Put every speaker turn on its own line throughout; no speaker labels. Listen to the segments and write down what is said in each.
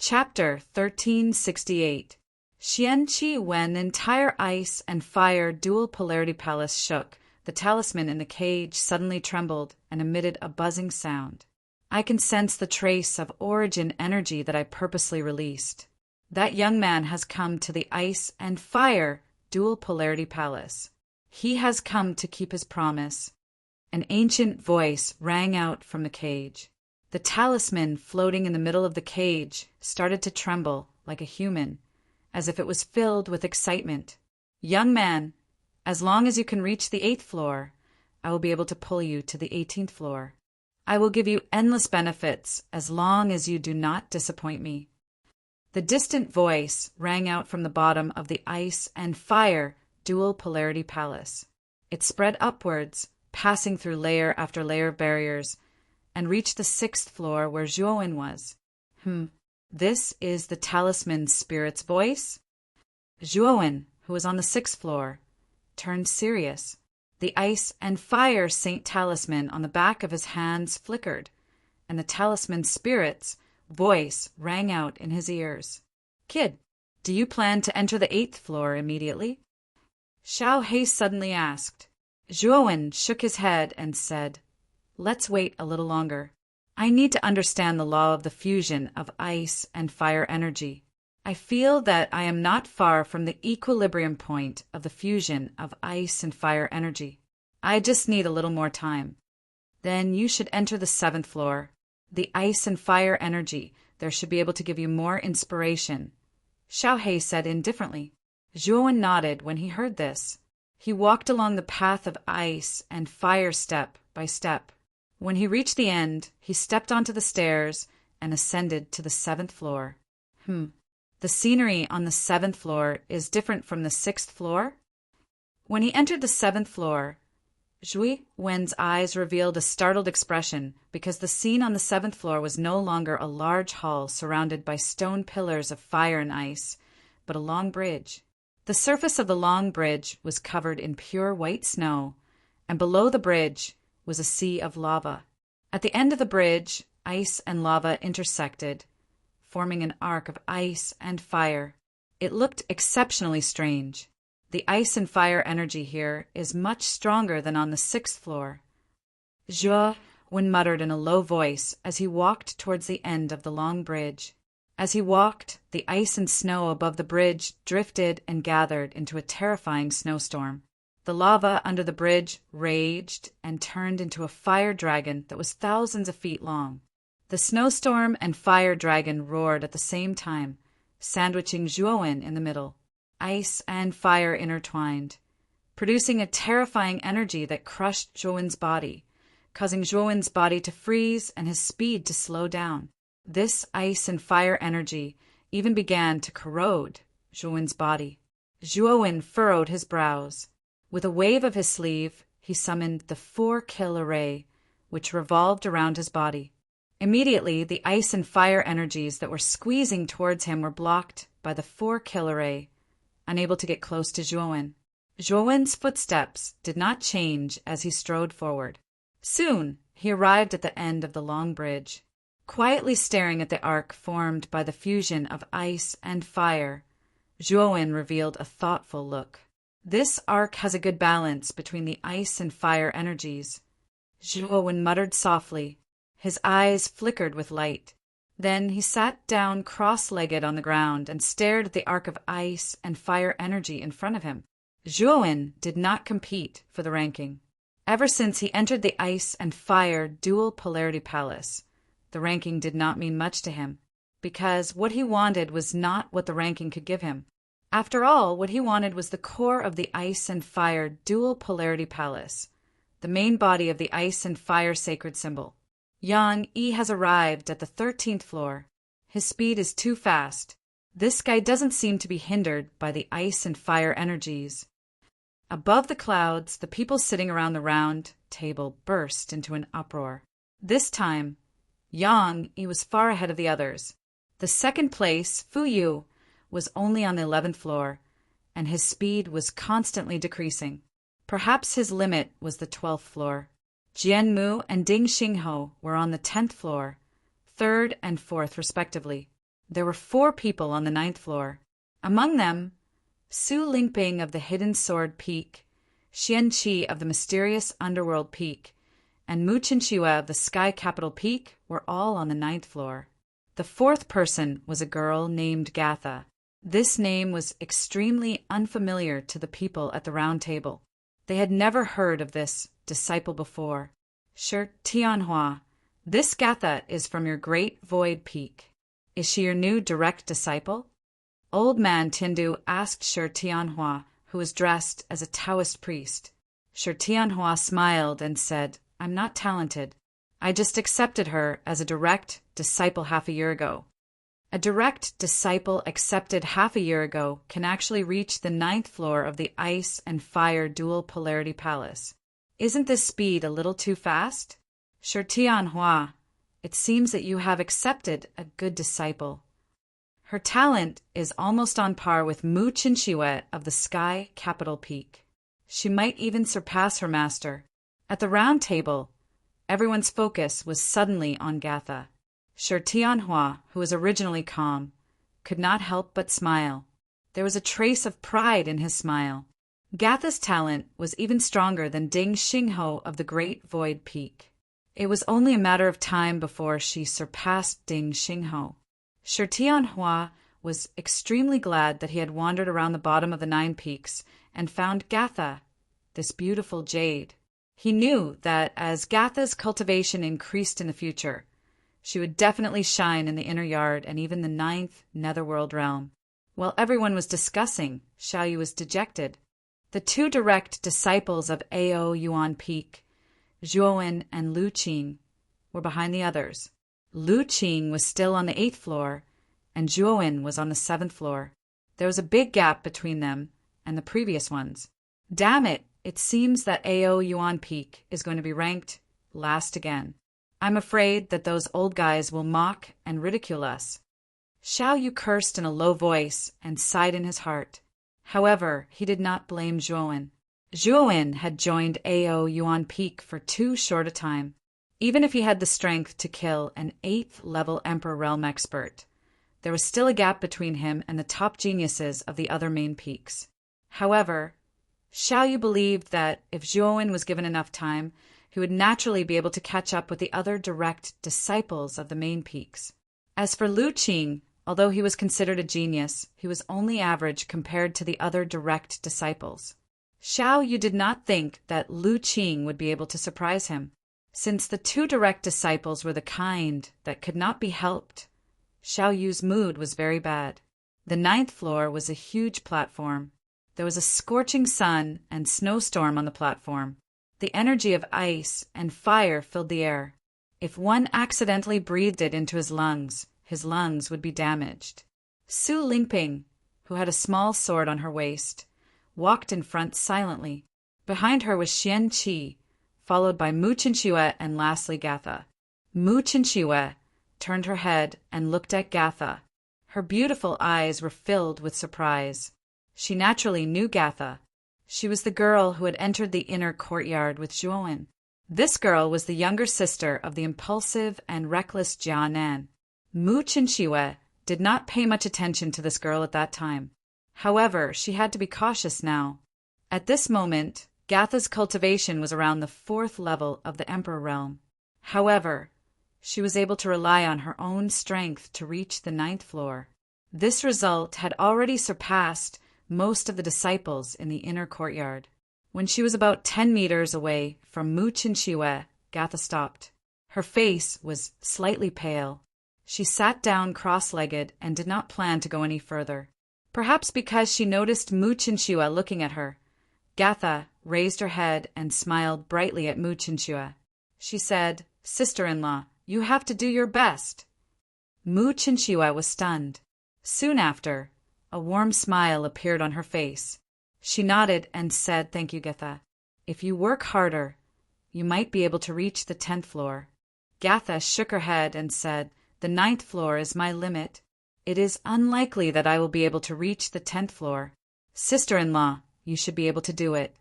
Chapter 1368. Xianqi. When entire ice and fire dual polarity palace shook, the talisman in the cage suddenly trembled and emitted a buzzing sound. I can sense the trace of origin energy that I purposely released. That young man has come to the ice and fire dual polarity palace. He has come to keep his promise. An ancient voice rang out from the cage. The talisman floating in the middle of the cage started to tremble like a human, as if it was filled with excitement. Young man, as long as you can reach the 8th floor, I will be able to pull you to the 18th floor. I will give you endless benefits as long as you do not disappoint me. The distant voice rang out from the bottom of the ice and fire dual polarity palace. It spread upwards, passing through layer after layer of barriers, and reached the 6th floor where Zhuowen was. This is the talisman spirit's voice? Zhuowen, who was on the 6th floor, turned serious. The ice and fire saint talisman on the back of his hands flickered, and the talisman spirit's voice rang out in his ears. Kid, do you plan to enter the 8th floor immediately? Xiao Hei suddenly asked. Zhuowen shook his head and said, Let's wait a little longer. I need to understand the law of the fusion of ice and fire energy. I feel that I am not far from the equilibrium point of the fusion of ice and fire energy. I just need a little more time. Then you should enter the 7th floor. The ice and fire energy there should be able to give you more inspiration. Xiao Hei said indifferently. Zhuowen nodded when he heard this. He walked along the path of ice and fire step by step. When he reached the end, he stepped onto the stairs and ascended to the 7th floor. The scenery on the 7th floor is different from the 6th floor? When he entered the 7th floor, Zhui Wen's eyes revealed a startled expression because the scene on the 7th floor was no longer a large hall surrounded by stone pillars of fire and ice, but a long bridge. The surface of the long bridge was covered in pure white snow, and below the bridge was a sea of lava. At the end of the bridge, ice and lava intersected, forming an arc of ice and fire. It looked exceptionally strange. The ice and fire energy here is much stronger than on the 6th floor. Zhuowen muttered in a low voice as he walked towards the end of the long bridge. As he walked, the ice and snow above the bridge drifted and gathered into a terrifying snowstorm. The lava under the bridge raged and turned into a fire dragon that was thousands of feet long. The snowstorm and fire dragon roared at the same time, sandwiching Zhuowen in the middle. Ice and fire intertwined, producing a terrifying energy that crushed Zhuowen's body, causing Zhuowen's body to freeze and his speed to slow down. This ice and fire energy even began to corrode Zhuowen's body. Zhuowen furrowed his brows. With a wave of his sleeve, he summoned the 4-kill array, which revolved around his body. Immediately, the ice and fire energies that were squeezing towards him were blocked by the 4-kill array, unable to get close to Zhuowen. Zhuowen's footsteps did not change as he strode forward. Soon, he arrived at the end of the long bridge. Quietly staring at the arc formed by the fusion of ice and fire, Zhuowen revealed a thoughtful look. This arc has a good balance between the ice and fire energies. Zhuowen muttered softly. His eyes flickered with light. Then he sat down cross-legged on the ground and stared at the arc of ice and fire energy in front of him. Zhuowen did not compete for the ranking. Ever since he entered the ice and fire dual polarity palace, the ranking did not mean much to him, because what he wanted was not what the ranking could give him. After all, what he wanted was the core of the ice and fire dual polarity palace, the main body of the ice and fire sacred symbol. Yang Yi has arrived at the 13th floor. His speed is too fast. This guy doesn't seem to be hindered by the ice and fire energies. Above the clouds, the people sitting around the round table burst into an uproar. This time, Yang Yi was far ahead of the others. The second place, Fu Yu, was only on the 11th floor, and his speed was constantly decreasing. Perhaps his limit was the 12th floor. Jian Mu and Ding Xingho were on the 10th floor, 3rd and 4th respectively. There were 4 people on the 9th floor. Among them, Su Lingping of the Hidden Sword Peak, Xian Qi of the Mysterious Underworld Peak, and Mu Chinchua of the Sky Capital Peak were all on the 9th floor. The 4th person was a girl named Gatha. This name was extremely unfamiliar to the people at the round table. They had never heard of this disciple before. Shi Tianhua, this Gatha is from your Great Void Peak. Is she your new direct disciple? Old man Tiandu asked Shi Tianhua, who was dressed as a Taoist priest. Shi Tianhua smiled and said, I'm not talented. I just accepted her as a direct disciple half a year ago. A direct disciple accepted half a year ago can actually reach the 9th floor of the Ice and Fire Dual Polarity Palace. Isn't this speed a little too fast? Shi Tianhua, it seems that you have accepted a good disciple. Her talent is almost on par with Mu Chinchua of the Sky Capital Peak. She might even surpass her master. At the round table, everyone's focus was suddenly on Gatha. Shi Tianhua, who was originally calm, could not help but smile. There was a trace of pride in his smile. Gatha's talent was even stronger than Ding Xingho of the Great Void Peak. It was only a matter of time before she surpassed Ding Xingho. Shi Tianhua was extremely glad that he had wandered around the bottom of the 9 peaks and found Gatha, this beautiful jade. He knew that as Gatha's cultivation increased in the future, she would definitely shine in the inner yard and even the 9th netherworld realm. While everyone was discussing, Xiaoyu was dejected. The 2 direct disciples of Ao Yuan Peak, Zhuowen and Lu Qing, were behind the others. Lu Qing was still on the 8th floor, and Zhuowen was on the 7th floor. There was a big gap between them and the previous ones. Damn it, it seems that Ao Yuan Peak is going to be ranked last again. I'm afraid that those old guys will mock and ridicule us. Xiaoyu cursed in a low voice and sighed in his heart. However, he did not blame Zhuowen. Zhuowen had joined Ao Yuan Peak for too short a time. Even if he had the strength to kill an 8th-level Emperor Realm expert, there was still a gap between him and the top geniuses of the other main peaks. However, Xiaoyu believed that if Zhuowen was given enough time, he would naturally be able to catch up with the other direct disciples of the main peaks. As for Lu Qing, although he was considered a genius, he was only average compared to the other direct disciples. Xiaoyu did not think that Lu Qing would be able to surprise him. Since the 2 direct disciples were the kind that could not be helped, Xiaoyu's mood was very bad. The 9th floor was a huge platform. There was a scorching sun and snowstorm on the platform. The energy of ice and fire filled the air. If one accidentally breathed it into his lungs would be damaged. Su Lingping, who had a small sword on her waist, walked in front silently. Behind her was Xian Qi, followed by Mu Chinchua and lastly Gatha. Mu Chinchua turned her head and looked at Gatha. Her beautiful eyes were filled with surprise. She naturally knew Gatha. She was the girl who had entered the inner courtyard with Zhuowen. This girl was the younger sister of the impulsive and reckless Jianan. Mu Chinchua did not pay much attention to this girl at that time. However, she had to be cautious now. At this moment, Gatha's cultivation was around the 4th level of the Emperor Realm. However, she was able to rely on her own strength to reach the 9th floor. This result had already surpassed most of the disciples in the inner courtyard. When she was about 10 meters away from Mu Chinchua, Gatha stopped. Her face was slightly pale. She sat down cross-legged and did not plan to go any further. Perhaps because she noticed Mu Chinchua looking at her, Gatha raised her head and smiled brightly at Mu Chinchua. She said, "Sister-in-law, you have to do your best." Mu Chinchua was stunned. Soon after, a warm smile appeared on her face. She nodded and said, "Thank you, Gatha. If you work harder, you might be able to reach the 10th floor." Gatha shook her head and said, "The 9th floor is my limit. It is unlikely that I will be able to reach the 10th floor. Sister-in-law, you should be able to do it.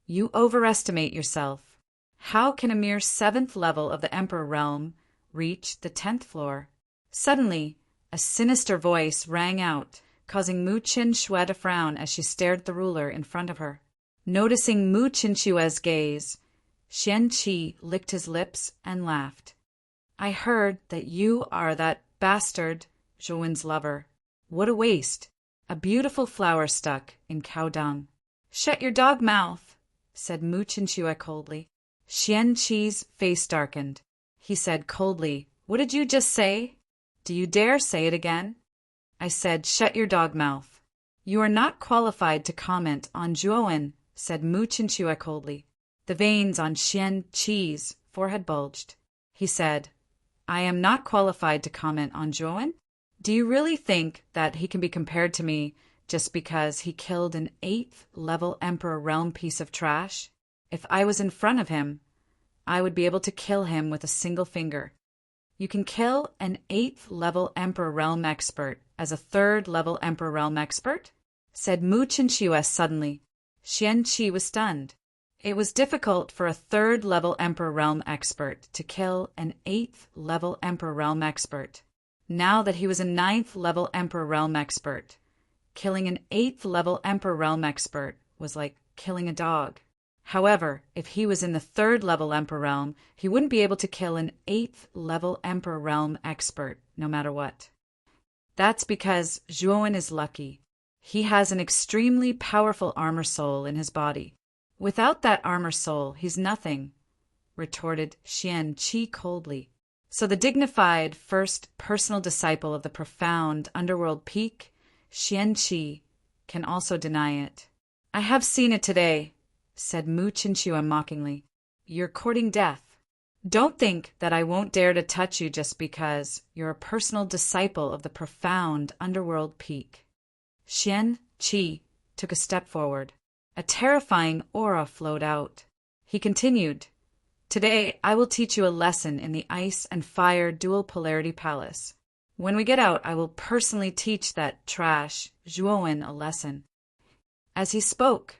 You overestimate yourself. How can a mere 7th level of the Emperor Realm reach the 10th floor?" Suddenly, A sinister voice rang out, causing Mu Qinshue to frown as she stared at the ruler in front of her. Noticing Mu Qinshue's gaze, Xian Qi licked his lips and laughed. I heard that you are that bastard, Zhouwen's lover. What a waste! A beautiful flower stuck in cow dung. Shut your dog mouth, said Mu Qinshu coldly. Xian Qi's face darkened. He said coldly, What did you just say? Do you dare say it again? I said, shut your dog mouth. You are not qualified to comment on Zhouwen, said Mu Qinshu coldly. The veins on Xian Qi's forehead bulged. He said, I am not qualified to comment on Zhouwen? Do you really think that he can be compared to me just because he killed an 8th-level Emperor Realm piece of trash? If I was in front of him, I would be able to kill him with a single finger. You can kill an 8th-level Emperor Realm expert as a 3rd-level Emperor Realm expert? Said Mu Qinshu suddenly. Xian Qi was stunned. It was difficult for a 3rd-level Emperor Realm expert to kill an 8th-level Emperor Realm expert. Now that he was a 9th-level Emperor Realm expert, killing an 8th-level Emperor Realm expert was like killing a dog. However, if he was in the 3rd-level Emperor Realm, he wouldn't be able to kill an 8th-level Emperor Realm expert, no matter what. That's because Zhouwen is lucky. He has an extremely powerful armor soul in his body. Without that armor soul, he's nothing, retorted Xian Qi coldly. So the dignified first personal disciple of the profound underworld peak, Xian Qi, can also deny it. I have seen it today, said Mu Qinshu mockingly. You're courting death. Don't think that I won't dare to touch you just because you're a personal disciple of the profound underworld peak. Xian Qi took a step forward. A terrifying aura flowed out. He continued, Today I will teach you a lesson in the Ice and Fire Dual Polarity Palace. When we get out, I will personally teach that trash Zhouwen a lesson. As he spoke,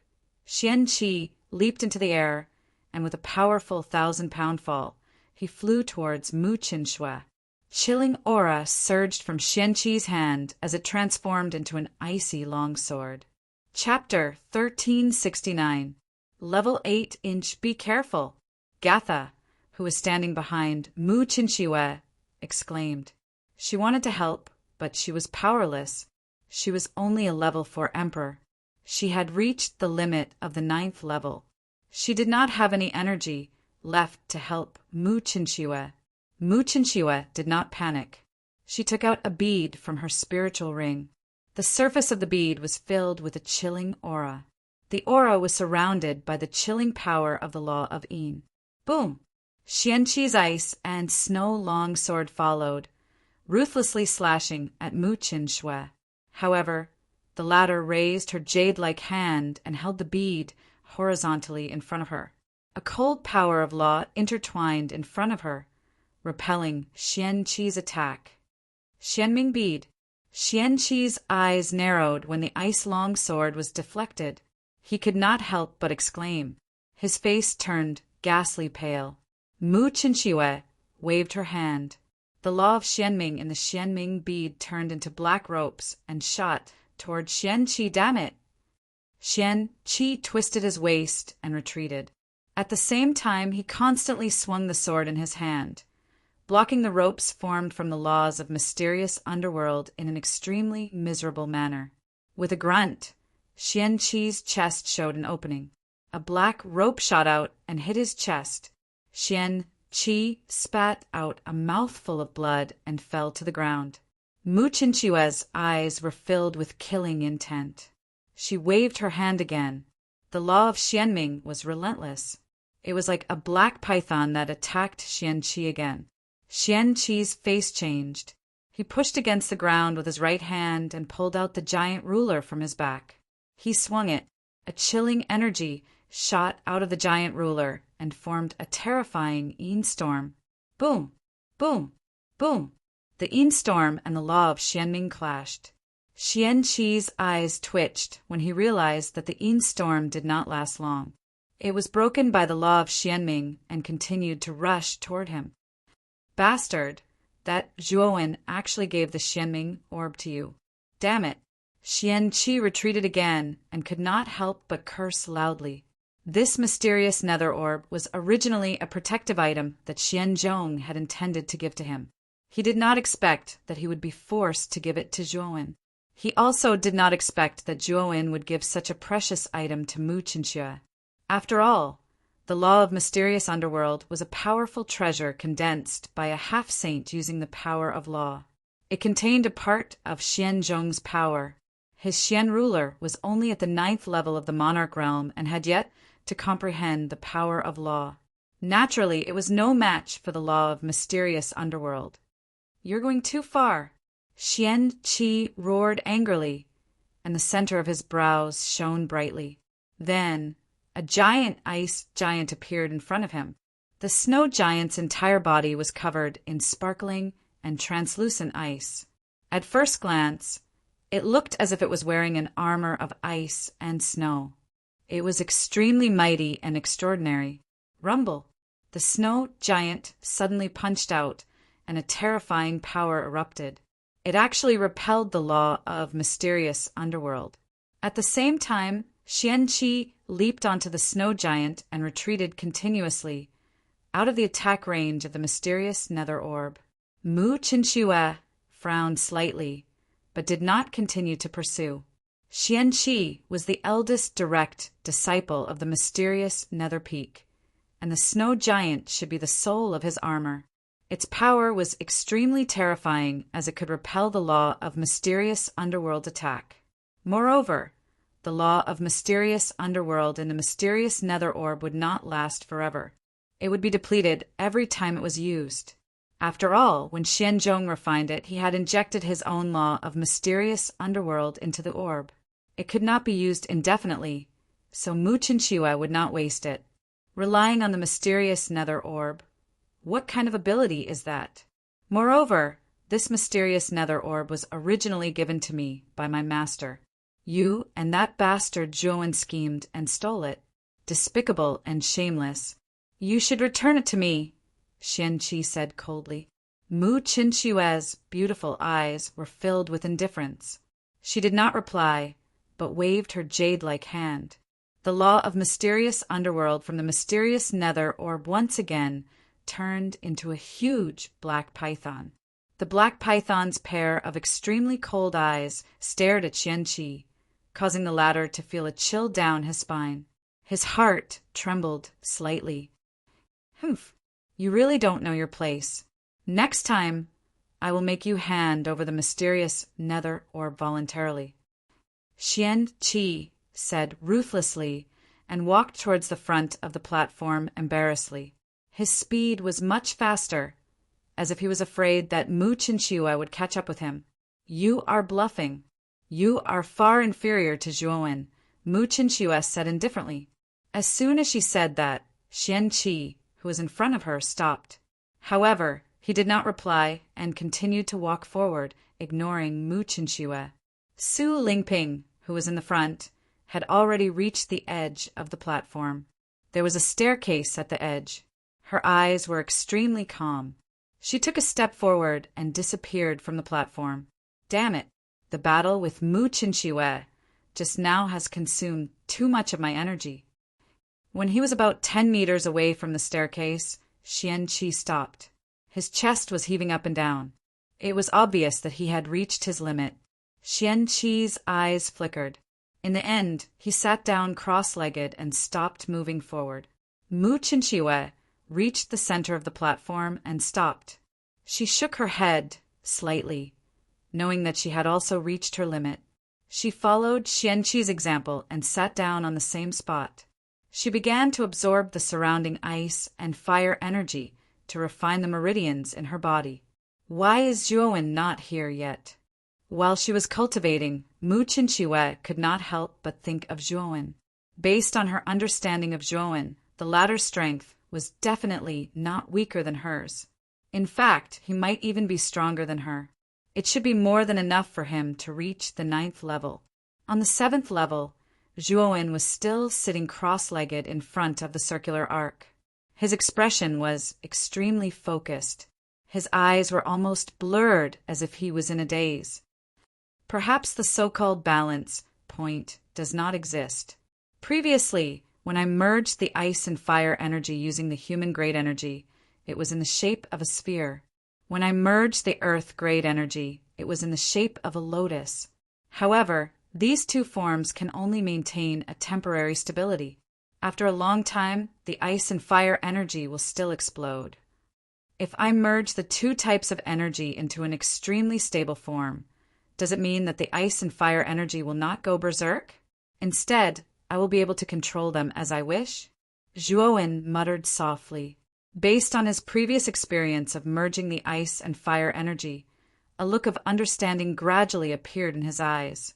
Xian Qi leaped into the air, and with a powerful 1,000-pound fall, he flew towards Mu Qinshu. Chilling aura surged from Xian Qi's hand as it transformed into an icy longsword. Chapter 1369. Level 8-inch Be Careful. Gatha, who was standing behind Mu Qinshu, exclaimed. She wanted to help, but she was powerless. She was only a level 4 emperor. She had reached the limit of the 9th level. She did not have any energy left to help Mu Qinshu. Mu Qinshu did not panic. She took out a bead from her spiritual ring. The surface of the bead was filled with a chilling aura. The aura was surrounded by the chilling power of the law of Yin. Boom! Xian Qi's ice and snow longsword followed, ruthlessly slashing at Mu Qinshu. However, the latter raised her jade-like hand and held the bead horizontally in front of her. A cold power of law intertwined in front of her, repelling Xian Qi's attack. Xianming bead. Xian Qi's eyes narrowed when the ice longsword was deflected. He could not help but exclaim. His face turned ghastly pale. Mu Qinshu waved her hand. The law of Xianming in the Xianming bead turned into black ropes and shot toward Xian Qi. Damn it! Xian Qi twisted his waist and retreated. At the same time, he constantly swung the sword in his hand, blocking the ropes formed from the laws of mysterious underworld in an extremely miserable manner. With a grunt, Xian Qi's chest showed an opening. A black rope shot out and hit his chest. Xian Qi spat out a mouthful of blood and fell to the ground. Mu Qinshu's eyes were filled with killing intent. She waved her hand again. The law of Xianming was relentless. It was like a black python that attacked Xian Qi again. Xian Qi's face changed. He pushed against the ground with his right hand and pulled out the giant ruler from his back. He swung it. A chilling energy shot out of the giant ruler and formed a terrifying Yin storm. Boom! Boom! Boom! The Yin storm and the law of Xianming clashed. Xian Qi's eyes twitched when he realized that the Yin storm did not last long. It was broken by the law of Xianming and continued to rush toward him. Bastard! that Zhuowen actually gave the Xianming orb to you. Damn it. Qianqi retreated again and could not help but curse loudly. This mysterious nether orb was originally a protective item that Xianzhong had intended to give to him. He did not expect that he would be forced to give it to Zhuowen. He also did not expect that Zhuowen would give such a precious item to Mu Qinxue. After all, the law of mysterious underworld was a powerful treasure condensed by a half-saint using the power of law. It contained a part of Xianzhong's power. His Xian ruler was only at the 9th level of the monarch realm and had yet to comprehend the power of law. Naturally, it was no match for the law of mysterious underworld. You're going too far. Qianqi roared angrily, and the center of his brows shone brightly. Then, a giant ice giant appeared in front of him. The snow giant's entire body was covered in sparkling and translucent ice. At first glance, it looked as if it was wearing an armor of ice and snow. It was extremely mighty and extraordinary. Rumble! The snow giant suddenly punched out, and a terrifying power erupted. It actually repelled the law of mysterious underworld. At the same time, Qianqi leaped onto the snow giant and retreated continuously, out of the attack range of the mysterious nether orb. Mu Qinxue frowned slightly, but did not continue to pursue. Qianqi was the eldest direct disciple of the mysterious nether peak, and the snow giant should be the soul of his armor. Its power was extremely terrifying as it could repel the law of mysterious underworld attack. Moreover, the law of mysterious underworld in the mysterious nether orb would not last forever. It would be depleted every time it was used. After all, when Xianzhong refined it, he had injected his own law of mysterious underworld into the orb. It could not be used indefinitely, so Mu Qinxue would not waste it. Relying on the mysterious nether orb, what kind of ability is that? Moreover, this mysterious nether orb was originally given to me by my master. You and that bastard Zhuowen schemed and stole it. Despicable and shameless. You should return it to me, Qianqi said coldly. Mu Qinxue's beautiful eyes were filled with indifference. She did not reply, but waved her jade-like hand. The law of mysterious underworld from the mysterious nether orb once again turned into a huge black python. The black python's pair of extremely cold eyes stared at Qianqi, causing the latter to feel a chill down his spine. His heart trembled slightly. Humph, you really don't know your place. Next time, I will make you hand over the mysterious nether orb voluntarily. Qianqi said ruthlessly and walked towards the front of the platform embarrassedly. His speed was much faster, as if he was afraid that Mu Qinxue would catch up with him. You are bluffing. You are far inferior to Zhuowen, Mu Qinxue said indifferently. As soon as she said that, Qianqi, who was in front of her, stopped. However, he did not reply and continued to walk forward, ignoring Mu Qinxue. Su Lingping, who was in the front, had already reached the edge of the platform. There was a staircase at the edge. Her eyes were extremely calm. She took a step forward and disappeared from the platform. Damn it, the battle with Mu Qinxue just now has consumed too much of my energy. When he was about 10 meters away from the staircase, Qianqi stopped. His chest was heaving up and down. It was obvious that he had reached his limit. Qianqi's eyes flickered. In the end, he sat down cross-legged and stopped moving forward. Mu Qinxue reached the center of the platform and stopped. She shook her head slightly, knowing that she had also reached her limit. She followed Qianqi's example and sat down on the same spot. She began to absorb the surrounding ice and fire energy to refine the meridians in her body. Why is Zhuowen not here yet? While she was cultivating, Mu Qinxue could not help but think of Zhuowen. Based on her understanding of Zhuowen, the latter's strength was definitely not weaker than hers. In fact, he might even be stronger than her. It should be more than enough for him to reach the 9th level. On the 7th level, Zhuowen was still sitting cross-legged in front of the circular arc. His expression was extremely focused. His eyes were almost blurred, as if he was in a daze. Perhaps the so-called balance point does not exist. Previously, when I merged the ice and fire energy using the human-grade energy, it was in the shape of a sphere. When I merged the earth-grade energy, it was in the shape of a lotus. However, these two forms can only maintain a temporary stability. After a long time, the ice and fire energy will still explode. If I merge the two types of energy into an extremely stable form, does it mean that the ice and fire energy will not go berserk? Instead, I will be able to control them as I wish? Zhuowen muttered softly. Based on his previous experience of merging the ice and fire energy, a look of understanding gradually appeared in his eyes.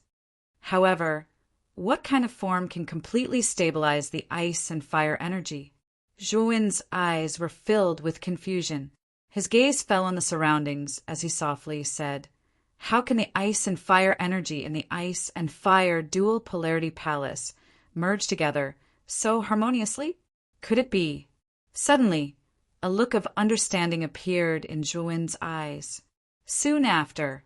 However, what kind of form can completely stabilize the ice and fire energy? Zhuowen's eyes were filled with confusion. His gaze fell on the surroundings as he softly said, "How can the ice and fire energy in the ice and fire dual polarity palace merge together so harmoniously? Could it be?" Suddenly, a look of understanding appeared in Zhuowen's eyes. Soon after,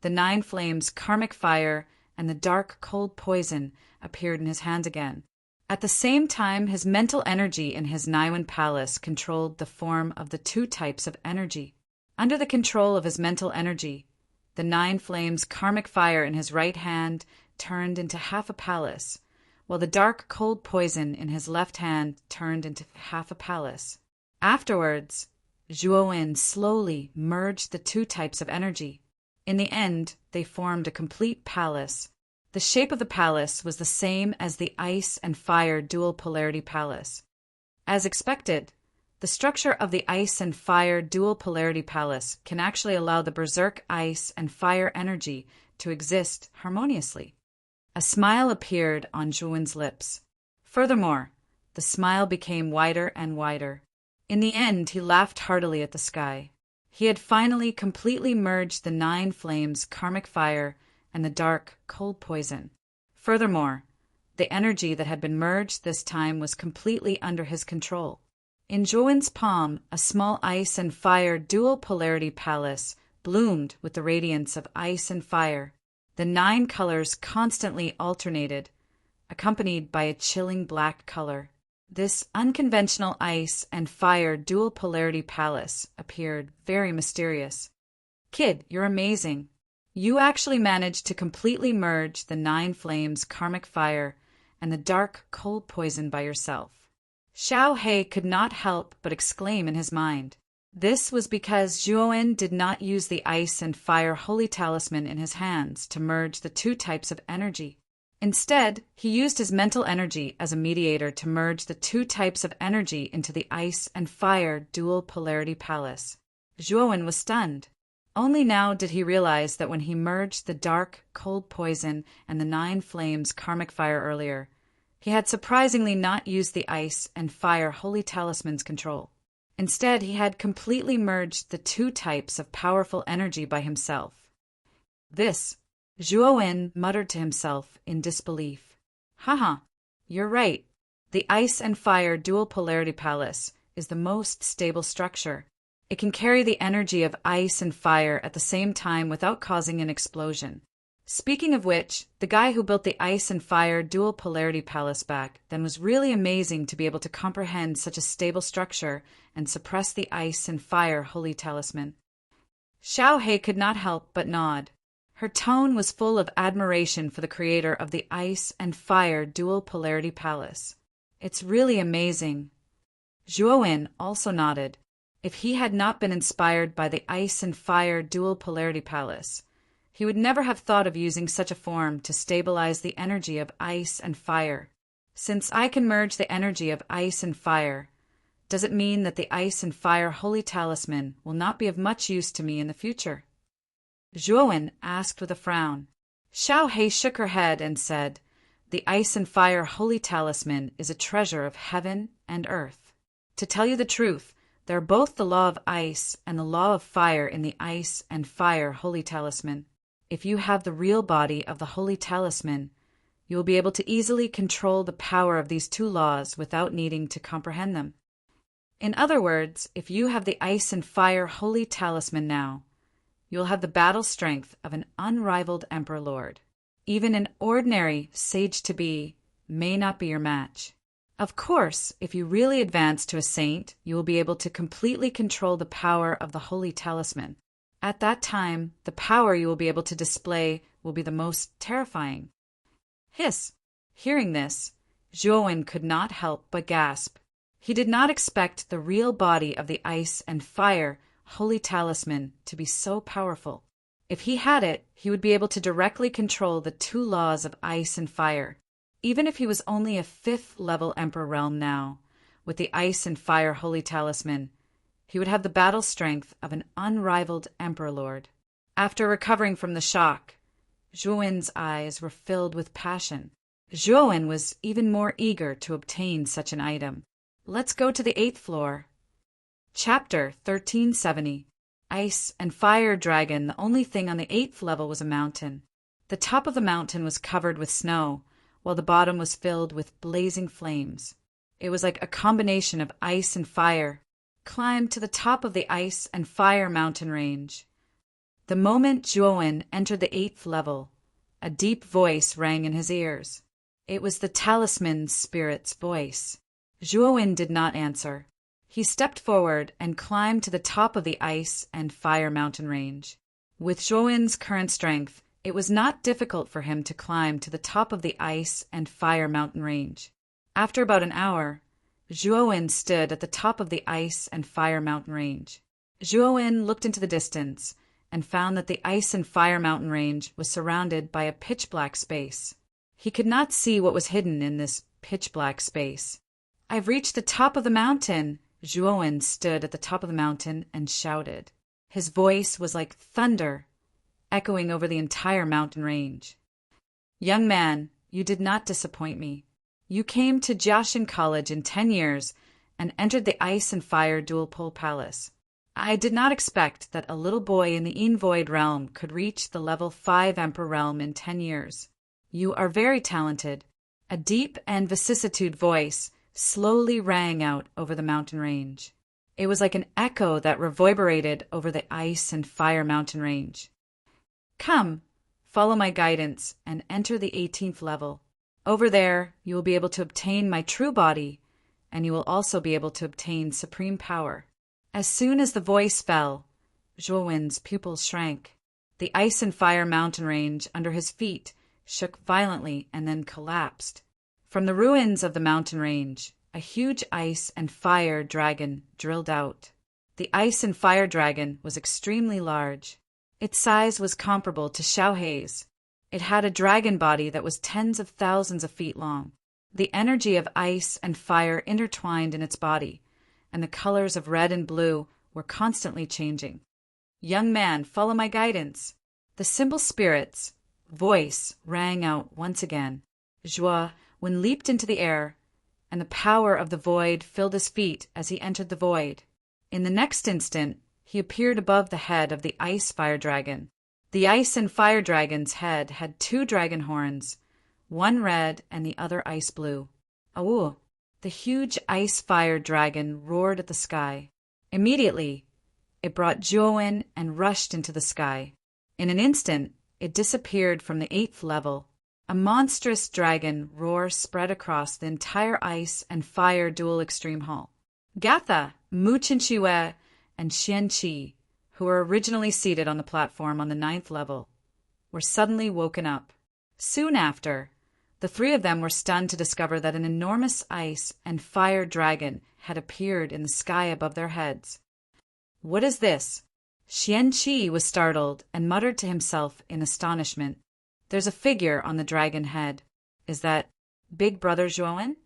the 9 flames karmic fire and the dark cold poison appeared in his hands again. At the same time, his mental energy in his Naiwan palace controlled the form of the 2 types of energy. Under the control of his mental energy, the 9 flames karmic fire in his right hand turned into half a palace, while the dark cold poison in his left hand turned into half a palace. Afterwards, Zhuowen slowly merged the 2 types of energy. In the end, they formed a complete palace. The shape of the palace was the same as the ice and fire dual polarity palace. As expected, the structure of the ice and fire dual polarity palace can actually allow the berserk ice and fire energy to exist harmoniously. A smile appeared on Zhuowen's lips. Furthermore, the smile became wider and wider. In the end, he laughed heartily at the sky. He had finally completely merged the 9 flames karmic fire and the dark cold poison. Furthermore, the energy that had been merged this time was completely under his control. In Zhuowen's palm, a small ice and fire dual polarity palace bloomed with the radiance of ice and fire. The 9 colors constantly alternated, accompanied by a chilling black color. This unconventional ice and fire dual polarity palace appeared very mysterious. "Kid, you're amazing. You actually managed to completely merge the 9 flames karmic fire and the dark cold poison by yourself." Xiao He could not help but exclaim in his mind. This was because Zhuowen did not use the ice and fire holy talisman in his hands to merge the 2 types of energy. Instead, he used his mental energy as a mediator to merge the 2 types of energy into the ice and fire dual polarity palace. Zhuowen was stunned. Only now did he realize that when he merged the dark, cold poison and the 9 flames karmic fire earlier, he had surprisingly not used the ice and fire holy talisman's control. Instead, he had completely merged the 2 types of powerful energy by himself. This, Zhuowen muttered to himself in disbelief. Haha, you're right. The ice and fire dual polarity palace is the most stable structure. It can carry the energy of ice and fire at the same time without causing an explosion. Speaking of which, the guy who built the ice and fire dual polarity palace back then was really amazing to be able to comprehend such a stable structure and suppress the ice and fire holy talisman. Xiao He could not help but nod. Her tone was full of admiration for the creator of the ice and fire dual polarity palace. It's really amazing. Zhuowen also nodded. If he had not been inspired by the ice and fire dual polarity palace, he would never have thought of using such a form to stabilize the energy of ice and fire. Since I can merge the energy of ice and fire, does it mean that the ice and fire holy talisman will not be of much use to me in the future? Zhuowen asked with a frown. Xiao He shook her head and said, "The ice and fire holy talisman is a treasure of heaven and earth. To tell you the truth, there are both the law of ice and the law of fire in the ice and fire holy talisman. If you have the real body of the holy talisman, you will be able to easily control the power of these 2 laws without needing to comprehend them." In other words, if you have the Ice and Fire Holy Talisman now, you will have the battle strength of an unrivaled Emperor Lord. Even an ordinary sage-to-be may not be your match. Of course, if you really advance to a saint, you will be able to completely control the power of the Holy Talisman. At that time, the power you will be able to display will be the most terrifying. Hiss! Hearing this, Zhuowen could not help but gasp. He did not expect the real body of the Ice and Fire Holy Talisman to be so powerful. If he had it, he would be able to directly control the two laws of ice and fire. Even if he was only a 5th level Emperor realm now, with the Ice and Fire Holy Talisman, he would have the battle strength of an unrivaled Emperor Lord. After recovering from the shock, Zhuowen's eyes were filled with passion. Zhuowen was even more eager to obtain such an item. Let's go to the 8th floor. Chapter 1370. Ice and Fire Dragon. The only thing on the 8th level was a mountain. The top of the mountain was covered with snow, while the bottom was filled with blazing flames. It was like a combination of ice and fire. Climb to the top of the Ice and Fire mountain range. The moment Zhuowen entered the 8th level, a deep voice rang in his ears. It was the talisman spirit's voice. Zhuowen did not answer. He stepped forward and climbed to the top of the Ice and Fire mountain range. With Zhuowen's current strength, it was not difficult for him to climb to the top of the Ice and Fire mountain range. After about an hour, Zhuowen stood at the top of the Ice and Fire mountain range. Zhuowen looked into the distance and found that the Ice and Fire mountain range was surrounded by a pitch-black space. He could not see what was hidden in this pitch-black space. "I've reached the top of the mountain!" Zhuowen stood at the top of the mountain and shouted. His voice was like thunder, echoing over the entire mountain range. "Young man, you did not disappoint me. You came to Jiaxin College in 10 years and entered the Ice and Fire Dual Pole Palace. I did not expect that a little boy in the Void realm could reach the level 5 Emperor realm in 10 years. You are very talented." A deep and vicissitude voice slowly rang out over the mountain range. It was like an echo that reverberated over the Ice and Fire mountain range. "Come, follow my guidance and enter the 18th level. Over there, you will be able to obtain my true body, and you will also be able to obtain supreme power." As soon as the voice fell, Zhuowen's pupils shrank. The Ice and Fire mountain range under his feet shook violently and then collapsed. From the ruins of the mountain range, a huge Ice and Fire dragon drilled out. The Ice and Fire dragon was extremely large. Its size was comparable to Xiaohei's. It had a dragon body that was tens of thousands of feet long. The energy of ice and fire intertwined in its body, and the colors of red and blue were constantly changing. "Young man, follow my guidance." The symbol spirit's voice rang out once again. Zhuowen leaped into the air, and the power of the void filled his feet as he entered the void. In the next instant, he appeared above the head of the Ice Fire Dragon. The Ice and Fire Dragon's head had 2 dragon horns, one red and the other ice blue. "Awoo!" The huge Ice Fire Dragon roared at the sky. Immediately, it brought Zhuowen and rushed into the sky. In an instant, it disappeared from the 8th level. A monstrous dragon roar spread across the entire Ice and Fire Dual Extreme Hall. Gatha, Mu Qinxue, and Xianqi, who were originally seated on the platform on the 9th level, were suddenly woken up. Soon after, the 3 of them were stunned to discover that an enormous Ice and Fire Dragon had appeared in the sky above their heads. "What is this?" Xianqi was startled and muttered to himself in astonishment. "There's a figure on the dragon head. Is that Big Brother Zhuowen?"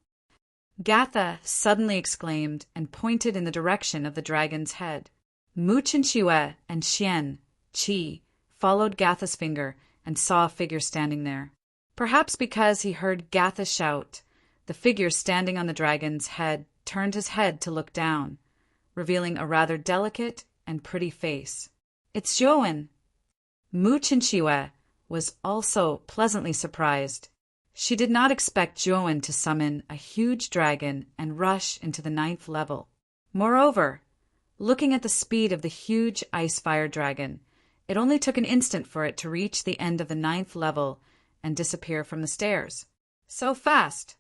Gatha suddenly exclaimed and pointed in the direction of the dragon's head. Mu Qinxue and Xianqi followed Gatha's finger and saw a figure standing there. Perhaps because he heard Gatha shout, the figure standing on the dragon's head turned his head to look down, revealing a rather delicate and pretty face. "It's Zhuowen!" Mu Qinxue was also pleasantly surprised. She did not expect Zhuowen to summon a huge dragon and rush into the 9th level. Moreover, looking at the speed of the huge ice fire dragon, it only took an instant for it to reach the end of the 9th level and disappear from the stairs. So fast!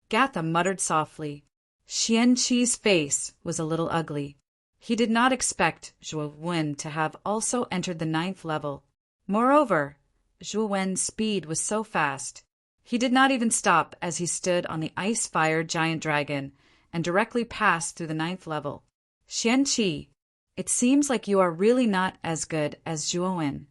Gatha muttered softly. Xianqi's face was a little ugly. He did not expect Zhuo Wen to have also entered the 9th level. Moreover, Zhuo Wen's speed was so fast. He did not even stop as he stood on the ice-fire giant dragon and directly passed through the 9th level. Xianqi, it seems like you are really not as good as Zhuo Wen,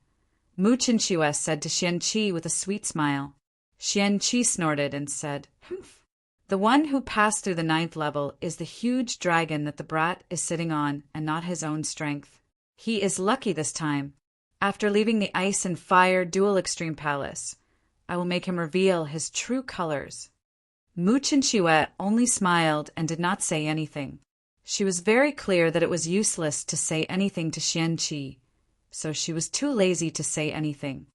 Mu Chinchue said to Xianqi with a sweet smile. Xianqi snorted and said, "Humph. The one who passed through the 9th level is the huge dragon that the brat is sitting on and not his own strength. He is lucky this time. After leaving the ice and fire dual extreme palace, I will make him reveal his true colors." Mu Chinchue only smiled and did not say anything. She was very clear that it was useless to say anything to Xianqi, so she was too lazy to say anything.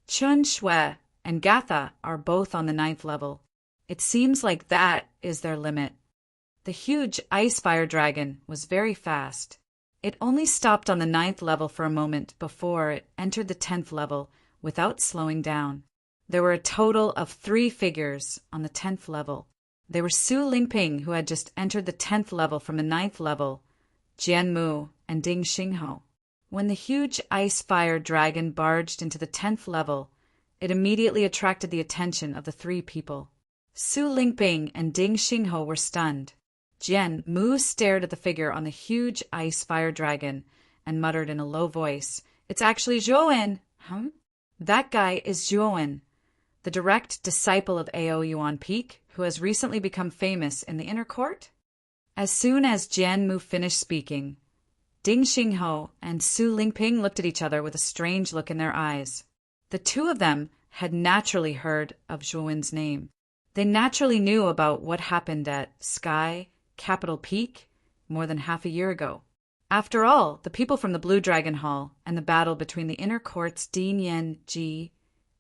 Chun Shui and Gatha are both on the 9th level. It seems like that is their limit. The huge ice fire dragon was very fast. It only stopped on the 9th level for a moment before it entered the 10th level without slowing down. There were a total of 3 figures on the 10th level. They were Su Lingping, who had just entered the 10th level from the 9th level, Jian Mu, and Ding Xingho. When the huge ice fire dragon barged into the 10th level, it immediately attracted the attention of the 3 people. Su Lingping and Ding Xingho were stunned. Jian Mu stared at the figure on the huge ice fire dragon and muttered in a low voice, "It's actually Zhuo Wen." "Huh? That guy is Zhuo Wen, the direct disciple of Ao Yuan Peak, who has recently become famous in the inner court?" As soon as Jian Mu finished speaking, Ding Xingho and Su Lingping looked at each other with a strange look in their eyes. The 2 of them had naturally heard of Zhuo Wen's name. They naturally knew about what happened at Sky Capital Peak more than half a year ago. After all, the people from the Blue Dragon Hall and the battle between the inner court's Din Yen Ji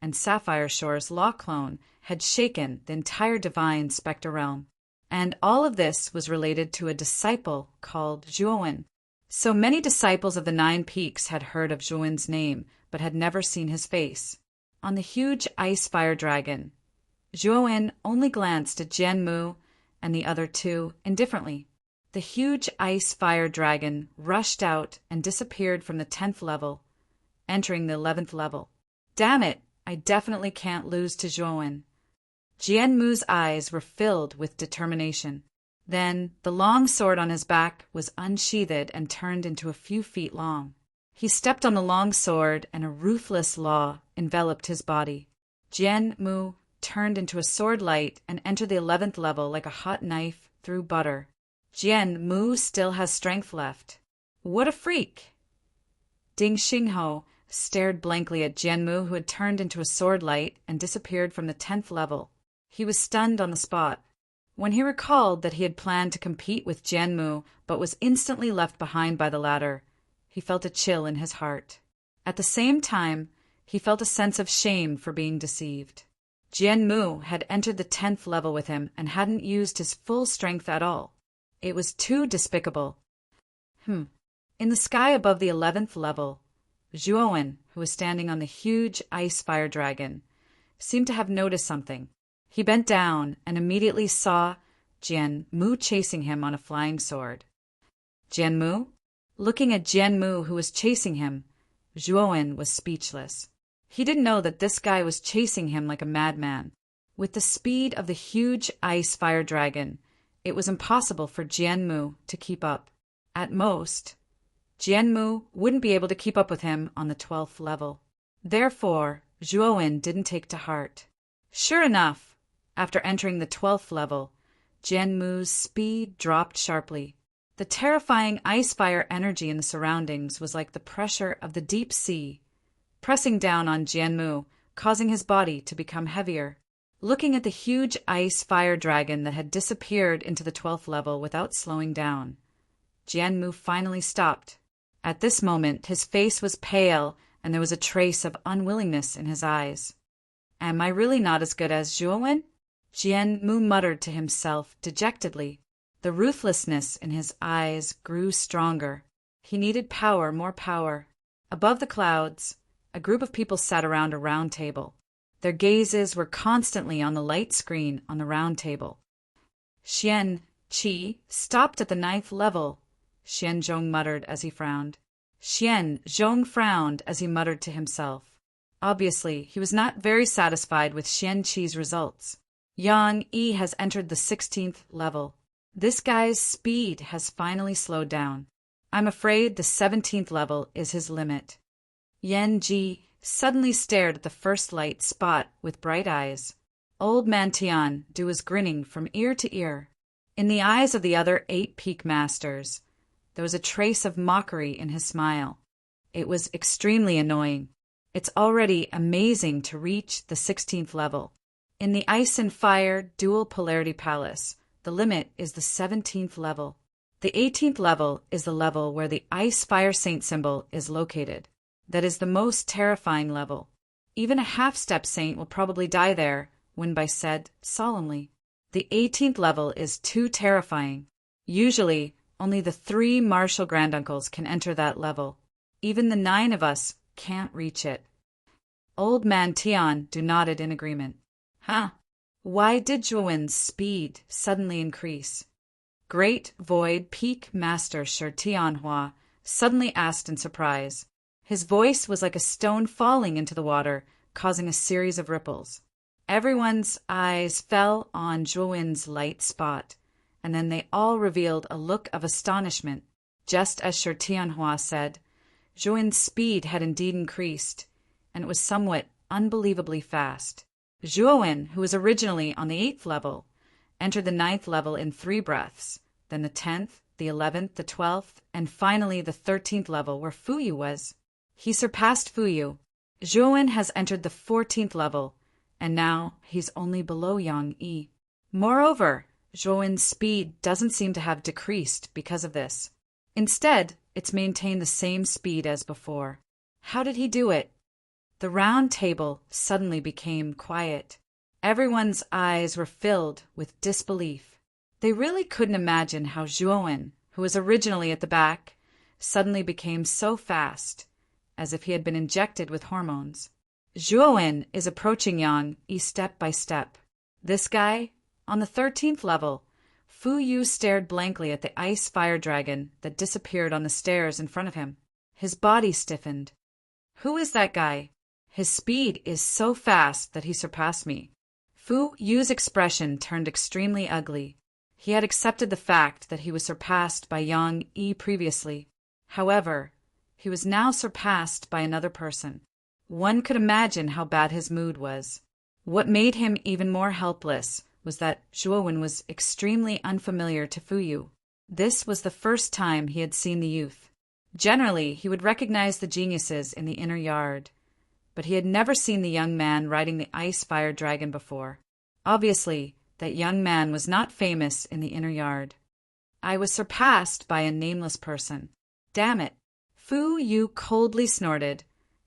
and Sapphire Shore's Law Clone had shaken the entire divine Spectre realm. And all of this was related to a disciple called Zhuo Wen. So many disciples of the 9 Peaks had heard of Zhuo Wen's name, but had never seen his face. On the huge ice fire dragon, Zhuo Wen only glanced at Jian Mu and the other 2 indifferently. The huge ice fire dragon rushed out and disappeared from the 10th level, entering the 11th level. Damn it, I definitely can't lose to Zhuo Wen. Jian Mu's eyes were filled with determination. Then the long sword on his back was unsheathed and turned into a few feet long. He stepped on the long sword and a ruthless law enveloped his body. Jian Mu turned into a sword light and entered the 11th level like a hot knife through butter. Jian Mu still has strength left. What a freak! Ding Xingho stared blankly at Jian Mu, who had turned into a sword light and disappeared from the 10th level. He was stunned on the spot. When he recalled that he had planned to compete with Jian Mu but was instantly left behind by the latter, he felt a chill in his heart. At the same time, he felt a sense of shame for being deceived. Jian Mu had entered the 10th level with him and hadn't used his full strength at all. It was too despicable. In the sky above the 11th level, Zhuo Wen, who was standing on the huge ice fire dragon, seemed to have noticed something. He bent down and immediately saw Jian Mu chasing him on a flying sword. Jian Mu? Looking at Jian Mu, who was chasing him, Zhuo Wen was speechless. He didn't know that this guy was chasing him like a madman. With the speed of the huge ice fire dragon, it was impossible for Jian Mu to keep up. At most, Jian Mu wouldn't be able to keep up with him on the 12th level. Therefore, Zhuo Wen didn't take to heart. Sure enough, after entering the 12th level, Jian Mu's speed dropped sharply. The terrifying ice-fire energy in the surroundings was like the pressure of the deep sea, pressing down on Jian Mu, causing his body to become heavier. Looking at the huge ice-fire dragon that had disappeared into the 12th level without slowing down, Jian Mu finally stopped. At this moment, his face was pale and there was a trace of unwillingness in his eyes. Am I really not as good as Zhuo Wen? Jian Mu muttered to himself dejectedly. The ruthlessness in his eyes grew stronger. He needed power, more power. Above the clouds, a group of people sat around a round table. Their gazes were constantly on the light screen on the round table. Xian Qi stopped at the 9th level, Xian Zhong muttered as he frowned. Xian Zhong frowned as he muttered to himself. Obviously, he was not very satisfied with Xian Qi's results. Yang Yi has entered the 16th level. This guy's speed has finally slowed down. I'm afraid the 17th level is his limit. Yan Ji suddenly stared at the first light spot with bright eyes. Old man Tian Du was grinning from ear to ear. In the eyes of the other 8 peak masters, there was a trace of mockery in his smile. It was extremely annoying. It's already amazing to reach the 16th level. In the Ice and Fire Dual Polarity Palace, the limit is the 17th level. The 18th level is the level where the Ice-Fire Saint symbol is located. That is the most terrifying level. Even a half-step saint will probably die there, Wenbai said solemnly. The 18th level is too terrifying. Usually, only the 3 martial granduncles can enter that level. Even the 9 of us can't reach it. Old man Tian Du nodded in agreement. Huh? Why did Zhuowen's speed suddenly increase? Great Void Peak Master Shi Tianhua suddenly asked in surprise. His voice was like a stone falling into the water, causing a series of ripples. Everyone's eyes fell on Zhuowen's light spot, and then they all revealed a look of astonishment. Just as Shi Tianhua said, Zhuowen's speed had indeed increased, and it was somewhat unbelievably fast. Zhuowen, who was originally on the 8th level, entered the 9th level in 3 breaths, then the 10th, the 11th, the 12th, and finally the 13th level where Fuyu was. He surpassed Fuyu. Zhuowen has entered the 14th level, and now he's only below Yang Yi. Moreover, Zhuowen's speed doesn't seem to have decreased because of this. Instead, it's maintained the same speed as before. How did he do it? The round table suddenly became quiet. Everyone's eyes were filled with disbelief. They really couldn't imagine how Zhuowen, who was originally at the back, suddenly became so fast, as if he had been injected with hormones. Zhuowen is approaching Yang Yi step by step. This guy, on the 13th level, Fu Yu stared blankly at the ice fire dragon that disappeared on the stairs in front of him. His body stiffened. Who is that guy? His speed is so fast that he surpassed me. Fu Yu's expression turned extremely ugly. He had accepted the fact that he was surpassed by Yang Yi previously. However, he was now surpassed by another person. One could imagine how bad his mood was. What made him even more helpless was that Zhuowen was extremely unfamiliar to Fu Yu. This was the first time he had seen the youth. Generally, he would recognize the geniuses in the inner yard, but he had never seen the young man riding the ice-fire dragon before. Obviously, that young man was not famous in the inner yard. I was surpassed by a nameless person. Damn it! Fu Yu coldly snorted,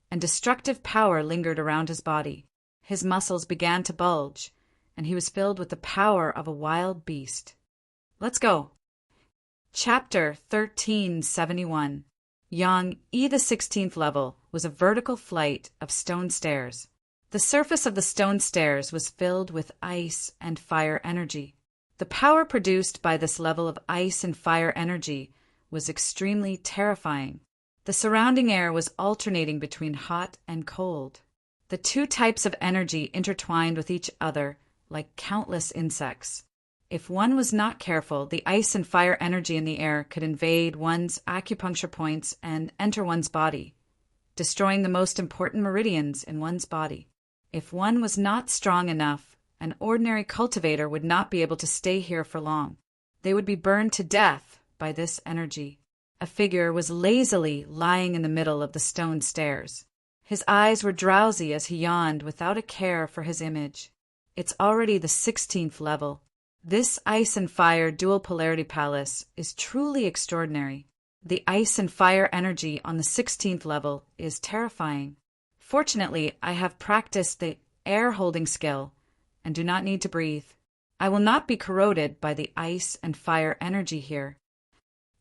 and destructive power lingered around his body. His muscles began to bulge, and he was filled with the power of a wild beast. Let's go. Chapter 1371. Yang Yi, the 16th level, was a vertical flight of stone stairs. The surface of the stone stairs was filled with ice and fire energy. The power produced by this level of ice and fire energy was extremely terrifying. The surrounding air was alternating between hot and cold. The 2 types of energy intertwined with each other like countless insects. If one was not careful, the ice and fire energy in the air could invade one's acupuncture points and enter one's body, destroying the most important meridians in one's body. If one was not strong enough, an ordinary cultivator would not be able to stay here for long. They would be burned to death by this energy. A figure was lazily lying in the middle of the stone stairs. His eyes were drowsy as he yawned without a care for his image. It's already the 16th level. This ice and fire dual polarity palace is truly extraordinary. The ice and fire energy on the 16th level is terrifying. Fortunately, I have practiced the air holding skill and do not need to breathe. I will not be corroded by the ice and fire energy here.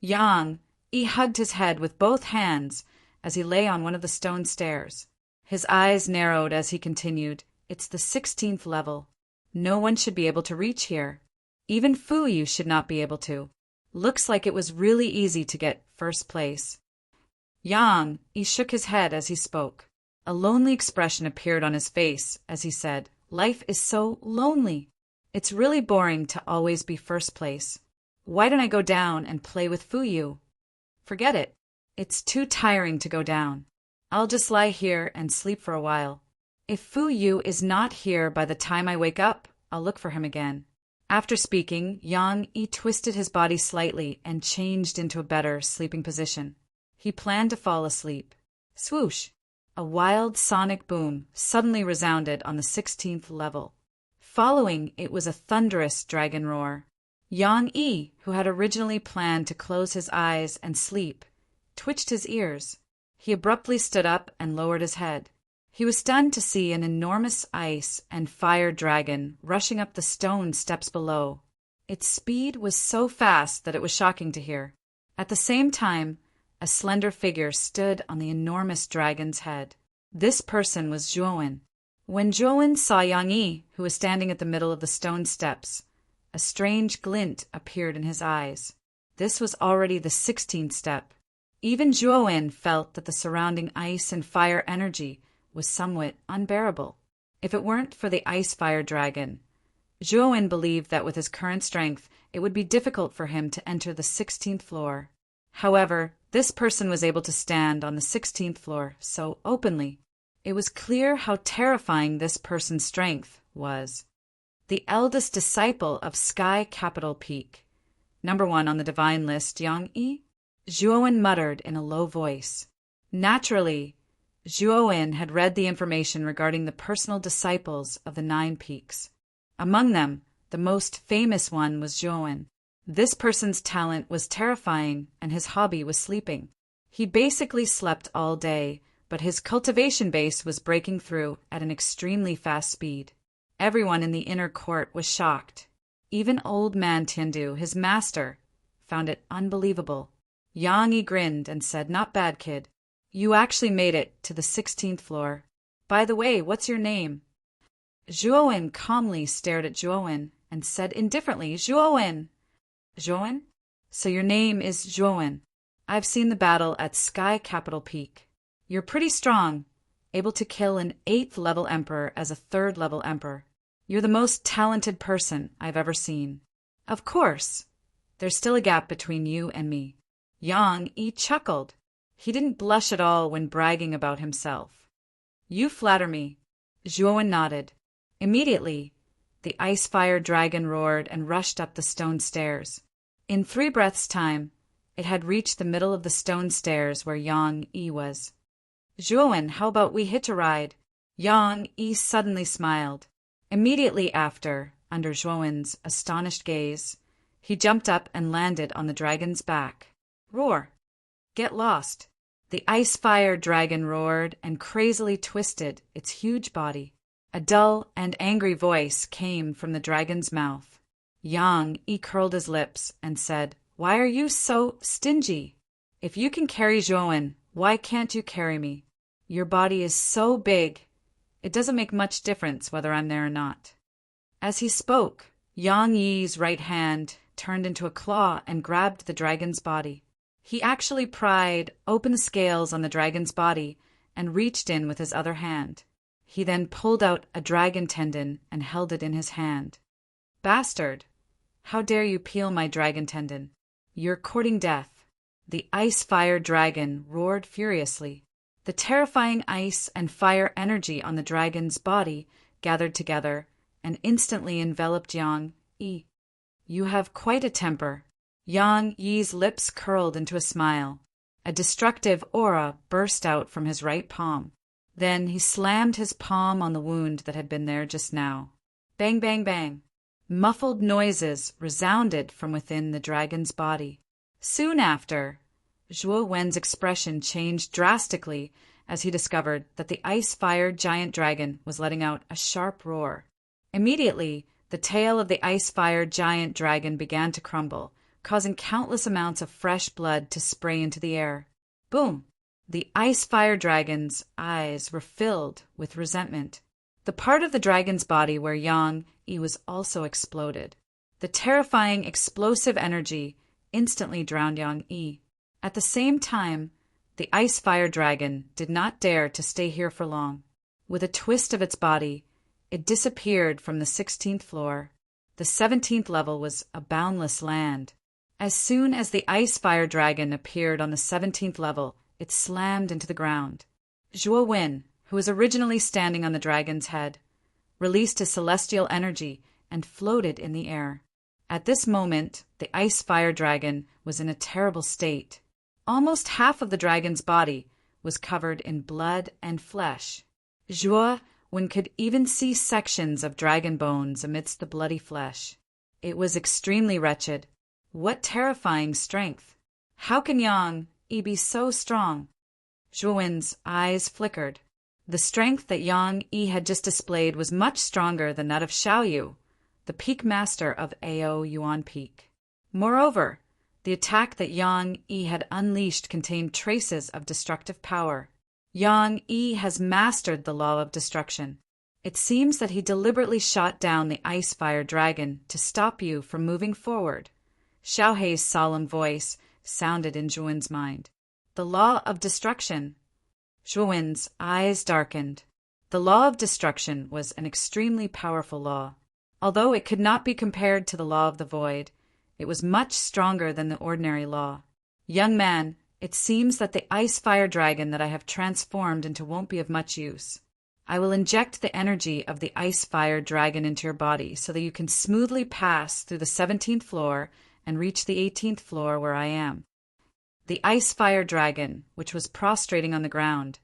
Yang Yi hugged his head with both hands as he lay on one of the stone stairs. His eyes narrowed as he continued, "It's the 16th level. No one should be able to reach here. Even Fu Yu should not be able to. Looks like it was really easy to get first place." Yang Yi shook his head as he spoke. A lonely expression appeared on his face as he said, "Life is so lonely. It's really boring to always be first place. Why don't I go down and play with Fu Yu?" "Forget it. It's too tiring to go down. I'll just lie here and sleep for a while. If Fu Yu is not here by the time I wake up, I'll look for him again." After speaking, Yang Yi twisted his body slightly and changed into a better sleeping position. He planned to fall asleep. Swoosh! A wild sonic boom suddenly resounded on the 16th level. Following it was a thunderous dragon roar. Yang Yi, who had originally planned to close his eyes and sleep, twitched his ears. He abruptly stood up and lowered his head. He was stunned to see an enormous ice and fire dragon rushing up the stone steps below. Its speed was so fast that it was shocking to hear. At the same time, a slender figure stood on the enormous dragon's head. This person was Zhuowen. When Zhuowen saw Yang Yi, who was standing at the middle of the stone steps, a strange glint appeared in his eyes. This was already the 16th step. Even Zhuowen felt that the surrounding ice and fire energy was somewhat unbearable. If it weren't for the ice-fire dragon, Zhuowen believed that with his current strength, it would be difficult for him to enter the 16th floor. However, this person was able to stand on the 16th floor so openly. It was clear how terrifying this person's strength was. The eldest disciple of Sky Capital Peak. #1 on the divine list, Yang Yi? Zhuowen muttered in a low voice. Naturally, Zhuowen had read the information regarding the personal disciples of the 9 peaks. Among them, the most famous one was Zhuowen. This person's talent was terrifying, and his hobby was sleeping. He basically slept all day, but his cultivation base was breaking through at an extremely fast speed. Everyone in the inner court was shocked. Even old man Tiandu, his master, found it unbelievable. Yang Yi grinned and said, "Not bad, kid. You actually made it to the 16th floor. By the way, what's your name?" Zhuowen calmly stared at Zhuowen and said indifferently, "Zhuowen." "Zhuowen? So your name is Zhuowen. I've seen the battle at Sky Capital Peak. You're pretty strong, able to kill an 8th level emperor as a 3rd level emperor. You're the most talented person I've ever seen. Of course, there's still a gap between you and me." Yang Yi chuckled. He didn't blush at all when bragging about himself. "You flatter me." Zhuowen nodded. Immediately, the ice-fire dragon roared and rushed up the stone stairs. In 3 breaths' time, it had reached the middle of the stone stairs where Yang Yi was. "Zhuowen, how about we hitch a ride?" Yang Yi suddenly smiled. Immediately after, under Zhuowen's astonished gaze, he jumped up and landed on the dragon's back. "Roar! Get lost!" The ice-fire dragon roared and crazily twisted its huge body. A dull and angry voice came from the dragon's mouth. Yang Yi curled his lips and said, "Why are you so stingy? If you can carry Zhuowen, why can't you carry me? Your body is so big, it doesn't make much difference whether I'm there or not." As he spoke, Yang Yi's right hand turned into a claw and grabbed the dragon's body. He actually pried open the scales on the dragon's body and reached in with his other hand. He then pulled out a dragon tendon and held it in his hand. "Bastard! How dare you peel my dragon tendon? You're courting death." The ice-fire dragon roared furiously. The terrifying ice and fire energy on the dragon's body gathered together and instantly enveloped Yang Yi. "You have quite a temper." Yang Yi's lips curled into a smile. A destructive aura burst out from his right palm. Then he slammed his palm on the wound that had been there just now. Bang, bang, bang. Muffled noises resounded from within the dragon's body. Soon after, Zhuowen's expression changed drastically as he discovered that the ice-fire giant dragon was letting out a sharp roar. Immediately, The tail of the ice-fire giant dragon began to crumble, causing countless amounts of fresh blood to spray into the air. Boom! The ice-fire dragon's eyes were filled with resentment. The part of the dragon's body where Yang Yi was also exploded. The terrifying explosive energy instantly drowned Yang Yi. At the same time, the ice-fire dragon did not dare to stay here for long. With a twist of its body, it disappeared from the 16th floor. The 17th level was a boundless land. As soon as the ice-fire dragon appeared on the 17th level, it slammed into the ground. Zhuo Wen, who was originally standing on the dragon's head, released his celestial energy and floated in the air. At this moment, the ice-fire dragon was in a terrible state. Almost half of the dragon's body was covered in blood and flesh. Zhuo Wen could even see sections of dragon bones amidst the bloody flesh. It was extremely wretched. What terrifying strength! How can Yang Yi be so strong? Zhuo Wen's eyes flickered. The strength that Yang Yi had just displayed was much stronger than that of Xiaoyu, the peak master of Ao Yuan Peak. Moreover, the attack that Yang Yi had unleashed contained traces of destructive power. Yang Yi has mastered the law of destruction. It seems that he deliberately shot down the ice-fire dragon to stop you from moving forward. Xiao Hei's solemn voice sounded in Zhuo Wen's mind. The law of destruction. Zhuo Wen's eyes darkened. The law of destruction was an extremely powerful law. Although it could not be compared to the law of the void, it was much stronger than the ordinary law. Young man, it seems that the ice-fire dragon that I have transformed into won't be of much use. I will inject the energy of the ice-fire dragon into your body so that you can smoothly pass through the 17th floor and reach the 18th floor where I am. The ice-fire dragon, which was prostrating on the ground,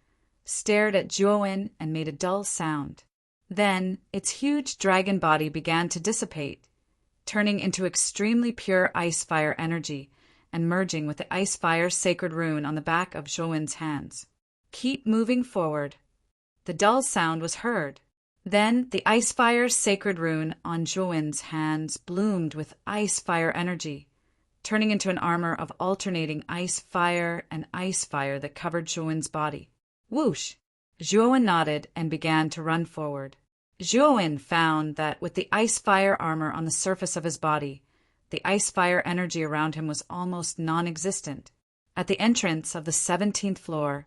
stared at Zhuo Wen and made a dull sound. Then its huge dragon body began to dissipate, turning into extremely pure ice-fire energy and merging with the ice-fire sacred rune on the back of Zhuo Wen's hands. Keep moving forward. The dull sound was heard. Then the ice-fire sacred rune on Zhuo Wen's hands bloomed with ice-fire energy, turning into an armor of alternating ice-fire and ice-fire that covered Zhuo Wen's body. Whoosh! Zhuo Wen nodded and began to run forward. Zhuo Wen found that with the ice-fire armor on the surface of his body, the ice-fire energy around him was almost non-existent. At the entrance of the 17th floor,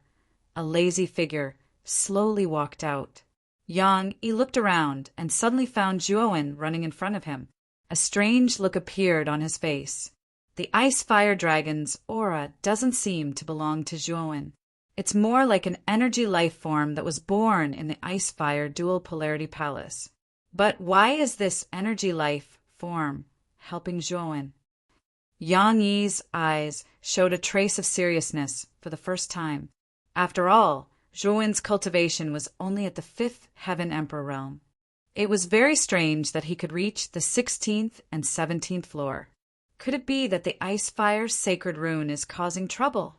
a lazy figure slowly walked out. Yang Yi looked around and suddenly found Zhuo Wen running in front of him. A strange look appeared on his face. The ice-fire dragon's aura doesn't seem to belong to Zhuo Wen. It's more like an energy life form that was born in the ice-fire dual polarity palace. But why is this energy life form helping Zhuo Wen? Yang Yi's eyes showed a trace of seriousness for the first time. After all, Zhuo Wen's cultivation was only at the 5th Heaven Emperor realm. It was very strange that he could reach the 16th and 17th floor. Could it be that the ice-fire sacred rune is causing trouble?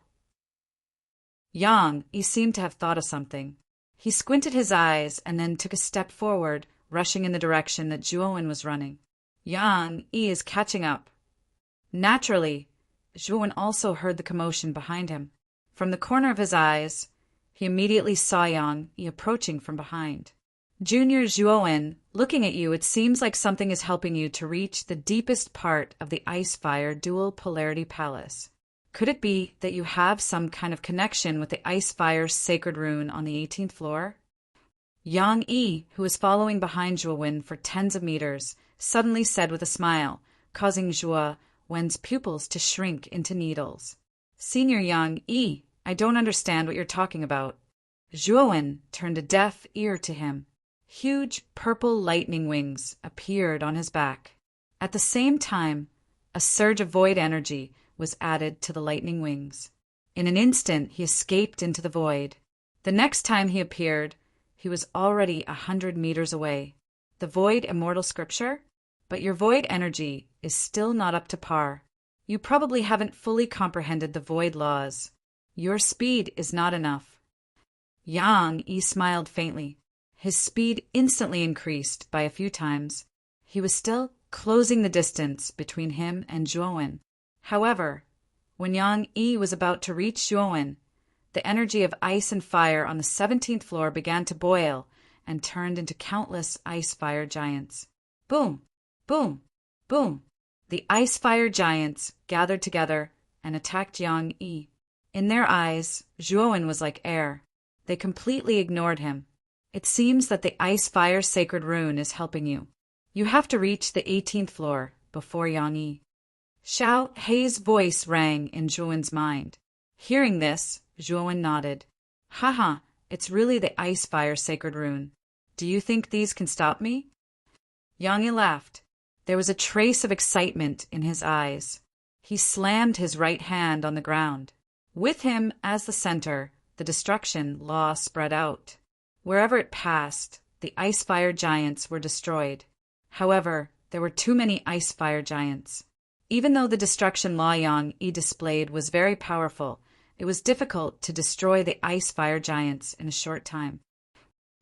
Yang Yi seemed to have thought of something. He squinted his eyes and then took a step forward, rushing in the direction that Zhuo Wen was running. Yang Yi is catching up. Naturally, Zhuo Wen also heard the commotion behind him. From the corner of his eyes, he immediately saw Yang Yi approaching from behind. Junior Zhuo Wen, looking at you, it seems like something is helping you to reach the deepest part of the ice-fire dual polarity palace. Could it be that you have some kind of connection with the ice-fire sacred rune on the 18th floor? Yang Yi, who was following behind Zhuo Wen for tens of meters, suddenly said with a smile, causing Zhuo Wen's pupils to shrink into needles. Senior Yang Yi, I don't understand what you're talking about. Zhuo Wen turned a deaf ear to him. Huge purple lightning wings appeared on his back. At the same time, a surge of void energy was added to the lightning wings. In an instant, he escaped into the void. The next time he appeared, he was already 100 meters away. The void immortal scripture? But your void energy is still not up to par. You probably haven't fully comprehended the void laws. Your speed is not enough. Yang Yi smiled faintly. His speed instantly increased by a few times. He was still closing the distance between him and Zhuowen. However, when Yang Yi was about to reach Zhuowen, the energy of ice and fire on the 17th floor began to boil and turned into countless ice-fire giants. Boom! Boom! Boom! The ice-fire giants gathered together and attacked Yang Yi. In their eyes, Zhuowen was like air. They completely ignored him. It seems that the ice-fire sacred rune is helping you. You have to reach the 18th floor before Yang Yi. Xiao Hei's voice rang in Zhuowen's mind. Hearing this, Zhuowen nodded. Haha, it's really the ice-fire sacred rune. Do you think these can stop me? Yang Yi laughed. There was a trace of excitement in his eyes. He slammed his right hand on the ground. With him as the center, the destruction law spread out. Wherever it passed, the ice-fire giants were destroyed. However, there were too many ice-fire giants. Even though the destruction law Yang Yi displayed was very powerful, it was difficult to destroy the ice-fire giants in a short time.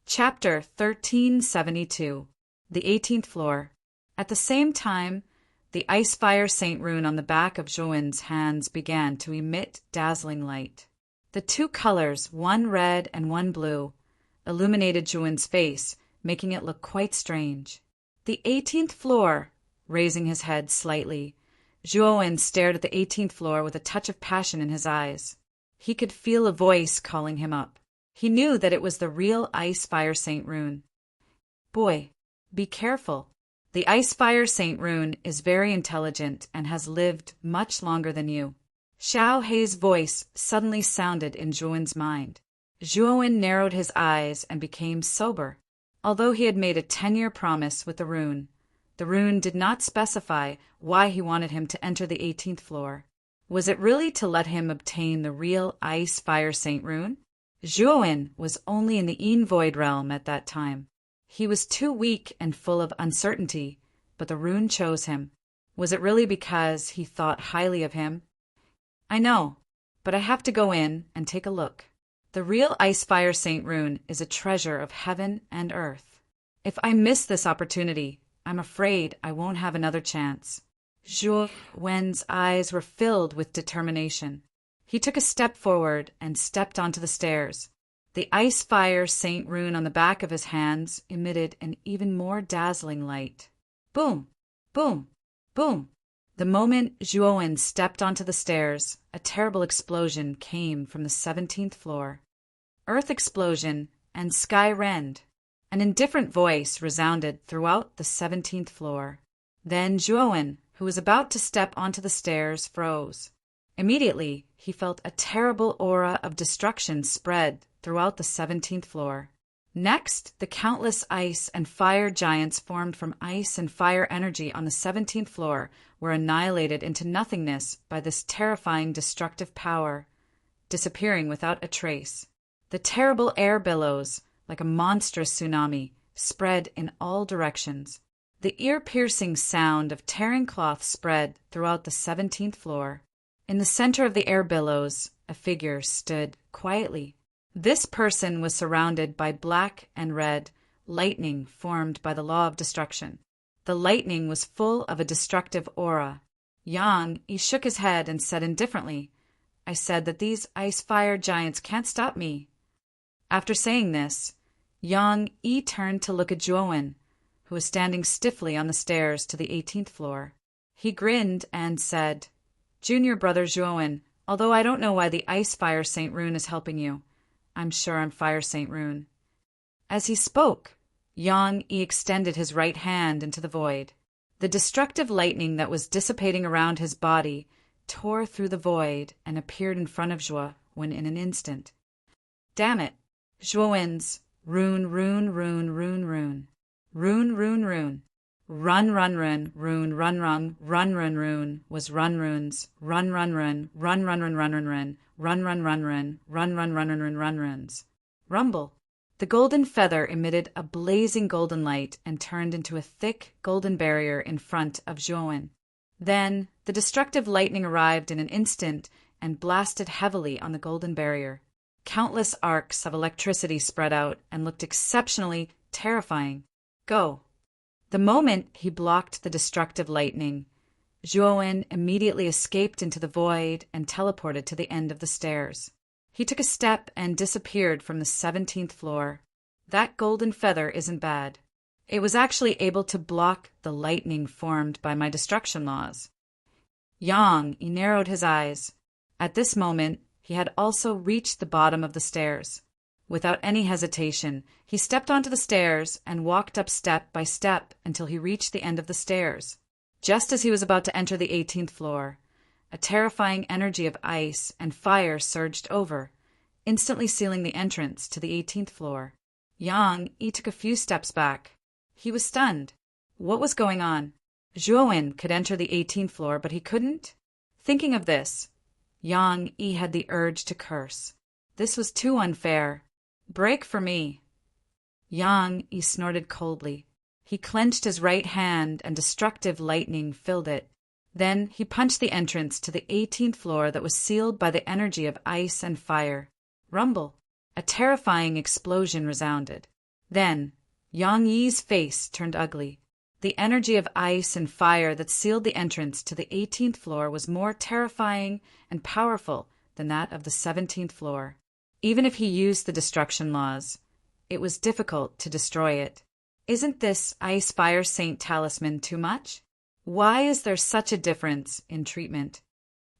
Chapter 1372. The 18th Floor. At the same time, the ice-fire saint rune on the back of Zhuowen's hands began to emit dazzling light. The two colors, one red and one blue, illuminated Zhuowen's face, making it look quite strange. The 18th floor, raising his head slightly, Zhuowen stared at the 18th floor with a touch of passion in his eyes. He could feel a voice calling him up. He knew that it was the real ice-fire saint rune. Boy, be careful. The ice-fire saint rune is very intelligent and has lived much longer than you. Xiao Hei's voice suddenly sounded in Zhuowen's mind. Zhuowen narrowed his eyes and became sober. Although he had made a 10-year promise with the rune did not specify why he wanted him to enter the 18th floor. Was it really to let him obtain the real ice-fire saint rune? Zhuowen was only in the Yin Void realm at that time. He was too weak and full of uncertainty, but the rune chose him. Was it really because he thought highly of him? I know, but I have to go in and take a look. The real ice-fire saint rune is a treasure of heaven and earth. If I miss this opportunity, I'm afraid I won't have another chance. Zhuowen's eyes were filled with determination. He took a step forward and stepped onto the stairs. The ice-fire saint rune on the back of his hands emitted an even more dazzling light. Boom! Boom! Boom! The moment Zhuowen stepped onto the stairs, a terrible explosion came from the 17th floor. Earth explosion and sky rend. An indifferent voice resounded throughout the 17th floor. Then Zhuowen, who was about to step onto the stairs, froze. Immediately, he felt a terrible aura of destruction spread throughout the 17th floor. Next, the countless ice and fire giants formed from ice and fire energy on the 17th floor were annihilated into nothingness by this terrifying destructive power, disappearing without a trace. The terrible air billows, like a monstrous tsunami, spread in all directions. The ear-piercing sound of tearing cloth spread throughout the 17th floor. In the center of the air billows, a figure stood quietly. This person was surrounded by black and red lightning formed by the law of destruction. The lightning was full of a destructive aura. Yang Yi shook his head and said indifferently, I said that these ice-fire giants can't stop me. After saying this, Yang Yi turned to look at Zhuowen, who was standing stiffly on the stairs to the 18th floor. He grinned and said, Junior brother Zhuowen, although I don't know why the ice-fire saint rune is helping you, I'm sure I'm Fire Saint Rune. As he spoke, Yang Yi extended his right hand into the void. The destructive lightning that was dissipating around his body tore through the void and appeared in front of Zhuowen in an instant. Damn it! Zhuowen's rune, rune, rune, rune, rune. Rune, rune, rune. Run, run, run, rune, run, run, run, run, rune was run runes. Run, run, run, run, run, run, run, run, run. Run, run, run, run, run, run, run, run, run, run, runs. Rumble. The golden feather emitted a blazing golden light and turned into a thick golden barrier in front of Zhuowen. Then the destructive lightning arrived in an instant and blasted heavily on the golden barrier. Countless arcs of electricity spread out and looked exceptionally terrifying. Go. The moment he blocked the destructive lightning, Zhuowen immediately escaped into the void and teleported to the end of the stairs. He took a step and disappeared from the 17th floor. That golden feather isn't bad. It was actually able to block the lightning formed by my destruction laws. Yang narrowed his eyes. At this moment, he had also reached the bottom of the stairs. Without any hesitation, he stepped onto the stairs and walked up step by step until he reached the end of the stairs. Just as he was about to enter the 18th floor, a terrifying energy of ice and fire surged over, instantly sealing the entrance to the 18th floor. Yang took a few steps back. He was stunned. What was going on? Zhuowen could enter the 18th floor, but he couldn't? Thinking of this, Yang had the urge to curse. This was too unfair. Break for me. Yang snorted coldly. He clenched his right hand and destructive lightning filled it. Then he punched the entrance to the 18th floor that was sealed by the energy of ice and fire. Rumble. A terrifying explosion resounded. Then, Yang Yi's face turned ugly. The energy of ice and fire that sealed the entrance to the 18th floor was more terrifying and powerful than that of the 17th floor. Even if he used the destruction laws, it was difficult to destroy it. Isn't this Ice Fire Saint talisman too much? Why is there such a difference in treatment?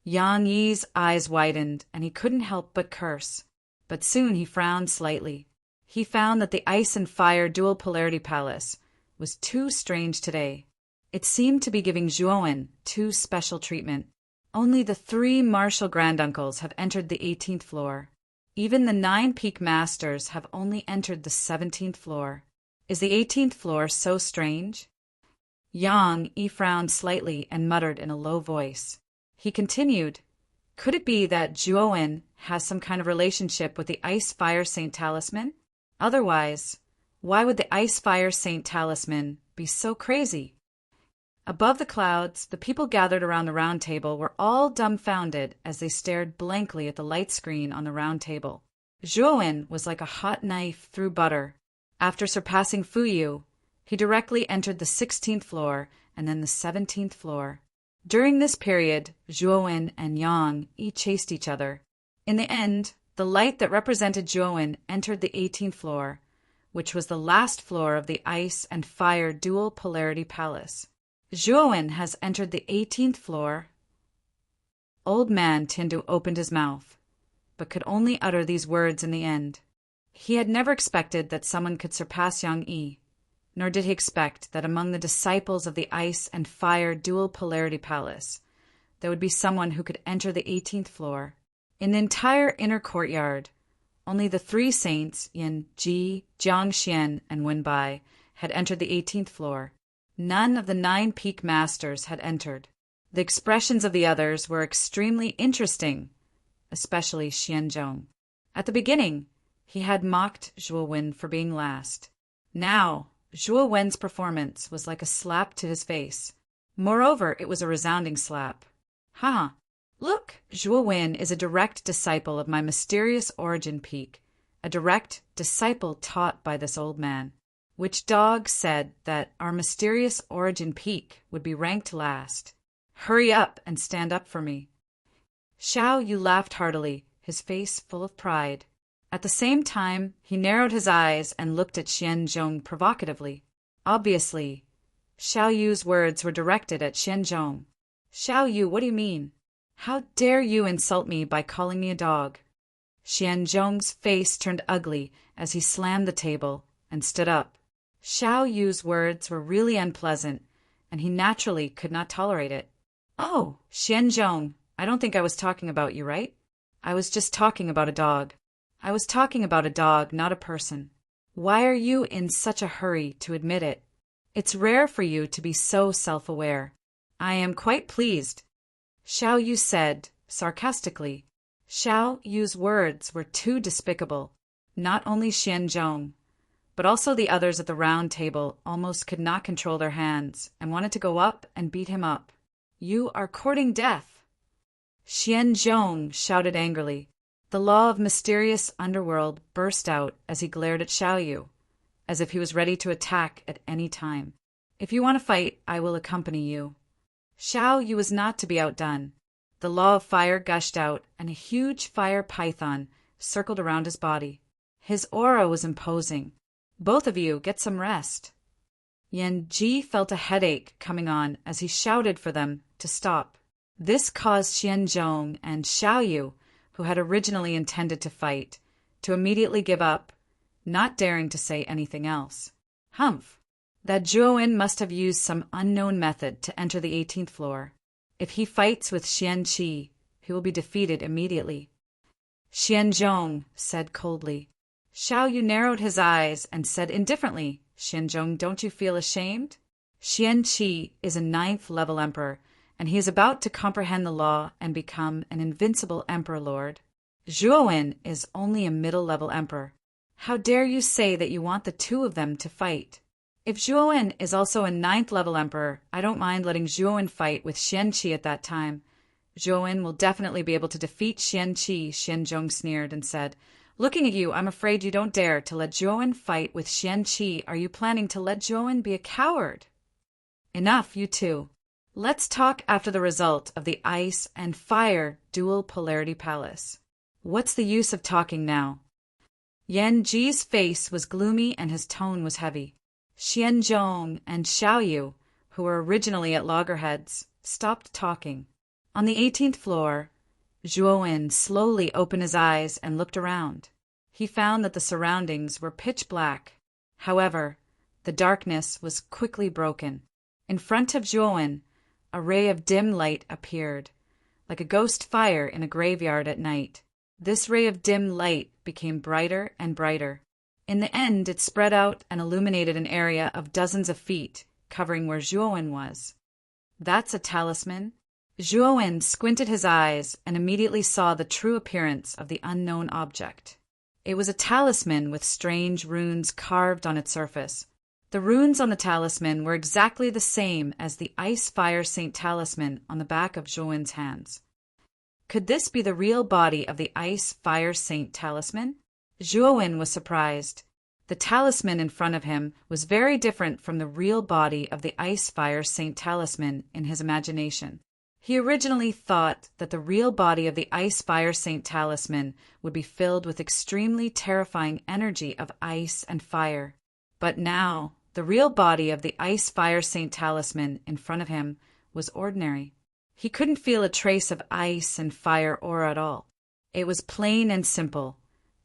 Yang Yi's eyes widened, and he couldn't help but curse. But soon he frowned slightly. He found that the ice and fire dual polarity palace was too strange today. It seemed to be giving Zhuowen too special treatment. Only the 3 martial granduncles have entered the 18th floor. Even the 9 peak masters have only entered the 17th floor. Is the 18th floor so strange? Yang frowned slightly and muttered in a low voice. He continued, could it be that Zhuowen has some kind of relationship with the Ice Fire Saint talisman? Otherwise, why would the Ice Fire Saint talisman be so crazy? Above the clouds, the people gathered around the round table were all dumbfounded as they stared blankly at the light screen on the round table. Zhuowen was like a hot knife through butter. After surpassing Fuyu, he directly entered the 16th floor and then the 17th floor. During this period, Zhuowen and Yang chased each other. In the end, the light that represented Zhuowen entered the 18th floor, which was the last floor of the ice and fire dual polarity palace. Zhuowen has entered the 18th floor. Old man Tindu opened his mouth, but could only utter these words in the end. He had never expected that someone could surpass Yang Yi, nor did he expect that among the disciples of the ice and fire dual polarity palace, there would be someone who could enter the 18th floor. In the entire inner courtyard, only the 3 saints, Yin Ji, Jiang Xian, and Wenbai, had entered the 18th floor. None of the 9 peak masters had entered. The expressions of the others were extremely interesting, especially Xianzhong. At the beginning, he had mocked Zhuowen for being last. Now, Zhuowen's performance was like a slap to his face. Moreover, it was a resounding slap. Ha! Look, Zhuowen is a direct disciple of my mysterious origin peak, a direct disciple taught by this old man. Which dog said that our mysterious origin peak would be ranked last? Hurry up and stand up for me. Xiao Yu laughed heartily, his face full of pride. At the same time, he narrowed his eyes and looked at Xianzhong provocatively. Obviously, Xiao Yu's words were directed at Xianzhong. Xiao Yu, what do you mean? How dare you insult me by calling me a dog? Xianzhong's face turned ugly as he slammed the table and stood up. Xiao Yu's words were really unpleasant, and he naturally could not tolerate it. Oh, Xianzhong, I don't think I was talking about you, right? I was just talking about a dog. I was talking about a dog, not a person. Why are you in such a hurry to admit it? It's rare for you to be so self-aware. I am quite pleased. Xiao Yu said, sarcastically. Xiao Yu's words were too despicable. Not only Xianzhong, but also the others at the round table almost could not control their hands and wanted to go up and beat him up. You are courting death. Xianzhong shouted angrily. The law of mysterious underworld burst out as he glared at Xiao Yu, as if he was ready to attack at any time. If you want to fight, I will accompany you." Xiao Yu was not to be outdone. The law of fire gushed out, and a huge fire python circled around his body. His aura was imposing. "Both of you, get some rest." Yan Ji felt a headache coming on as he shouted for them to stop. This caused Xianzhong and Xiaoyu, who had originally intended to fight, to immediately give up, not daring to say anything else. Humph! That Zhuowen must have used some unknown method to enter the 18th floor. If he fights with Xianqi, he will be defeated immediately. Xianzhong said coldly. Xiaoyu narrowed his eyes and said indifferently, "Xianzhong, don't you feel ashamed? Xianqi is a 9th level emperor, and he is about to comprehend the law and become an invincible emperor lord. Zhuowen is only a middle level emperor. How dare you say that you want the two of them to fight? If Zhuowen is also a 9th level emperor, I don't mind letting Zhuowen fight with Xianqi at that time. Zhuowen will definitely be able to defeat Xianqi," Xianzhong sneered and said. "Looking at you, I'm afraid you don't dare to let Zhuowen fight with Xianqi. Are you planning to let Zhuowen be a coward?" "Enough, you two. Let's talk after the result of the ice and fire dual polarity palace. What's the use of talking now?" Yan Ji's face was gloomy and his tone was heavy. Xianzhong and Xiaoyu, who were originally at loggerheads, stopped talking. On the 18th floor, Zhuowen slowly opened his eyes and looked around. He found that the surroundings were pitch black. However, the darkness was quickly broken. In front of Zhuowen, a ray of dim light appeared, like a ghost fire in a graveyard at night. This ray of dim light became brighter and brighter. In the end, it spread out and illuminated an area of dozens of feet, covering where Zhuowen was. "That's a talisman." Zhuowen squinted his eyes and immediately saw the true appearance of the unknown object. It was a talisman with strange runes carved on its surface. The runes on the talisman were exactly the same as the Ice Fire Saint talisman on the back of Zhuowen's hands. Could this be the real body of the Ice Fire Saint talisman? Zhuowen was surprised. The talisman in front of him was very different from the real body of the Ice Fire Saint talisman in his imagination. He originally thought that the real body of the Ice Fire Saint talisman would be filled with extremely terrifying energy of ice and fire. But now, the real body of the Ice Fire Saint talisman in front of him was ordinary. He couldn't feel a trace of ice and fire aura at all. It was plain and simple,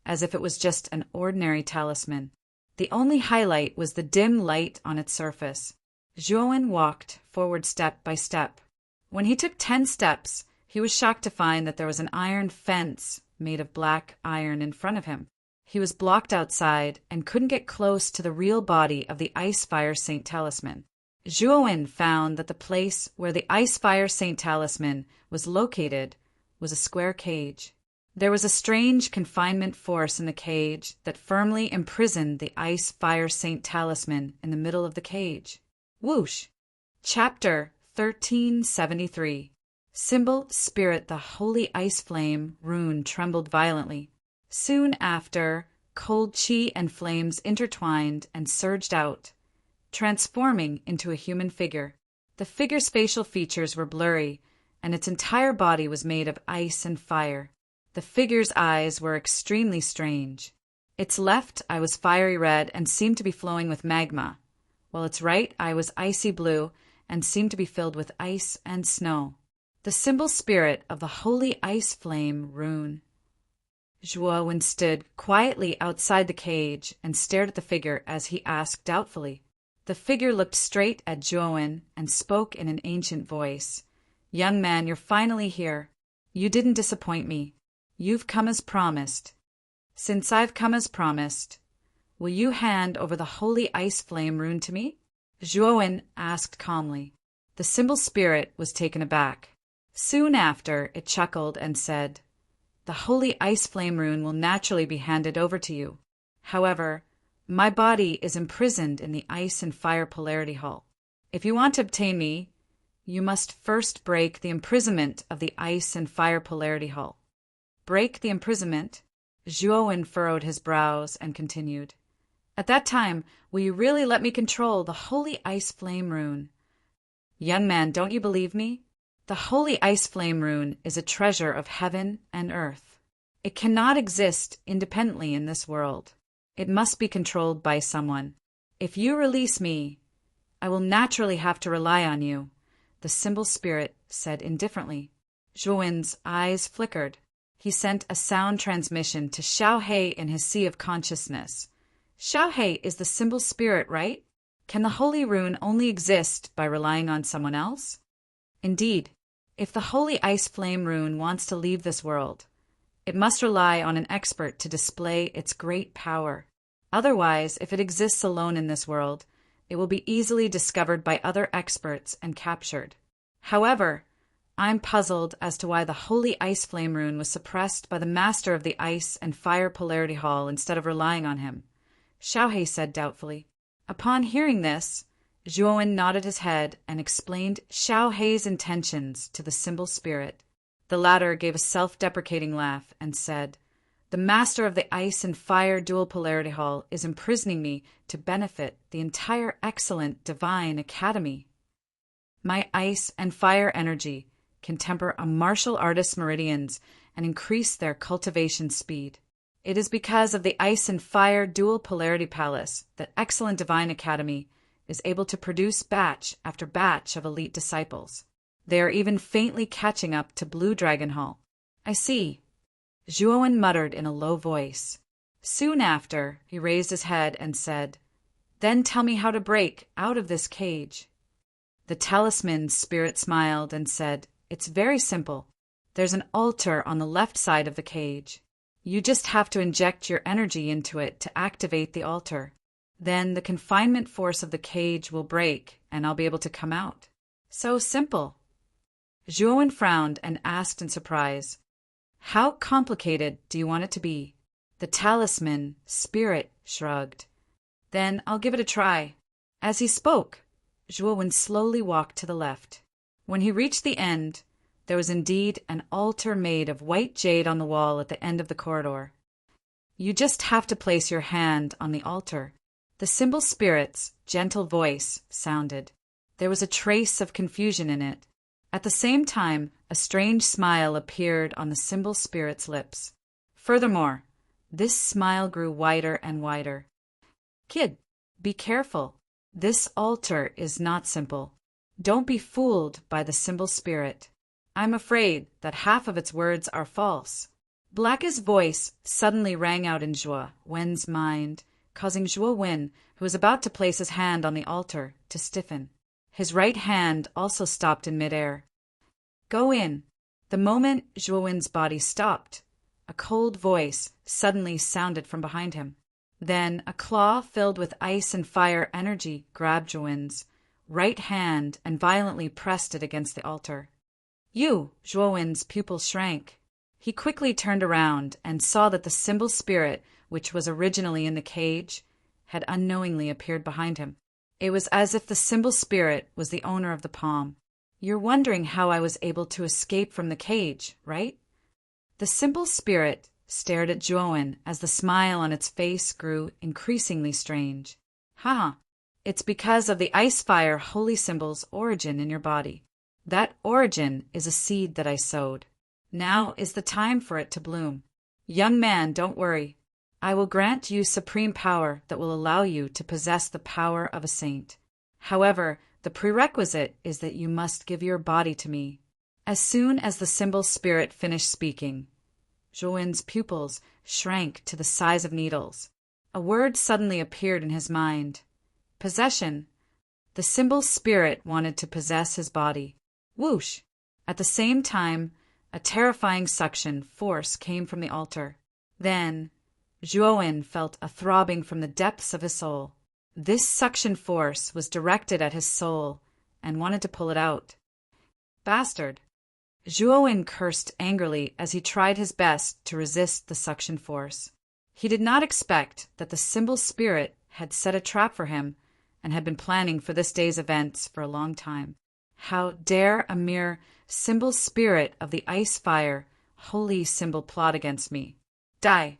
as if it was just an ordinary talisman. The only highlight was the dim light on its surface. Zhuowen walked forward step by step. When he took 10 steps, he was shocked to find that there was an iron fence made of black iron in front of him. He was blocked outside and couldn't get close to the real body of the Ice Fire Saint talisman. Zhuowen found that the place where the Ice Fire Saint talisman was located was a square cage. There was a strange confinement force in the cage that firmly imprisoned the Ice Fire Saint talisman in the middle of the cage. Whoosh! Chapter 1373. Symbol Spirit. The holy ice flame rune trembled violently. Soon after, cold chi and flames intertwined and surged out, transforming into a human figure. The figure's facial features were blurry, and its entire body was made of ice and fire. The figure's eyes were extremely strange. Its left eye was fiery red and seemed to be flowing with magma, while its right eye was icy blue and seemed to be filled with ice and snow. The symbol spirit of the holy ice flame rune. Zhuowen stood quietly outside the cage and stared at the figure as he asked doubtfully. The figure looked straight at Zhuowen and spoke in an ancient voice. "Young man, you're finally here. You didn't disappoint me. You've come as promised. Since I've come as promised, will you hand over the holy ice flame rune to me?" Zhuowen asked calmly. The symbol spirit was taken aback. Soon after, it chuckled and said, "The holy ice flame rune will naturally be handed over to you. However, my body is imprisoned in the ice and fire polarity hall. If you want to obtain me, you must first break the imprisonment of the ice and fire polarity hall." Break the imprisonment? Zhuowen furrowed his brows and continued. At that time, will you really let me control the holy ice flame rune? Young man, don't you believe me? The holy ice flame rune is a treasure of heaven and earth. It cannot exist independently in this world. It must be controlled by someone. If you release me, I will naturally have to rely on you, the symbol spirit said indifferently. Zhuowen's eyes flickered. He sent a sound transmission to Xiaohei in his sea of consciousness. Xiaohei is the symbol spirit, right? Can the holy rune only exist by relying on someone else? Indeed, if the holy ice flame rune wants to leave this world, it must rely on an expert to display its great power. Otherwise, if it exists alone in this world, it will be easily discovered by other experts and captured. However, I'm puzzled as to why the holy ice flame rune was suppressed by the master of the ice and fire polarity hall instead of relying on him, Xiaohei said doubtfully. Upon hearing this, Zhuowen nodded his head and explained Xiaohei's intentions to the symbol spirit. The latter gave a self-deprecating laugh and said, "The master of the ice and fire dual polarity hall is imprisoning me to benefit the entire excellent divine academy. My ice and fire energy can temper a martial artist's meridians and increase their cultivation speed. It is because of the ice and fire dual polarity palace that excellent divine academy is able to produce batch after batch of elite disciples. They are even faintly catching up to Blue Dragon Hall." "I see," Zhuowen muttered in a low voice. Soon after, he raised his head and said, "Then tell me how to break out of this cage." The talisman spirit smiled and said, "It's very simple. There's an altar on the left side of the cage. You just have to inject your energy into it to activate the altar. Then the confinement force of the cage will break and I'll be able to come out. So simple." Zhuowen frowned and asked in surprise, "How complicated do you want it to be?" The talisman spirit shrugged. "Then I'll give it a try." As he spoke, Zhuowen slowly walked to the left. When he reached the end, there was indeed an altar made of white jade on the wall at the end of the corridor. "You just have to place your hand on the altar." The symbol spirit's gentle voice sounded. There was a trace of confusion in it. At the same time, a strange smile appeared on the symbol spirit's lips. Furthermore, this smile grew wider and wider. "Kid, be careful. This altar is not simple. Don't be fooled by the symbol spirit. I'm afraid that half of its words are false." Black's voice suddenly rang out in Zhuo Wen's mind, causing Zhuo Wen, who was about to place his hand on the altar, to stiffen. His right hand also stopped in midair. "Go in." The moment Zhuo Wen's body stopped, a cold voice suddenly sounded from behind him. Then a claw filled with ice and fire energy grabbed Zhuo Wen's right hand and violently pressed it against the altar. Zhuo Wen's pupils shrank. He quickly turned around and saw that the symbol spirit, which was originally in the cage, had unknowingly appeared behind him. It was as if the symbol spirit was the owner of the palm. "You're wondering how I was able to escape from the cage, right?" The symbol spirit stared at Zhuowen as the smile on its face grew increasingly strange. "Ha! It's because of the ice-fire holy symbol's origin in your body. That origin is a seed that I sowed. Now is the time for it to bloom. Young man, don't worry. I will grant you supreme power that will allow you to possess the power of a saint. However, the prerequisite is that you must give your body to me." As soon as the symbol spirit finished speaking, Zhuowen's pupils shrank to the size of needles. A word suddenly appeared in his mind. Possession. The symbol spirit wanted to possess his body. Whoosh! At the same time, a terrifying suction force came from the altar. Then, Zhuowen felt a throbbing from the depths of his soul. This suction force was directed at his soul and wanted to pull it out. Bastard! Zhuowen cursed angrily as he tried his best to resist the suction force. He did not expect that the symbol spirit had set a trap for him and had been planning for this day's events for a long time. How dare a mere symbol spirit of the ice fire, holy symbol plot against me? Die!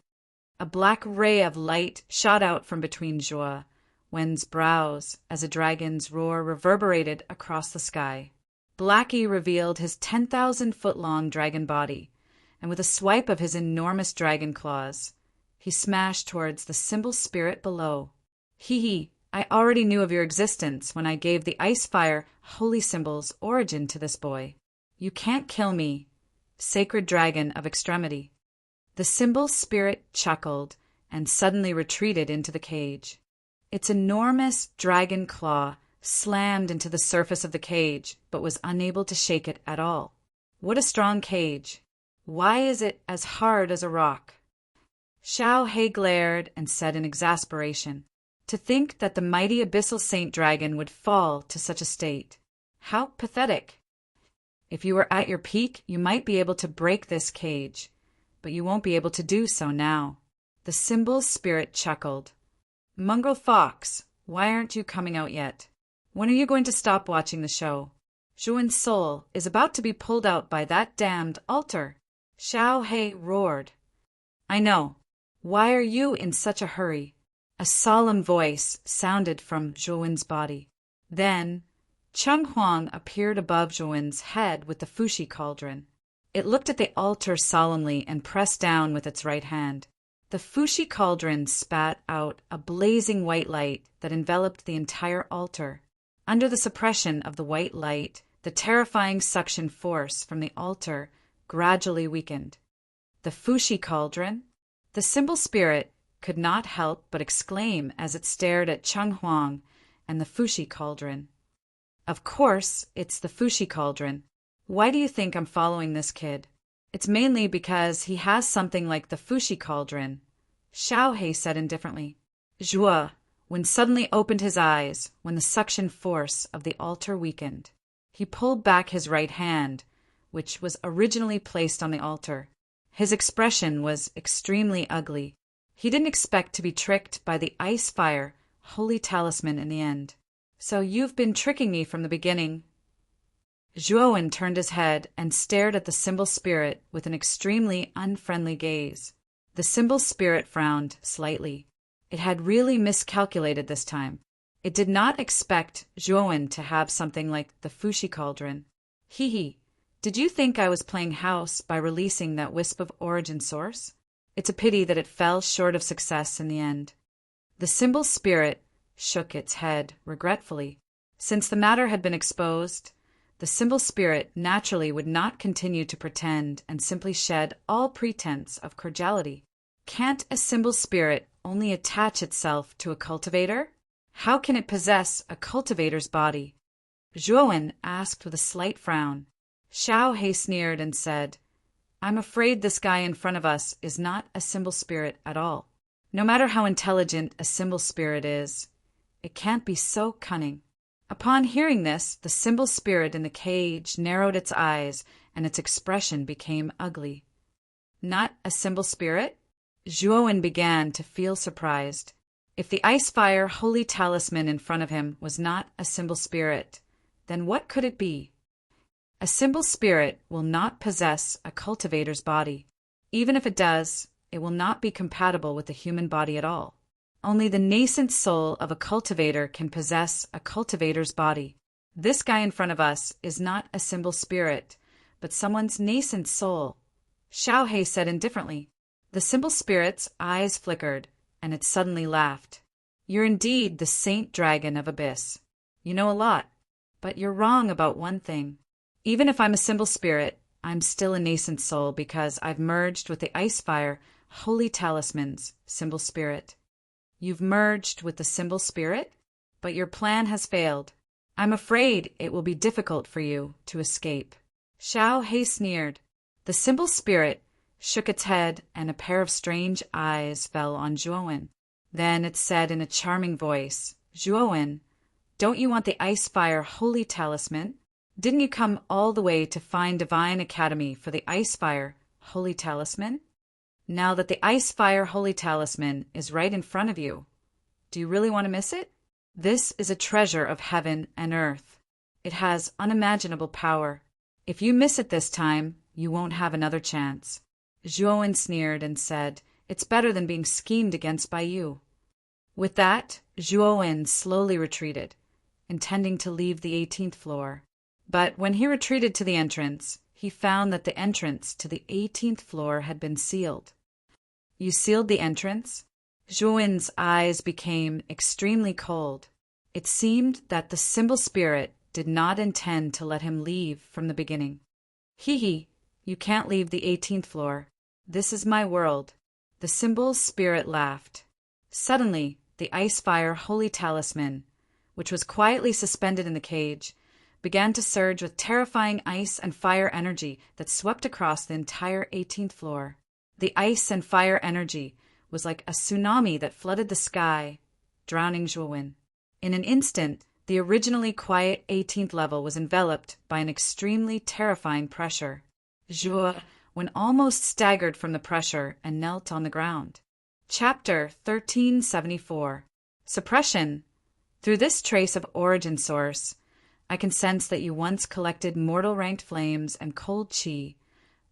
A black ray of light shot out from between Zhuo Wen's brows as a dragon's roar reverberated across the sky. Blackie revealed his 10,000-foot-long dragon body, and with a swipe of his enormous dragon claws, he smashed towards the symbol spirit below. Hee, I already knew of your existence when I gave the ice fire holy symbol's origin to this boy. You can't kill me, sacred dragon of extremity. The symbol spirit chuckled and suddenly retreated into the cage. Its enormous dragon claw slammed into the surface of the cage, but was unable to shake it at all. What a strong cage! Why is it as hard as a rock? Xiao He glared and said in exasperation, to think that the mighty abyssal saint dragon would fall to such a state. How pathetic! If you were at your peak, you might be able to break this cage, but you won't be able to do so now. The symbol spirit chuckled. Mongrel Fox, why aren't you coming out yet? When are you going to stop watching the show? Zhuan's soul is about to be pulled out by that damned altar. Xiao He roared. I know. Why are you in such a hurry? A solemn voice sounded from Zhuan's body. Then, Cheng Huang appeared above Zhuan's head with the Fushi cauldron. It looked at the altar solemnly and pressed down with its right hand. The Fushi cauldron spat out a blazing white light that enveloped the entire altar. Under the suppression of the white light, the terrifying suction force from the altar gradually weakened. The Fushi cauldron? The symbol spirit could not help but exclaim as it stared at Cheng Huang and the Fushi cauldron. Of course, it's the Fushi cauldron. Why do you think I'm following this kid? It's mainly because he has something like the Fushi cauldron, Xiao He said indifferently. Zhuo Wen suddenly opened his eyes when the suction force of the altar weakened. He pulled back his right hand, which was originally placed on the altar. His expression was extremely ugly. He didn't expect to be tricked by the ice fire holy talisman in the end. So you've been tricking me from the beginning. Zhuo Wen turned his head and stared at the symbol spirit with an extremely unfriendly gaze. The symbol spirit frowned slightly. It had really miscalculated this time. It did not expect Zhuo Wen to have something like the Fushi cauldron. Hee, did you think I was playing house by releasing that wisp of origin source? It's a pity that it fell short of success in the end. The symbol spirit shook its head regretfully. Since the matter had been exposed, the symbol spirit naturally would not continue to pretend and simply shed all pretense of cordiality. Can't a symbol spirit only attach itself to a cultivator? How can it possess a cultivator's body? Zhuo Wen asked with a slight frown. Xiao He sneered and said, I'm afraid this guy in front of us is not a symbol spirit at all. No matter how intelligent a symbol spirit is, it can't be so cunning. Upon hearing this, the symbol spirit in the cage narrowed its eyes and its expression became ugly. Not a symbol spirit? Zhuo Wen began to feel surprised. If the ice fire holy talisman in front of him was not a symbol spirit, then what could it be? A symbol spirit will not possess a cultivator's body. Even if it does, it will not be compatible with the human body at all. Only the nascent soul of a cultivator can possess a cultivator's body. This guy in front of us is not a symbol spirit, but someone's nascent soul. Xiao He said indifferently. The symbol spirit's eyes flickered, and it suddenly laughed. You're indeed the saint dragon of abyss. You know a lot, but you're wrong about one thing. Even if I'm a symbol spirit, I'm still a nascent soul because I've merged with the ice fire holy talisman's symbol spirit. You've merged with the symbol spirit, but your plan has failed. I'm afraid it will be difficult for you to escape. Xiao He sneered. The symbol spirit shook its head, and a pair of strange eyes fell on Zhuo Wen. Then it said in a charming voice, Zhuo Wen, don't you want the ice fire holy talisman? Didn't you come all the way to find Divine Academy for the ice fire holy talisman? Now that the ice fire holy talisman is right in front of you, do you really want to miss it? This is a treasure of heaven and earth. It has unimaginable power. If you miss it this time, you won't have another chance. Zhuo Wen sneered and said, It's better than being schemed against by you." With that, Zhuo slowly retreated, intending to leave the 18th floor. But when he retreated to the entrance, he found that the entrance to the 18th floor had been sealed. "You sealed the entrance?" Zhuo's eyes became extremely cold. It seemed that the symbol spirit did not intend to let him leave from the beginning. "Hee, you can't leave the 18th floor. This is my world." The symbol's spirit laughed. Suddenly, the Icefire Holy Talisman, which was quietly suspended in the cage, began to surge with terrifying ice and fire energy that swept across the entire 18th floor. The ice and fire energy was like a tsunami that flooded the sky, drowning Zhuo. In an instant, the originally quiet 18th level was enveloped by an extremely terrifying pressure. Zhuo almost staggered from the pressure and knelt on the ground. Chapter 1374. Suppression. Through this trace of origin source, I can sense that you once collected mortal-ranked flames and cold chi,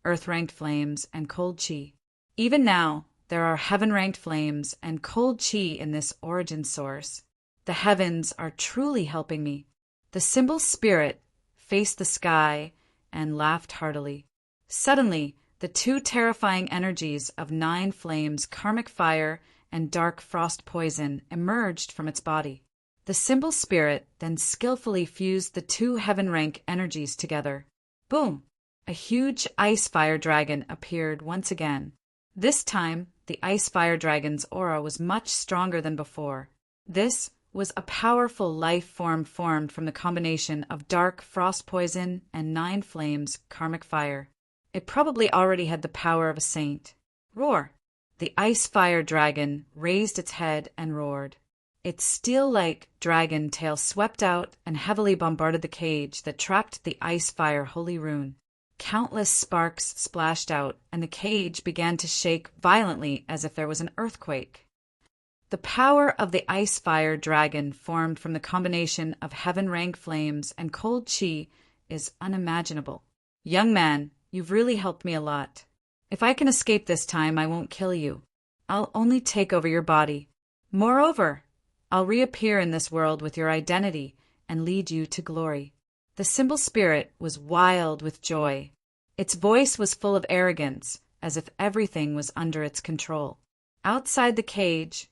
earth-ranked flames and cold chi. Even now, there are heaven-ranked flames and cold chi in this origin source. The heavens are truly helping me. The symbol spirit faced the sky and laughed heartily. Suddenly, the two terrifying energies of 9 flames, karmic fire and dark frost poison, emerged from its body. The symbol spirit then skillfully fused the two heaven-rank energies together. Boom! A huge ice-fire dragon appeared once again. This time, the ice-fire dragon's aura was much stronger than before. This was a powerful life form formed from the combination of dark frost poison and 9 flames, karmic fire. It probably already had the power of a saint. Roar! The ice-fire dragon raised its head and roared. Its steel-like dragon tail swept out and heavily bombarded the cage that trapped the ice-fire holy rune. Countless sparks splashed out, and the cage began to shake violently as if there was an earthquake. The power of the ice-fire dragon formed from the combination of heaven-rank flames and cold chi is unimaginable. Young man, you've really helped me a lot. If I can escape this time, I won't kill you. I'll only take over your body. Moreover, I'll reappear in this world with your identity and lead you to glory. The symbol spirit was wild with joy. Its voice was full of arrogance, as if everything was under its control. Outside the cage,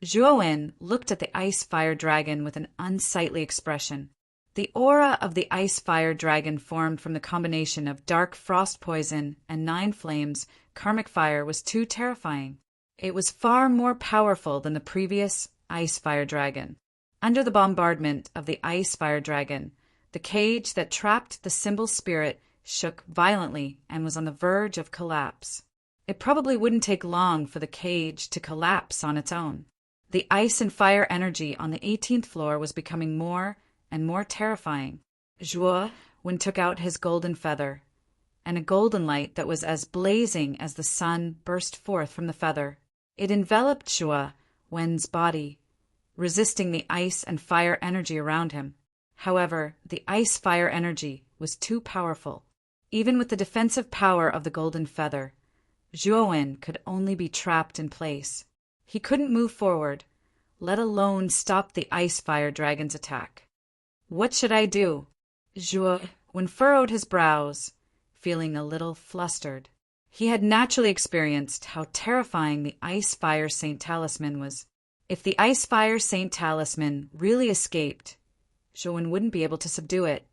Zhuo looked at the ice-fire dragon with an unsightly expression. The aura of the ice-fire dragon formed from the combination of dark frost poison and 9 flames, karmic fire, was too terrifying. It was far more powerful than the previous ice-fire dragon. Under the bombardment of the ice-fire dragon, the cage that trapped the symbol spirit shook violently and was on the verge of collapse. It probably wouldn't take long for the cage to collapse on its own. The ice and fire energy on the 18th floor was becoming more and more terrifying. Zhuo took out his golden feather, and a golden light that was as blazing as the sun burst forth from the feather. It enveloped Zhuo's body, resisting the ice and fire energy around him. However, the ice-fire energy was too powerful. Even with the defensive power of the golden feather, Zhuo could only be trapped in place. He couldn't move forward, let alone stop the ice-fire dragon's attack. What should I do? Zhuo furrowed his brows, feeling a little flustered. He had naturally experienced how terrifying the Ice-Fire Saint Talisman was. If the Ice-Fire Saint Talisman really escaped, Zhuo wouldn't be able to subdue it.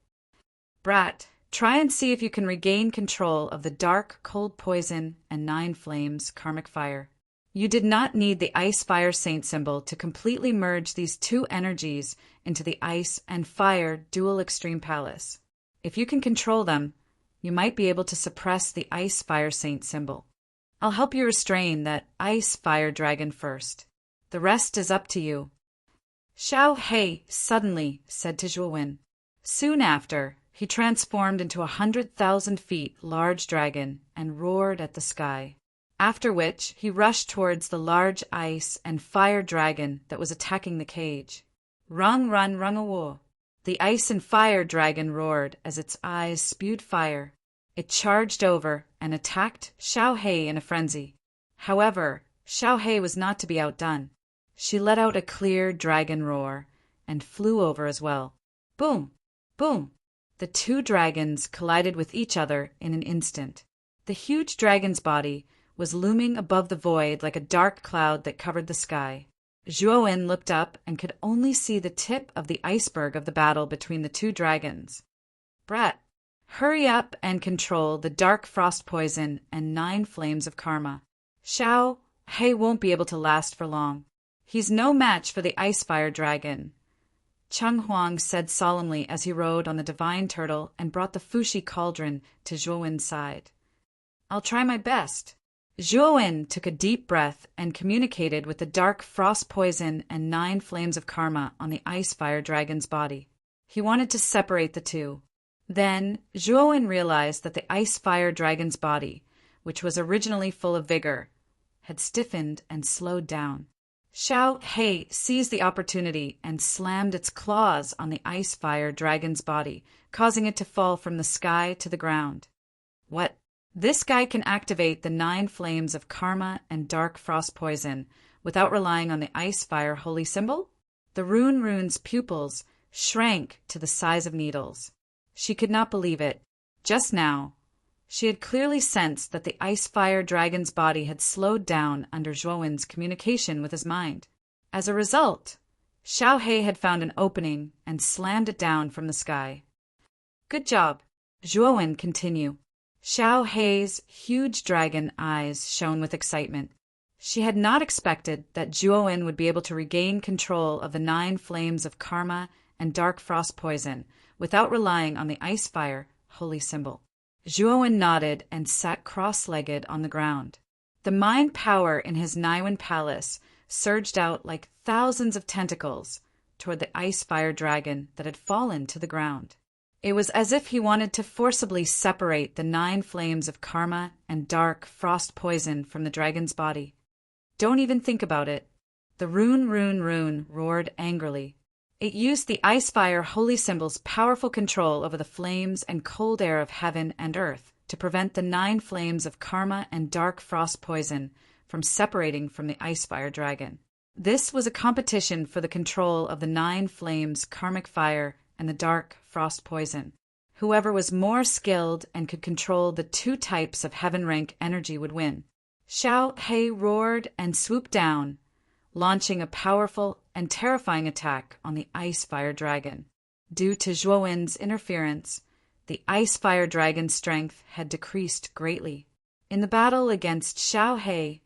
Brat, try and see if you can regain control of the dark, cold poison and 9 flames, karmic fire. You did not need the Ice-Fire Saint symbol to completely merge these two energies into the Ice and Fire Dual Extreme Palace. If you can control them, you might be able to suppress the Ice-Fire Saint symbol. I'll help you restrain that Ice-Fire Dragon first. The rest is up to you. Xiao Hei suddenly said to Zhuo. Soon after, he transformed into 100,000 feet large dragon and roared at the sky. After which, he rushed towards the large ice and fire dragon that was attacking the cage. Rung run rung awo. The ice and fire dragon roared as its eyes spewed fire. It charged over and attacked Xiao Hei in a frenzy. However, Xiaohei was not to be outdone. She let out a clear dragon roar and flew over as well. Boom! Boom! The two dragons collided with each other in an instant. The huge dragon's body was looming above the void like a dark cloud that covered the sky. Zhuowen looked up and could only see the tip of the iceberg of the battle between the two dragons. Brat, hurry up and control the dark frost poison and 9 flames of karma. Xiaohei won't be able to last for long. He's no match for the ice fire dragon. Cheng Huang said solemnly as he rode on the divine turtle and brought the Fushi cauldron to Zhuowen's side. I'll try my best. Zhuowen took a deep breath and communicated with the dark frost poison and 9 flames of karma on the ice fire dragon's body. He wanted to separate the two. Then Zhuowen realized that the ice fire dragon's body, which was originally full of vigor, had stiffened and slowed down. Xiaohei seized the opportunity and slammed its claws on the ice fire dragon's body, causing it to fall from the sky to the ground. What? This guy can activate the 9 flames of karma and dark frost poison without relying on the ice fire holy symbol? The rune's pupils shrank to the size of needles. She could not believe it. Just now, she had clearly sensed that the ice fire dragon's body had slowed down under Zhuowen's communication with his mind. As a result, Xiaohei had found an opening and slammed it down from the sky. Good job, Zhuowen continued. Xiaohei's huge dragon eyes shone with excitement. She had not expected that Zhuowen would be able to regain control of the 9 flames of karma and dark frost poison without relying on the ice fire holy symbol. Zhuowen nodded and sat cross-legged on the ground. The mind power in his Naiwen palace surged out like thousands of tentacles toward the ice fire dragon that had fallen to the ground. It was as if he wanted to forcibly separate the 9 flames of karma and dark frost poison from the dragon's body. Don't even think about it. The rune roared angrily. It used the ice fire holy symbol's powerful control over the flames and cold air of heaven and earth to prevent the 9 flames of karma and dark frost poison from separating from the ice fire dragon. This was a competition for the control of the 9 flames karmic fire and the dark frost poison. Whoever was more skilled and could control the 2 types of heaven rank energy would win. Xiaohei roared and swooped down, launching a powerful and terrifying attack on the ice fire dragon. Due to Zhuowen's interference, the ice fire dragon's strength had decreased greatly. In the battle against Xiaohei,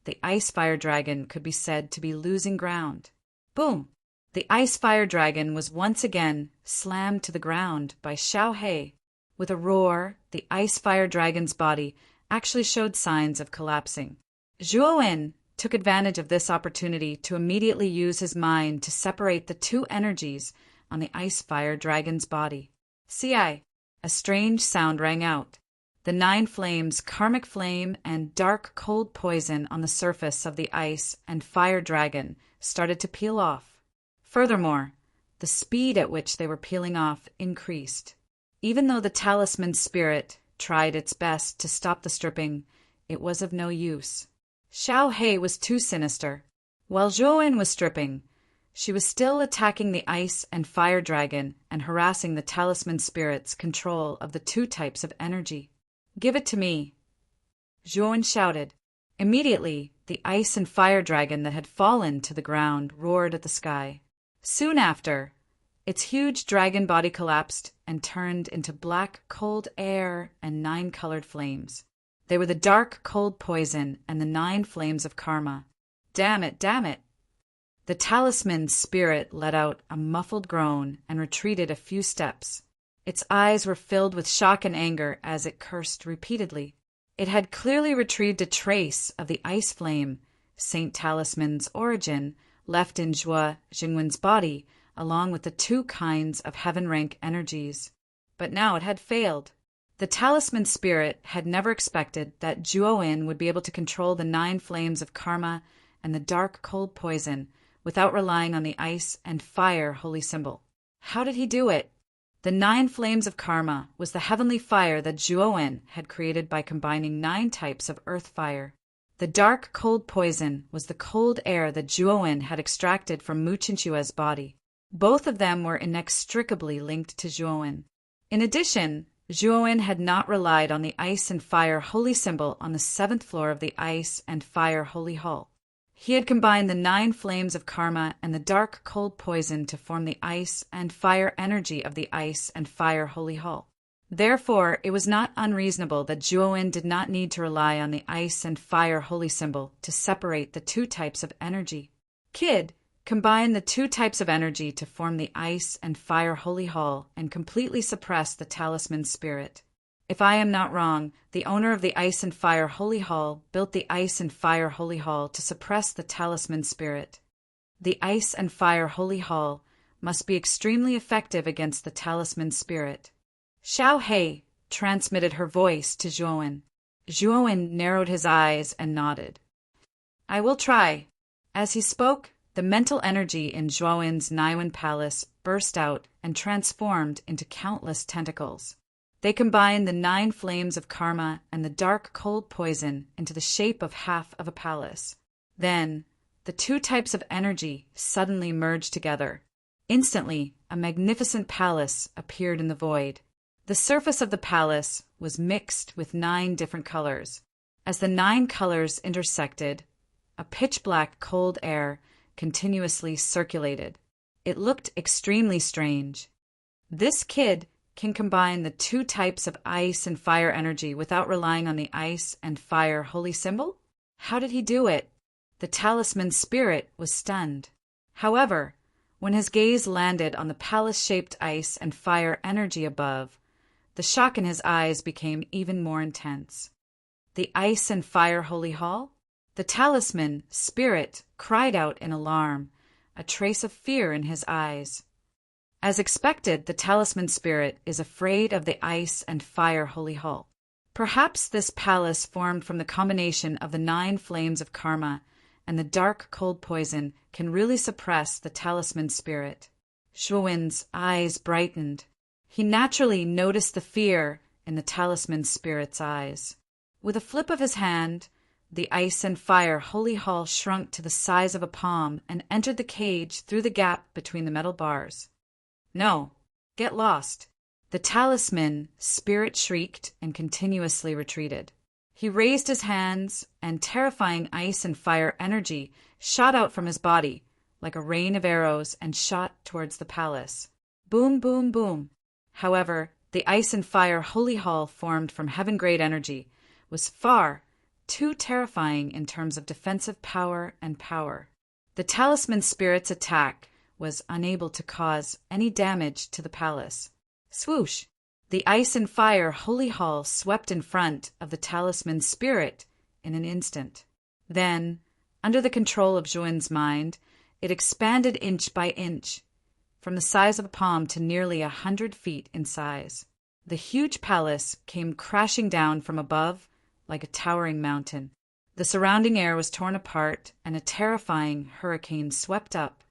the ice fire dragon could be said to be losing ground. Boom! The ice fire dragon was once again slammed to the ground by Xiaohei. With a roar, the ice fire dragon's body actually showed signs of collapsing. Zhuowen took advantage of this opportunity to immediately use his mind to separate the 2 energies on the ice fire dragon's body. "See, a strange sound rang out. The 9 flames, karmic flame and dark cold poison on the surface of the ice and fire dragon started to peel off. Furthermore, the speed at which they were peeling off increased. Even though the talisman spirit tried its best to stop the stripping, it was of no use. Xiaohei was too sinister. While Zhuowen was stripping, she was still attacking the ice and fire dragon and harassing the talisman spirit's control of the 2 types of energy. "Give it to me," Zhuowen shouted. Immediately, the ice and fire dragon that had fallen to the ground roared at the sky. Soon after, its huge dragon body collapsed and turned into black, cold air and 9-colored flames. They were the dark, cold poison and the 9 flames of karma. Damn it, damn it! The talisman spirit let out a muffled groan and retreated a few steps. Its eyes were filled with shock and anger as it cursed repeatedly. It had clearly retrieved a trace of the ice flame, Saint Talisman's origin, left in Zhuo Jingwen's body, along with the 2 kinds of heaven rank energies. But now it had failed. The talisman spirit had never expected that Zhuowen would be able to control the 9 flames of karma and the dark cold poison without relying on the ice and fire holy symbol. How did he do it? The 9 flames of karma was the heavenly fire that Zhuowen had created by combining 9 types of earth fire. The The dark, cold poison was the cold air that Zhuowen had extracted from Mu Chinchua's body. Both of them were inextricably linked to Zhuowen. In addition, Zhuowen had not relied on the ice and fire holy symbol on the 7th floor of the ice and fire holy hall. He had combined the 9 flames of karma and the dark, cold poison to form the ice and fire energy of the ice and fire holy hall. Therefore, it was not unreasonable that Zhuowen did not need to rely on the ice and fire holy symbol to separate the 2 types of energy. Kid, combine the 2 types of energy to form the ice and fire holy hall and completely suppress the talisman spirit. If I am not wrong, the owner of the ice and fire holy hall built the ice and fire holy hall to suppress the talisman spirit. The ice and fire holy hall must be extremely effective against the talisman spirit. Xiao Hei transmitted her voice to Zhuowen. Zhuowen narrowed his eyes and nodded. I will try. As he spoke, the mental energy in Zhuowen's Naiwen palace burst out and transformed into countless tentacles. They combined the 9 flames of karma and the dark, cold poison into the shape of half of a palace. Then, the 2 types of energy suddenly merged together. Instantly, a magnificent palace appeared in the void. The surface of the palace was mixed with 9 different colors. As the 9 colors intersected, a pitch-black cold air continuously circulated. It looked extremely strange. This kid can combine the 2 types of ice and fire energy without relying on the ice and fire holy symbol? How did he do it? The talisman spirit was stunned. However, when his gaze landed on the palace-shaped ice and fire energy above, the shock in his eyes became even more intense. The ice and fire holy hall? The talisman spirit cried out in alarm, a trace of fear in his eyes. As expected, the talisman spirit is afraid of the ice and fire holy hall. Perhaps this palace formed from the combination of the 9 flames of karma and the dark, cold poison can really suppress the talisman spirit. Zhuowen's eyes brightened. He naturally noticed the fear in the talisman spirit's eyes. With a flip of his hand, the ice and fire holy hall shrunk to the size of a palm and entered the cage through the gap between the metal bars. No, get lost. The talisman spirit shrieked and continuously retreated. He raised his hands, and terrifying ice and fire energy shot out from his body like a rain of arrows and shot towards the palace. Boom, boom, boom. However, the ice and fire holy hall formed from heaven-grade energy was far too terrifying in terms of defensive power and power. The talisman spirit's attack was unable to cause any damage to the palace. Swoosh! The ice and fire holy hall swept in front of the talisman spirit in an instant. Then, under the control of Zhuowen's mind, it expanded inch by inch, from the size of a palm to nearly 100 feet in size. The huge palace came crashing down from above like a towering mountain. The surrounding air was torn apart, and a terrifying hurricane swept up.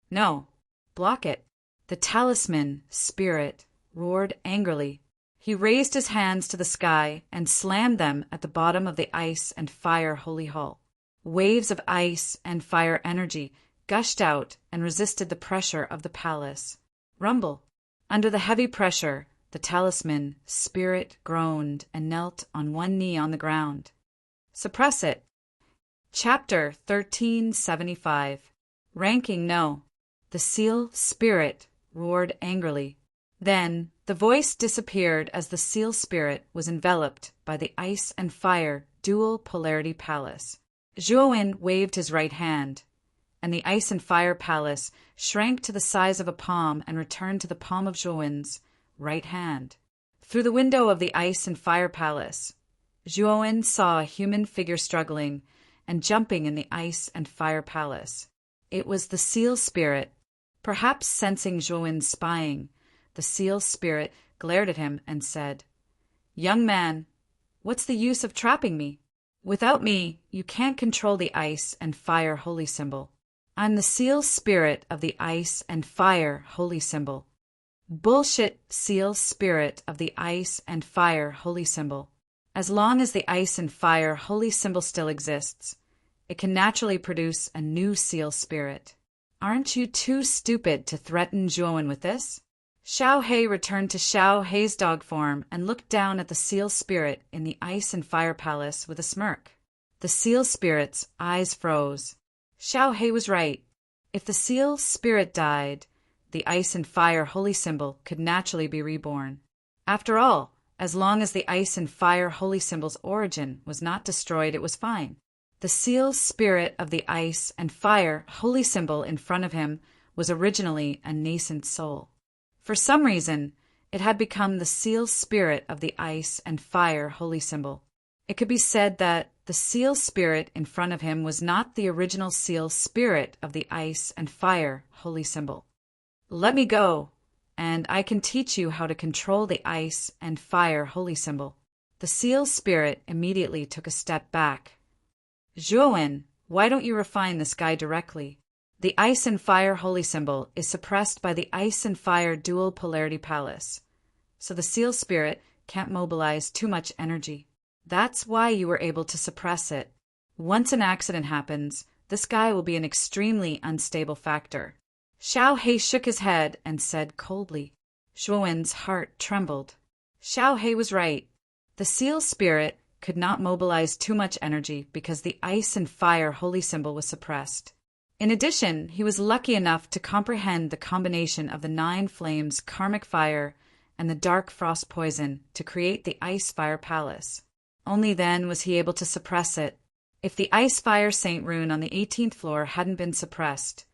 No, block it. The talisman spirit roared angrily. He raised his hands to the sky and slammed them at the bottom of the ice and fire holy hall. Waves of ice and fire energy gushed out and resisted the pressure of the palace. Rumble! Under the heavy pressure, the talisman spirit groaned and knelt on one knee on the ground. Suppress it. Chapter 1375. Ranking No. The seal spirit roared angrily. Then the voice disappeared as the seal spirit was enveloped by the ice and fire dual polarity palace. Zhuowen waved his right hand, and the ice and fire palace shrank to the size of a palm and returned to the palm of Zhuowen's right hand. Through the window of the ice and fire palace, Zhuowen saw a human figure struggling and jumping in the ice and fire palace. It was the seal spirit. Perhaps sensing Zhuowen's spying, the seal spirit glared at him and said, "Young man, what's the use of trapping me? Without me, you can't control the ice and fire holy symbol. I'm the seal spirit of the ice and fire holy symbol." Bullshit, seal spirit of the ice and fire holy symbol. As long as the ice and fire holy symbol still exists, it can naturally produce a new seal spirit. Aren't you too stupid to threaten Zhuowen with this? Xiao He returned to Xiao He's dog form and looked down at the seal spirit in the ice and fire palace with a smirk. The seal spirit's eyes froze. Xiao He was right. If the seal spirit died, the ice and fire holy symbol could naturally be reborn. After all, as long as the ice and fire holy symbol's origin was not destroyed, it was fine. The seal spirit of the ice and fire holy symbol in front of him was originally a nascent soul. For some reason, it had become the seal spirit of the ice and fire holy symbol. It could be said that the seal spirit in front of him was not the original seal spirit of the ice and fire holy symbol. Let me go, and I can teach you how to control the ice and fire holy symbol. The seal spirit immediately took a step back. Zhuowen, why don't you refine this guy directly? The ice and fire holy symbol is suppressed by the ice and fire dual polarity palace, so the seal spirit can't mobilize too much energy. That's why you were able to suppress it. Once an accident happens, this guy will be an extremely unstable factor. Xiao He shook his head and said coldly. Zhuowen's heart trembled. Xiao He was right. The seal spirit could not mobilize too much energy because the ice and fire holy symbol was suppressed. In addition, he was lucky enough to comprehend the combination of the 9 flames karmic fire and the dark frost poison to create the ice fire palace. Only then was he able to suppress it. If the ice fire saint rune on the 18th floor hadn't been suppressed,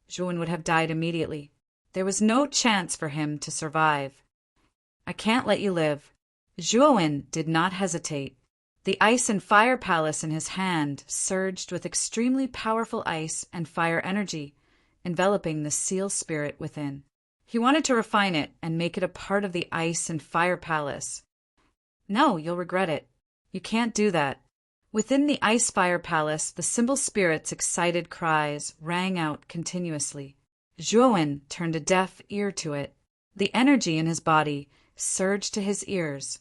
Zhuowen would have died immediately. There was no chance for him to survive. I can't let you live. Zhuowen did not hesitate. The ice and fire palace in his hand surged with extremely powerful ice and fire energy, enveloping the seal spirit within. He wanted to refine it and make it a part of the ice and fire palace. No, you'll regret it. You can't do that. Within the ice fire palace, the symbol spirit's excited cries rang out continuously. Zhuowen turned a deaf ear to it. The energy in his body surged to his ears,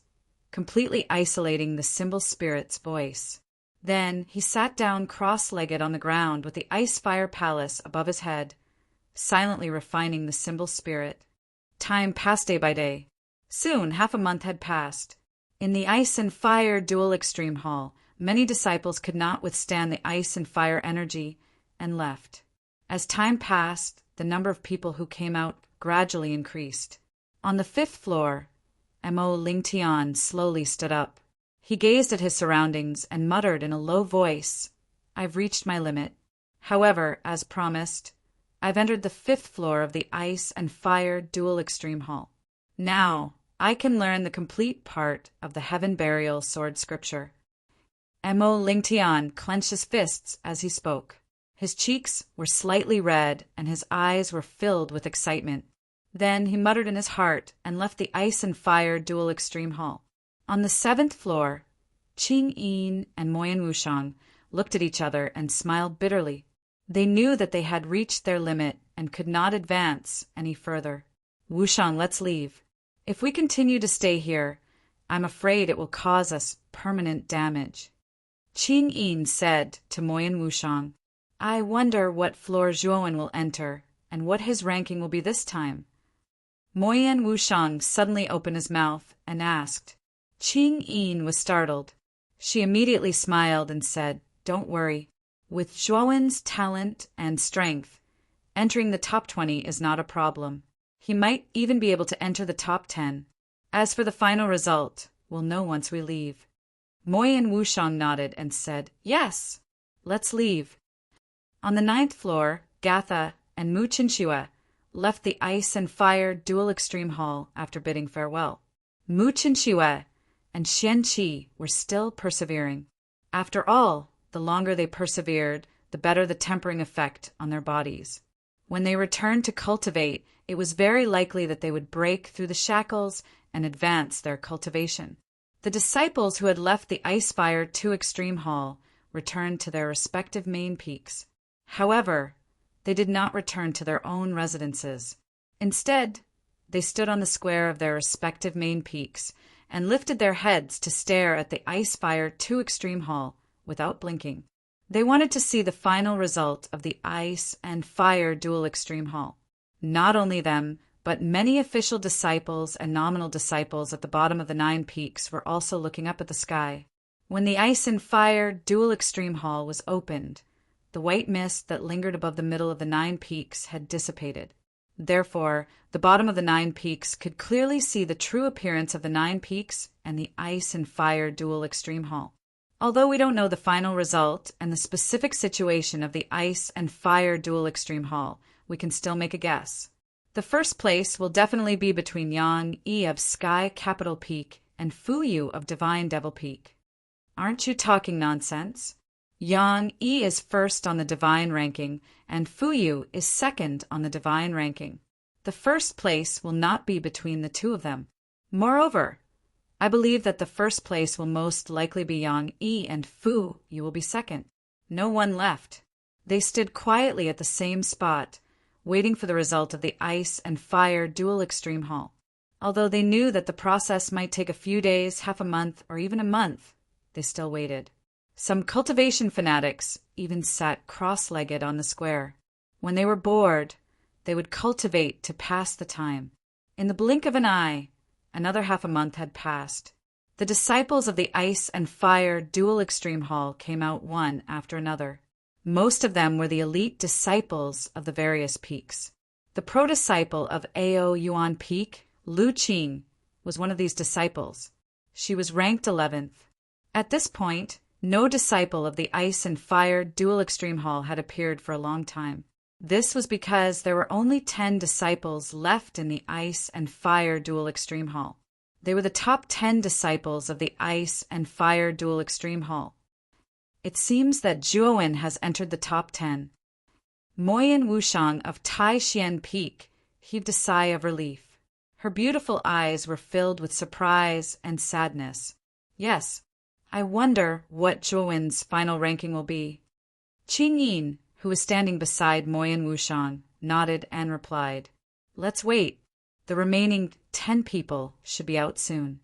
completely isolating the symbol spirit's voice. Then he sat down cross-legged on the ground with the ice fire palace above his head, silently refining the symbol spirit. Time passed day by day. Soon, half a month had passed. In the ice and fire dual extreme hall, many disciples could not withstand the ice and fire energy and left. As time passed, the number of people who came out gradually increased. On the 5th floor, Mo Lingtian slowly stood up. He gazed at his surroundings and muttered in a low voice, "I've reached my limit. However, as promised, I've entered the 5th floor of the ice and fire dual extreme hall. Now, I can learn the complete part of the heaven burial sword scripture." Mo Lingtian clenched his fists as he spoke. His cheeks were slightly red and his eyes were filled with excitement. Then he muttered in his heart and left the ice and fire dual extreme hall. On the 7th floor, Qing Yin and Moyan Wushang looked at each other and smiled bitterly. They knew that they had reached their limit and could not advance any further. "Wushang, let's leave. If we continue to stay here, I'm afraid it will cause us permanent damage." Qing Yin said to Moyan Wushang, "I wonder what floor Zhuowen will enter and what his ranking will be this time." Moyan Wushang suddenly opened his mouth and asked. Qing Yin was startled. She immediately smiled and said, "Don't worry. With Zhuowen's talent and strength, entering the top 20 is not a problem. He might even be able to enter the top 10. As for the final result, we'll know once we leave." Moyan Wushang nodded and said, "Yes, let's leave." On the 9th floor, Gatha and Mu Chinchua left the ice and fire dual extreme hall after bidding farewell. Mu Chinchua and Xian Qi were still persevering. After all, the longer they persevered, the better the tempering effect on their bodies. When they returned to cultivate, it was very likely that they would break through the shackles and advance their cultivation. The disciples who had left the Ice Fire 2 Extreme Hall returned to their respective main peaks. However, they did not return to their own residences. Instead, they stood on the square of their respective main peaks and lifted their heads to stare at the Ice Fire 2 Extreme Hall without blinking. They wanted to see the final result of the Ice and Fire Dual Extreme Hall. Not only them, but many official disciples and nominal disciples at the bottom of the 9 peaks were also looking up at the sky. When the Ice and Fire Dual Extreme Hall was opened, the white mist that lingered above the middle of the 9 peaks had dissipated. Therefore, the bottom of the 9 peaks could clearly see the true appearance of the 9 peaks and the Ice and Fire Dual Extreme Hall. Although we don't know the final result and the specific situation of the Ice and Fire Dual Extreme Hall, we can still make a guess. The first place will definitely be between Yang Yi of Sky Capital Peak and Fu Yu of Divine Devil Peak. Aren't you talking nonsense? Yang Yi is first on the divine ranking, and Fu Yu is second on the divine ranking. The first place will not be between the two of them. Moreover, I believe that the first place will most likely be Yang Yi, and Fu Yu will be second. No one left. They stood quietly at the same spot, waiting for the result of the Ice and Fire Dual Extreme Hall. Although they knew that the process might take a few days, half a month, or even a month, they still waited. Some cultivation fanatics even sat cross-legged on the square. When they were bored, they would cultivate to pass the time. In the blink of an eye, another half a month had passed. The disciples of the Ice and Fire Dual Extreme Hall came out one after another. Most of them were the elite disciples of the various peaks. The pro-disciple of Ao Yuan Peak, Lu Qing, was one of these disciples. She was ranked 11th. At this point, no disciple of the Ice and Fire Dual Extreme Hall had appeared for a long time. This was because there were only 10 disciples left in the Ice and Fire Dual Extreme Hall. They were the top 10 disciples of the Ice and Fire Dual Extreme Hall. It seems that Zhuowen has entered the top 10. Moyin Wushang of Tai Xian Peak heaved a sigh of relief. Her beautiful eyes were filled with surprise and sadness. Yes, I wonder what Zhuowen's final ranking will be. Qing Yin, who was standing beside Moyin Wushang, nodded and replied, "Let's wait. The remaining 10 people should be out soon."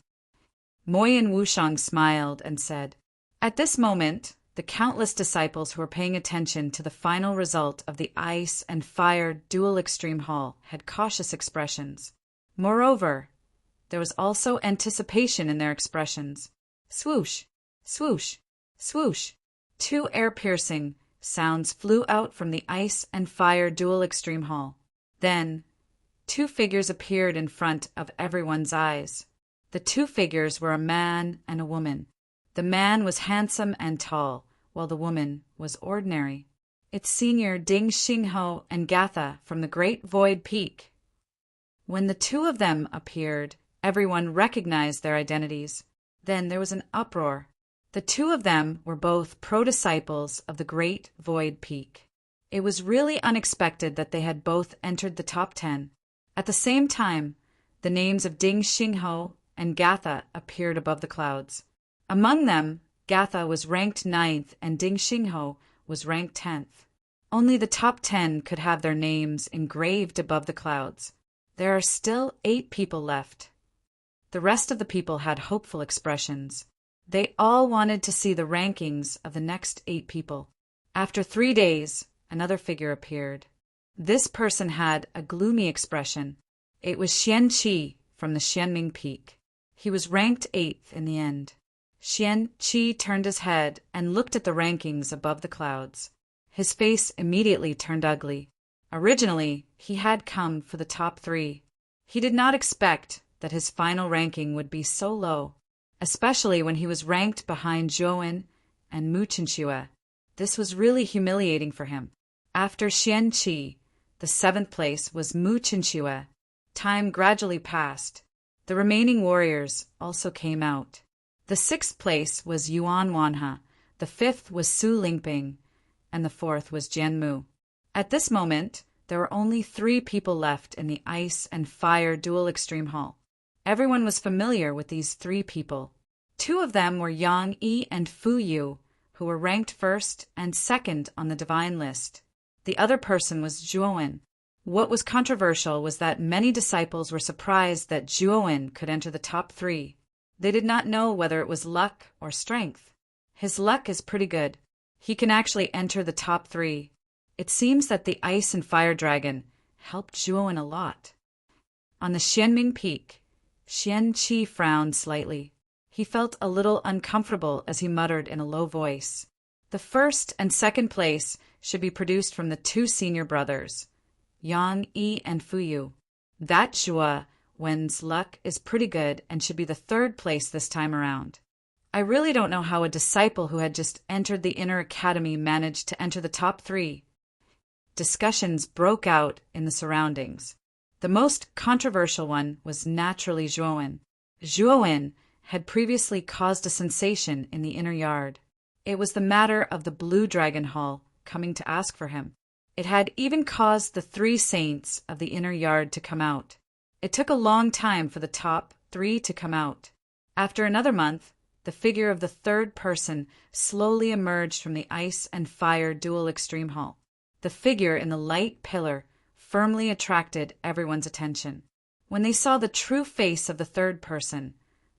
Moyin Wushang smiled and said, "At this moment, the countless disciples who were paying attention to the final result of the Ice and Fire Dual Extreme Hall had cautious expressions. Moreover, there was also anticipation in their expressions. Swoosh, swoosh, swoosh. 2 air-piercing sounds flew out from the Ice and Fire Dual Extreme Hall. Then, 2 figures appeared in front of everyone's eyes. The 2 figures were a man and a woman. The man was handsome and tall, while the woman was ordinary. It's Senior Ding Xingho and Gatha from the Great Void Peak. When the 2 of them appeared, everyone recognized their identities. Then there was an uproar. The 2 of them were both pro-disciples of the Great Void Peak. It was really unexpected that they had both entered the top 10. At the same time, the names of Ding Xingho and Gatha appeared above the clouds. Among them, Gatha was ranked 9th and Ding Xingho was ranked 10th. Only the top 10 could have their names engraved above the clouds. There are still 8 people left. The rest of the people had hopeful expressions. They all wanted to see the rankings of the next 8 people. After 3 days, another figure appeared. This person had a gloomy expression. It was Xian Qi from the Xianming Peak. He was ranked 8th in the end. Xian Qi turned his head and looked at the rankings above the clouds. His face immediately turned ugly. Originally, he had come for the top 3. He did not expect that his final ranking would be so low, especially when he was ranked behind Zhuowen and Mu Chenxue. This was really humiliating for him. After Xian Qi, the 7th place was Mu Chenxue. Time gradually passed. The remaining warriors also came out. The 6th place was Yuan Wanhe, the 5th was Su Lingping, and the 4th was Jian Mu. At this moment, there were only 3 people left in the Ice and Fire Dual Extreme Hall. Everyone was familiar with these 3 people. 2 of them were Yang Yi and Fu Yu, who were ranked 1st and 2nd on the divine list. The other person was Zhuowen. What was controversial was that many disciples were surprised that Zhuowen could enter the top 3. They did not know whether it was luck or strength. His luck is pretty good. He can actually enter the top 3. It seems that the ice and fire dragon helped Zhuowen a lot. On the Xianming Peak, Xianqi frowned slightly. He felt a little uncomfortable as he muttered in a low voice. The first and second place should be produced from the 2 senior brothers, Yang Yi and Fu Yu. That Zhuowen's luck is pretty good and should be the 3rd place this time around. I really don't know how a disciple who had just entered the inner academy managed to enter the top 3. Discussions broke out in the surroundings. The most controversial one was naturally Zhuowen. Zhuowen had previously caused a sensation in the inner yard. It was the matter of the Blue Dragon Hall coming to ask for him. It had even caused the 3 saints of the inner yard to come out. It took a long time for the top 3 to come out. After another month, the figure of the 3rd person slowly emerged from the ice and fire dual extreme hall. The figure in the light pillar firmly attracted everyone's attention. When they saw the true face of the 3rd person,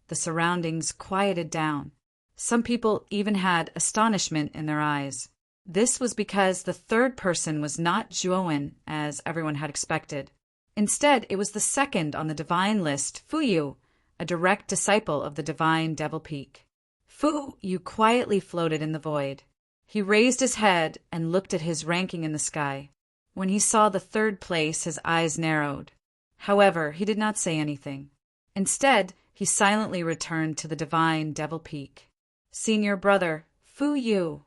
the surroundings quieted down. Some people even had astonishment in their eyes. This was because the 3rd person was not Zhuowen, as everyone had expected. Instead, it was the 2nd on the divine list, Fu Yu, a direct disciple of the divine Devil Peak. Fu Yu quietly floated in the void. He raised his head and looked at his ranking in the sky. When he saw the 3rd place, his eyes narrowed. However, he did not say anything. Instead, he silently returned to the divine Devil Peak. Senior brother, Fu Yu.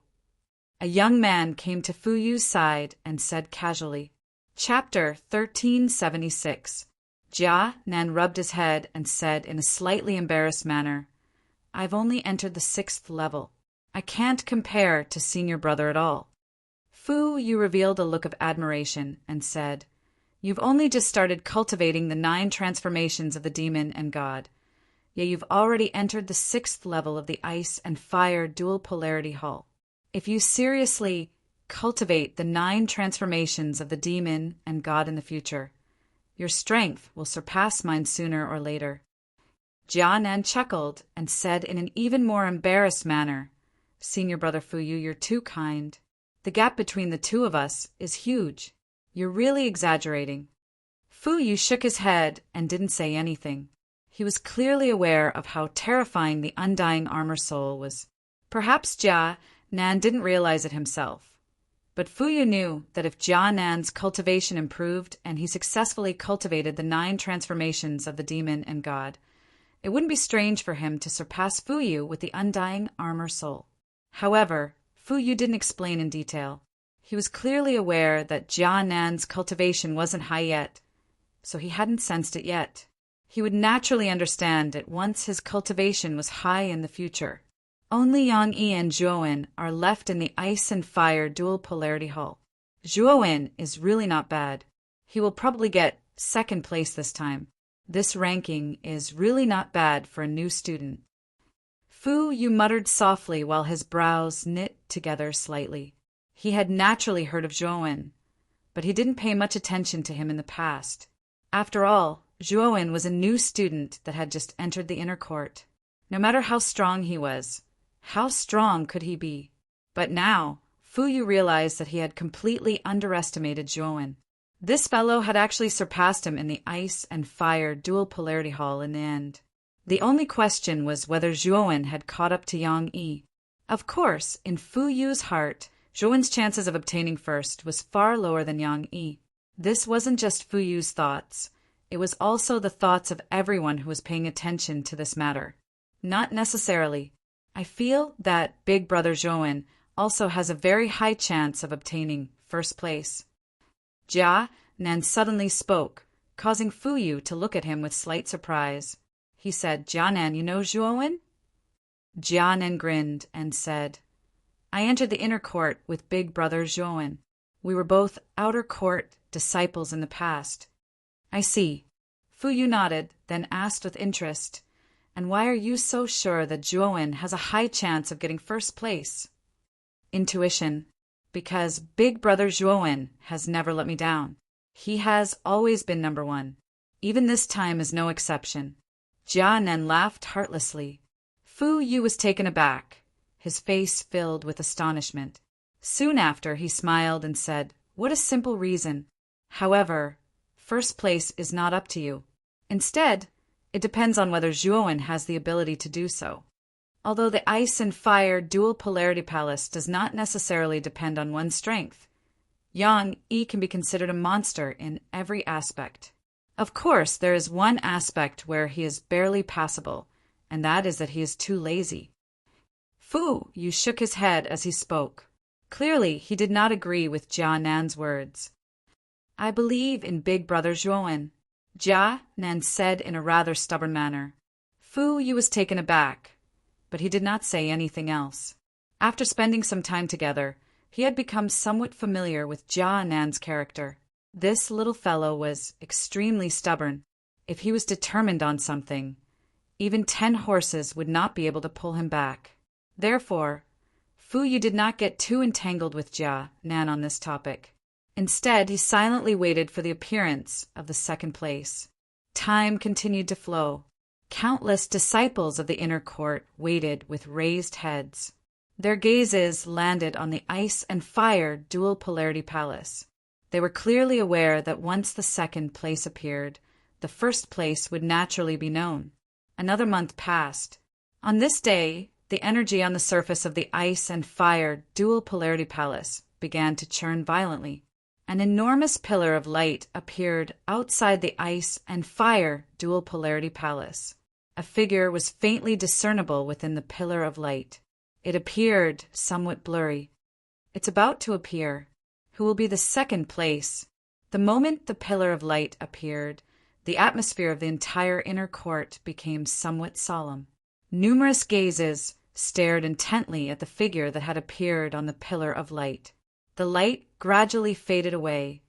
A young man came to Fu Yu's side and said casually, Chapter 1376. Jia Nan rubbed his head and said in a slightly embarrassed manner, I've only entered the 6th level. I can't compare to senior brother at all. Fu Yu revealed a look of admiration and said, You've only just started cultivating the 9 transformations of the demon and god. Yet you've already entered the 6th level of the ice and fire dual polarity hall. If you seriously cultivate the 9 transformations of the demon and god in the future, your strength will surpass mine sooner or later. Jianan chuckled and said in an even more embarrassed manner, Senior brother Fu Yu, you're too kind. The gap between the 2 of us is huge. You're really exaggerating. Fu Yu shook his head and didn't say anything. He was clearly aware of how terrifying the undying armor soul was. Perhaps Jia Nan didn't realize it himself. But Fu Yu knew that if Jia Nan's cultivation improved and he successfully cultivated the 9 transformations of the demon and god, it wouldn't be strange for him to surpass Fu Yu with the undying armor soul. However, Fu Yu didn't explain in detail. He was clearly aware that Jia Nan's cultivation wasn't high yet, so he hadn't sensed it yet. He would naturally understand it once his cultivation was high in the future. Only Yang Yi and Zhuowen are left in the ice and fire dual polarity hall. Zhuowen is really not bad. He will probably get 2nd place this time. This ranking is really not bad for a new student. Fu Yu muttered softly while his brows knit together slightly. He had naturally heard of Zhuowen, but he didn't pay much attention to him in the past. After all, Zhuowen was a new student that had just entered the inner court. No matter how strong he was, how strong could he be? But now, Fu Yu realized that he had completely underestimated Zhuowen. This fellow had actually surpassed him in the ice and fire dual polarity hall in the end. The only question was whether Zhuowen had caught up to Yang Yi. Of course, in Fu Yu's heart, Zhuowen's chances of obtaining first was far lower than Yang Yi. This wasn't just Fu Yu's thoughts. It was also the thoughts of everyone who was paying attention to this matter. Not necessarily. I feel that Big Brother Zhuowen also has a very high chance of obtaining 1st place. Jia Nan suddenly spoke, causing Fu Yu to look at him with slight surprise. He said, Jia Nan, you know Zhuowen? Jia Nan grinned and said, I entered the inner court with Big Brother Zhuowen. We were both outer court disciples in the past. I see. Fu Yu nodded, then asked with interest, And why are you so sure that Zhuowen has a high chance of getting 1st place? Intuition. Because Big Brother Zhuowen has never let me down. He has always been number 1. Even this time is no exception. Jianan laughed heartlessly. Fu Yu was taken aback, his face filled with astonishment. Soon after, he smiled and said, "What a simple reason. However, first place is not up to you. Instead, it depends on whether Zhuowen has the ability to do so. Although the ice and fire dual polarity palace does not necessarily depend on one's strength, Yang Yi can be considered a monster in every aspect. Of course, there is one aspect where he is barely passable, and that is that he is too lazy." Fu Yu shook his head as he spoke. Clearly, he did not agree with Jia Nan's words. "I believe in Big Brother Zhuowen," Jia Nan said in a rather stubborn manner. Fu Yu was taken aback, but he did not say anything else. After spending some time together, he had become somewhat familiar with Jia Nan's character. This little fellow was extremely stubborn. If he was determined on something, even 10 horses would not be able to pull him back. Therefore, Fu Yu did not get too entangled with Jia Nan on this topic. Instead, he silently waited for the appearance of the second place. Time continued to flow. Countless disciples of the inner court waited with raised heads. Their gazes landed on the ice and fire dual polarity palace. They were clearly aware that once the second place appeared, the first place would naturally be known. Another month passed. On this day, the energy on the surface of the ice and fire dual polarity palace began to churn violently. An enormous pillar of light appeared outside the ice and fire dual polarity palace. A figure was faintly discernible within the pillar of light. It appeared somewhat blurry. It's about to appear. Who will be the second place? The moment the pillar of light appeared, the atmosphere of the entire inner court became somewhat solemn. Numerous gazes stared intently at the figure that had appeared on the pillar of light. The light gradually faded away,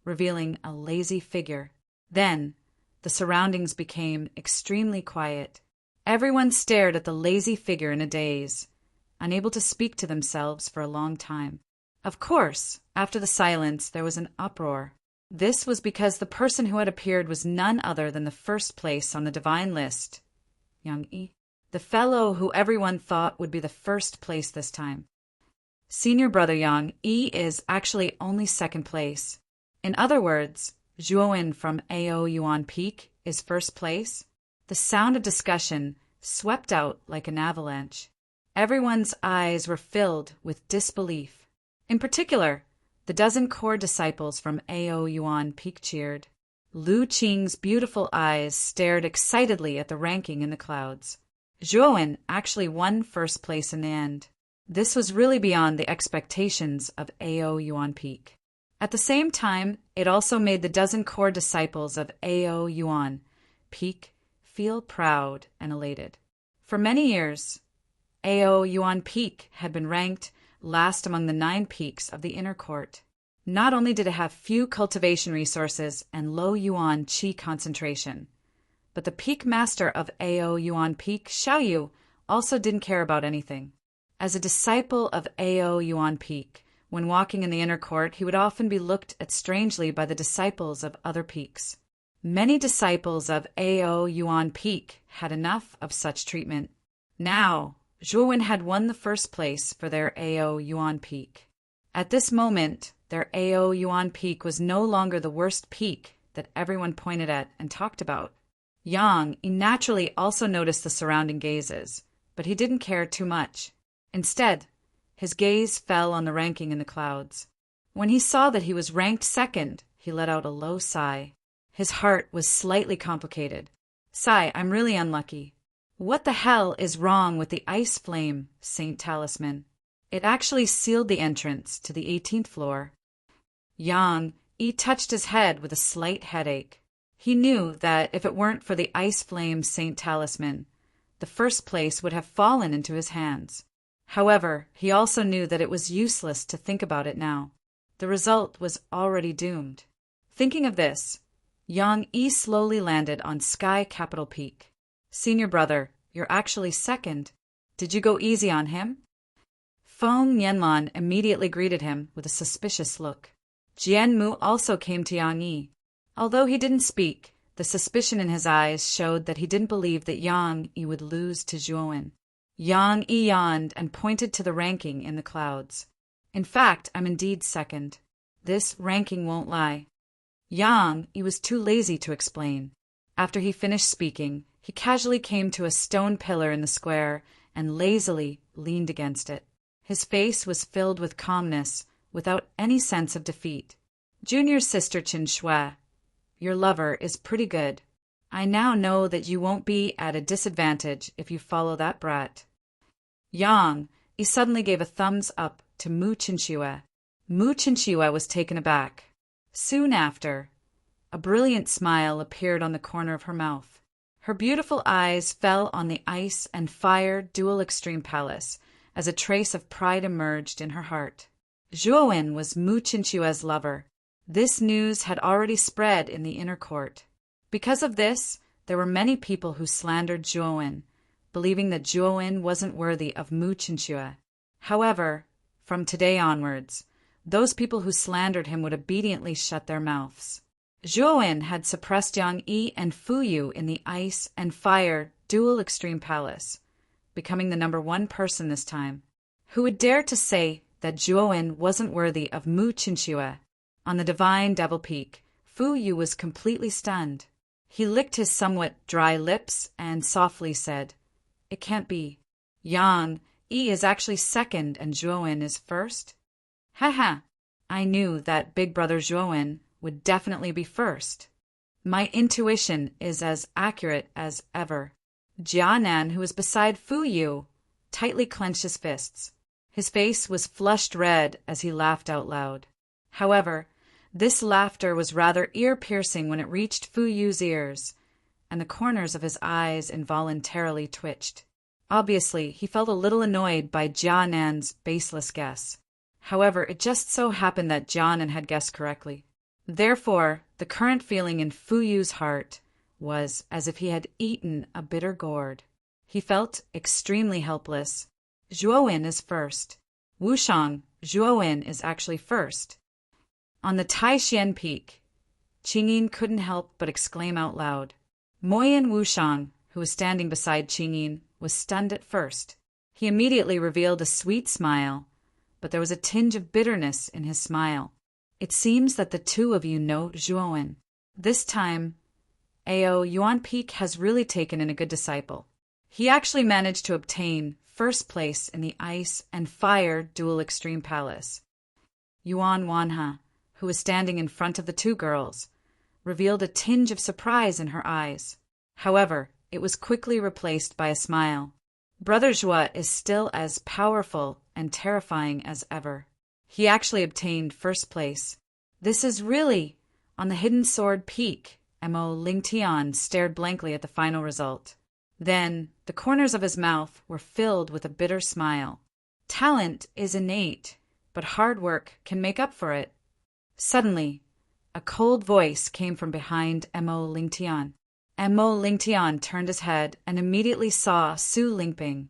revealing a lazy figure. Then, the surroundings became extremely quiet. Everyone stared at the lazy figure in a daze, unable to speak to themselves for a long time. Of course, after the silence, there was an uproar. This was because the person who had appeared was none other than the first place on the divine list, Yang Yi, the fellow who everyone thought would be the first place this time. Senior brother Yang Yi is actually only second place. In other words, Zhuowen from Ao Yuan Peak is first place. The sound of discussion swept out like an avalanche. Everyone's eyes were filled with disbelief. In particular, the dozen core disciples from Ao Yuan Peak cheered. Lu Qing's beautiful eyes stared excitedly at the ranking in the clouds. Zhuowen actually won first place in the end. This was really beyond the expectations of Ao Yuan Peak. At the same time, it also made the dozen core disciples of Ao Yuan Peak feel proud and elated. For many years, Ao Yuan Peak had been ranked last among the 9 peaks of the inner court. Not only did it have few cultivation resources and low yuan qi concentration, but the peak master of Ao Yuan Peak, Xiaoyu, also didn't care about anything. As a disciple of Ao Yuan Peak, when walking in the inner court, he would often be looked at strangely by the disciples of other peaks. Many disciples of Ao Yuan Peak had enough of such treatment. Now, Zhuowen had won the first place for their Ao Yuan Peak. At this moment, their Ao Yuan Peak was no longer the worst peak that everyone pointed at and talked about. Yang naturally also noticed the surrounding gazes, but he didn't care too much. Instead, his gaze fell on the ranking in the clouds. When he saw that he was ranked second, he let out a low sigh. His heart was slightly complicated. "Sigh, I'm really unlucky. What the hell is wrong with the ice flame, Saint Talisman? It actually sealed the entrance to the 18th floor." Yang Yi touched his head with a slight headache. He knew that if it weren't for the ice flame Saint Talisman, the first place would have fallen into his hands. However, he also knew that it was useless to think about it now. The result was already doomed. Thinking of this, Yang Yi slowly landed on Sky Capital Peak. "Senior brother, you're actually second. Did you go easy on him?" Feng Yanlan immediately greeted him with a suspicious look. Jian Mu also came to Yang Yi. Although he didn't speak, The suspicion in his eyes showed that he didn't believe that Yang Yi would lose to Zhuowen. Yang Yi yawned and pointed to the ranking in the clouds. In fact, I'm indeed second. This ranking won't lie. Yang Yi was too lazy to explain. After he finished speaking, he casually came to a stone pillar in the square and lazily leaned against it. His face was filled with calmness, without any sense of defeat. Junior sister Qin Shui, your lover is pretty good. I now know that you won't be at a disadvantage if you follow that brat. Yang Yi suddenly gave a thumbs up to Mu Qinshui. Mu Qinshui was taken aback. Soon after, a brilliant smile appeared on the corner of her mouth. Her beautiful eyes fell on the ice and fire dual extreme palace as a trace of pride emerged in her heart. Zhuowen was Mu Qinshui's lover. This news had already spread in the inner court. Because of this, there were many people who slandered Zhuowen, believing that Zhuowen wasn't worthy of Mu Qinshui. However, from today onwards, those people who slandered him would obediently shut their mouths. Zhuowen had suppressed Yang Yi and Fu Yu in the ice and fire dual extreme palace, becoming the #1 person this time. Who would dare to say that Zhuowen wasn't worthy of Mu Qinshui? On the divine Devil Peak, Fu Yu was completely stunned. He licked his somewhat dry lips and softly said, "It can't be. Yang Yi is actually second and Zhuowen is first? Haha, I knew that big brother Zhuowen would definitely be first. My intuition is as accurate as ever." Jianan, who was beside Fu Yu, tightly clenched his fists. His face was flushed red as he laughed out loud. However, this laughter was rather ear-piercing when it reached Fu Yu's ears, and the corners of his eyes involuntarily twitched. Obviously, he felt a little annoyed by Jianan's baseless guess. However, it just so happened that Jianan had guessed correctly. Therefore, the current feeling in Fu Yu's heart was as if he had eaten a bitter gourd. He felt extremely helpless. Zhuowen is first. Wushang, Zhuowen is actually first. On the Taishan Peak, Qingyin couldn't help but exclaim out loud. Moyan Wushang, who was standing beside Qingyin, was stunned at first. He immediately revealed a sweet smile, but there was a tinge of bitterness in his smile. "It seems that the two of you know Zhuowen. This time, Ao Yuan Peak has really taken in a good disciple. He actually managed to obtain first place in the ice and fire dual extreme palace." Yuan Wanha, who was standing in front of the two girls, revealed a tinge of surprise in her eyes. However, it was quickly replaced by a smile. Brother Zhua is still as powerful and terrifying as ever. He actually obtained first place. This is really on the Hidden Sword Peak. Mo Lingtian stared blankly at the final result. Then, the corners of his mouth were filled with a bitter smile. Talent is innate, but hard work can make up for it. Suddenly, a cold voice came from behind Mo Lingtian. Mo Lingtian turned his head and immediately saw Su Lingping,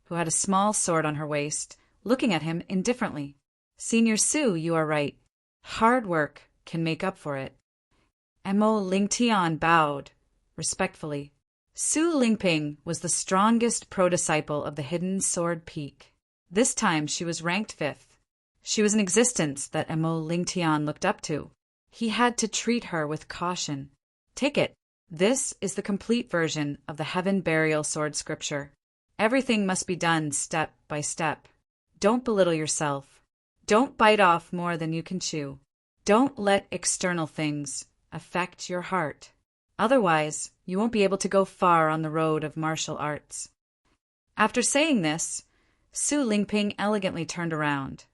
who had a small sword on her waist, looking at him indifferently. "Senior Su, you are right. Hard work can make up for it." Mo Lingtian bowed, respectfully. Su Lingping was the strongest pro-disciple of the Hidden Sword Peak. This time she was ranked 5th. She was an existence that Mo Lingtian looked up to. He had to treat her with caution. Take it. This is the complete version of the Heaven Burial Sword scripture. Everything must be done step by step. Don't belittle yourself. Don't bite off more than you can chew. Don't let external things affect your heart. Otherwise, you won't be able to go far on the road of martial arts. After saying this, Su Lingping elegantly turned around,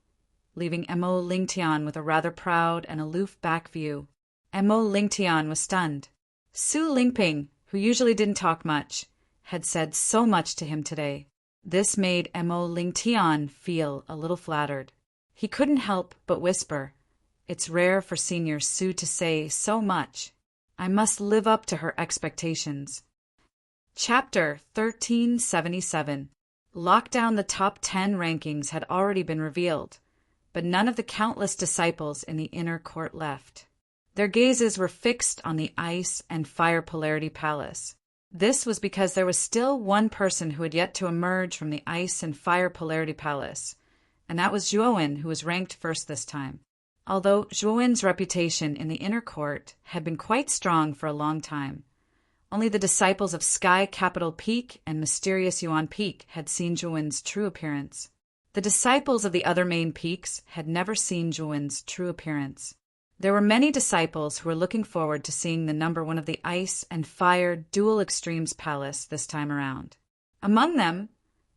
leaving Mo Lingtian with a rather proud and aloof back view. Mo Lingtian was stunned. Su Lingping, who usually didn't talk much, had said so much to him today. This made Mo Lingtian feel a little flattered. He couldn't help but whisper, "It's rare for Senior Su to say so much. I must live up to her expectations." Chapter 1377. Lock down the top 10 rankings had already been revealed, but none of the countless disciples in the inner court left. Their gazes were fixed on the ice and fire polarity palace. This was because there was still one person who had yet to emerge from the ice and fire polarity palace, and that was Zhuowen, who was ranked first this time. Although Zhuowen's reputation in the inner court had been quite strong for a long time, only the disciples of Sky Capital Peak and Mysterious Yuan Peak had seen Zhuowen's true appearance. The disciples of the other main peaks had never seen Zhuowen's true appearance. There were many disciples who were looking forward to seeing the number one of the Ice and Fire Dual Extremes Palace this time around. Among them,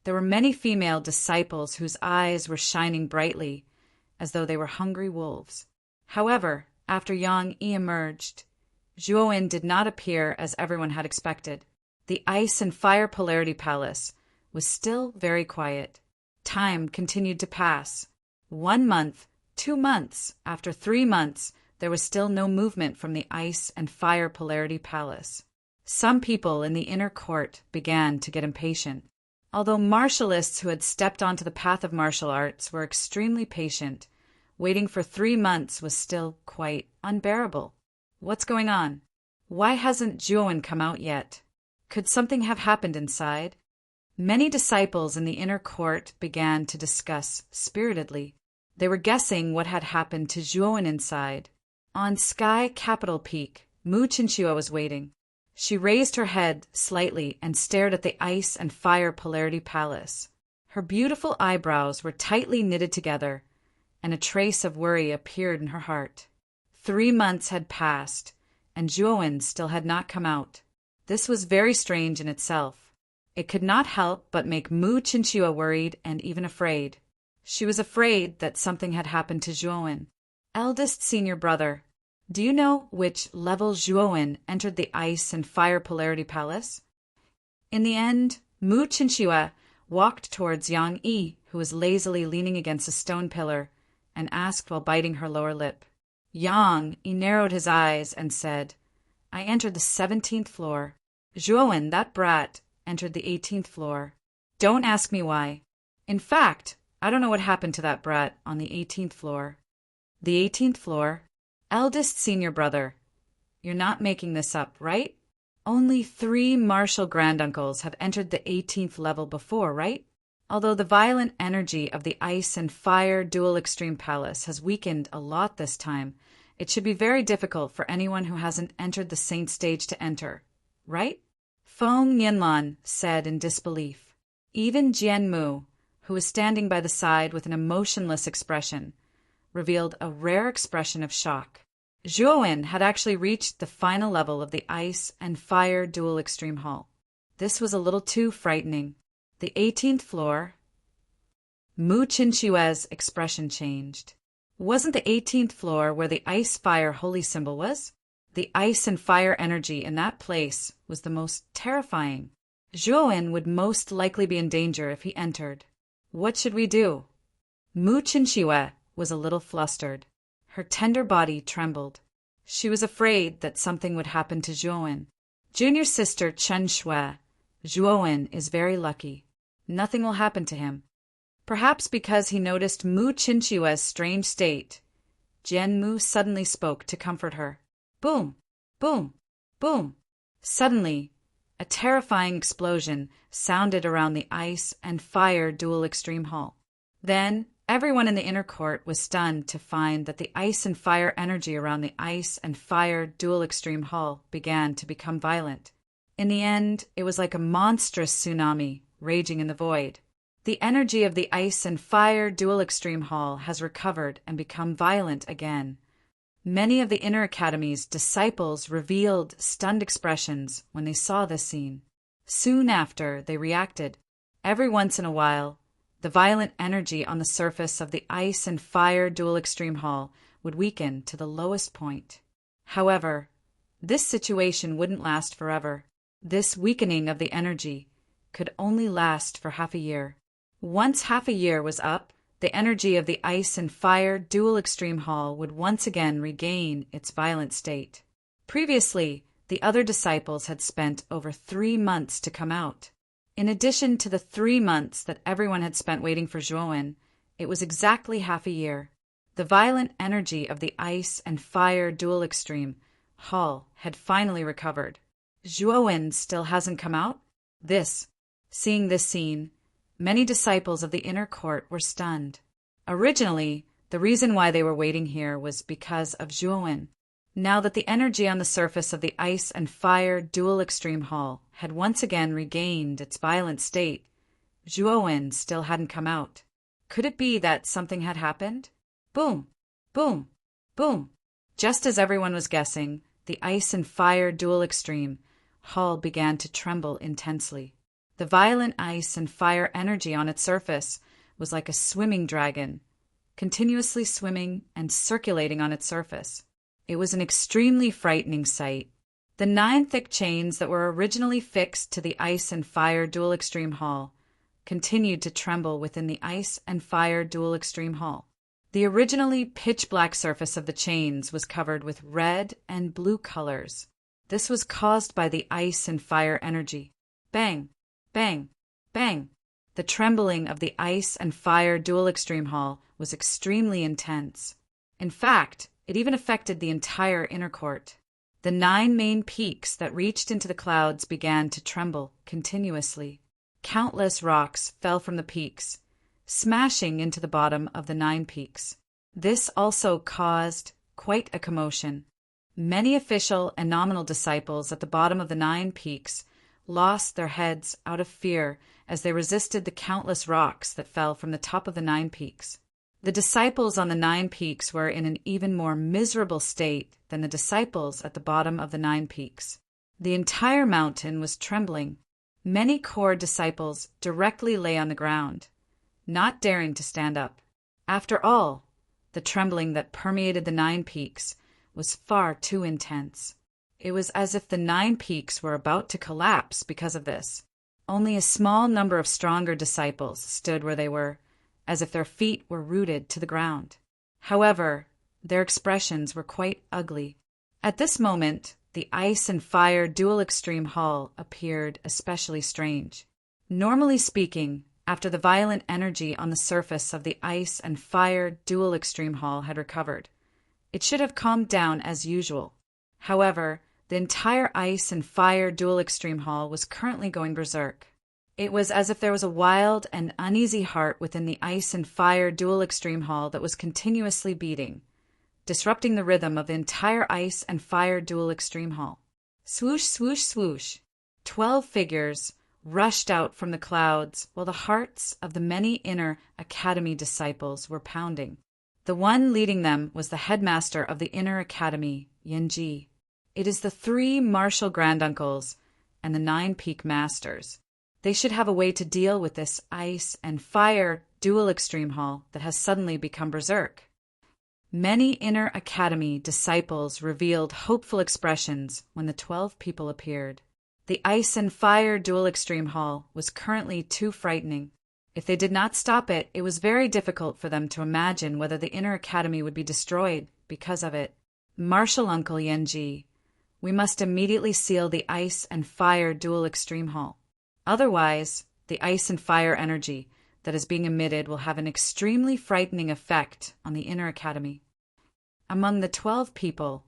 there were many female disciples whose eyes were shining brightly, as though they were hungry wolves. However, after Yang Yi emerged, Zhuowen did not appear as everyone had expected. The Ice and Fire Polarity Palace was still very quiet. Time continued to pass. 1 month, 2 months, after 3 months, there was still no movement from the Ice and Fire Polarity Palace. Some people in the inner court began to get impatient. Although martialists who had stepped onto the path of martial arts were extremely patient, waiting for 3 months was still quite unbearable. What's going on? Why hasn't Zhuowen come out yet? Could something have happened inside? Many disciples in the inner court began to discuss spiritedly. They were guessing what had happened to Zhuowen inside. On Sky Capital Peak, Mu Chinchua was waiting. She raised her head slightly and stared at the Ice and Fire Polarity Palace. Her beautiful eyebrows were tightly knitted together, and a trace of worry appeared in her heart. 3 months had passed, and Zhuowen still had not come out. This was very strange in itself. It could not help but make Mu Chinchua worried and even afraid. She was afraid that something had happened to Zhuowen. Eldest senior brother, do you know which level Zhuowen entered the Ice and Fire Polarity Palace? In the end, Mu Chinchua walked towards Yang Yi, who was lazily leaning against a stone pillar, and asked while biting her lower lip. Yang Yi narrowed his eyes and said, I entered the 17th floor. Zhuowen, that brat, entered the 18th floor. Don't ask me why. In fact, I don't know what happened to that brat on the 18th floor. The 18th floor? Eldest senior brother. You're not making this up, right? Only 3 martial granduncles have entered the 18th level before, right? Although the violent energy of the Ice and Fire Dual Extreme Palace has weakened a lot this time, it should be very difficult for anyone who hasn't entered the Saint stage to enter, right? Feng Nianlan said in disbelief. Even Jian Mu, who was standing by the side with an emotionless expression, revealed a rare expression of shock. Zhuowen had actually reached the final level of the Ice and Fire Dual Extreme Hall. This was a little too frightening. The 18th floor. Mu Chinchua's expression changed. Wasn't the 18th floor where the ice-fire holy symbol was? The ice and fire energy in that place was the most terrifying. Zhuowen would most likely be in danger if he entered. What should we do? Mu Chinchua was a little flustered. Her tender body trembled. She was afraid that something would happen to Zhuowen. Junior sister Chen Shui, Zhuowen is very lucky. Nothing will happen to him. Perhaps because he noticed Mu Chinchua's strange state, Jian Mu suddenly spoke to comfort her. Boom! Boom! Boom! Suddenly, a terrifying explosion sounded around the Ice and Fire Dual Extreme Hall. Then, everyone in the inner court was stunned to find that the ice and fire energy around the Ice and Fire Dual Extreme Hall began to become violent. In the end, it was like a monstrous tsunami raging in the void. The energy of the Ice and Fire Dual Extreme Hall has recovered and become violent again. Many of the Inner Academy's disciples revealed stunned expressions when they saw this scene. Soon after, they reacted. Every once in a while, the violent energy on the surface of the Ice and Fire Dual Extreme Hall would weaken to the lowest point. However, this situation wouldn't last forever. This weakening of the energy could only last for half a year. Once half a year was up, the energy of the Ice and Fire Dual Extreme Hall would once again regain its violent state. Previously, the other disciples had spent over 3 months to come out. In addition to the 3 months that everyone had spent waiting for Zhuowen, it was exactly half a year. The violent energy of the ice and fire dual extreme hall had finally recovered. Zhuowen still hasn't come out? Seeing this scene, many disciples of the inner court were stunned. Originally, the reason why they were waiting here was because of Zhuowen. Now that the energy on the surface of the ice and fire dual extreme hall had once again regained its violent state, Zhuowen still hadn't come out. Could it be that something had happened? Boom! Boom! Boom! Just as everyone was guessing, the ice and fire dual extreme hall began to tremble intensely. The violent ice and fire energy on its surface was like a swimming dragon, continuously swimming and circulating on its surface. It was an extremely frightening sight. The 9 thick chains that were originally fixed to the ice and fire dual extreme hall continued to tremble within the ice and fire dual extreme hall. The originally pitch-black surface of the chains was covered with red and blue colors. This was caused by the ice and fire energy. Bang! Bang! Bang! The trembling of the ice and fire dual extreme hall was extremely intense. In fact, it even affected the entire inner court. The 9 main peaks that reached into the clouds began to tremble continuously. Countless rocks fell from the peaks, smashing into the bottom of the 9 peaks. This also caused quite a commotion. Many official and nominal disciples at the bottom of the 9 peaks lost their heads out of fear as they resisted the countless rocks that fell from the top of the 9 peaks. The disciples on the 9 peaks were in an even more miserable state than the disciples at the bottom of the 9 peaks. The entire mountain was trembling. Many core disciples directly lay on the ground, not daring to stand up. After all, the trembling that permeated the 9 peaks was far too intense. It was as if the 9 peaks were about to collapse because of this. Only a small number of stronger disciples stood where they were, as if their feet were rooted to the ground. However, their expressions were quite ugly. At this moment, the ice and fire dual extreme hall appeared especially strange. Normally speaking, after the violent energy on the surface of the ice and fire dual extreme hall had recovered, it should have calmed down as usual. However, the entire ice and fire dual extreme hall was currently going berserk. It was as if there was a wild and uneasy heart within the ice and fire dual extreme hall that was continuously beating, disrupting the rhythm of the entire ice and fire dual extreme hall. Swoosh, swoosh, swoosh. 12 figures rushed out from the clouds while the hearts of the many inner academy disciples were pounding. The one leading them was the headmaster of the inner academy, Yanji. It is the 3 martial granduncles and the 9 peak masters. They should have a way to deal with this ice and fire dual extreme hall that has suddenly become berserk. Many inner academy disciples revealed hopeful expressions when the 12 people appeared. The ice and fire dual extreme hall was currently too frightening. If they did not stop it, it was very difficult for them to imagine whether the inner academy would be destroyed because of it. Martial Uncle Yanji, we must immediately seal the ice and fire dual extreme hall. Otherwise, the ice and fire energy that is being emitted will have an extremely frightening effect on the inner academy. Among the 12 people,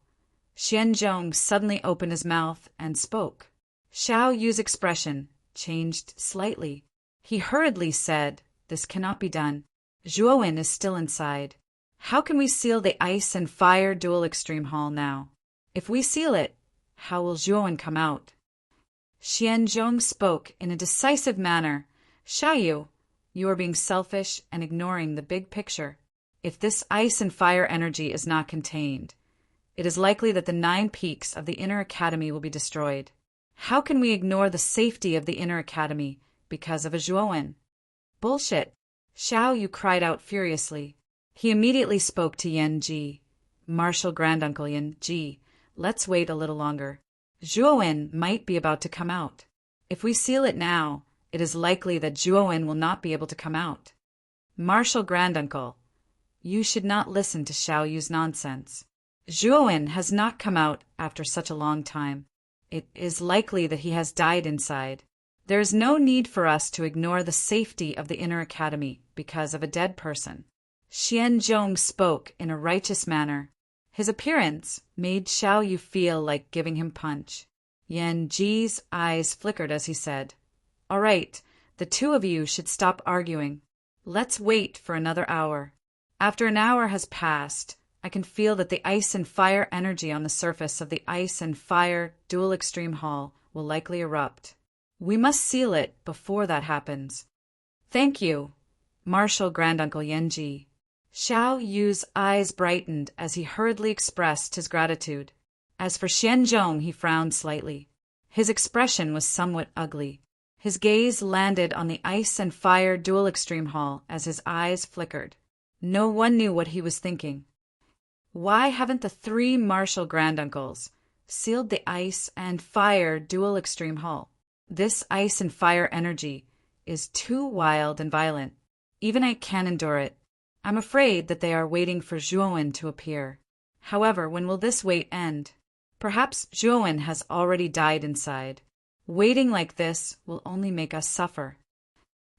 Xianzhong suddenly opened his mouth and spoke. Xiao Yu's expression changed slightly. He hurriedly said, "This cannot be done. Zhuowen is still inside. How can we seal the ice and fire dual extreme hall now? If we seal it, how will Zhuowen come out?" Xianzhong spoke in a decisive manner. "Xiao, you are being selfish and ignoring the big picture. If this ice and fire energy is not contained, it is likely that the 9 peaks of the inner academy will be destroyed. How can we ignore the safety of the inner academy because of a Zhuowen?" "Bullshit!" Xiao Yu cried out furiously. He immediately spoke to Yan Ji. "Martial Granduncle Yan Ji, let's wait a little longer. Zhuowen might be about to come out. If we seal it now, it is likely that Zhuowen will not be able to come out. Martial Granduncle, you should not listen to Xiao Yu's nonsense. Zhuowen has not come out after such a long time. It is likely that he has died inside. There is no need for us to ignore the safety of the inner academy because of a dead person." Xianzhong spoke in a righteous manner. His appearance made Xiao Yu feel like giving him punch. Yan Ji's eyes flickered as he said, "All right, the two of you should stop arguing. Let's wait for another hour." After an hour has passed, I can feel that the ice and fire energy on the surface of the ice and fire dual extreme hall will likely erupt. We must seal it before that happens. Thank you, Martial Granduncle Yanji. Xiao Yu's eyes brightened as he hurriedly expressed his gratitude. As for Xianzhong, he frowned slightly. His expression was somewhat ugly. His gaze landed on the ice and fire dual extreme hall as his eyes flickered. No one knew what he was thinking. Why haven't the three Martial Granduncles sealed the ice and fire dual extreme hall? This ice and fire energy is too wild and violent. Even I can't endure it. I'm afraid that they are waiting for Zhuowen to appear. However, when will this wait end? Perhaps Zhuowen has already died inside. Waiting like this will only make us suffer.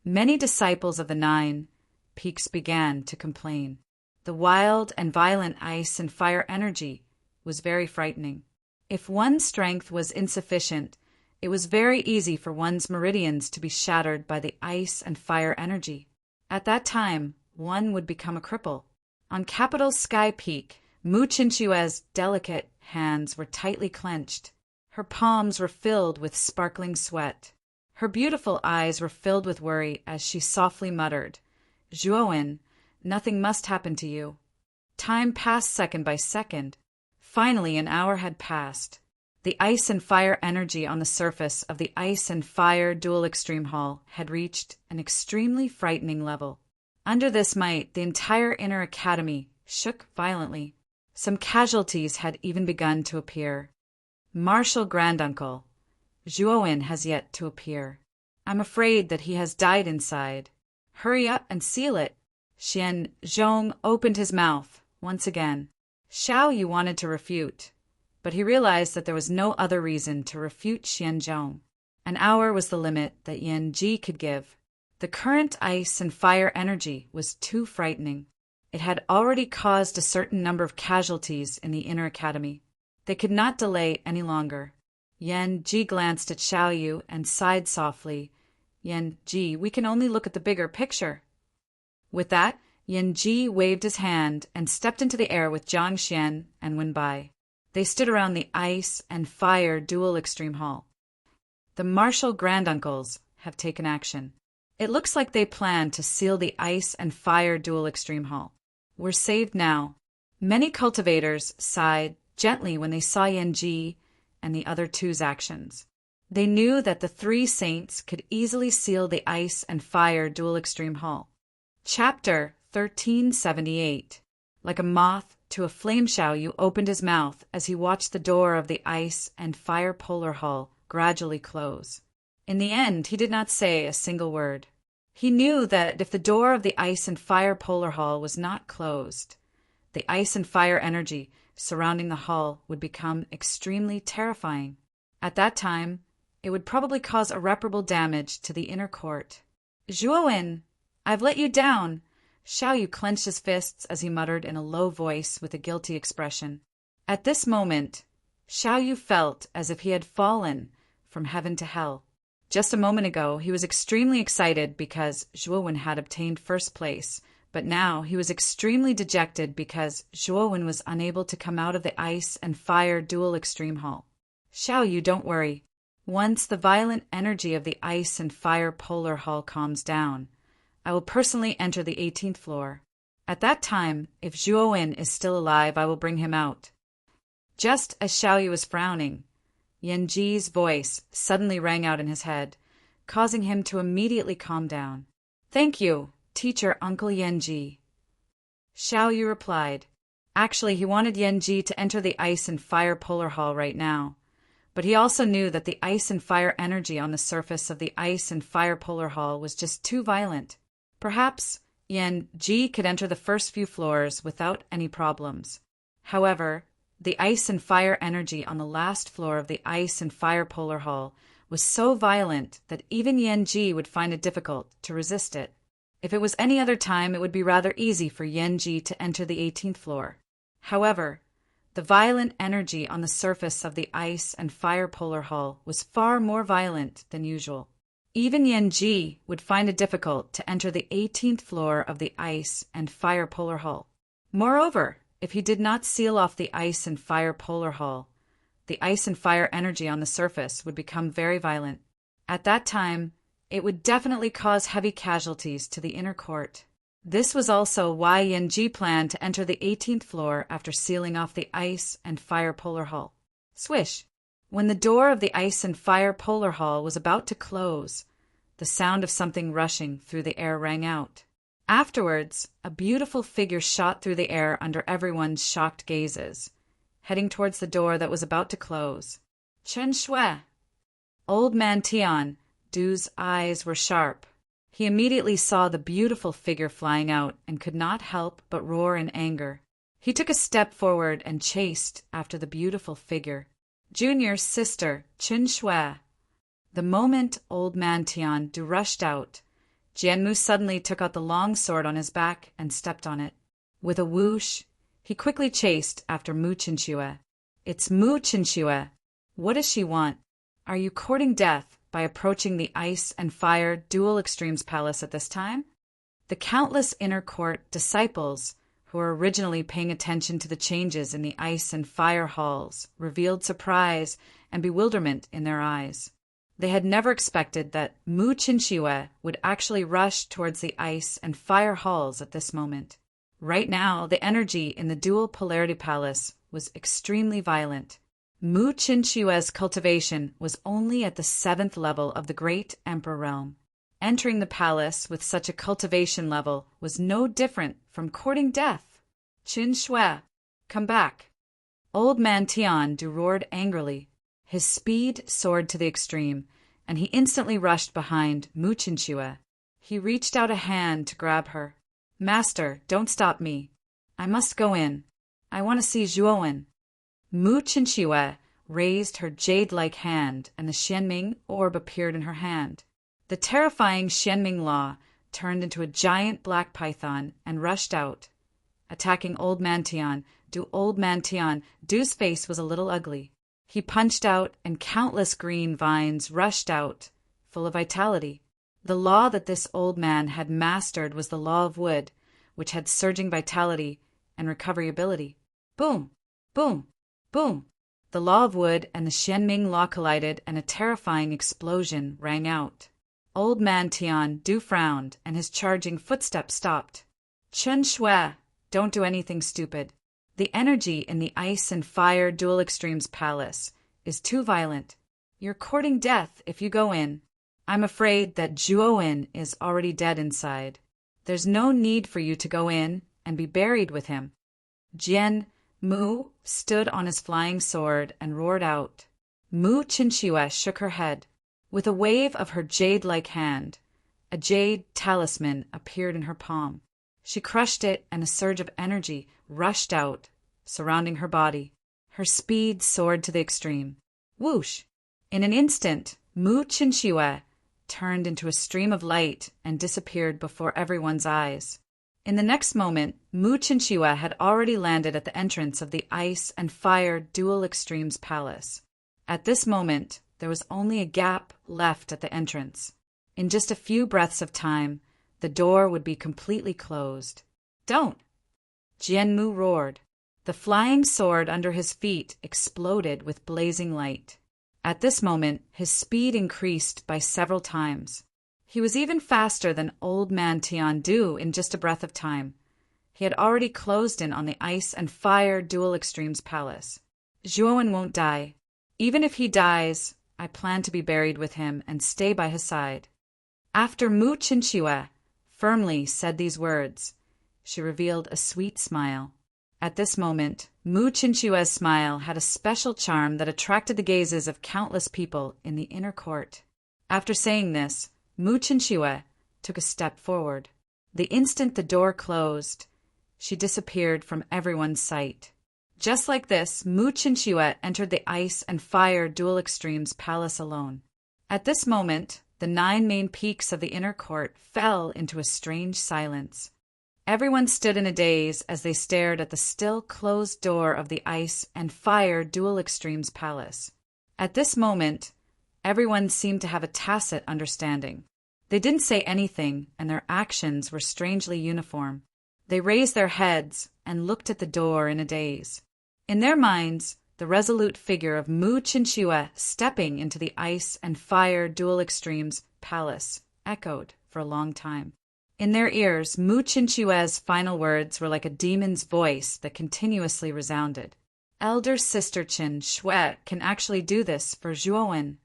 Many disciples of the 9 Peaks began to complain. The wild and violent ice and fire energy was very frightening. If one's strength was insufficient, it was very easy for one's meridians to be shattered by the ice and fire energy. At that time, one would become a cripple. On Capital Sky Peak, Mu Chinchua's delicate hands were tightly clenched. Her palms were filled with sparkling sweat. Her beautiful eyes were filled with worry as she softly muttered, "Zhuowen, nothing must happen to you." Time passed second by second. Finally, an hour had passed. The ice and fire energy on the surface of the ice and fire dual extreme hall had reached an extremely frightening level. Under this might, the entire inner academy shook violently. Some casualties had even begun to appear. Martial Granduncle, Zhuowen has yet to appear. I'm afraid that he has died inside. Hurry up and seal it. Xianzhong opened his mouth once again. Xiao Yu wanted to refute, but he realized that there was no other reason to refute Xianzhong. An hour was the limit that Yan Ji could give. The current ice and fire energy was too frightening. It had already caused a certain number of casualties in the inner academy. They could not delay any longer. Yan Ji glanced at Xiao Yu and sighed softly. "Yan Ji, we can only look at the bigger picture." With that, Yan Ji waved his hand and stepped into the air with Zhang Xian and Wenbai. They stood around the ice and fire dual extreme hall. The Martial Granduncles have taken action. It looks like they plan to seal the ice and fire dual extreme hall. We're saved now. Many cultivators sighed gently when they saw Yan Ji and the other two's actions. They knew that the 3 saints could easily seal the ice and fire dual extreme hall. Chapter 1378. Like a moth to a flame, Xiao Yu opened his mouth as he watched the door of the ice and fire polar hall gradually close. In the end, he did not say a single word. He knew that if the door of the ice and fire polar hall was not closed, the ice and fire energy surrounding the hall would become extremely terrifying. At that time, it would probably cause irreparable damage to the inner court. "Zhuowen, I've let you down." Xiao Yu clenched his fists as he muttered in a low voice with a guilty expression. At this moment, Xiao Yu felt as if he had fallen from heaven to hell. Just a moment ago, he was extremely excited because Zhuowen had obtained first place, but now he was extremely dejected because Zhuowen was unable to come out of the ice and fire dual extreme hall. "Xiao Yu, don't worry. Once the violent energy of the ice and fire polar hall calms down, I will personally enter the 18th floor. At that time, if Zhuowen is still alive, I will bring him out." Just as Xiao Yu was frowning, Yan Ji's voice suddenly rang out in his head, causing him to immediately calm down. "Thank you, teacher Uncle Yan Ji." Xiao Yu replied. Actually, he wanted Yan Ji to enter the ice and fire polar hall right now, but he also knew that the ice and fire energy on the surface of the ice and fire polar hall was just too violent. Perhaps Yan Ji could enter the first few floors without any problems. However, the ice and fire energy on the last floor of the ice and fire polar hall was so violent that even Yan Ji would find it difficult to resist it. If it was any other time, it would be rather easy for Yanji to enter the 18th floor. However, the violent energy on the surface of the ice and fire polar hall was far more violent than usual. Even Yanji would find it difficult to enter the 18th floor of the ice and fire polar hall. Moreover, if he did not seal off the ice and fire polar hall, the ice and fire energy on the surface would become very violent. At that time, it would definitely cause heavy casualties to the inner court. This was also why Yanji planned to enter the 18th floor after sealing off the ice and fire polar hall. Swish! When the door of the ice and fire polar hall was about to close, the sound of something rushing through the air rang out. Afterwards, a beautiful figure shot through the air under everyone's shocked gazes, heading towards the door that was about to close. Chen Shui! Old man Tian Du's eyes were sharp. He immediately saw the beautiful figure flying out and could not help but roar in anger. He took a step forward and chased after the beautiful figure. Junior's sister, Chen Shui. The moment old man Tian Du rushed out, Jianmu suddenly took out the long sword on his back and stepped on it. With a whoosh, he quickly chased after Mu Chinxue. It's Mu Chinxue. What does she want? Are you courting death by approaching the ice and fire dual extremes palace at this time? The countless inner court disciples who were originally paying attention to the changes in the ice and fire halls revealed surprise and bewilderment in their eyes. They had never expected that Mu Chinxue would actually rush towards the ice and fire halls at this moment. Right now, the energy in the dual polarity palace was extremely violent. Mu Chinxue's cultivation was only at the 7th level of the Great Emperor Realm. Entering the palace with such a cultivation level was no different from courting death. Qin Shui, come back. Old man Tian Du roared angrily. His speed soared to the extreme, and he instantly rushed behind Mu Chinxue. He reached out a hand to grab her. Master, don't stop me. I must go in. I want to see Zhuowen. Mu Chinxue raised her jade-like hand, and the Xianming orb appeared in her hand. The terrifying Xianming Law turned into a giant black python and rushed out, attacking Old Man Tian. Old Man Tian Du's face was a little ugly. He punched out, and countless green vines rushed out, full of vitality. The law that this old man had mastered was the law of wood, which had surging vitality and recovery ability. Boom! Boom! Boom! The law of wood and the Xianming Law collided, and a terrifying explosion rang out. Old man Tian Du frowned, and his charging footsteps stopped. Chen Shui, don't do anything stupid. The energy in the ice and fire dual extremes palace is too violent. You're courting death if you go in. I'm afraid that Zhuowen is already dead inside. There's no need for you to go in and be buried with him. Jian Mu stood on his flying sword and roared out. Mu Chinxue shook her head. With a wave of her jade-like hand, a jade talisman appeared in her palm. She crushed it, and a surge of energy rushed out, surrounding her body. Her speed soared to the extreme. Whoosh! In an instant, Mu Chinxue turned into a stream of light and disappeared before everyone's eyes. In the next moment, Mu Chinxue had already landed at the entrance of the ice and fire dual extremes palace. At this moment, there was only a gap left at the entrance. In just a few breaths of time, the door would be completely closed. Don't! Jianmu roared. The flying sword under his feet exploded with blazing light. At this moment, his speed increased by several times. He was even faster than Old Man Tian Du in just a breath of time. He had already closed in on the ice and fire dual extremes palace. Zhuowen won't die. Even if he dies, I plan to be buried with him and stay by his side. After Mu Chinxue firmly said these words, she revealed a sweet smile. At this moment, Mu Chinxue's smile had a special charm that attracted the gazes of countless people in the inner court. After saying this, Mu Chinxue took a step forward. The instant the door closed, she disappeared from everyone's sight. Just like this, Mu Chinxue entered the ice and fire dual extremes palace alone. At this moment, The 9 main peaks of the inner court fell into a strange silence. Everyone stood in a daze as they stared at the still closed door of the Ice and Fire Dual Extremes Palace. At this moment, everyone seemed to have a tacit understanding. They didn't say anything, and their actions were strangely uniform. They raised their heads and looked at the door in a daze. In their minds, the resolute figure of Mu Qinxue stepping into the Ice and Fire Dual Extremes Palace echoed for a long time. In their ears, Mu Qinxue's final words were like a demon's voice that continuously resounded. Elder Sister Qin Shui can actually do this for Zhuowen.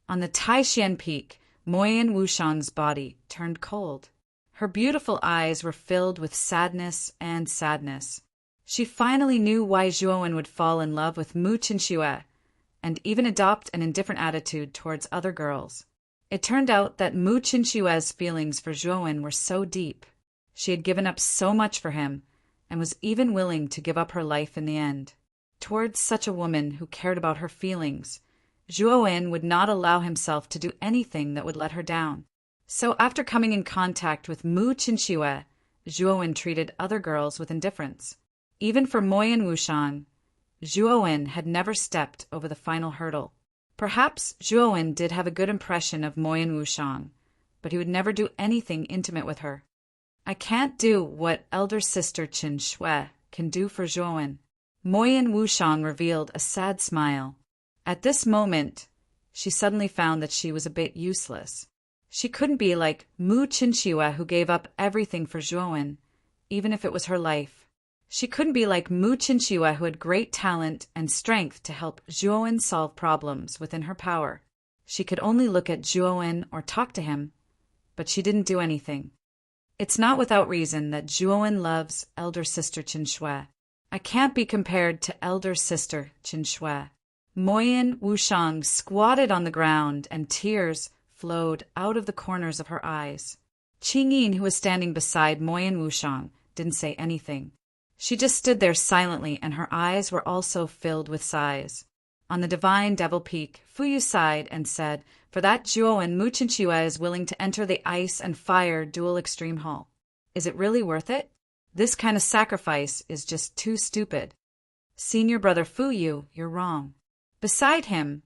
On the Taishan Peak, Moyan Wushang's body turned cold. Her beautiful eyes were filled with sadness and sadness. She finally knew why Zhuowen would fall in love with Mu Qinxue and even adopt an indifferent attitude towards other girls. It turned out that Mu Qinxue's feelings for Zhuowen were so deep. She had given up so much for him and was even willing to give up her life in the end. Towards such a woman who cared about her feelings, Zhuowen would not allow himself to do anything that would let her down. So after coming in contact with Mu Qinxue, Zhuowen treated other girls with indifference. Even for Moyan Wushang, Zhuowen had never stepped over the final hurdle. Perhaps Zhuowen did have a good impression of Moyan Wushang, but he would never do anything intimate with her. I can't do what elder sister Qin Shui can do for Zhuowen. Moyan Wushang revealed a sad smile. At this moment, she suddenly found that she was a bit useless. She couldn't be like Mu Qinxue, who gave up everything for Zhuowen, even if it was her life. She couldn't be like Mu Qinxue, who had great talent and strength to help Zhuowen solve problems within her power. She could only look at Zhuowen or talk to him, but she didn't do anything. It's not without reason that Zhuowen loves elder sister Qin Shui. I can't be compared to elder sister Qin Shui. Moyan Wushang squatted on the ground, and tears flowed out of the corners of her eyes. Qingyin, who was standing beside Moyan Wushang, didn't say anything. She just stood there silently, and her eyes were also filled with sighs. On the divine Devil Peak, Fuyu sighed and said, "For that Zhuowen, Mu Qinxue is willing to enter the Ice and Fire Dual Extreme Hall. Is it really worth it? This kind of sacrifice is just too stupid." "Senior brother Fuyu, you're wrong." Beside him,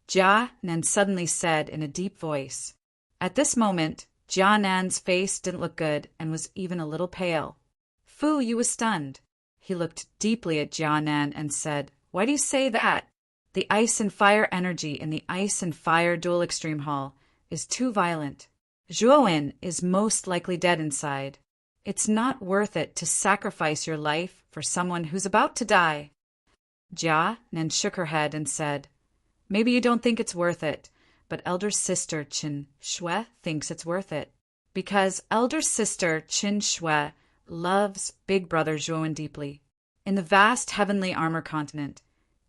Jia Nan suddenly said in a deep voice. At this moment, Jia Nan's face didn't look good and was even a little pale. Fuyu was stunned. He looked deeply at Jia Nan and said, "Why do you say that? The ice and fire energy in the Ice and Fire Dual Extreme Hall is too violent. Zhuowen is most likely dead inside. It's not worth it to sacrifice your life for someone who's about to die." Jia Nan shook her head and said, "Maybe you don't think it's worth it, but elder sister Qin Shui thinks it's worth it. Because elder sister Qin Shui loves big brother Zhuowen deeply. In the vast heavenly armor continent,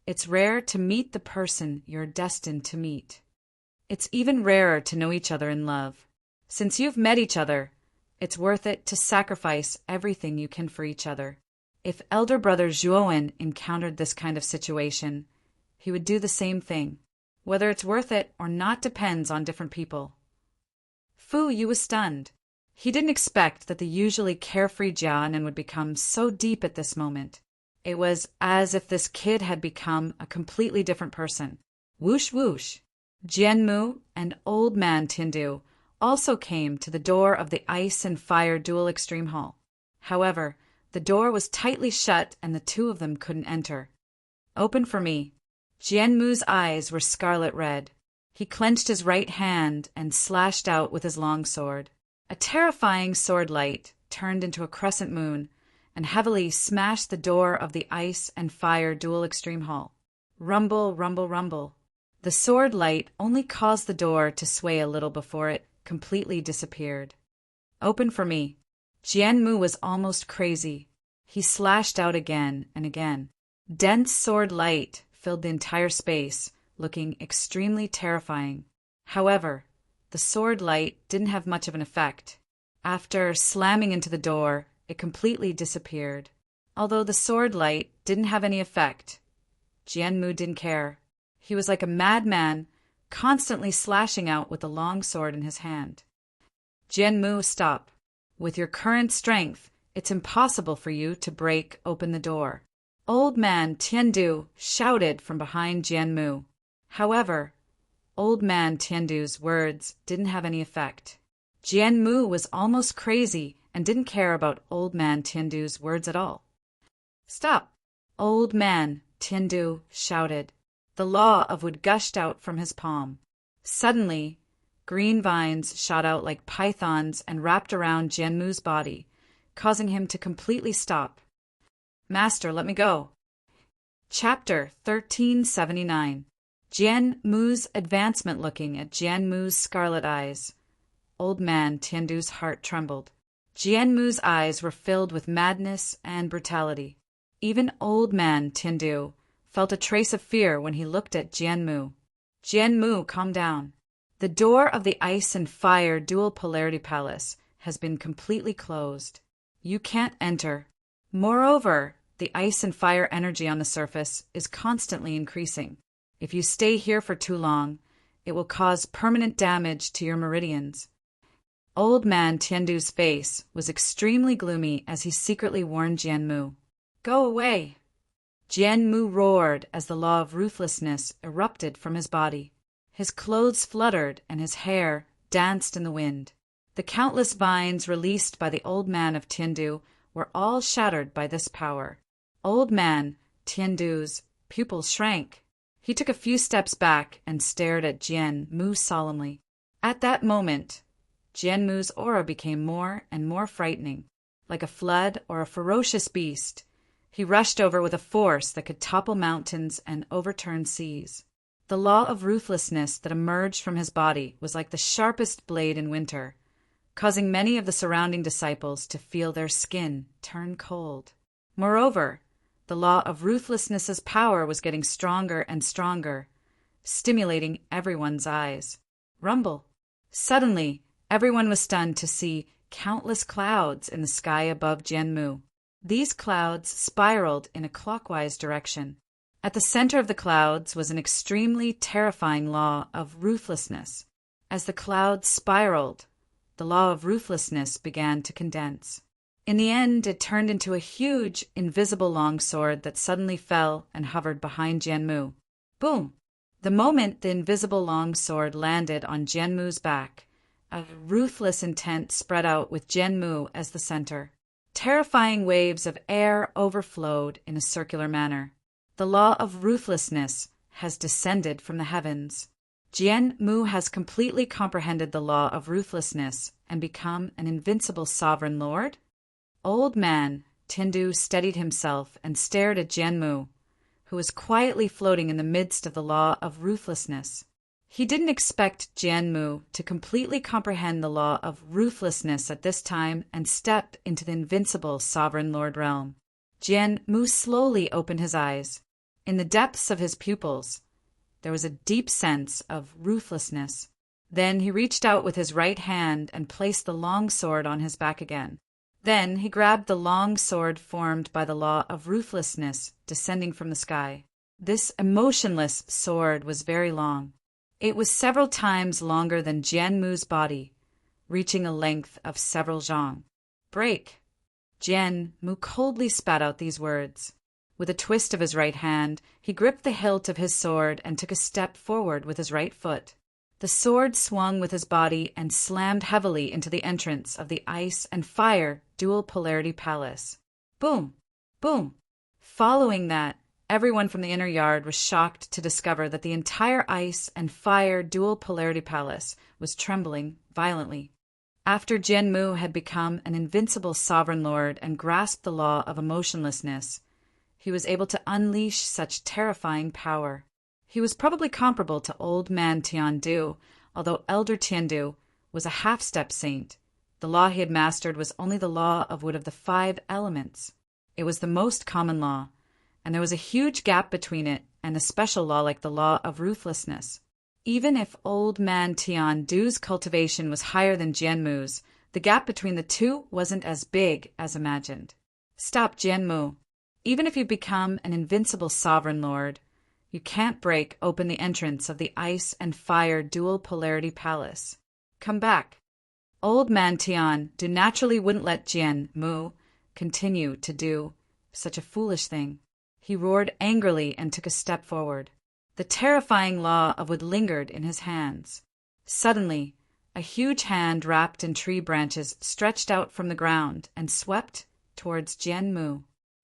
it's rare to meet the person you're destined to meet. It's even rarer to know each other in love. Since you've met each other, it's worth it to sacrifice everything you can for each other. If elder brother Zhuowen encountered this kind of situation, he would do the same thing. Whether it's worth it or not depends on different people." Fuyu was stunned. He didn't expect that the usually carefree Jianan would become so deep at this moment. It was as if this kid had become a completely different person. Whoosh whoosh. Jianmu and old man Tindu also came to the door of the Ice and Fire Dual Extreme Hall. However, the door was tightly shut and the two of them couldn't enter. "Open for me." Jianmu's eyes were scarlet red. He clenched his right hand and slashed out with his long sword. A terrifying sword light turned into a crescent moon and heavily smashed the door of the Ice and Fire Dual Extreme Hall. Rumble, rumble, rumble. The sword light only caused the door to sway a little before it completely disappeared. "Open for me." Jianmu was almost crazy. He slashed out again and again. Dense sword light filled the entire space, looking extremely terrifying. However, the sword light didn't have much of an effect. After slamming into the door, it completely disappeared. Although the sword light didn't have any effect, Jianmu didn't care. He was like a madman constantly slashing out with the long sword in his hand. Jianmu, stop. With your current strength, it's impossible for you to break open the door. Old man Tiandu shouted from behind Jianmu. However, Old man Tiandu's words didn't have any effect. Jianmu was almost crazy and didn't care about Old man Tiandu's words at all. Stop! Old man Tiandu shouted. The law of wood gushed out from his palm. Suddenly, green vines shot out like pythons and wrapped around Jianmu's body, causing him to completely stop. Master, let me go. Chapter 1379. Jianmu's advancement. Looking at Jianmu's scarlet eyes, Old man Tiandu's heart trembled. Jianmu's eyes were filled with madness and brutality. Even Old man Tiandu felt a trace of fear when he looked at Jianmu. Jianmu, calm down. The door of the ice and fire dual polarity palace has been completely closed. You can't enter. Moreover, the ice and fire energy on the surface is constantly increasing. If you stay here for too long, it will cause permanent damage to your meridians. Old man Tiandu's face was extremely gloomy as he secretly warned Jianmu. Go away! Jianmu roared as the law of ruthlessness erupted from his body. His clothes fluttered and his hair danced in the wind. The countless vines released by the old man of Tiandu were all shattered by this power. Old man Tiandu's pupils shrank. He took a few steps back and stared at Jianmu solemnly. At that moment, Jianmu's aura became more and more frightening. Like a flood or a ferocious beast, he rushed over with a force that could topple mountains and overturn seas. The law of ruthlessness that emerged from his body was like the sharpest blade in winter, causing many of the surrounding disciples to feel their skin turn cold. Moreover, the law of ruthlessness's power was getting stronger and stronger, stimulating everyone's eyes. Rumble! Suddenly, everyone was stunned to see countless clouds in the sky above Jianmu. These clouds spiraled in a clockwise direction. At the center of the clouds was an extremely terrifying law of ruthlessness. As the clouds spiraled, the law of ruthlessness began to condense. In the end, it turned into a huge, invisible longsword that suddenly fell and hovered behind Jianmu. Boom! The moment the invisible longsword landed on Jianmu's back, a ruthless intent spread out with Jianmu as the center. Terrifying waves of air overflowed in a circular manner. The law of ruthlessness has descended from the heavens. Jianmu has completely comprehended the law of ruthlessness and become an invincible sovereign lord? Old man Tiandu steadied himself and stared at Jianmu, who was quietly floating in the midst of the law of ruthlessness. He didn't expect Jianmu to completely comprehend the law of ruthlessness at this time and step into the invincible sovereign lord realm. Jianmu slowly opened his eyes. In the depths of his pupils, there was a deep sense of ruthlessness. Then he reached out with his right hand and placed the long sword on his back again. Then he grabbed the long sword formed by the law of ruthlessness descending from the sky. This emotionless sword was very long. It was several times longer than Jianmu's body, reaching a length of several zhang. Break! Jianmu coldly spat out these words. With a twist of his right hand, he gripped the hilt of his sword and took a step forward with his right foot. The sword swung with his body and slammed heavily into the entrance of the ice and fire dual polarity palace. Boom! Boom! Following that, everyone from the inner yard was shocked to discover that the entire ice and fire dual polarity palace was trembling violently. After Jianmu had become an invincible sovereign lord and grasped the law of emotionlessness, he was able to unleash such terrifying power. He was probably comparable to old man Tiandu, although elder Tiandu was a half-step saint. The law he had mastered was only the law of wood of the 5 elements. It was the most common law, and there was a huge gap between it and a special law like the law of ruthlessness. Even if old man Tiandu's cultivation was higher than Jianmu's, the gap between the two wasn't as big as imagined. Stop, Jianmu. Even if you become an invincible sovereign lord, You can't break open the entrance of the ice and fire dual polarity palace. Come back. Old man Tian Du naturally wouldn't let Jian Mu continue to do such a foolish thing. He roared angrily and took a step forward. The terrifying law of wood lingered in his hands. Suddenly, a huge hand wrapped in tree branches stretched out from the ground and swept towards Jian Mu.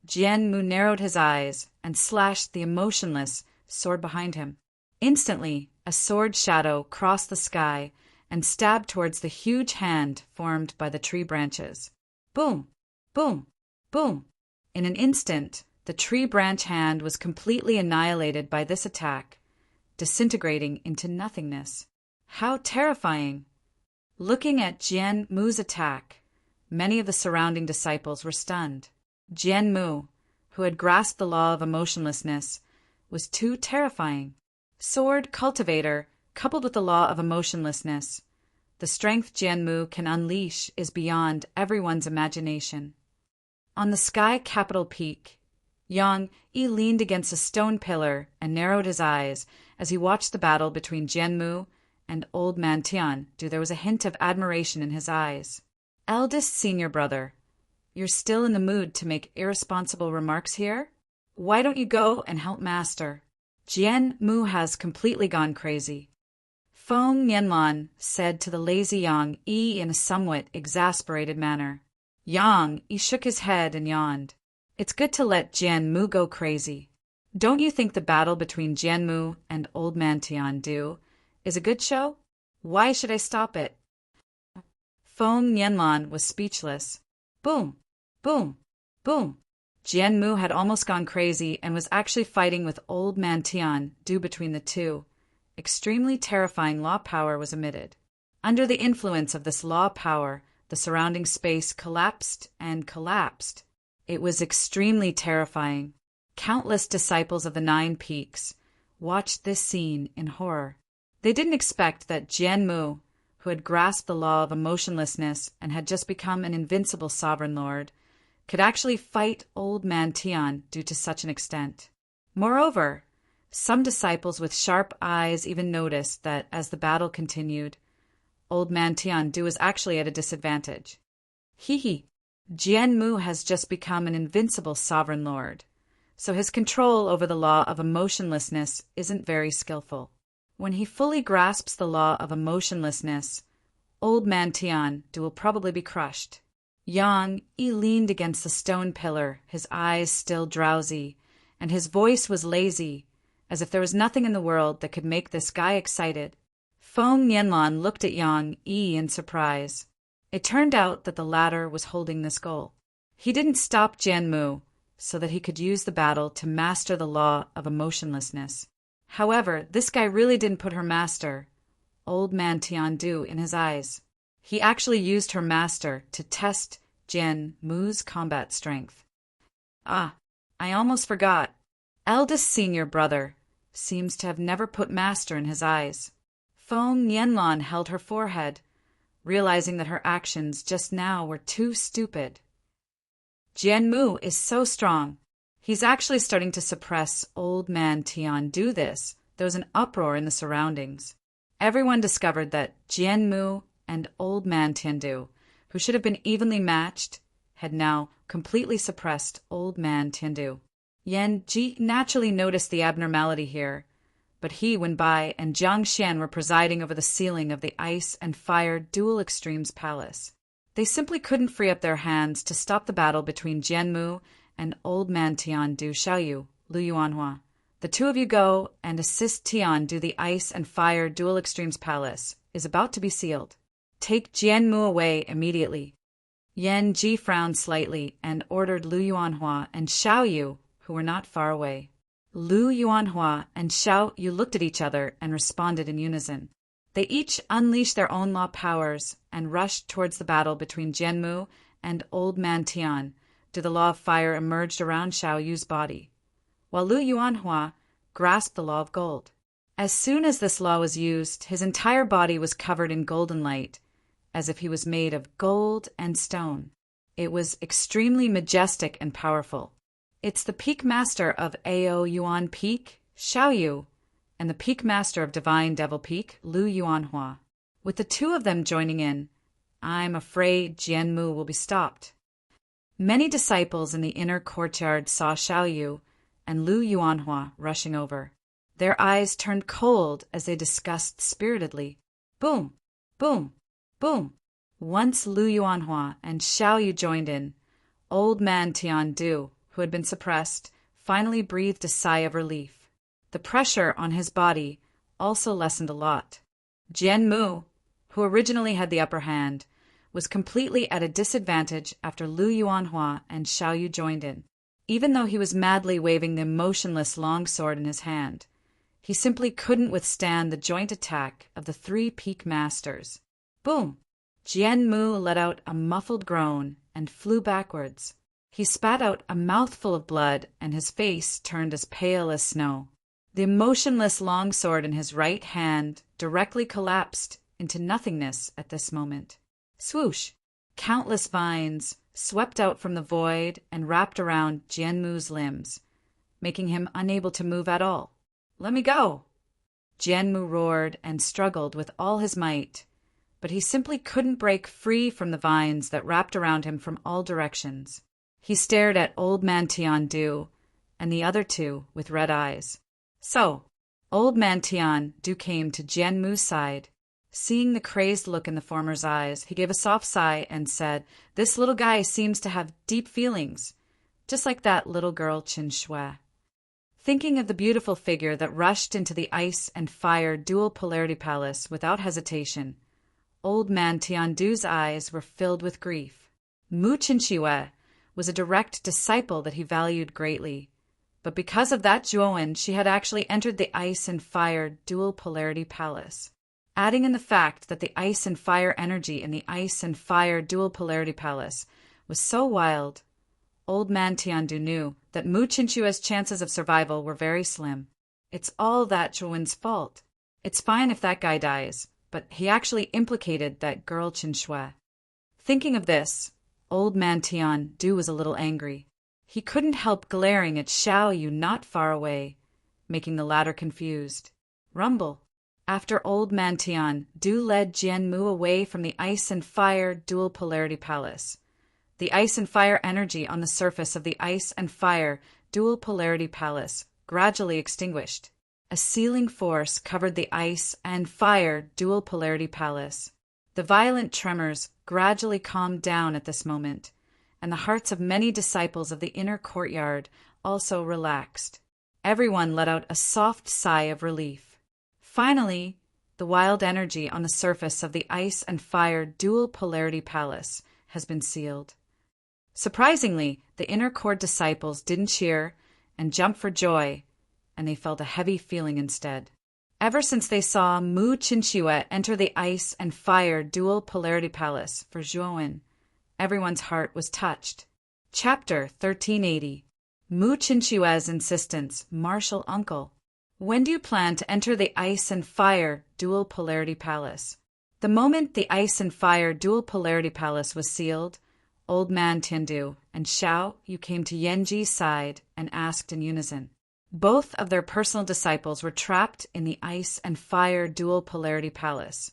Jian Mu narrowed his eyes and slashed the emotionless sword behind him. Instantly, a sword shadow crossed the sky and stabbed towards the huge hand formed by the tree branches. Boom! Boom! Boom! In an instant, the tree branch hand was completely annihilated by this attack, disintegrating into nothingness. How terrifying! Looking at Jian Mu's attack, many of the surrounding disciples were stunned. Jian Mu, who had grasped the law of emotionlessness, was too terrifying. Sword cultivator, coupled with the law of emotionlessness, the strength Jian Mu can unleash is beyond everyone's imagination. On the sky capital peak, Yang Yi leaned against a stone pillar and narrowed his eyes as he watched the battle between Jian Mu and old man Tian. There was a hint of admiration in his eyes. Eldest senior brother, you're still in the mood to make irresponsible remarks here? Why don't you go and help master? Jian Mu has completely gone crazy. Feng Nianlan said to the lazy Yang Yi in a somewhat exasperated manner. Yang Yi shook his head and yawned. It's good to let Jian Mu go crazy. Don't you think the battle between Jian Mu and old man Tian Du is a good show? Why should I stop it? Feng Nianlan was speechless. Boom! Boom! Boom! Jian Mu had almost gone crazy and was actually fighting with old man Tian Du between the two. Extremely terrifying law power was emitted. Under the influence of this law power, the surrounding space collapsed and collapsed. It was extremely terrifying. Countless disciples of the Nine Peaks watched this scene in horror. They didn't expect that Jian Mu, who had grasped the law of emotionlessness and had just become an invincible sovereign lord, could actually fight old man Tian due to such an extent. Moreover, some disciples with sharp eyes even noticed that as the battle continued, old man Tian Du was actually at a disadvantage. Jian Mu has just become an invincible sovereign lord, so his control over the law of emotionlessness isn't very skillful. When he fully grasps the law of emotionlessness, old man Tian Du will probably be crushed. Yang Yi leaned against the stone pillar, his eyes still drowsy, and his voice was lazy, as if there was nothing in the world that could make this guy excited. Feng Nianlan looked at Yang Yi in surprise. It turned out that the latter was holding this goal. He didn't stop Jian Mu so that he could use the battle to master the law of emotionlessness. However, this guy really didn't put her master, old man Tian Du, in his eyes. He actually used her master to test Jian Mu's combat strength. I almost forgot. Eldest senior brother seems to have never put master in his eyes. Feng Nianlan held her forehead, realizing that her actions just now were too stupid. Jian Mu is so strong. He's actually starting to suppress old man Tian Du. There was an uproar in the surroundings. Everyone discovered that Jian Mu and old man Tian Du, who should have been evenly matched, had now completely suppressed old man Tian Du. Yan Ji naturally noticed the abnormality here, but he, Wenbai, and Jiang Xian were presiding over the ceiling of the ice and fire dual extremes palace. They simply couldn't free up their hands to stop the battle between Jian Mu and old man Tian Du. Xiaoyu, Lu Yuanhua, the two of you go and assist Tian Du. The ice and fire dual extremes palace is about to be sealed. Take Jian Mu away immediately. Yan Ji frowned slightly and ordered Lu Yuanhua and Xiaoyu, who were not far away. Lu Yuanhua and Xiaoyu looked at each other and responded in unison. They each unleashed their own law powers and rushed towards the battle between Jian Mu and old man Tian. The law of fire emerged around Xiaoyu's body, while Lu Yuanhua grasped the law of gold. As soon as this law was used, his entire body was covered in golden light, as if he was made of gold and stone. It was extremely majestic and powerful. It's the peak master of Ao Yuan Peak, Xiao Yu, and the Peak Master of Divine Devil Peak, Lu Yuanhua. With the two of them joining in, I'm afraid Jianmu will be stopped. Many disciples in the inner courtyard saw Xiao Yu and Lu Yuanhua rushing over. Their eyes turned cold as they discussed spiritedly. Boom! Boom! Boom! Once Lu Yuanhua and Xiao Yu joined in, old man Tian Du, who had been suppressed, finally breathed a sigh of relief. The pressure on his body also lessened a lot. Jianmu, who originally had the upper hand, was completely at a disadvantage after Lu Yuanhua and Xiao Yu joined in. Even though he was madly waving the motionless longsword in his hand, he simply couldn't withstand the joint attack of the three peak masters. Boom! Jianmu let out a muffled groan and flew backwards. He spat out a mouthful of blood and his face turned as pale as snow. The motionless longsword in his right hand directly collapsed into nothingness at this moment. Swoosh! Countless vines swept out from the void and wrapped around Jianmu's limbs, making him unable to move at all. Let me go! Jianmu roared and struggled with all his might, but he simply couldn't break free from the vines that wrapped around him from all directions. He stared at old man Tian Du and the other two with red eyes. So, old man Tian Du came to Jianmu's side. Seeing the crazed look in the former's eyes, he gave a soft sigh and said, "This little guy seems to have deep feelings, just like that little girl Qin Shui." Thinking of the beautiful figure that rushed into the ice and fire dual polarity palace without hesitation, old man Tian Du's eyes were filled with grief. Mu Qinxue was a direct disciple that he valued greatly, but because of that Zhuowen, she had actually entered the ice and fire dual polarity palace. Adding in the fact that the ice and fire energy in the ice and fire dual polarity palace was so wild, old man Tiandu knew that Mu Qinxue's chances of survival were very slim. It's all that Zhuowen's fault. It's fine if that guy dies, but he actually implicated that girl Qin Shui. Thinking of this, old man Tiandu was a little angry. He couldn't help glaring at Xiao Yu not far away, making the latter confused. Rumble. After old man Tian Du led Jianmu away from the ice and fire dual polarity palace. The ice and fire energy on the surface of the ice and fire dual polarity palace gradually extinguished. A sealing force covered the ice and fire dual polarity palace. The violent tremors gradually calmed down at this moment, and the hearts of many disciples of the inner courtyard also relaxed. Everyone let out a soft sigh of relief. Finally, the wild energy on the surface of the ice and fire dual polarity palace has been sealed. Surprisingly, the inner court disciples didn't cheer and jump for joy, and they felt a heavy feeling instead. Ever since they saw Mu Qinxue enter the ice and fire dual polarity palace for Zhuowen, everyone's heart was touched. Chapter 1380. Mu Qinxue's insistence, martial uncle. When do you plan to enter the ice and fire dual polarity palace? The moment the ice and fire dual polarity palace was sealed, old man Tiandu and Xiao Yu came to Yanji's side and asked in unison. Both of their personal disciples were trapped in the ice and fire dual polarity palace,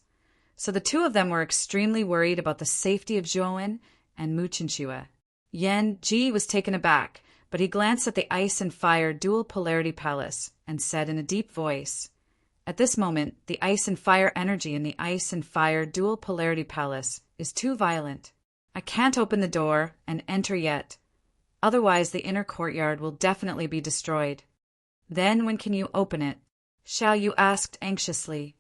so the two of them were extremely worried about the safety of Zhuowen and Mu Qinxue. Yanji was taken aback, but he glanced at the ice and fire dual polarity palace and said in a deep voice, "At this moment, the ice and fire energy in the ice and fire dual polarity palace is too violent. I can't open the door and enter yet. Otherwise, the inner courtyard will definitely be destroyed." "Then when can you open it?" Xiao Yu asked anxiously.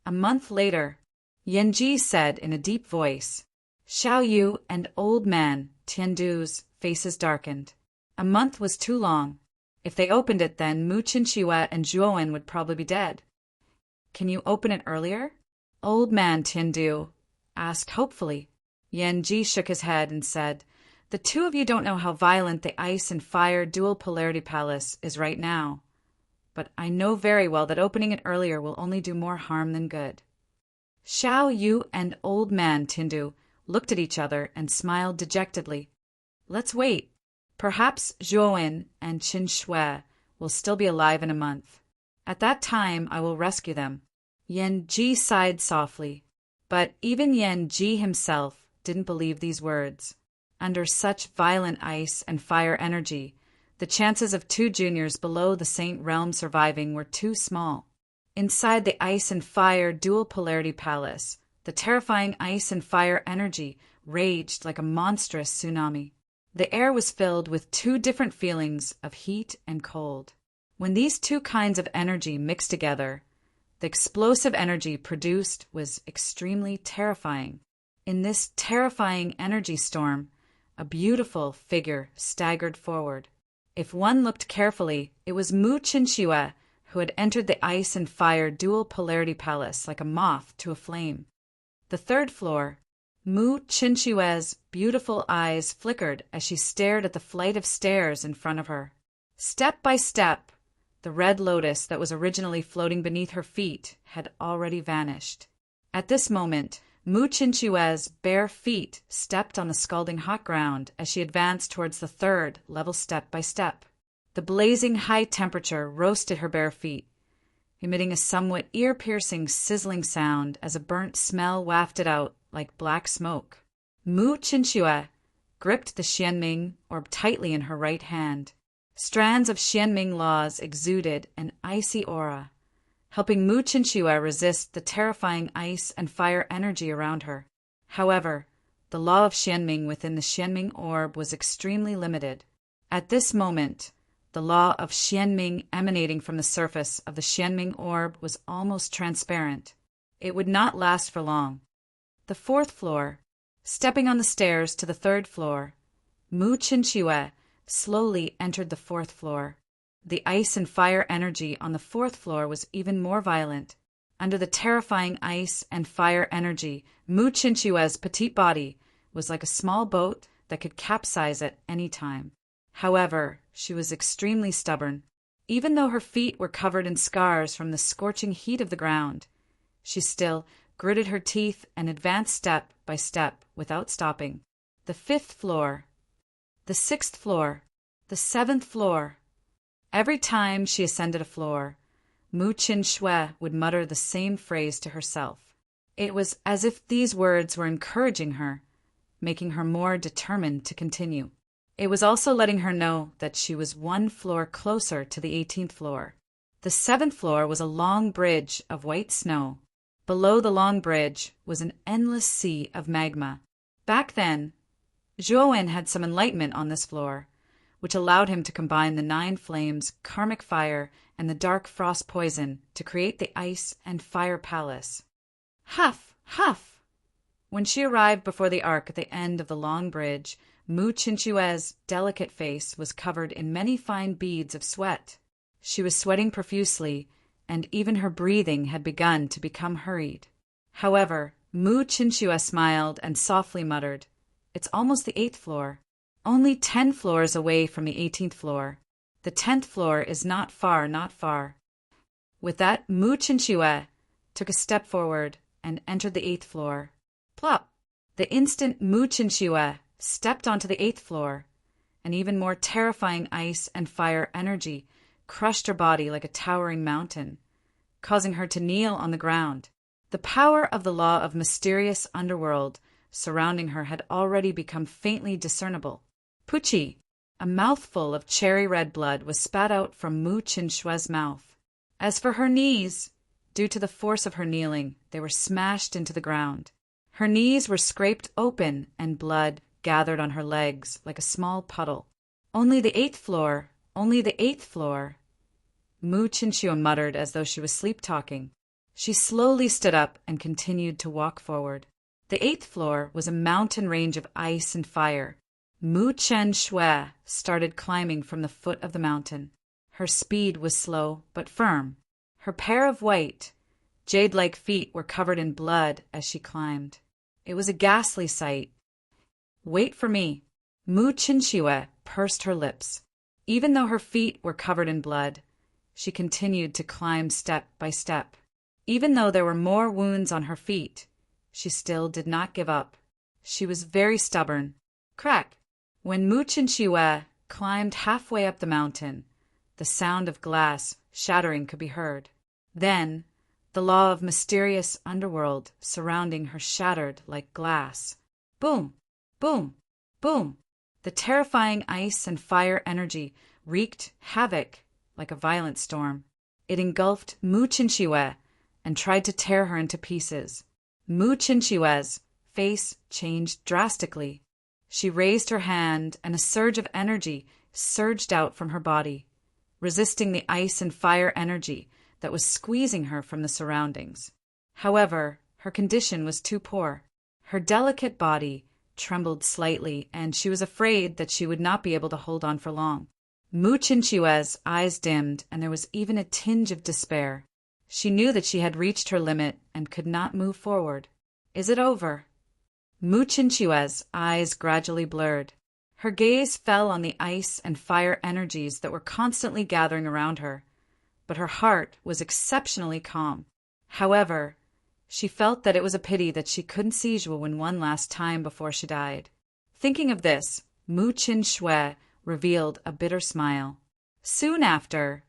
"A month later," Yanji said in a deep voice. Xiao Yu and old man Tiandu's faces darkened. A month was too long. If they opened it then, Mu Qinxue and Zhuowen would probably be dead. "Can you open it earlier?" Old man Tiandu asked hopefully. Yanji shook his head and said, "The two of you don't know how violent the ice and fire dual polarity palace is right now. But I know very well that opening it earlier will only do more harm than good." Xiao Yu and old man Tiandu looked at each other and smiled dejectedly. "Let's wait. Perhaps Zhuowen and Qin Shui will still be alive in a month. At that time I will rescue them." Yan Ji sighed softly. But even Yan Ji himself didn't believe these words. Under such violent ice and fire energy, the chances of 2 juniors below the Saint Realm surviving were too small. Inside the ice and fire dual polarity palace, the terrifying ice and fire energy raged like a monstrous tsunami. The air was filled with 2 different feelings of heat and cold. When these 2 kinds of energy mixed together, the explosive energy produced was extremely terrifying. In this terrifying energy storm, a beautiful figure staggered forward. If one looked carefully, it was Mu Qinxue, who had entered the ice and fire dual polarity palace like a moth to a flame. The 3rd floor, Mu Qinxue's beautiful eyes flickered as she stared at the flight of stairs in front of her. Step by step, the red lotus that was originally floating beneath her feet had already vanished. At this moment, Mu Qinxue's bare feet stepped on the scalding hot ground as she advanced towards the 3rd level step by step. The blazing high temperature roasted her bare feet, emitting a somewhat ear-piercing sizzling sound as a burnt smell wafted out like black smoke. Mu Qinxue gripped the Xianming orb tightly in her right hand. Strands of Xianming laws exuded an icy aura, helping Mu Qinxue resist the terrifying ice and fire energy around her. However, the law of Xianming within the Xianming orb was extremely limited. At this moment, the law of Xianming emanating from the surface of the Xianming orb was almost transparent. It would not last for long. The 4th floor, stepping on the stairs to the 3rd floor, Mu Qinxue slowly entered the 4th floor. The ice and fire energy on the 4th floor was even more violent. Under the terrifying ice and fire energy, Mu Qinxue's petite body was like a small boat that could capsize at any time. However, she was extremely stubborn. Even though her feet were covered in scars from the scorching heat of the ground, she still gritted her teeth and advanced step by step without stopping. The 5th floor, the 6th floor, the 7th floor. Every time she ascended a floor, Mu Qinxue would mutter the same phrase to herself. It was as if these words were encouraging her, making her more determined to continue. It was also letting her know that she was 1 floor closer to the 18th floor. The 7th floor was a long bridge of white snow. Below the long bridge was an endless sea of magma. Back then, Zhuowen had some enlightenment on this floor, which allowed him to combine the 9 flames, karmic fire, and the dark frost poison to create the ice and fire palace. Huff! Huff! When she arrived before the arc at the end of the long bridge, Mu Qinxue's delicate face was covered in many fine beads of sweat. She was sweating profusely, and even her breathing had begun to become hurried. However, Mu Qinxue smiled and softly muttered, "It's almost the 8th floor. Only 10 floors away from the 18th floor. The 10th floor is not far, not far." With that, Mu Qinxue took a step forward and entered the 8th floor. Plop! The instant Mu Qinxue stepped onto the 8th floor, an even more terrifying ice and fire energy crushed her body like a towering mountain, causing her to kneel on the ground. The power of the law of mysterious underworld surrounding her had already become faintly discernible. Puchi, a mouthful of cherry-red blood was spat out from Mu Qinxue's mouth. As for her knees, due to the force of her kneeling, they were smashed into the ground. Her knees were scraped open and blood gathered on her legs like a small puddle. Only the 8th floor, only the 8th floor, Mu Qinxue muttered as though she was sleep-talking. She slowly stood up and continued to walk forward. The 8th floor was a mountain range of ice and fire. Mu Qinxue started climbing from the foot of the mountain. Her speed was slow but firm. Her pair of white, jade-like feet were covered in blood as she climbed. It was a ghastly sight. "Wait for me." Mu Qinxue pursed her lips. Even though her feet were covered in blood, she continued to climb step by step. Even though there were more wounds on her feet, she still did not give up. She was very stubborn. Crack! When Mu Qinxue climbed halfway up the mountain, the sound of glass shattering could be heard. Then, the law of mysterious underworld surrounding her shattered like glass. Boom! Boom! Boom! The terrifying ice and fire energy wreaked havoc like a violent storm. It engulfed Mu Chinchiwe and tried to tear her into pieces. Mu Chinchiwe's face changed drastically. She raised her hand, and a surge of energy surged out from her body, resisting the ice and fire energy that was squeezing her from the surroundings. However, her condition was too poor. Her delicate body trembled slightly, and she was afraid that she would not be able to hold on for long. Mu Chinchiwe's eyes dimmed, and there was even a tinge of despair. She knew that she had reached her limit and could not move forward. Is it over? Mu Chinchiwe's eyes gradually blurred. Her gaze fell on the ice and fire energies that were constantly gathering around her, but her heart was exceptionally calm. However, she felt that it was a pity that she couldn't see Zhuowen one last time before she died. Thinking of this, Mu Chinchiwe revealed a bitter smile. Soon after,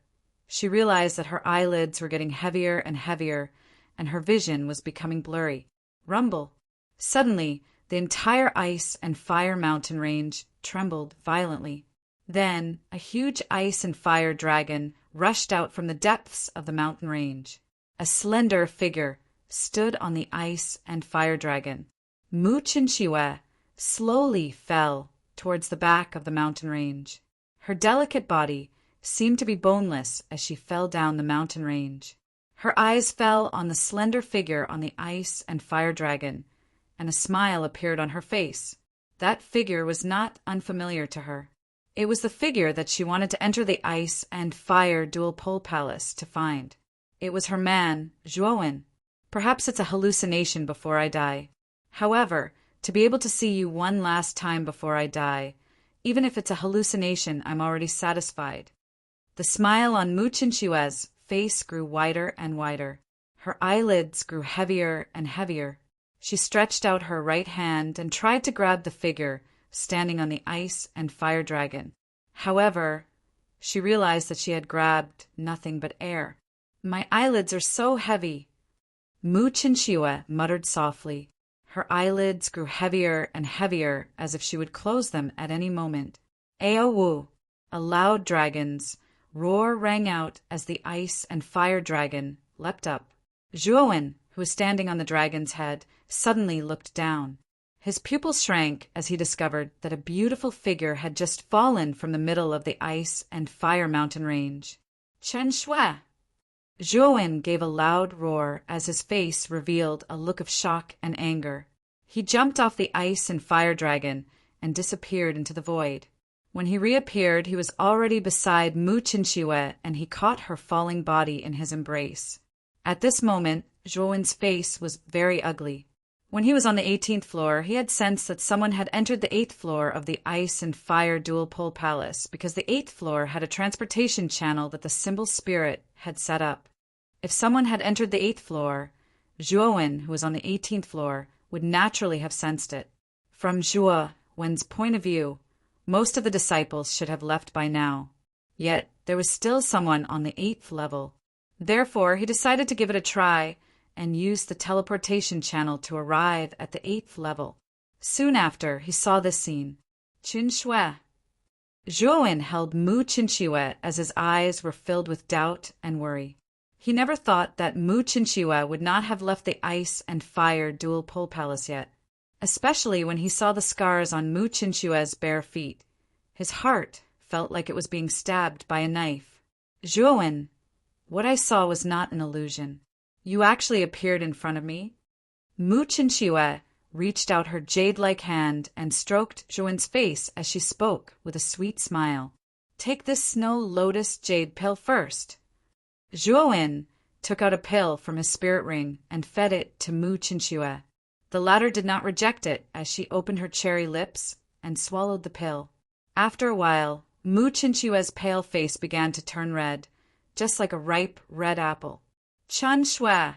she realized that her eyelids were getting heavier and heavier, and her vision was becoming blurry. Rumble! Suddenly, the entire ice and fire mountain range trembled violently. Then, a huge ice and fire dragon rushed out from the depths of the mountain range. A slender figure stood on the ice and fire dragon. Mu Chinchiwe slowly fell towards the back of the mountain range. Her delicate body seemed to be boneless as she fell down the mountain range. Her eyes fell on the slender figure on the ice and fire dragon, and a smile appeared on her face. That figure was not unfamiliar to her. It was the figure that she wanted to enter the ice and fire dual pole palace to find. It was her man, Zhuowen. Perhaps it's a hallucination before I die. However, to be able to see you one last time before I die, even if it's a hallucination, I'm already satisfied. The smile on Mu Chinchiwe's face grew wider and wider. Her eyelids grew heavier and heavier. She stretched out her right hand and tried to grab the figure standing on the ice and fire dragon. However, she realized that she had grabbed nothing but air. My eyelids are so heavy. Mu Chinchiwe muttered softly. Her eyelids grew heavier and heavier as if she would close them at any moment. Aowu! A loud dragon's roar rang out as the ice and fire dragon leapt up. Zhuowen, who was standing on the dragon's head, suddenly looked down. His pupils shrank as he discovered that a beautiful figure had just fallen from the middle of the ice and fire mountain range. Chen Shui! Zhuowen gave a loud roar as his face revealed a look of shock and anger. He jumped off the ice and fire dragon and disappeared into the void. When he reappeared, he was already beside Mu Chinchiwe, and he caught her falling body in his embrace. At this moment, Zhuowen's face was very ugly. When he was on the 18th floor, he had sensed that someone had entered the 8th floor of the Ice and Fire Dual Pole Palace because the 8th floor had a transportation channel that the symbol spirit had set up. If someone had entered the 8th floor, Zhuowen, who was on the 18th floor, would naturally have sensed it. From Zhuowen's point of view, most of the disciples should have left by now. Yet there was still someone on the 8th level. Therefore, he decided to give it a try and used the teleportation channel to arrive at the 8th level. Soon after, he saw this scene. Qin Shui. Zhuowen held Mu Chinchiwe as his eyes were filled with doubt and worry. He never thought that Mu Chinchiwe would not have left the ice and fire dual pole palace yet, especially when he saw the scars on Mu Chinchiwe's bare feet. His heart felt like it was being stabbed by a knife. Zhuowen, what I saw was not an illusion. You actually appeared in front of me. Mu Chinchiwe reached out her jade-like hand and stroked Zhuowen's face as she spoke with a sweet smile. Take this snow lotus jade pill first. Zhuowen took out a pill from his spirit ring and fed it to Mu Chinchiwe. The latter did not reject it as she opened her cherry lips and swallowed the pill. After a while, Mu Chinchiwe's pale face began to turn red, just like a ripe red apple. Chen Shui,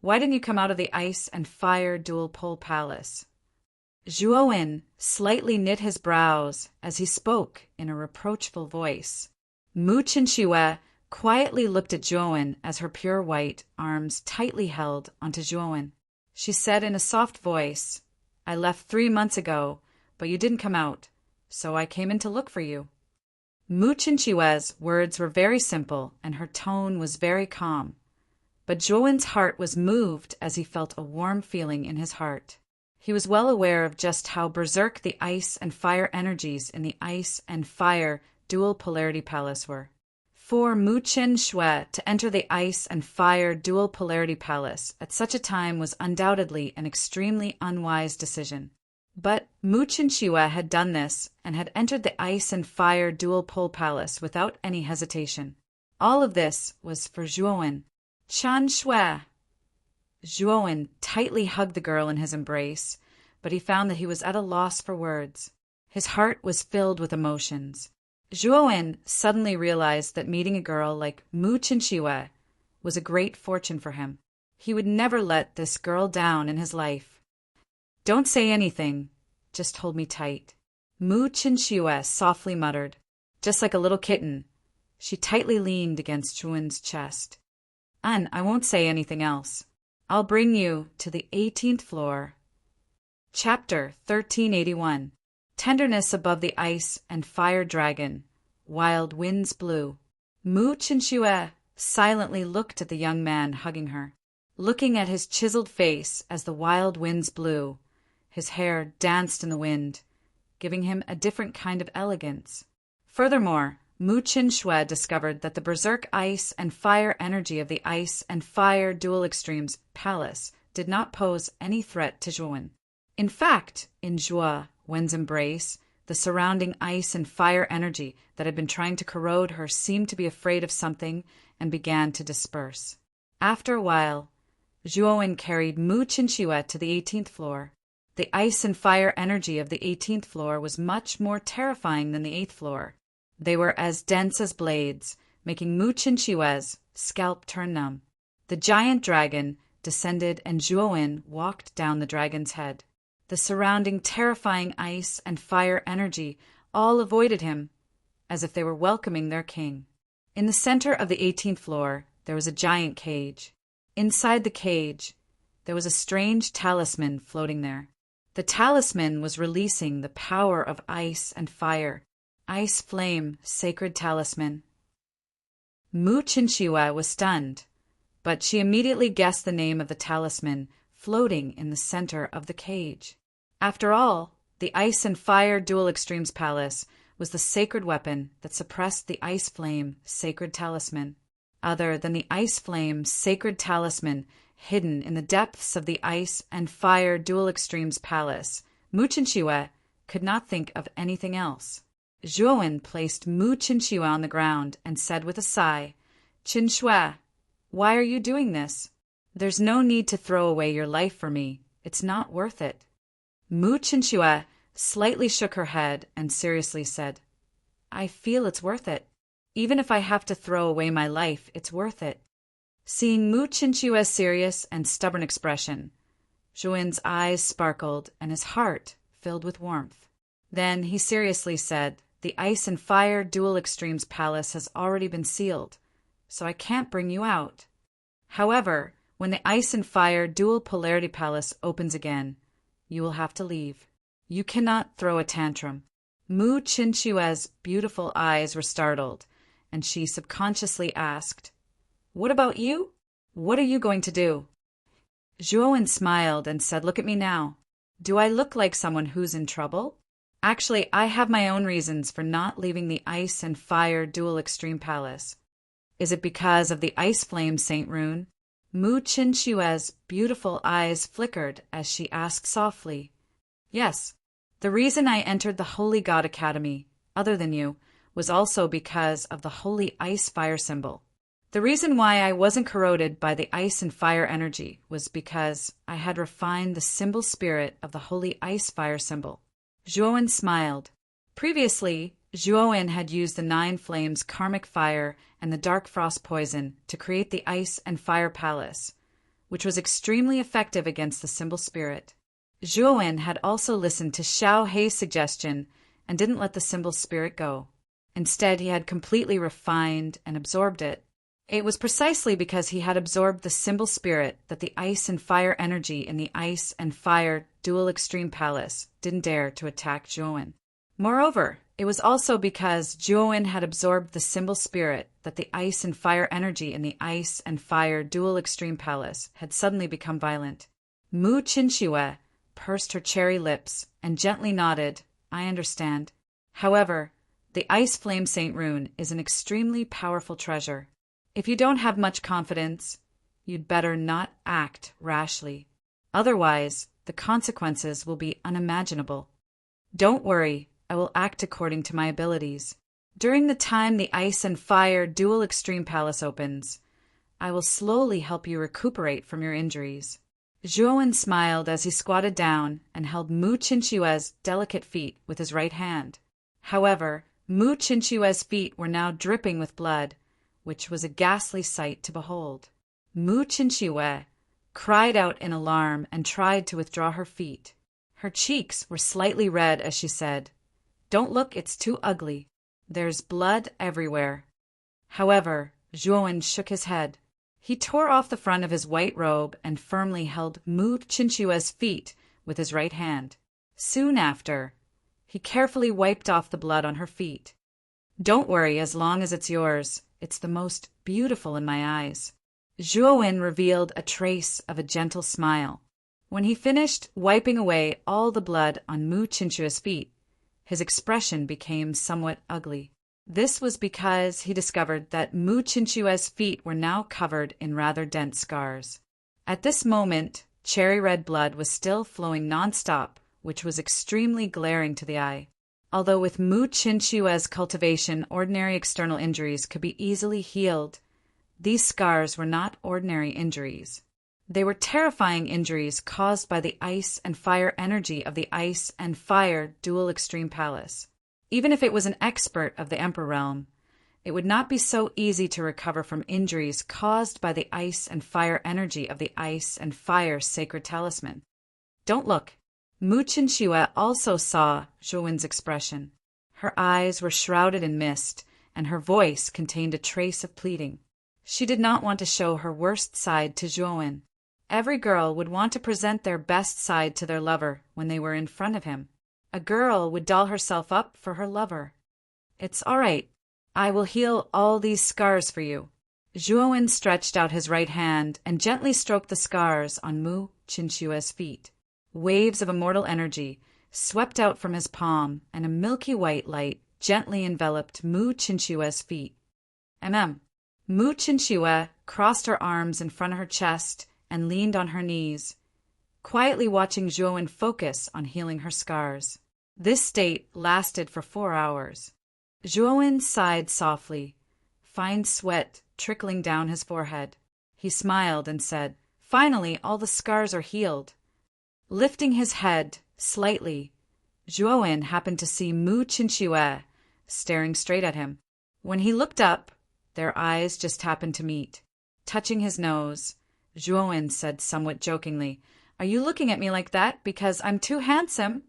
why didn't you come out of the ice and fire dual pole palace? Zhuowen slightly knit his brows as he spoke in a reproachful voice. Mu Chinchue quietly looked at Zhuowen as her pure white arms tightly held onto Zhuowen. She said in a soft voice, "I left 3 months ago, but you didn't come out, so I came in to look for you." Mu Chinchue's words were very simple and her tone was very calm. But Zhuowen's heart was moved as he felt a warm feeling in his heart. He was well aware of just how berserk the ice and fire energies in the ice and fire dual polarity palace were. For Mu Chinchue to enter the ice and fire dual polarity palace at such a time was undoubtedly an extremely unwise decision. But Mu Chinchue had done this and had entered the ice and fire dual pole palace without any hesitation. All of this was for Zhuowen. Chan Shui. Zhuowen tightly hugged the girl in his embrace, but he found that he was at a loss for words. His heart was filled with emotions. Zhuowen suddenly realized that meeting a girl like Mu Chinchue was a great fortune for him. He would never let this girl down in his life. "Don't say anything, just hold me tight," Mu Chinchue softly muttered. Just like a little kitten, she tightly leaned against Zhuowen's chest. "And I won't say anything else. I'll bring you to the 18th floor." Chapter 1381. Tenderness above the ice and fire dragon. Wild winds blew. Mu Chinchue silently looked at the young man hugging her, looking at his chiseled face as the wild winds blew. His hair danced in the wind, giving him a different kind of elegance. Furthermore, Mu Chinchue discovered that the berserk ice and fire energy of the ice and fire dual extremes palace did not pose any threat to Zhuowen. In fact, in Zhuowen's embrace, the surrounding ice and fire energy that had been trying to corrode her seemed to be afraid of something and began to disperse. After a while, Zhuowen carried Mu Chinchue to the 18th floor. The ice and fire energy of the 18th floor was much more terrifying than the 8th floor. They were as dense as blades, making Mu Chinchue's scalp turn numb. The giant dragon descended and Zhuowen walked down the dragon's head. The surrounding terrifying ice and fire energy all avoided him, as if they were welcoming their king. In the center of the 18th floor, there was a giant cage. Inside the cage, there was a strange talisman floating there. The talisman was releasing the power of ice and fire. Ice flame, sacred talisman. Mu Chinchue was stunned, but she immediately guessed the name of the talisman floating in the center of the cage. After all, the ice and fire dual extremes palace was the sacred weapon that suppressed the ice flame, sacred talisman. Other than the ice flame, sacred talisman hidden in the depths of the ice and fire dual extremes palace, Mu Chinchue could not think of anything else. Zhuowen placed Mu Chinchue on the ground and said with a sigh, "Chinchue, why are you doing this? There's no need to throw away your life for me. It's not worth it." Mu Chinchue slightly shook her head and seriously said, "I feel it's worth it. Even if I have to throw away my life, it's worth it." Seeing Mu Chinchue's serious and stubborn expression, Zhuowen's eyes sparkled and his heart filled with warmth. Then he seriously said, "The ice and fire dual extremes palace has already been sealed, so I can't bring you out. However, when the ice and fire dual polarity palace opens again, you will have to leave. You cannot throw a tantrum." Mu Chinchue's beautiful eyes were startled, and she subconsciously asked, "What about you? What are you going to do?" Zhuowen smiled and said, "Look at me now. Do I look like someone who's in trouble? Actually, I have my own reasons for not leaving the ice and fire dual extreme palace. Is it because of the ice flame Saint Rune?" Mu Chinchue's beautiful eyes flickered as she asked softly, "Yes, the reason I entered the Holy God Academy, other than you, was also because of the holy ice fire symbol. The reason why I wasn't corroded by the ice and fire energy was because I had refined the symbol spirit of the holy ice fire symbol." Zhuowen smiled. Previously, Zhuowen had used the 9 flames karmic fire and the dark frost poison to create the ice and fire palace, which was extremely effective against the symbol spirit. Zhuowen had also listened to Xiao Hei's suggestion and didn't let the symbol spirit go. Instead, he had completely refined and absorbed it. It was precisely because he had absorbed the symbol spirit that the ice and fire energy in the ice and fire dual extreme palace didn't dare to attack Zhuowen. Moreover, it was also because Zhuowen had absorbed the symbol spirit that the ice and fire energy in the ice and fire dual extreme palace had suddenly become violent. Mu Qinxue pursed her cherry lips and gently nodded, "I understand. However, the Ice Flame Saint Rune is an extremely powerful treasure. If you don't have much confidence, you'd better not act rashly. Otherwise, the consequences will be unimaginable. Don't worry, I will act according to my abilities. During the time the Ice and Fire Dual Extreme Palace opens, I will slowly help you recuperate from your injuries." Zhuowen smiled as he squatted down and held Mu Qinxue's delicate feet with his right hand. However, Mu Qinxue's feet were now dripping with blood, which was a ghastly sight to behold. Mu Qinxue cried out in alarm and tried to withdraw her feet. Her cheeks were slightly red as she said, "Don't look, it's too ugly. There's blood everywhere." However, Zhuowen shook his head. He tore off the front of his white robe and firmly held Mu Qinxue's feet with his right hand. Soon after, he carefully wiped off the blood on her feet. "Don't worry, as long as it's yours. It's the most beautiful in my eyes." Zhuowen revealed a trace of a gentle smile. When he finished wiping away all the blood on Mu Qinxue's feet, his expression became somewhat ugly. This was because he discovered that Mu Qinxue's feet were now covered in rather dense scars. At this moment, cherry red blood was still flowing nonstop, which was extremely glaring to the eye. Although with Mu Qinxue's cultivation ordinary external injuries could be easily healed, these scars were not ordinary injuries. They were terrifying injuries caused by the ice and fire energy of the ice and fire dual extreme palace. Even if it was an expert of the Emperor realm, it would not be so easy to recover from injuries caused by the ice and fire energy of the ice and fire sacred talisman. "Don't look." Mu Qinxue also saw Zhuowen's expression. Her eyes were shrouded in mist, and her voice contained a trace of pleading. She did not want to show her worst side to Zhuowen. Every girl would want to present their best side to their lover when they were in front of him. A girl would doll herself up for her lover. "It's all right. I will heal all these scars for you." Zhuowen stretched out his right hand and gently stroked the scars on Mu Qinxue's feet. Waves of immortal energy swept out from his palm, and a milky white light gently enveloped Mu Qinxue's feet. Mu Qinxue crossed her arms in front of her chest and leaned on her knees, quietly watching Zhuowen focus on healing her scars. This state lasted for 4 hours. Zhuowen sighed softly, fine sweat trickling down his forehead. He smiled and said, "Finally, all the scars are healed." Lifting his head slightly, Zhuowen happened to see Mu Qinxue staring straight at him. When he looked up, their eyes just happened to meet. Touching his nose, Zhuowen said somewhat jokingly, "Are you looking at me like that because I'm too handsome?"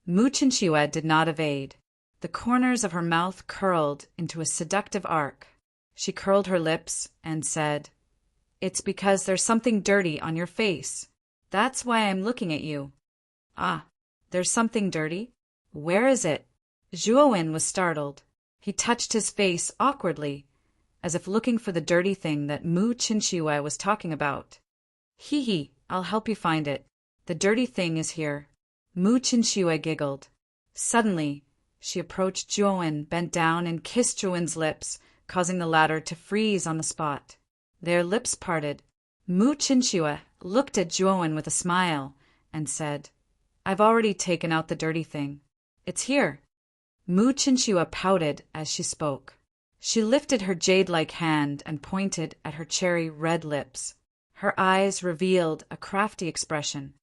Mu Qinxue did not evade. The corners of her mouth curled into a seductive arc. She curled her lips and said, "It's because there's something dirty on your face. That's why I'm looking at you." "Ah, there's something dirty? Where is it?" Zhuowen was startled. He touched his face awkwardly, as if looking for the dirty thing that Mu Qinxue was talking about. "Hee, I'll help you find it. The dirty thing is here." Mu Qinxue giggled. Suddenly, she approached Zhuowen, bent down, and kissed Zhuowen's lips, causing the latter to freeze on the spot. Their lips parted. Mu Qinxue looked at Zhuowen with a smile and said, "I've already taken out the dirty thing. It's here." Mu Qinxue pouted as she spoke. She lifted her jade-like hand and pointed at her cherry-red lips. Her eyes revealed a crafty expression.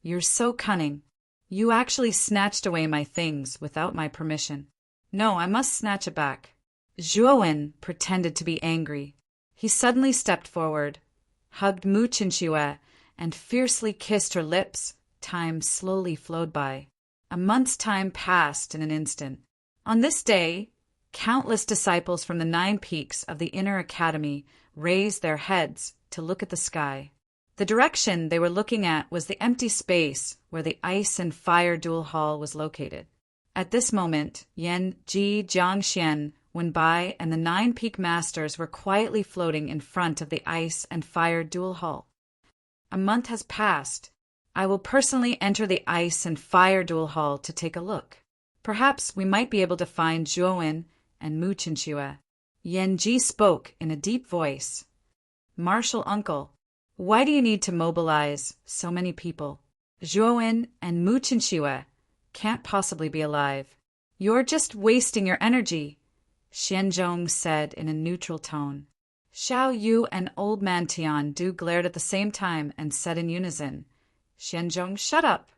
"You're so cunning. You actually snatched away my things without my permission. No, I must snatch it back." Zhuowen pretended to be angry. He suddenly stepped forward, hugged Mu Qinxue, and fiercely kissed her lips. Time slowly flowed by. A month's time passed in an instant. On this day, Countless disciples from the 9 peaks of the inner academy raised their heads to look at the sky. The direction they were looking at was the empty space where the ice and fire duel hall was located. At this moment, Yan, Ji, Jiangxian, Wenbai, and the 9 peak masters were quietly floating in front of the ice and fire duel hall. A month has passed. I will personally enter the ice and fire duel hall to take a look. Perhaps we might be able to find Zhuowen and Mu Chinxue. Yan Ji spoke in a deep voice. Martial uncle, why do you need to mobilize so many people? Zhuowen and Mu Chinxue can't possibly be alive. You're just wasting your energy, Xianzhong said in a neutral tone. Xiao Yu and Old Man Tian Du glared at the same time and said in unison, Xianzhong, shut up.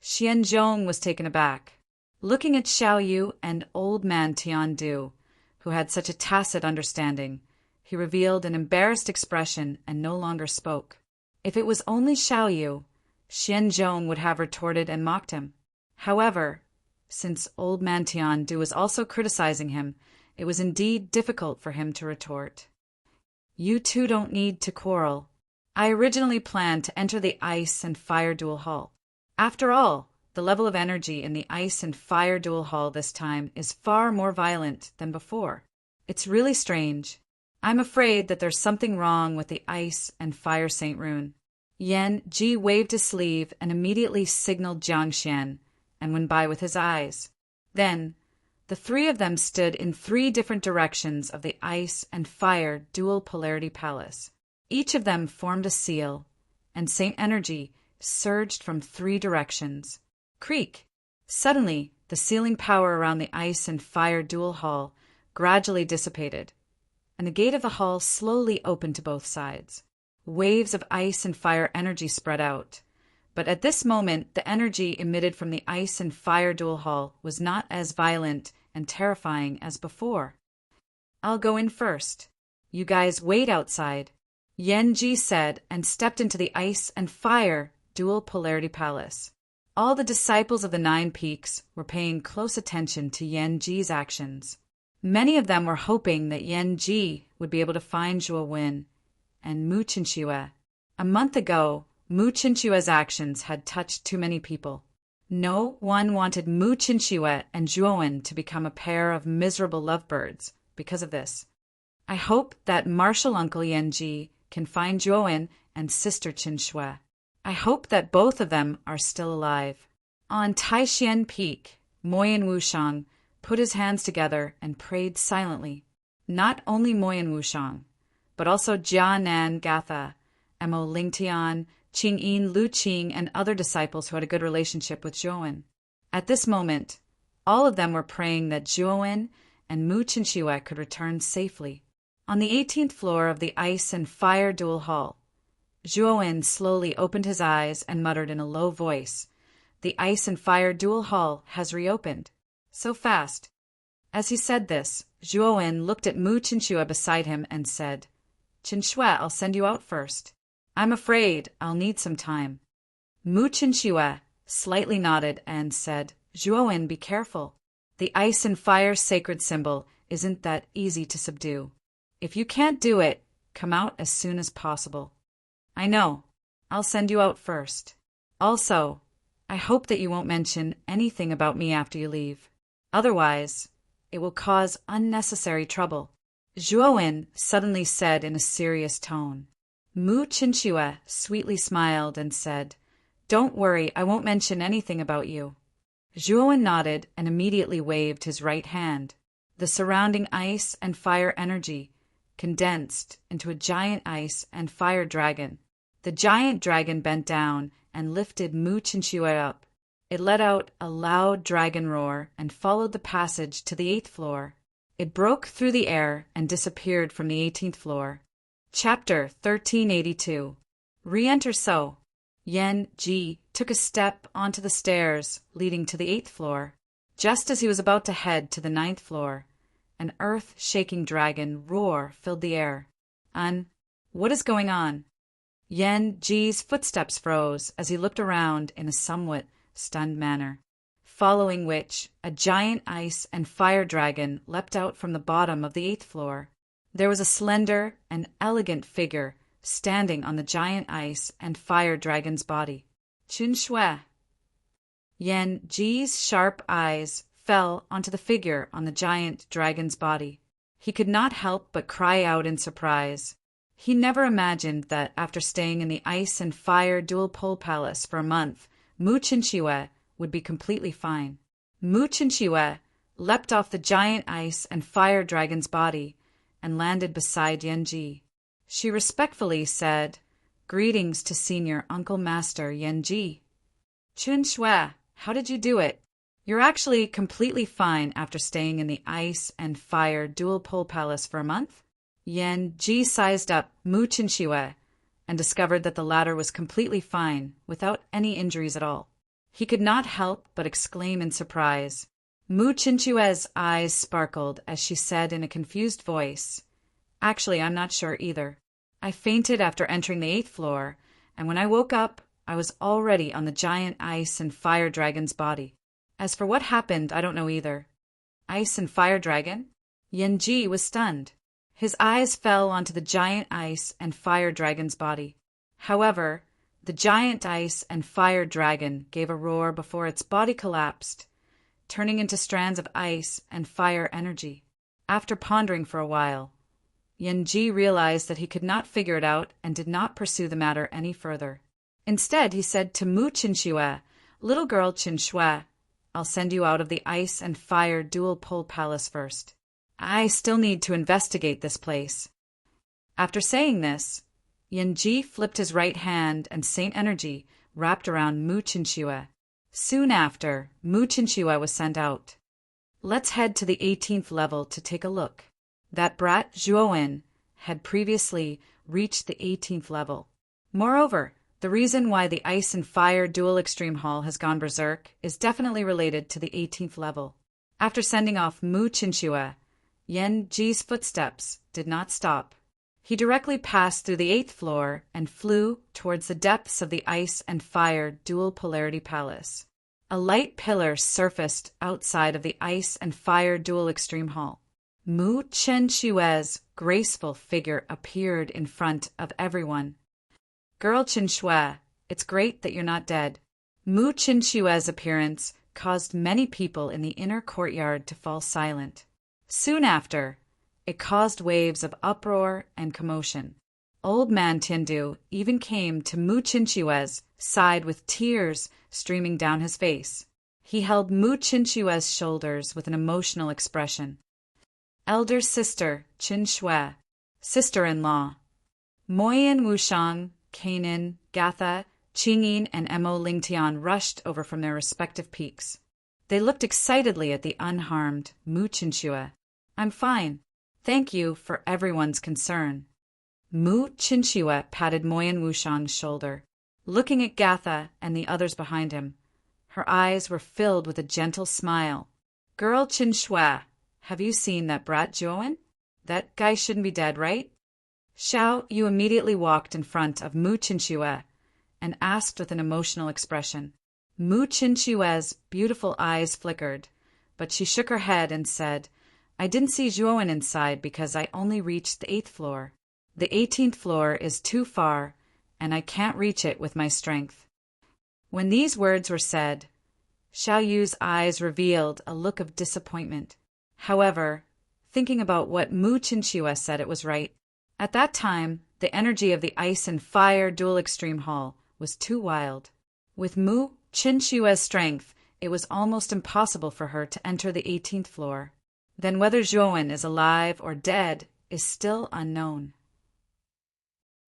Xianzhong was taken aback. Looking at Xiao Yu and Old Man Tian Du, who had such a tacit understanding, he revealed an embarrassed expression and no longer spoke. If it was only Xiao Yu, Xianzhong would have retorted and mocked him. However, since Old Man Tian Du was also criticizing him, it was indeed difficult for him to retort. You two don't need to quarrel. I originally planned to enter the ice and fire duel hall. After all, the level of energy in the ice and fire duel hall this time is far more violent than before. It's really strange. I'm afraid that there's something wrong with the ice and fire Saint Rune. Yan Ji waved his sleeve and immediately signaled Jiangxian and went by with his eyes. Then, the 3 of them stood in 3 different directions of the ice and fire dual polarity palace. Each of them formed a seal, and Saint energy surged from 3 directions. Creak! Suddenly, the sealing power around the ice and fire duel hall gradually dissipated, and the gate of the hall slowly opened to both sides. Waves of ice and fire energy spread out, but at this moment the energy emitted from the ice and fire duel hall was not as violent and terrifying as before. I'll go in first. You guys wait outside, Yan Ji said and stepped into the ice and fire dual polarity palace. All the disciples of the 9 peaks were paying close attention to Yan Ji's actions. Many of them were hoping that Yan Ji would be able to find Zhuo Wen and Mu Chinxue. A month ago, Mu Chinxue's actions had touched too many people. No one wanted Mu Chinxue and Zhuo Wen to become a pair of miserable lovebirds because of this. I hope that martial uncle Yan Ji can find Zhuo Wen and sister Chinxue. I hope that both of them are still alive. On Taishan Peak, Moyan Wushang put his hands together and prayed silently. Not only Moyan Wushang, but also Jia Nan Gatha, Mo Lingtian, Qing Yin Lu Qing, and other disciples who had a good relationship with Zhuo Wen. At this moment, all of them were praying that Zhuo Wen and Mu Chinxue could return safely. On the 18th floor of the ice and fire duel hall, Zhuo Wen slowly opened his eyes and muttered in a low voice, "The ice and fire duel hall has reopened." So fast. As he said this, Zhuo Wen looked at Mu Chinxue beside him and said, "Chinxue, I'll send you out first. I'm afraid I'll need some time." Mu Chinxue slightly nodded and said, "Zhuo Wen, be careful. The ice and fire sacred symbol isn't that easy to subdue. If you can't do it, come out as soon as possible." "I know. I'll send you out first. Also, I hope that you won't mention anything about me after you leave. Otherwise, it will cause unnecessary trouble," Zhuo Wen suddenly said in a serious tone. Mu Chinxue sweetly smiled and said, "Don't worry, I won't mention anything about you." Zhuo Wen nodded and immediately waved his right hand. The surrounding ice and fire energy condensed into a giant ice and fire dragon. The giant dragon bent down and lifted Mu Chinxue up. It let out a loud dragon roar and followed the passage to the 8th floor. It broke through the air and disappeared from the 18th floor. Chapter 1382. Re-enter So. Yan Ji took a step onto the stairs leading to the 8th floor. Just as he was about to head to the 9th floor, an earth-shaking dragon roar filled the air. What is going on? Yan Ji's footsteps froze as he looked around in a somewhat stunned manner. following which a giant ice and fire dragon leapt out from the bottom of the 8th floor. There was a slender and elegant figure standing on the giant ice and fire dragon's body. Chun Shui. Yan Ji's sharp eyes fell onto the figure on the giant dragon's body. He could not help but cry out in surprise. He never imagined that after staying in the ice and fire dual pole palace for a month, Mu Qinshiwe would be completely fine. Mu Qinshiwe leapt off the giant ice and fire dragon's body and landed beside Yanji. She respectfully said, "Greetings to Senior Uncle Master Yanji." "Chun Shui, how did you do it? You're actually completely fine after staying in the ice and fire dual pole palace for a month?" Yanji sized up Mu Qinshiwe and discovered that the latter was completely fine, without any injuries at all. He could not help but exclaim in surprise. Mu Qinshiwe's eyes sparkled as she said in a confused voice, "Actually, I'm not sure either. I fainted after entering the 8th floor, and when I woke up, I was already on the giant ice and fire dragon's body. As for what happened, I don't know either." "Ice and fire dragon?" Yanji was stunned. His eyes fell onto the giant ice and fire dragon's body. However, the giant ice and fire dragon gave a roar before its body collapsed, turning into strands of ice and fire energy. After pondering for a while, Yanji realized that he could not figure it out and did not pursue the matter any further. Instead, he said to Mu Qinshiwe, "Little girl Chun Shui, I'll send you out of the ice and fire dual pole palace first. I still need to investigate this place." After saying this, Yanji flipped his right hand and Saint energy wrapped around Mu Qinshiwe. Soon after, Mu Qinshiwe was sent out. "Let's head to the 18th level to take a look." That brat Zhuowen had previously reached the 18th level. Moreover, the reason why the ice and fire dual extreme hall has gone berserk is definitely related to the 18th level. After sending off Mu Qinshiwe, Yanji's footsteps did not stop. He directly passed through the 8th floor and flew towards the depths of the ice and fire dual polarity palace. A light pillar surfaced outside of the ice and fire dual extreme hall. Mu Qinshiwe's graceful figure appeared in front of everyone. "Girl Chun Shui, it's great that you're not dead." Mu Qinshiwe's appearance caused many people in the inner courtyard to fall silent. Soon after, it caused waves of uproar and commotion. Old man Tiandu even came to Mu Qinshiwe's side with tears streaming down his face. He held Mu Qinshiwe's shoulders with an emotional expression. "Elder sister Chun Shui, sister-in-law." Moyin Wushang, Kanan, Gatha, Qingyin, and Mo Lingtian rushed over from their respective peaks. They looked excitedly at the unharmed Mu Qinshiwe. "I'm fine. Thank you for everyone's concern." Mu Qinshiwe patted Moyin Wushang's shoulder. Looking at Gatha and the others behind him, her eyes were filled with a gentle smile. "Girl Chun Shui, have you seen that brat Zhuowen? That guy shouldn't be dead, right?" Xiao Yu immediately walked in front of Mu Qinshiwe and asked with an emotional expression. Mu Qinshiwe's beautiful eyes flickered, but she shook her head and said, "I didn't see Zhuowen inside because I only reached the 8th floor. The 18th floor is too far, and I can't reach it with my strength." When these words were said, Xiao Yu's eyes revealed a look of disappointment. However, thinking about what Mu Qinshiwe said, it was right. At that time, the energy of the ice and fire dual extreme hall was too wild. With Mu Qinshiwe's strength, it was almost impossible for her to enter the 18th floor. Then whether Zhuowen is alive or dead is still unknown.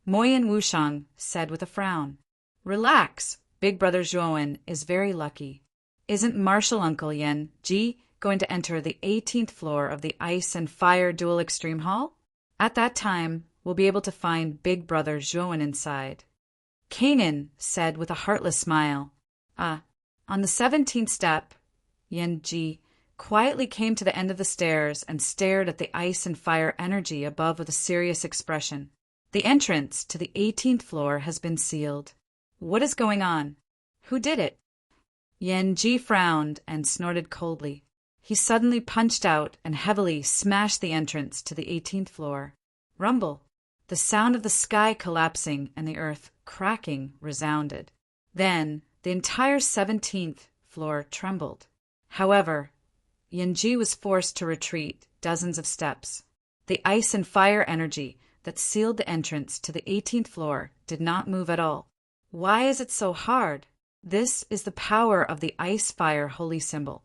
Moyin Wushang said with a frown, "Relax, big brother Zhuowen is very lucky. Isn't Martial Uncle Yan Ji going to enter the 18th floor of the ice and fire dual extreme hall? At that time, we'll be able to find big brother Zhuowen inside." Kanan said with a heartless smile, On the 17th step, Yanji quietly came to the end of the stairs and stared at the ice and fire energy above with a serious expression. "The entrance to the 18th floor has been sealed. What is going on? Who did it?" Yan Ji frowned and snorted coldly. He suddenly punched out and heavily smashed the entrance to the 18th floor. Rumble! The sound of the sky collapsing and the earth cracking resounded. Then the entire 17th floor trembled. However, Yan Ji was forced to retreat dozens of steps. The ice and fire energy that sealed the entrance to the 18th floor did not move at all. Why is it so hard? This is the power of the ice-fire holy symbol.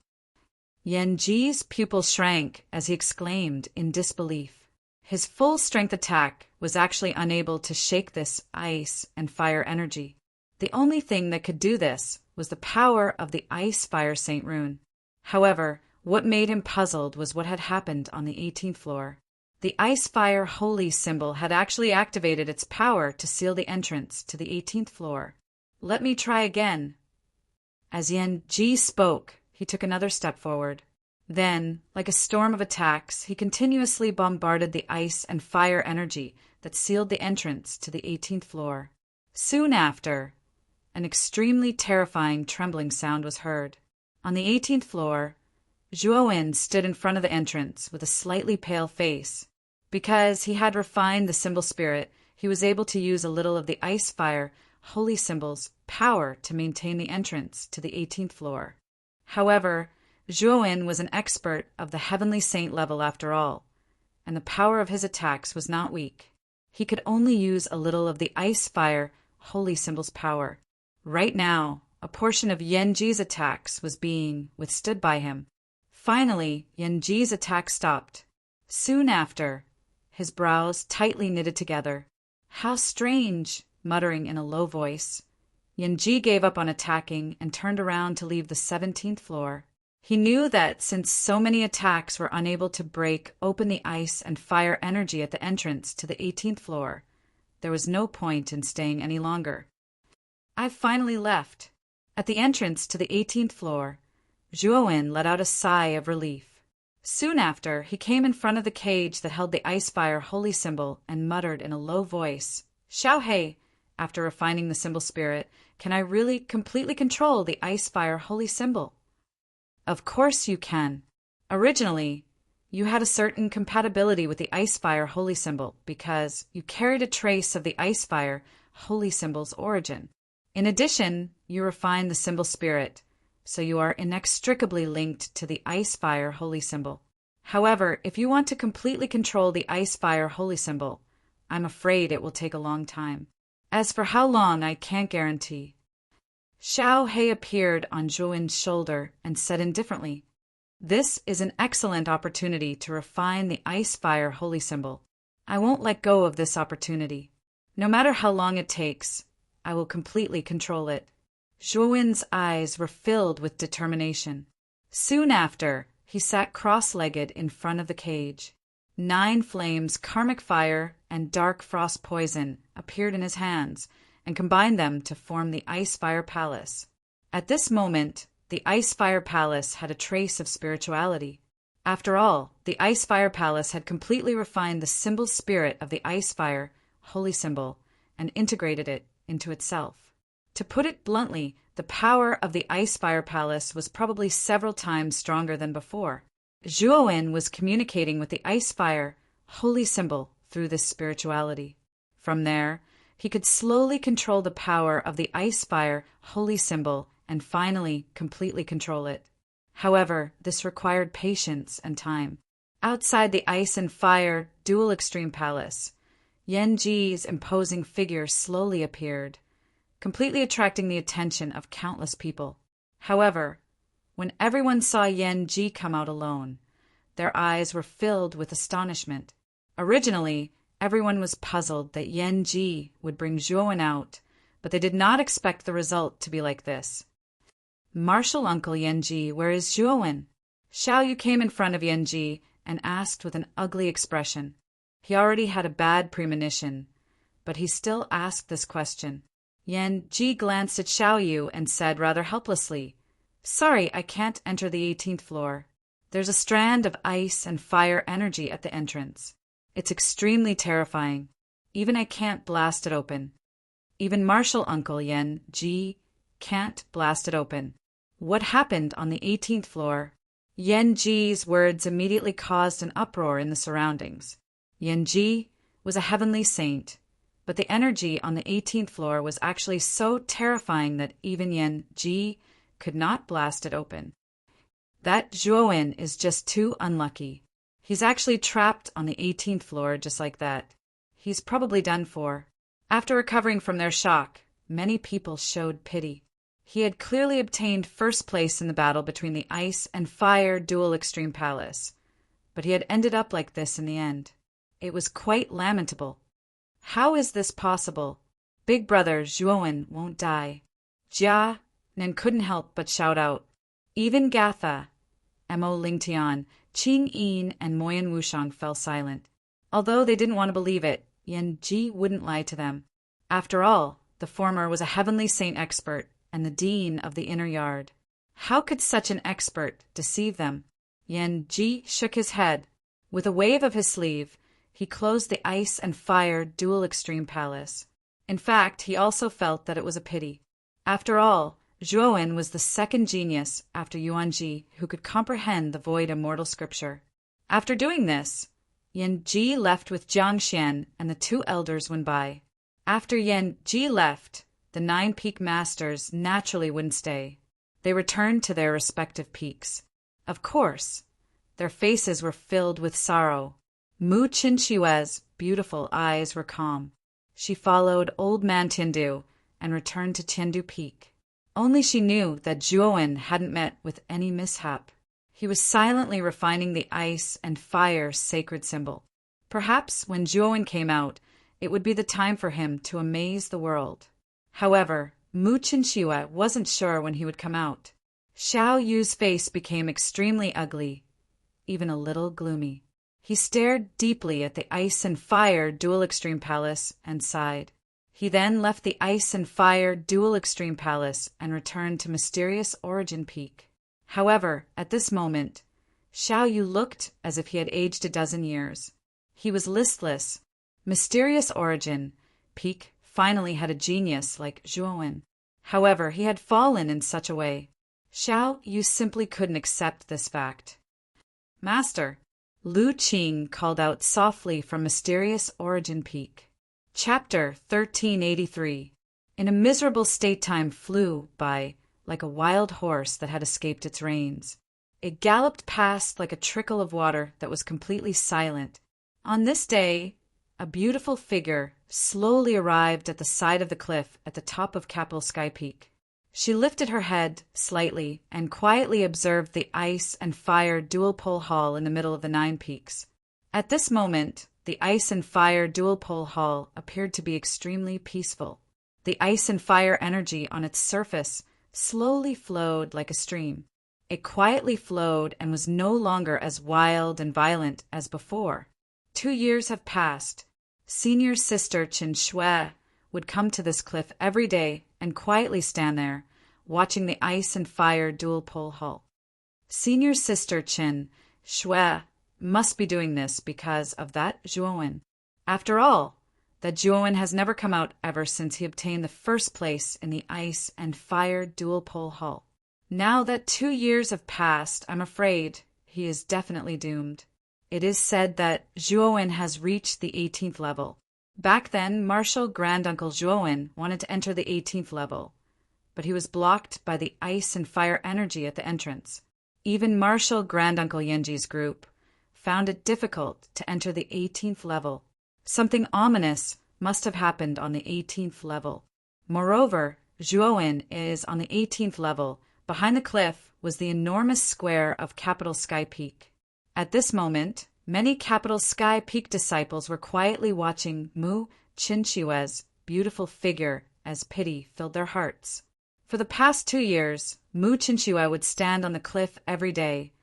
Yan Ji's pupils shrank as he exclaimed in disbelief. His full-strength attack was actually unable to shake this ice and fire energy. The only thing that could do this was the power of the ice-fire Saint Rune. However, what made him puzzled was what had happened on the 18th floor. The ice-fire holy symbol had actually activated its power to seal the entrance to the 18th floor. Let me try again. As Yan Ji spoke, he took another step forward. Then, like a storm of attacks, he continuously bombarded the ice and fire energy that sealed the entrance to the 18th floor. Soon after, an extremely terrifying trembling sound was heard. On the 18th floor, Zhuowen stood in front of the entrance with a slightly pale face. Because he had refined the symbol spirit, he was able to use a little of the ice-fire holy symbol's power to maintain the entrance to the 18th floor. However, Zhuowen was an expert of the heavenly saint level after all, and the power of his attacks was not weak. He could only use a little of the ice-fire holy symbol's power. Right now, a portion of Yan Ji's attacks was being withstood by him. Finally, Yan Ji's attack stopped. Soon after, his brows tightly knitted together. How strange! Muttering in a low voice, Yan Ji gave up on attacking and turned around to leave the 17th floor. He knew that since so many attacks were unable to break open the ice and fire energy at the entrance to the 18th floor, there was no point in staying any longer. I've finally left. At the entrance to the 18th floor, Zhuowen let out a sigh of relief. Soon after, he came in front of the cage that held the ice-fire holy symbol and muttered in a low voice, "Xiaohei, after refining the symbol spirit, can I really completely control the ice-fire holy symbol?" Of course you can. Originally, you had a certain compatibility with the ice-fire holy symbol because you carried a trace of the ice-fire holy symbol's origin. In addition, you refined the symbol spirit, so you are inextricably linked to the ice-fire holy symbol. However, if you want to completely control the ice-fire holy symbol, I'm afraid it will take a long time. As for how long, I can't guarantee. Xiao Hei appeared on Zhuowen's shoulder and said indifferently, "This is an excellent opportunity to refine the ice-fire holy symbol. I won't let go of this opportunity. No matter how long it takes, I will completely control it." Zhuowen's eyes were filled with determination. Soon after, he sat cross-legged in front of the cage. 9 flames, karmic fire, and dark frost poison appeared in his hands and combined them to form the Ice-Fire Palace. At this moment, the Ice-Fire Palace had a trace of spirituality. After all, the Ice-Fire Palace had completely refined the symbol spirit of the Ice-Fire holy symbol and integrated it into itself. To put it bluntly, the power of the Ice-Fire Palace was probably several times stronger than before. Zhuowen was communicating with the Ice-Fire holy symbol through this spirituality. From there, he could slowly control the power of the Ice-Fire holy symbol and finally completely control it. However, this required patience and time. Outside the ice and fire dual extreme palace, Yan Ji's imposing figure slowly appeared, completely attracting the attention of countless people. However, when everyone saw Yan Ji come out alone, their eyes were filled with astonishment. Originally, everyone was puzzled that Yan Ji would bring Zhuowen out, but they did not expect the result to be like this. "Martial Uncle Yan Ji, where is Zhuowen?" Xiao Yu came in front of Yan Ji and asked with an ugly expression. He already had a bad premonition, but he still asked this question. Yan Ji glanced at Xiao Yu and said rather helplessly, "Sorry, I can't enter the 18th floor. There's a strand of ice and fire energy at the entrance. It's extremely terrifying. Even I can't blast it open. Even Martial Uncle Yan Ji can't blast it open." What happened on the 18th floor? Yan Ji's words immediately caused an uproar in the surroundings. Yan Ji was a heavenly saint, but the energy on the 18th floor was actually so terrifying that even Yan Ji could not blast it open. That Zhuowen is just too unlucky. He's actually trapped on the 18th floor just like that. He's probably done for. After recovering from their shock, many people showed pity. He had clearly obtained first place in the battle between the ice and fire dual extreme palace, but he had ended up like this in the end. It was quite lamentable. How is this possible? Big brother Zhuowen won't die. Jia Nen couldn't help but shout out. Even Gatha, Mo Lingtian, Qing Yin, and Moyan Wushang fell silent. Although they didn't want to believe it, Yan Ji wouldn't lie to them. After all, the former was a heavenly saint expert and the dean of the inner yard. How could such an expert deceive them? Yan Ji shook his head. With a wave of his sleeve, he closed the ice and fire dual extreme palace. In fact, he also felt that it was a pity. After all, Zhuowen was the second genius after Yuanji who could comprehend the void immortal scripture. After doing this, Yan Ji left with Jiang Xian and the two elders went by. After Yan Ji left, the 9 peak masters naturally wouldn't stay. They returned to their respective peaks. Of course, their faces were filled with sorrow. Mu Qinshue's beautiful eyes were calm. She followed old man Tiandu and returned to Tiandu Peak. Only she knew that Zhuowen hadn't met with any mishap. He was silently refining the ice and fire sacred symbol. Perhaps when Zhuowen came out, it would be the time for him to amaze the world. However, Mu Qinshui wasn't sure when he would come out. Xiao Yu's face became extremely ugly, even a little gloomy. He stared deeply at the ice and fire dual extreme palace and sighed. He then left the ice and fire dual extreme palace and returned to mysterious origin peak. However, at this moment, Xiao Yu looked as if he had aged a dozen years. He was listless. Mysterious origin peak finally had a genius like Zhuowen. However, he had fallen in such a way. Xiao Yu simply couldn't accept this fact. Master, Lu Qing called out softly from mysterious origin peak. Chapter 1383. In a miserable state time flew by like a wild horse that had escaped its reins. It galloped past like a trickle of water that was completely silent. On this day, a beautiful figure slowly arrived at the side of the cliff at the top of Capital Sky Peak. She lifted her head slightly and quietly observed the ice and fire dual pole hall in the middle of the 9 peaks. At this moment, the ice and fire dual pole hall appeared to be extremely peaceful. The ice and fire energy on its surface slowly flowed like a stream. It quietly flowed and was no longer as wild and violent as before. 2 years have passed. Senior sister Qin Shui would come to this cliff every day and quietly stand there, watching the ice and fire dual pole hall. Senior sister Qin Shui must be doing this because of that Zhuowen. After all, that Zhuowen has never come out ever since he obtained the first place in the ice and fire dual pole hall. Now that 2 years have passed, I'm afraid he is definitely doomed. It is said that Zhuowen has reached the 18th level. Back then, Marshal Granduncle Zhuowen wanted to enter the 18th level, but he was blocked by the ice and fire energy at the entrance. Even Marshal Granduncle Yanji's group found it difficult to enter the 18th level. Something ominous must have happened on the 18th level. Moreover, Zhuowen is on the 18th level. Behind the cliff was the enormous square of Capital Sky Peak. At this moment, many Capital Sky Peak disciples were quietly watching Mu Qinshue's beautiful figure as pity filled their hearts. For the past 2 years, Mu Qinshui would stand on the cliff every day,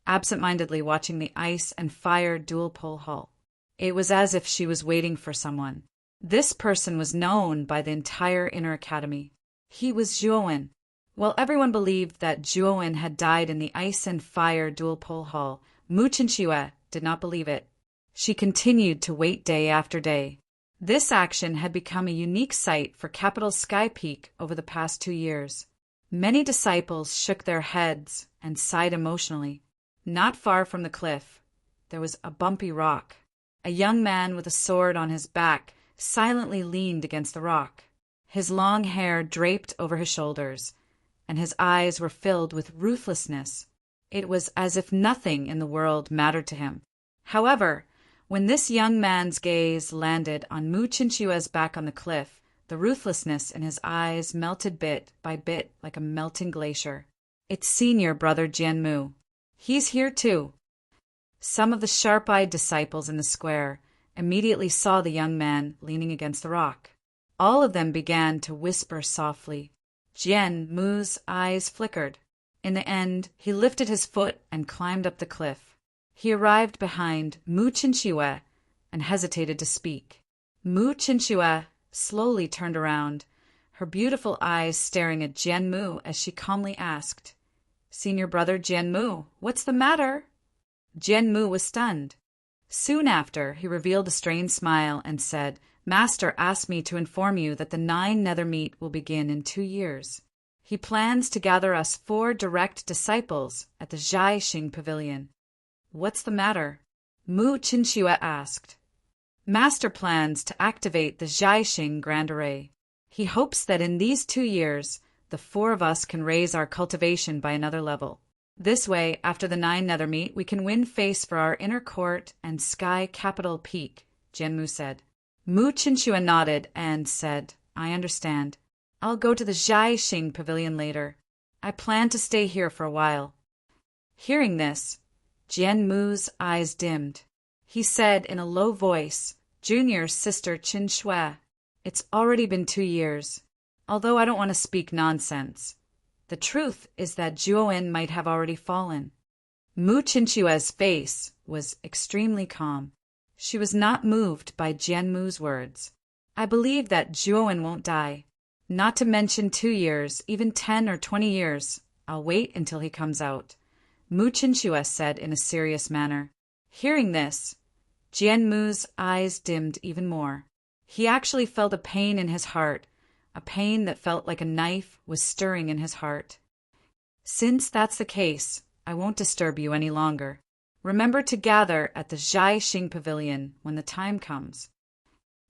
absent-mindedly watching the ice and fire dual pole hall. It was as if she was waiting for someone. This person was known by the entire Inner Academy. He was Zhuowen. While everyone believed that Zhuowen had died in the ice and fire dual pole hall, Mu Qinshui did not believe it. She continued to wait day after day. This action had become a unique sight for Capital Sky Peak over the past 2 years. Many disciples shook their heads and sighed emotionally. Not far from the cliff, there was a bumpy rock. A young man with a sword on his back silently leaned against the rock. His long hair draped over his shoulders, and his eyes were filled with ruthlessness. It was as if nothing in the world mattered to him. However, when this young man's gaze landed on Mu Chinchua's back on the cliff, the ruthlessness in his eyes melted bit by bit like a melting glacier. It's senior brother Jian Mu. He's here too. Some of the sharp-eyed disciples in the square immediately saw the young man leaning against the rock. All of them began to whisper softly. Jian Mu's eyes flickered. In the end, he lifted his foot and climbed up the cliff. He arrived behind Mu Chinchua and hesitated to speak. Mu Chinchua slowly turned around, her beautiful eyes staring at Jian Mu as she calmly asked, "Senior brother Jian Mu, what's the matter?" Jian Mu was stunned. Soon after, he revealed a strained smile and said, "Master asked me to inform you that the 9 nether meet will begin in 2 years. He plans to gather us 4 direct disciples at the Jiaxing Pavilion." "What's the matter?" Mu Chinchua asked. "Master plans to activate the Jiaxing Grand Array. He hopes that in these 2 years, the 4 of us can raise our cultivation by another level. This way, after the 9 nether meet, we can win face for our inner court and sky capital peak," Jian Mu said. Mu Chinchua nodded and said, "I understand. I'll go to the Jiaxing Pavilion later. I plan to stay here for a while." Hearing this, Jian Mu's eyes dimmed. He said in a low voice, "Junior sister Qin Shui, it's already been 2 years. Although I don't want to speak nonsense, the truth is that Juoen might have already fallen." Mu Chinchua's face was extremely calm. She was not moved by Jian Mu's words. "I believe that Juoen won't die. Not to mention 2 years, even 10 or 20 years. I'll wait until he comes out," Mu Chinchua said in a serious manner. Hearing this, Jian Mu's eyes dimmed even more. He actually felt a pain in his heart, a pain that felt like a knife was stirring in his heart. "Since that's the case, I won't disturb you any longer. Remember to gather at the Jiaxing Pavilion when the time comes."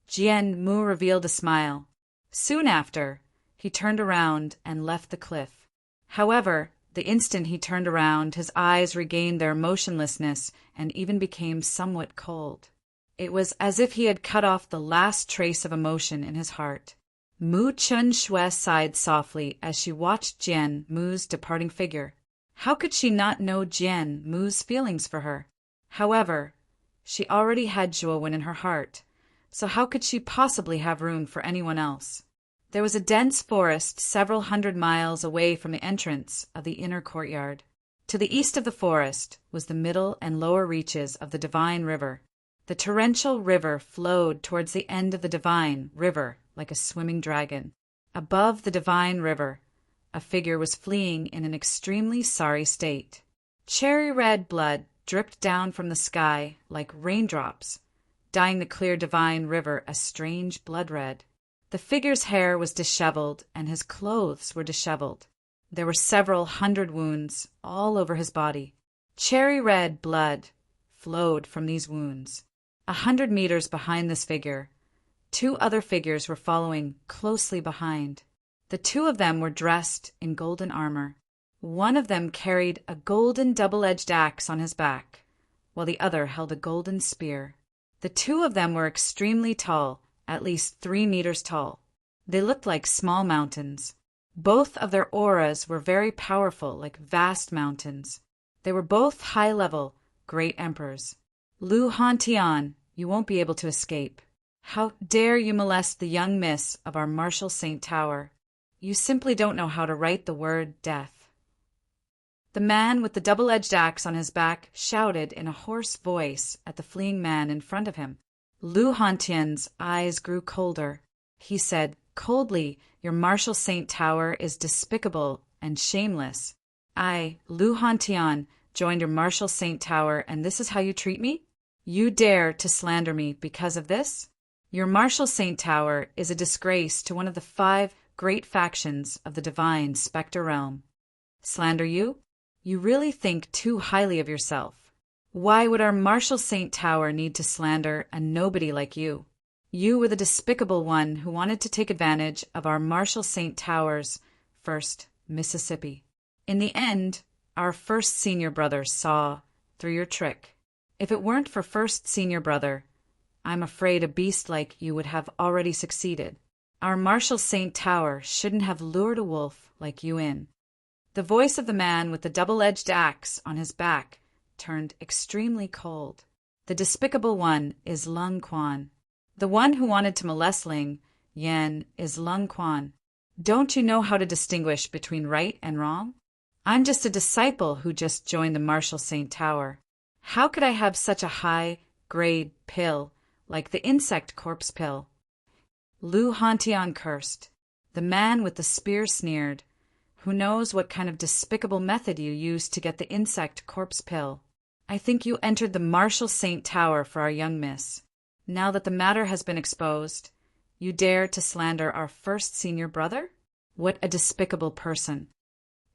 Jian Mu revealed a smile. Soon after, he turned around and left the cliff. However, the instant he turned around, his eyes regained their motionlessness and even became somewhat cold. It was as if he had cut off the last trace of emotion in his heart. Mu Chinchua sighed softly as she watched Jian Mu's departing figure. How could she not know Jian Mu's feelings for her? However, she already had Juowen in her heart, so how could she possibly have room for anyone else? There was a dense forest several hundred miles away from the entrance of the inner courtyard. To the east of the forest was the middle and lower reaches of the Divine River. The torrential river flowed towards the end of the Divine River like a swimming dragon. Above the Divine River, a figure was fleeing in an extremely sorry state. Cherry red blood dripped down from the sky like raindrops, dyeing the clear Divine River a strange blood red. The figure's hair was disheveled and his clothes were disheveled. There were several hundred wounds all over his body. Cherry red blood flowed from these wounds. 100 meters behind this figure, 2 other figures were following closely behind. The 2 of them were dressed in golden armor. One of them carried a golden double-edged axe on his back, while the other held a golden spear. The 2 of them were extremely tall, at least 3 meters tall. They looked like small mountains. Both of their auras were very powerful, like vast mountains. They were both high-level, great emperors. "Lu Hantian, you won't be able to escape. How dare you molest the young miss of our Marshal St. Tower? You simply don't know how to write the word death." The man with the double-edged axe on his back shouted in a hoarse voice at the fleeing man in front of him. Lu Hantian's eyes grew colder. He said coldly, "Your Marshal St. Tower is despicable and shameless. I, Lu Hantian, joined your Marshal St. Tower, and this is how you treat me? You dare to slander me because of this? Your Marshal St. Tower is a disgrace to one of the 5 great factions of the divine spectre realm. Slander you? You really think too highly of yourself. Why would our Marshall St. Tower need to slander a nobody like you? You were the despicable one who wanted to take advantage of our Marshall St. Tower's first Mississippi. In the end, our first senior brother saw through your trick. If it weren't for first senior brother, I'm afraid a beast like you would have already succeeded. Our Marshall St. Tower shouldn't have lured a wolf like you in. The voice of the man with the double-edged axe on his back turned extremely cold. The despicable one is Lung Quan. The one who wanted to molest Ling Yan is Lung Quan. Don't you know how to distinguish between right and wrong? I'm just a disciple who just joined the Marshall St. Tower. How could I have such a high-grade pill like the insect corpse pill? Lu Hantian cursed. The man with the spear sneered. Who knows what kind of despicable method you used to get the insect corpse pill? I think you entered the Marshall St. Tower for our young miss. Now that the matter has been exposed, you dare to slander our first senior brother? What a despicable person.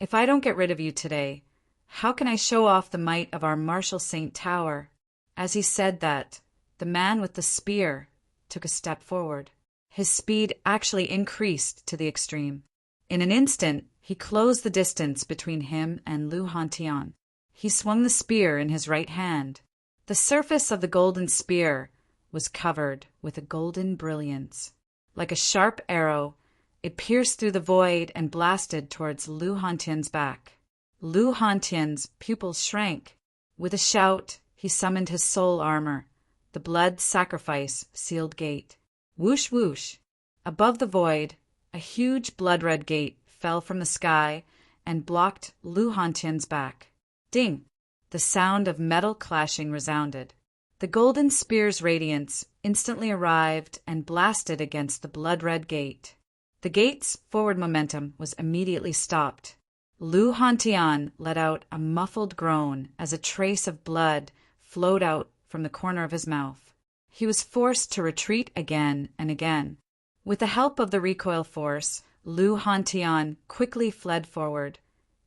If I don't get rid of you today, how can I show off the might of our Marshall St. Tower? As he said that, the man with the spear took a step forward. His speed actually increased to the extreme. In an instant, he closed the distance between him and Lu Hantian. He swung the spear in his right hand. The surface of the golden spear was covered with a golden brilliance. Like a sharp arrow, it pierced through the void and blasted towards Lu Hantian's back. Lu Hantian's pupils shrank. With a shout, he summoned his soul armor, the blood sacrifice sealed gate. Whoosh whoosh! Above the void, a huge blood-red gate fell from the sky and blocked Lu Hantian's back. Ding! The sound of metal clashing resounded. The golden spear's radiance instantly arrived and blasted against the blood-red gate. The gate's forward momentum was immediately stopped. Lu Hantian let out a muffled groan as a trace of blood flowed out from the corner of his mouth. He was forced to retreat again and again. With the help of the recoil force, Lu Hantian quickly fled forward,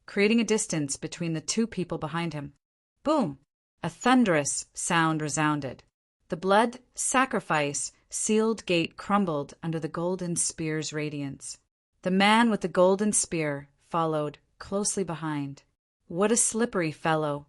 creating a distance between the two people behind him. Boom! A thunderous sound resounded. The blood sacrifice sealed gate crumbled under the golden spear's radiance. The man with the golden spear followed closely behind. What a slippery fellow!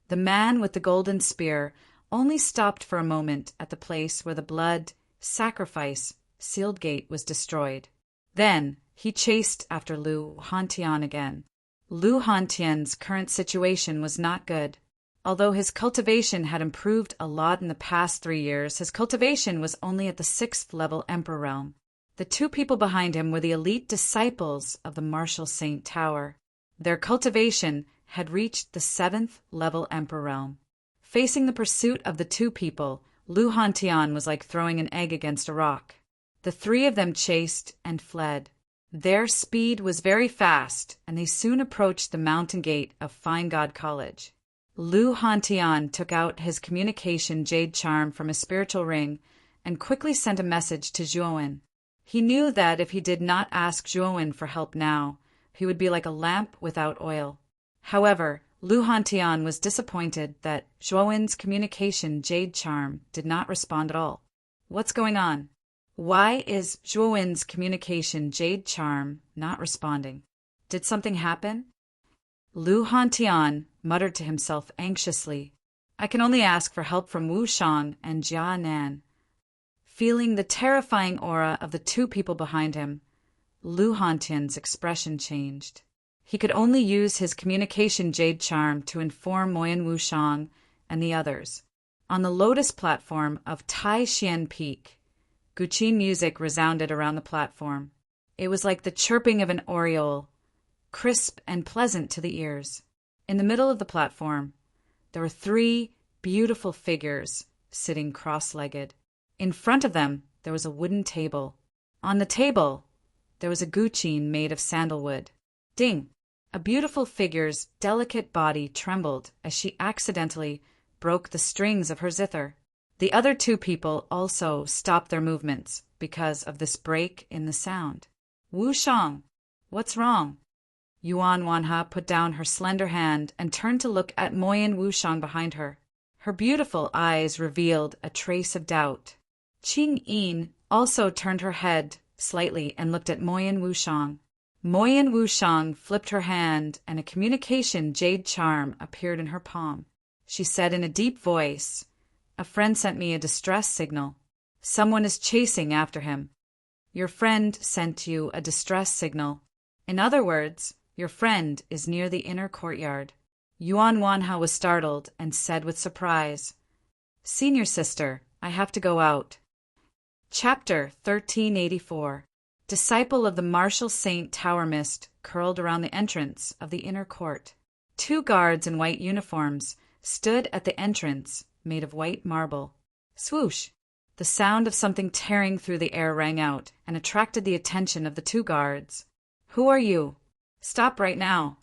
The man with the golden spear only stopped for a moment at the place where the blood sacrifice sealed gate was destroyed. Then he chased after Lu Hantian again. Lu Hantian's current situation was not good. Although his cultivation had improved a lot in the past 3 years, his cultivation was only at the 6th level Emperor realm. The two people behind him were the elite disciples of the Marshall St. Tower. Their cultivation had reached the 7th level Emperor realm. Facing the pursuit of the two people, Lu Hantian was like throwing an egg against a rock. The three of them chased and fled. Their speed was very fast, and they soon approached the mountain gate of Fine God College. Lu Hantian took out his communication jade charm from his spiritual ring and quickly sent a message to Zhuowen. He knew that if he did not ask Zhuowen for help now, he would be like a lamp without oil. However, Lu Hantian was disappointed that Zhuowen's communication jade charm did not respond at all. What's going on? Why is Zhuowen's communication jade charm not responding? Did something happen? Lu Hantian muttered to himself anxiously. I can only ask for help from Wu Shang and Jia Nan. Feeling the terrifying aura of the two people behind him, Lu Hantian's expression changed. He could only use his communication jade charm to inform Moyen Wu Shang and the others. On the lotus platform of Tai Xian Peak, Guqin music resounded around the platform. It was like the chirping of an oriole, crisp and pleasant to the ears. In the middle of the platform, there were 3 beautiful figures sitting cross-legged. In front of them, there was a wooden table. On the table, there was a guqin made of sandalwood. Ding! A beautiful figure's delicate body trembled as she accidentally broke the strings of her zither. The other 2 people also stopped their movements because of this break in the sound. Wu Shang, what's wrong? Yuan Wanha put down her slender hand and turned to look at Moyen Wushang behind her. Her beautiful eyes revealed a trace of doubt. Qing Yin also turned her head slightly and looked at Moyen Wushang. Moyen Wushang flipped her hand and a communication jade charm appeared in her palm. She said in a deep voice, "A friend sent me a distress signal. Someone is chasing after him." Your friend sent you a distress signal. In other words, your friend is near the inner courtyard. Yuan Wanha was startled and said with surprise, "Senior sister, I have to go out." Chapter 1384. Disciple of the martial saint Tower mist curled around the entrance of the inner court. 2 guards in white uniforms stood at the entrance, made of white marble. Swoosh! The sound of something tearing through the air rang out and attracted the attention of the 2 guards. "Who are you? Stop right now!"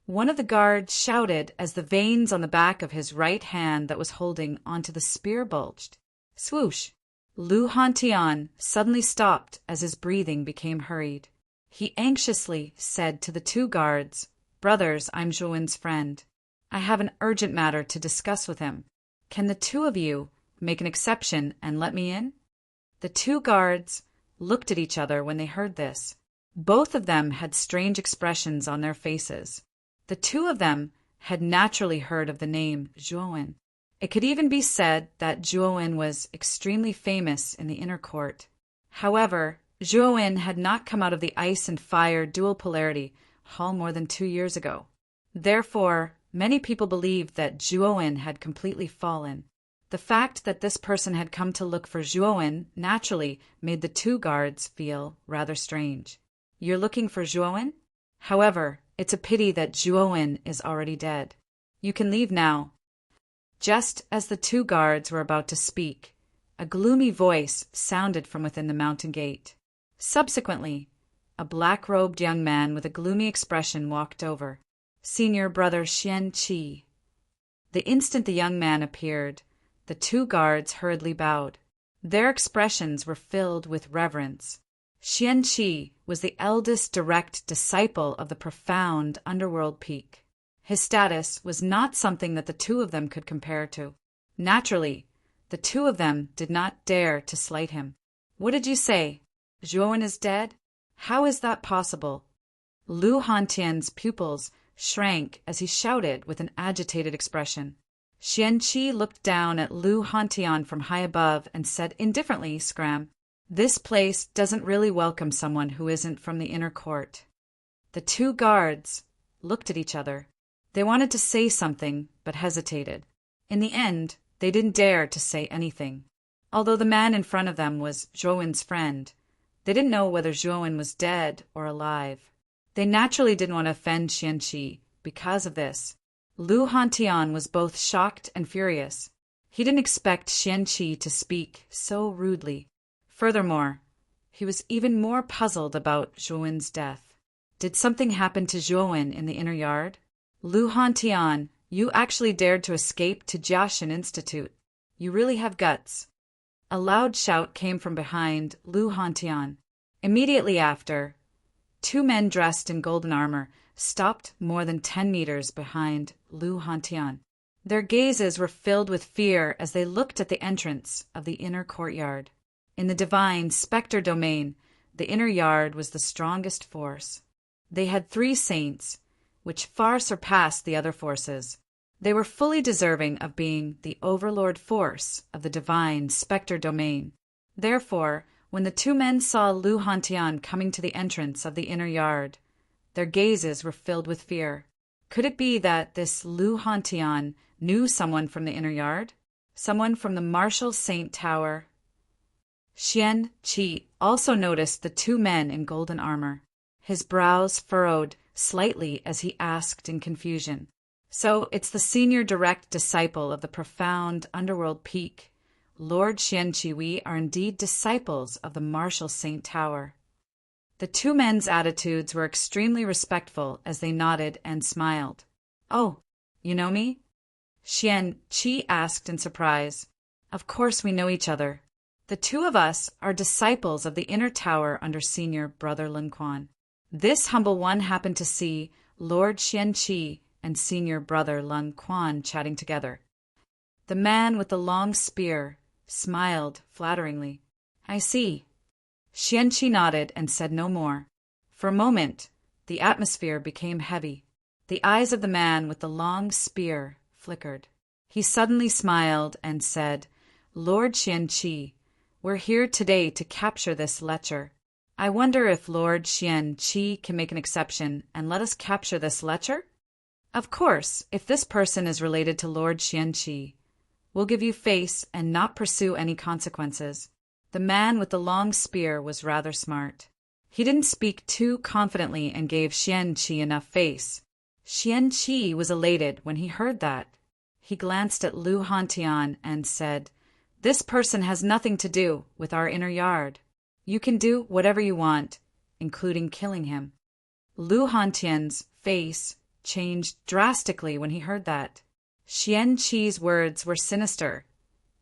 One of the guards shouted as the veins on the back of his right hand that was holding onto the spear bulged. Swoosh! Lu Hantian suddenly stopped as his breathing became hurried. He anxiously said to the 2 guards, "Brothers, I'm Zhouwen's friend. I have an urgent matter to discuss with him. Can the 2 of you make an exception and let me in?" The 2 guards looked at each other when they heard this. Both of them had strange expressions on their faces. The 2 of them had naturally heard of the name Zhouwen. It could even be said that Zhouwen was extremely famous in the inner court. However, Zhouwen had not come out of the ice and fire dual polarity hall more than 2 years ago. Therefore, many people believed that Zhouwen had completely fallen. The fact that this person had come to look for Zhouwen naturally made the 2 guards feel rather strange. "You're looking for Zhouwen? However, it's a pity that Zhouwen is already dead. You can leave now." Just as the 2 guards were about to speak, a gloomy voice sounded from within the mountain gate. Subsequently, a black-robed young man with a gloomy expression walked over. "Senior brother Xian Qi." The instant the young man appeared, the 2 guards hurriedly bowed. Their expressions were filled with reverence. Xian Qi was the eldest direct disciple of the profound underworld peak. His status was not something that the 2 of them could compare to. Naturally, the 2 of them did not dare to slight him. "What did you say? Zhouwen is dead? How is that possible?" Lu Hantian's pupils shrank as he shouted with an agitated expression. Xian Qi looked down at Lu Hantian from high above and said indifferently, "Scram, this place doesn't really welcome someone who isn't from the inner court." The 2 guards looked at each other. They wanted to say something, but hesitated. In the end, they didn't dare to say anything. Although the man in front of them was Zhouwen's friend, they didn't know whether Zhouwen was dead or alive. They naturally didn't want to offend Xian Qi because of this. Lu Hantian was both shocked and furious. He didn't expect Xian Qi to speak so rudely. Furthermore, he was even more puzzled about Zhouwen's death. Did something happen to Zhouwen in the inner yard? "Lu Hantian, you actually dared to escape to Jiaxin Institute. You really have guts." A loud shout came from behind Lu Hantian. Immediately after, 2 men dressed in golden armor stopped more than 10 meters behind Lu Hantian. Their gazes were filled with fear as they looked at the entrance of the inner courtyard. In the divine specter domain, the inner yard was the strongest force. They had 3 saints, which far surpassed the other forces. They were fully deserving of being the overlord force of the divine specter domain. Therefore, when the 2 men saw Lu Hantian coming to the entrance of the inner yard, their gazes were filled with fear. Could it be that this Lu Hantian knew someone from the inner yard? Someone from the martial saint tower? Xian Qi also noticed the 2 men in golden armor. His brows furrowed slightly as he asked in confusion, "So it's the senior direct disciple of the profound underworld peak. Lord Xian Qi, we are indeed disciples of the martial saint tower." The 2 men's attitudes were extremely respectful as they nodded and smiled. "Oh, you know me?" Xian Qi asked in surprise. "Of course we know each other. The two of us are disciples of the inner tower under Senior Brother Lin Kuan. This humble one happened to see Lord Xianqi and Senior Brother Lin Kuan chatting together. The man with the long spear smiled flatteringly. I see. Xianqi nodded and said no more. For a moment, the atmosphere became heavy. The eyes of the man with the long spear flickered. He suddenly smiled and said, Lord Xianqi, we're here today to capture this lecher. I wonder if Lord Xianqi can make an exception and let us capture this lecher? Of course, if this person is related to Lord Xianqi, we'll give you face and not pursue any consequences. The man with the long spear was rather smart. He didn't speak too confidently and gave Xianqi enough face. Xianqi was elated when he heard that. He glanced at Lu Hantian and said, This person has nothing to do with our inner yard. You can do whatever you want, including killing him. Lu Hantian's face changed drastically when he heard that. Xianqi's words were sinister,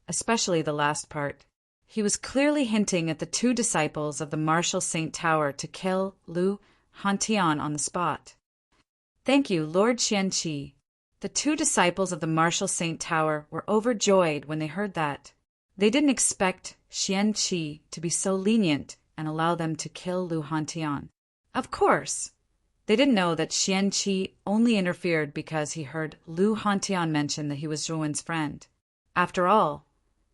especially the last part. He was clearly hinting at the two disciples of the Martial Saint Tower to kill Lu Hantian on the spot. Thank you, Lord Xianqi. The two disciples of the Martial Saint Tower were overjoyed when they heard that. They didn't expect Xianqi to be so lenient and allow them to kill Lu Hantian. Of course, they didn't know that Xianqi only interfered because he heard Lu Hantian mention that he was Zhou friend. After all,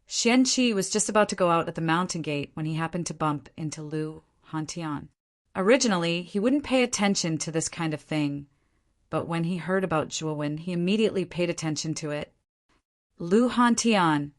Xianqi was just about to go out at the mountain gate when he happened to bump into Lu Hantian. Originally, he wouldn't pay attention to this kind of thing, but when he heard about Zhou, he immediately paid attention to it. Lu Hantian,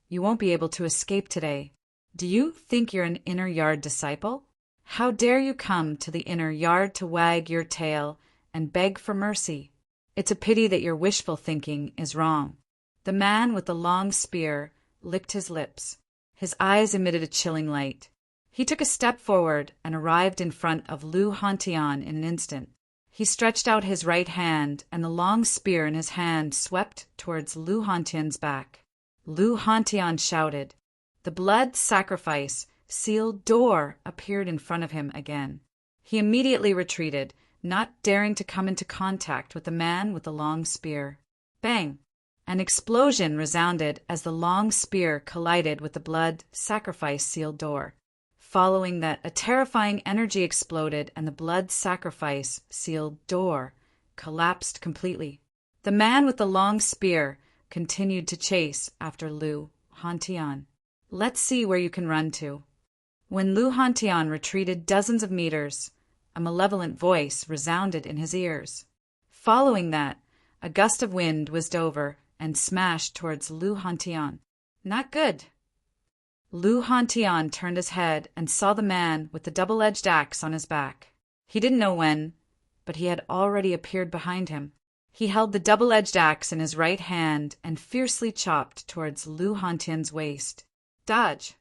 you won't be able to escape today. Do you think you're an inner yard disciple? How dare you come to the inner yard to wag your tail and beg for mercy? It's a pity that your wishful thinking is wrong. The man with the long spear licked his lips. His eyes emitted a chilling light. He took a step forward and arrived in front of Lu Hantian in an instant. He stretched out his right hand, and the long spear in his hand swept towards Lu Hantian's back. Lu Hantian shouted. The blood sacrifice sealed door appeared in front of him again. He immediately retreated, not daring to come into contact with the man with the long spear. Bang! An explosion resounded as the long spear collided with the blood sacrifice sealed door. Following that, a terrifying energy exploded and the blood sacrifice sealed door collapsed completely. The man with the long spear continued to chase after Lu Hantian. Let's see where you can run to. When Lu Hantian retreated dozens of meters, a malevolent voice resounded in his ears. Following that, a gust of wind whizzed over and smashed towards Lu Hantian. Not good. Lu Hantian turned his head and saw the man with the double-edged axe on his back. He didn't know when, but he had already appeared behind him. He held the double-edged axe in his right hand and fiercely chopped towards Lu Hantian's waist. Dodge!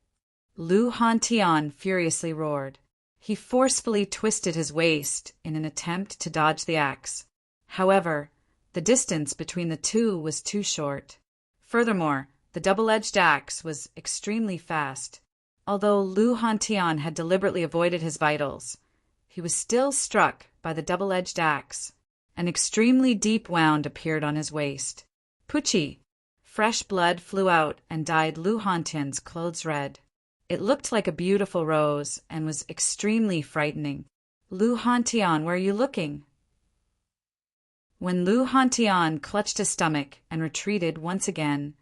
Lu Hantian furiously roared. He forcefully twisted his waist in an attempt to dodge the axe. However, the distance between the two was too short. Furthermore, the double-edged axe was extremely fast. Although Lu Hantian had deliberately avoided his vitals, he was still struck by the double-edged axe. An extremely deep wound appeared on his waist. Pucci! Fresh blood flew out and dyed Lu Hantian's clothes red. It looked like a beautiful rose and was extremely frightening. Lu Hantian, where are you looking? When Lu Hantian clutched his stomach and retreated once again,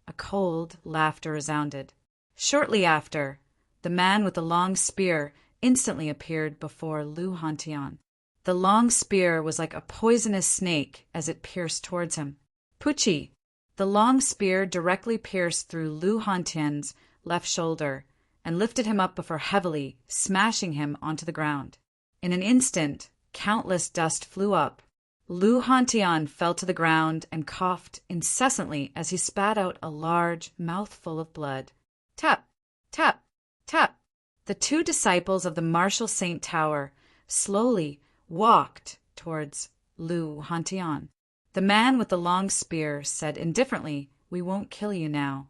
a cold laughter resounded. Shortly after, the man with the long spear instantly appeared before Lu Hantian. The long spear was like a poisonous snake as it pierced towards him. Pucci! The long spear directly pierced through Lu Hantian's left shoulder and lifted him up before heavily, smashing him onto the ground. In an instant, countless dust flew up. Lu Hantian fell to the ground and coughed incessantly as he spat out a large mouthful of blood. Tap! Tap! Tap! The two disciples of the Martial Saint Tower slowly walked towards Lu Hantian. The man with the long spear said indifferently, "We won't kill you now.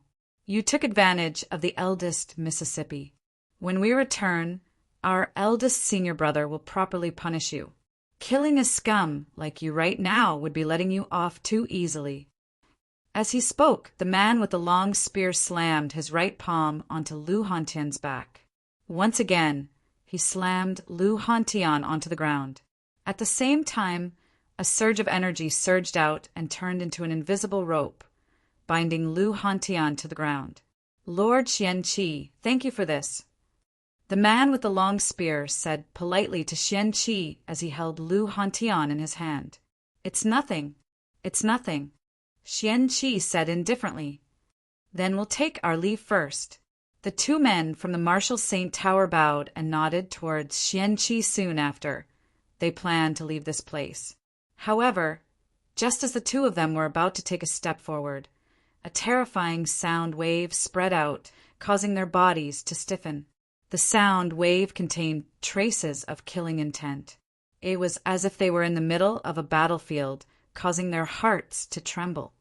You took advantage of the eldest Mississippi. When we return, our eldest senior brother will properly punish you. Killing a scum like you right now would be letting you off too easily." As he spoke, the man with the long spear slammed his right palm onto Lu Hantian's back. Once again, he slammed Lu Hantian onto the ground. At the same time, a surge of energy surged out and turned into an invisible rope, binding Lu Hantian to the ground. "Lord Xianqi, thank you for this." The man with the long spear said politely to Xianqi as he held Lu Hantian in his hand. "It's nothing. It's nothing," Xianqi said indifferently. "Then we'll take our leave first." The two men from the Marshall Saint Tower bowed and nodded towards Xianqi soon after. They planned to leave this place. However, just as the two of them were about to take a step forward, a terrifying sound wave spread out, causing their bodies to stiffen. The sound wave contained traces of killing intent. It was as if they were in the middle of a battlefield, causing their hearts to tremble.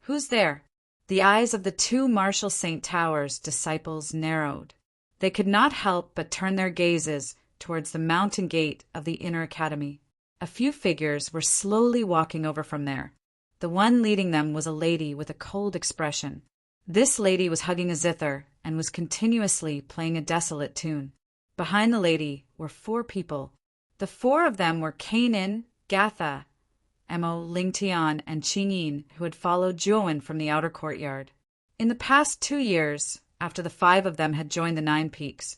"Who's there?" The eyes of the two Marshall Saint Towers disciples narrowed. They could not help but turn their gazes towards the mountain gate of the inner academy. A few figures were slowly walking over from there. The one leading them was a lady with a cold expression. This lady was hugging a zither and was continuously playing a desolate tune. Behind the lady were 4 people. The 4 of them were Kainin, Gatha, Mo Lingtian, and Qingyin, who had followed Zhuowen from the outer courtyard. In the past 2 years, after the 5 of them had joined the 9 Peaks,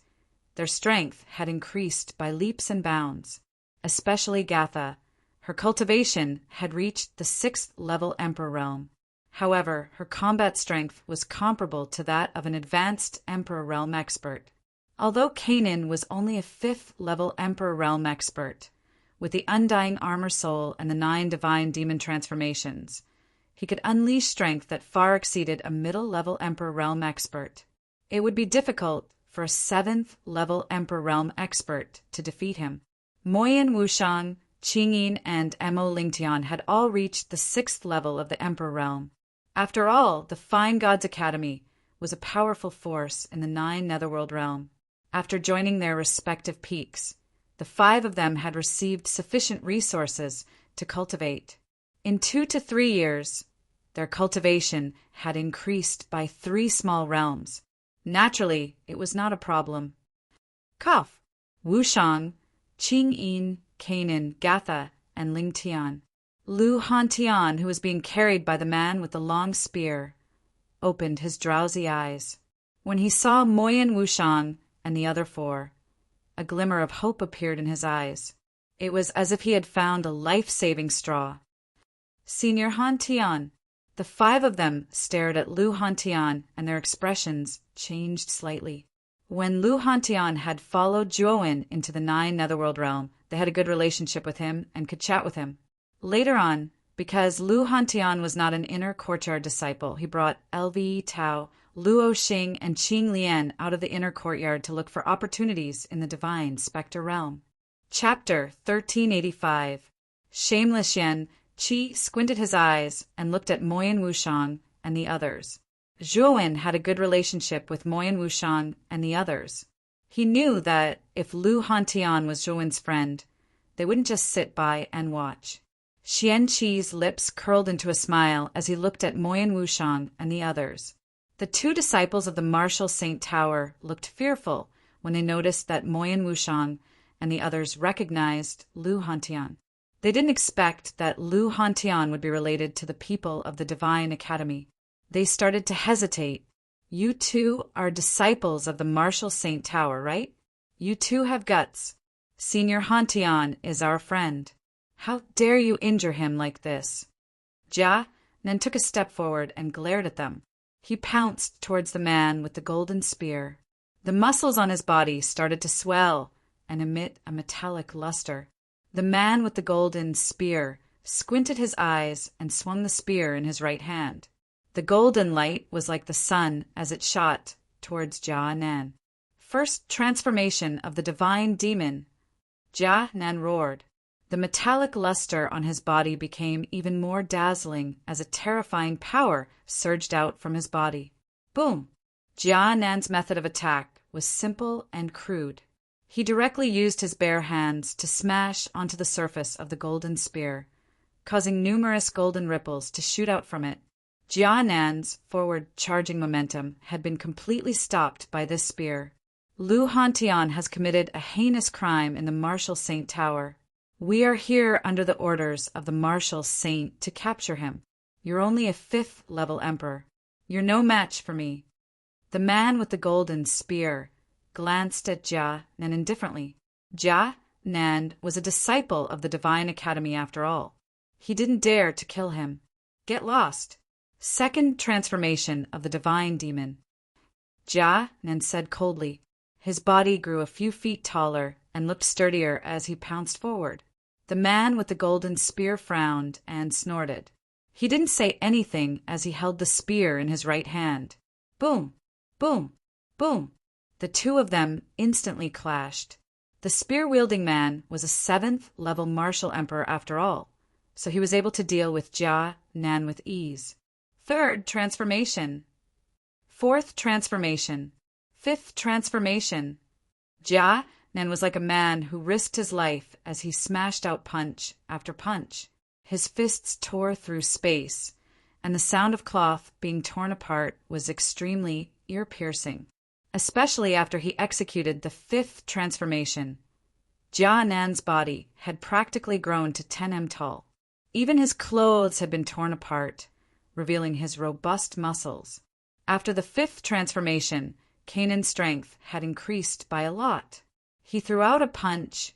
their strength had increased by leaps and bounds. Especially Gatha, her cultivation had reached the 6th level Emperor realm. However, her combat strength was comparable to that of an advanced Emperor realm expert. Although Kainin was only a 5th level Emperor realm expert, with the Undying Armor Soul and the 9 Divine Demon transformations, he could unleash strength that far exceeded a middle level Emperor realm expert. It would be difficult for a 7th level Emperor realm expert to defeat him. Moyan Wushang, Qingyin, and Mo Lingtian had all reached the 6th level of the Emperor realm. After all, the Fine Gods Academy was a powerful force in the 9 Netherworld realm. After joining their respective peaks, the 5 of them had received sufficient resources to cultivate. In 2 to 3 years, their cultivation had increased by 3 small realms. Naturally, it was not a problem. Cough. Wushang, Qingyin, Kainin, Gatha, and Lingtian. Lu Hantian, who was being carried by the man with the long spear, opened his drowsy eyes. When he saw Moyan Wushang and the other 4, a glimmer of hope appeared in his eyes. It was as if he had found a life-saving straw. "Senior Hantian." The 5 of them stared at Lu Hantian, and their expressions changed slightly. When Lu Hantian had followed Zhuowen into the 9 Netherworld realm, they had a good relationship with him and could chat with him. Later on, because Lu Hantian was not an inner courtyard disciple, he brought Lv Tao, Luo Xing, and Qing Lian out of the inner courtyard to look for opportunities in the divine specter realm. Chapter 1385. Shameless Yen, Qi squinted his eyes and looked at Moyan Wushang and the others. Zhuowen had a good relationship with Moyan Wushang and the others. He knew that if Lu Hantian was Zhuowen's friend, they wouldn't just sit by and watch. Xianqi's lips curled into a smile as he looked at Moyan Wushang and the others. The 2 disciples of the Marshall Saint Tower looked fearful when they noticed that Moyan Wushang and the others recognized Lu Hantian. They didn't expect that Lu Hantian would be related to the people of the Divine Academy. They started to hesitate. "You 2 are disciples of the Marshall Saint Tower, right? You 2 have guts. Senior Hantian is our friend. How dare you injure him like this?" Jia then took a step forward and glared at them. He pounced towards the man with the golden spear. The muscles on his body started to swell and emit a metallic luster. The man with the golden spear squinted his eyes and swung the spear in his right hand. The golden light was like the sun as it shot towards Jia Nan. "First transformation of the divine demon," Jia Nan roared. The metallic luster on his body became even more dazzling as a terrifying power surged out from his body. Boom! Jia Nan's method of attack was simple and crude. He directly used his bare hands to smash onto the surface of the golden spear, causing numerous golden ripples to shoot out from it. Jia Nan's forward charging momentum had been completely stopped by this spear. Lu Hantian has committed a heinous crime in the Martial Saint Tower. We are here under the orders of the Martial Saint to capture him. You're only a 5th level emperor. You're no match for me. The man with the golden spear glanced at Jia Nan indifferently. Jia Nan was a disciple of the Divine Academy after all. He didn't dare to kill him. Get lost. Second transformation of the divine demon. Jia Nan said coldly. His body grew a few feet taller and looked sturdier as he pounced forward. The man with the golden spear frowned and snorted. He didn't say anything as he held the spear in his right hand. Boom! Boom! Boom! The two of them instantly clashed. The spear-wielding man was a 7th level martial emperor after all, so he was able to deal with Jia Nan with ease. Third transformation. 4th transformation. 5th transformation. Jia Nan was like a man who risked his life as he smashed out punch after punch. His fists tore through space, and the sound of cloth being torn apart was extremely ear-piercing, especially after he executed the 5th transformation. Jia Nan's body had practically grown to 10 m tall. Even his clothes had been torn apart, revealing his robust muscles. After the 5th transformation, Kanan's strength had increased by a lot. He threw out a punch,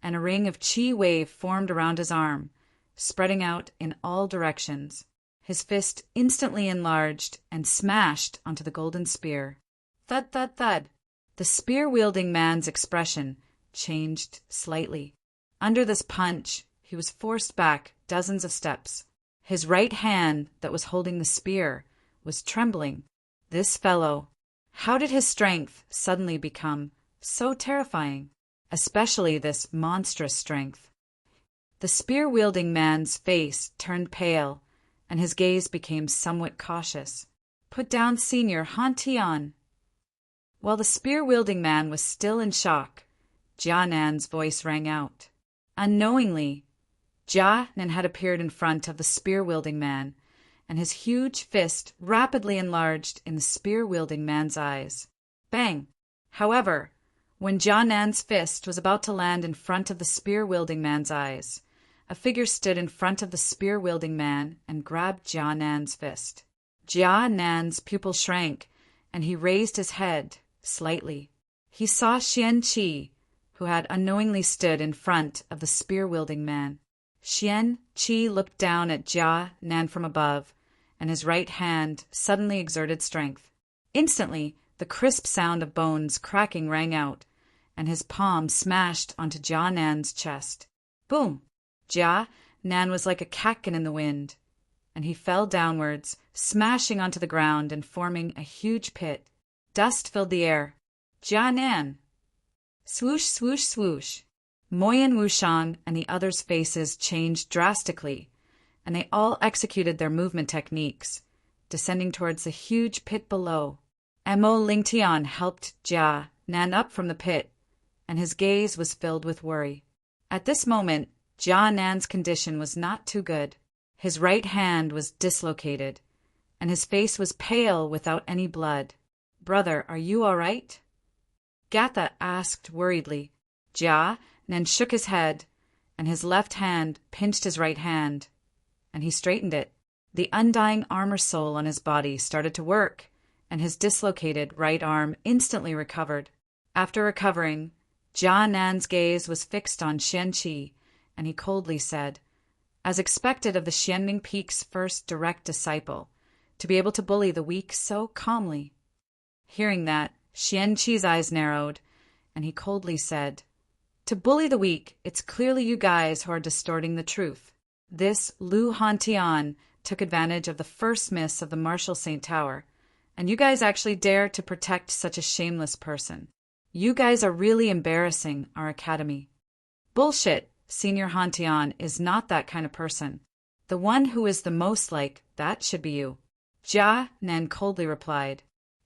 and a ring of chi wave formed around his arm, spreading out in all directions. His fist instantly enlarged and smashed onto the golden spear. Thud, thud, thud. The spear-wielding man's expression changed slightly. Under this punch, he was forced back dozens of steps. His right hand that was holding the spear was trembling. This fellow, how did his strength suddenly become so terrifying? Especially this monstrous strength. The spear-wielding man's face turned pale, and his gaze became somewhat cautious. Put down Senior Hantian. While the spear-wielding man was still in shock, Jia Nan's voice rang out. Unknowingly, Jia Nan had appeared in front of the spear-wielding man, and his huge fist rapidly enlarged in the spear-wielding man's eyes. Bang! However, when Jia Nan's fist was about to land in front of the spear-wielding man's eyes, a figure stood in front of the spear-wielding man and grabbed Jia Nan's fist. Jia Nan's pupil shrank, and he raised his head slightly. He saw Xian-Chi, who had unknowingly stood in front of the spear-wielding man. Xian-Chi looked down at Jia Nan from above, and his right hand suddenly exerted strength. Instantly, the crisp sound of bones cracking rang out, and his palm smashed onto Jia Nan's chest. Boom! Jia Nan was like a catkin in the wind, and he fell downwards, smashing onto the ground and forming a huge pit. Dust filled the air. Jia Nan! Swoosh, swoosh, swoosh. Moyan Wushan and the others' faces changed drastically, and they all executed their movement techniques, descending towards the huge pit below. Mo Lingtian helped Jia Nan up from the pit, and his gaze was filled with worry. At this moment, Jia Nan's condition was not too good. His right hand was dislocated, and his face was pale without any blood. Brother, are you all right? Gatha asked worriedly. Jia Nan shook his head, and his left hand pinched his right hand, and he straightened it. The undying armor soul on his body started to work, and his dislocated right arm instantly recovered. After recovering, Jia Nan's gaze was fixed on Xian-Chi, and he coldly said, as expected of the Xianming Peak's first direct disciple, to be able to bully the weak so calmly. Hearing that, Xian-Chi's eyes narrowed, and he coldly said, to bully the weak, it's clearly you guys who are distorting the truth. This Lu Hantian took advantage of the first miss of the Martial Saint Tower, and you guys actually dare to protect such a shameless person. You guys are really embarrassing our academy. Bullshit, Senior Hantian is not that kind of person. The one who is the most like that should be you. Jia Nan coldly replied.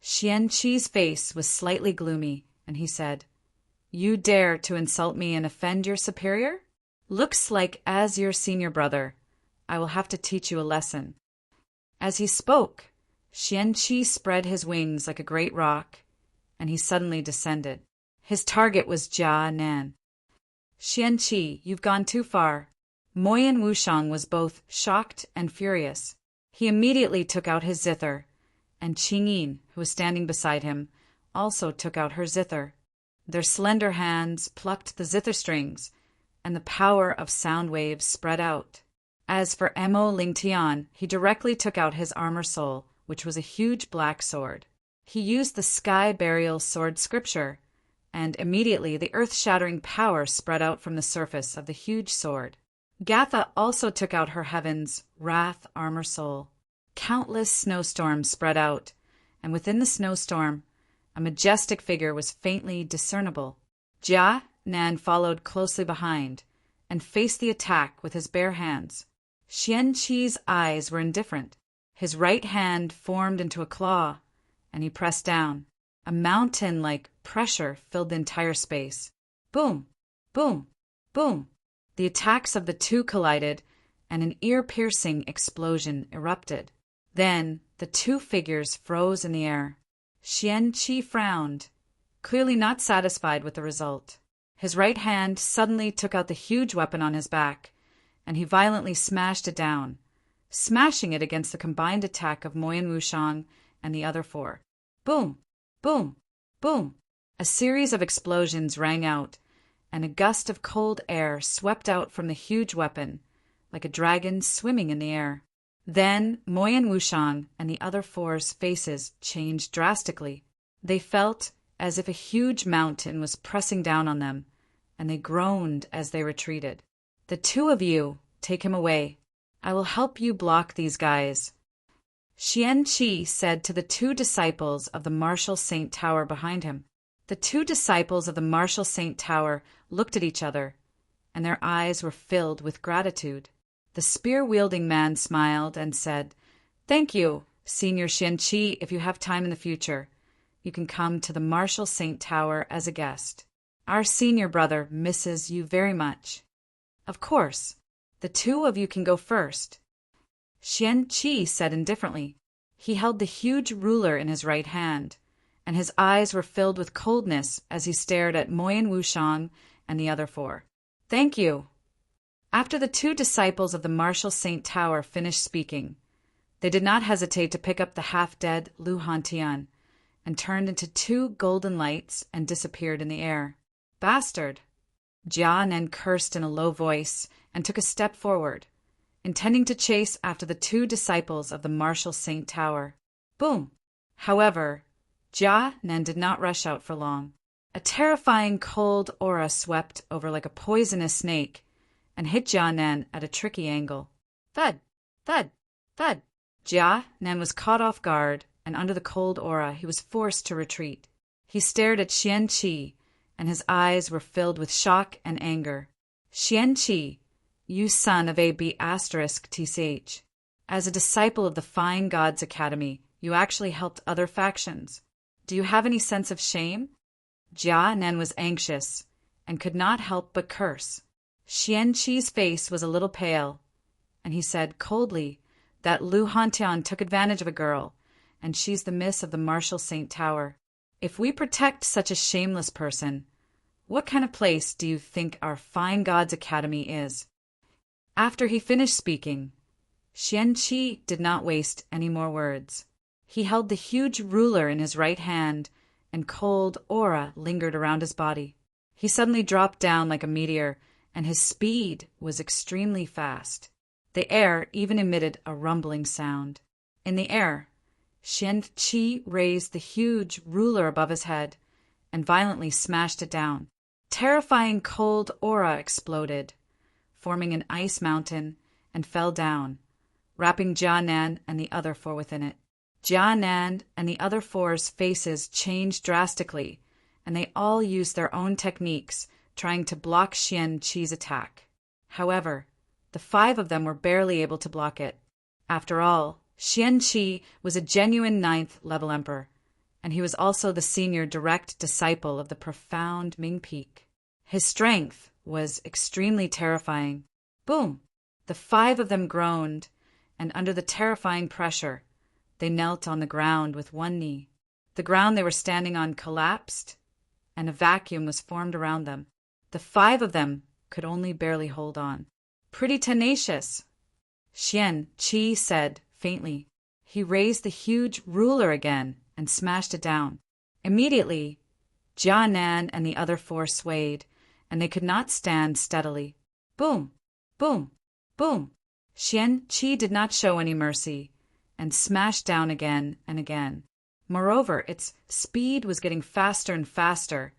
Qianqi's face was slightly gloomy, and he said, "You dare to insult me and offend your superior? Looks like as your senior brother, I will have to teach you a lesson." As he spoke, Qianqi spread his wings like a great rock, and he suddenly descended. His target was Jia Nan. "Qianqi, you've gone too far." Moyan Wushang was both shocked and furious. He immediately took out his zither, and Qingyin, who was standing beside him, also took out her zither. Their slender hands plucked the zither strings, and the power of sound waves spread out. As for Mo Lingtian, he directly took out his armor soul, which was a huge black sword. He used the sky burial sword scripture, and immediately the earth-shattering power spread out from the surface of the huge sword. Gatha also took out her heaven's wrath armor soul. Countless snowstorms spread out, and within the snowstorm, a majestic figure was faintly discernible. Jia Nan followed closely behind, and faced the attack with his bare hands. Qianqi's eyes were indifferent. His right hand formed into a claw, and he pressed down. A mountain-like pressure filled the entire space. Boom! Boom! Boom! The attacks of the two collided, and an ear-piercing explosion erupted. Then the two figures froze in the air. Qianqi frowned, clearly not satisfied with the result. His right hand suddenly took out the huge weapon on his back, and he violently smashed it down, smashing it against the combined attack of Moyan Wushang and the other four. Boom! Boom! Boom! A series of explosions rang out, and a gust of cold air swept out from the huge weapon, like a dragon swimming in the air. Then Moyan Wushang and the other four's faces changed drastically. They felt as if a huge mountain was pressing down on them, and they groaned as they retreated. "The two of you, take him away. I will help you block these guys," Qianqi said to the two disciples of the Martial Saint Tower behind him. The two disciples of the Martial Saint Tower looked at each other, and their eyes were filled with gratitude. The spear-wielding man smiled and said, "Thank you, Senior Qianqi. If you have time in the future, you can come to the Martial Saint Tower as a guest. Our senior brother misses you very much." "Of course. The two of you can go first," Qianqi said indifferently. He held the huge ruler in his right hand, and his eyes were filled with coldness as he stared at Moyan Wushang and the other four. "Thank you." After the two disciples of the Martial Saint Tower finished speaking, they did not hesitate to pick up the half-dead Lu Hantian and turned into two golden lights and disappeared in the air. "Bastard!" Jia Nan cursed in a low voice and took a step forward, intending to chase after the two disciples of the Martial Saint Tower. Boom! However, Jia Nan did not rush out for long. A terrifying cold aura swept over like a poisonous snake and hit Jia Nan at a tricky angle. Thud! Thud! Thud! Jia Nan was caught off guard, and under the cold aura he was forced to retreat. He stared at Qianqi, and his eyes were filled with shock and anger. "Qianqi, you son of a B***TCH. As a disciple of the Fine Gods Academy, you actually helped other factions. Do you have any sense of shame?" Jia Nan was anxious and could not help but curse. Qianqi's face was a little pale, and he said coldly that Lu Hantian took advantage of a girl, and she's the miss of the Martial Saint Tower. If we protect such a shameless person, what kind of place do you think our Fine Gods Academy is? After he finished speaking, Qianqi did not waste any more words. He held the huge ruler in his right hand, and cold aura lingered around his body. He suddenly dropped down like a meteor, and his speed was extremely fast. The air even emitted a rumbling sound. In the air, Qianqi raised the huge ruler above his head and violently smashed it down. Terrifying cold aura exploded, forming an ice mountain, and fell down, wrapping Jia Nan and the other four within it. Jia Nan and the other four's faces changed drastically, and they all used their own techniques, trying to block Qianqi's attack. However, the five of them were barely able to block it. After all, Qianqi was a genuine 9th level emperor, and he was also the senior direct disciple of the profound Ming Peak. His strength was extremely terrifying. Boom! The 5 of them groaned, and under the terrifying pressure, they knelt on the ground with one knee. The ground they were standing on collapsed, and a vacuum was formed around them. The 5 of them could only barely hold on. Pretty tenacious, Xian Qi said faintly. He raised the huge ruler again and smashed it down. Immediately, Jia Nan and the other 4 swayed, and they could not stand steadily. Boom! Boom! Boom! Xian Qi did not show any mercy, and smashed down again and again. Moreover, its speed was getting faster and faster,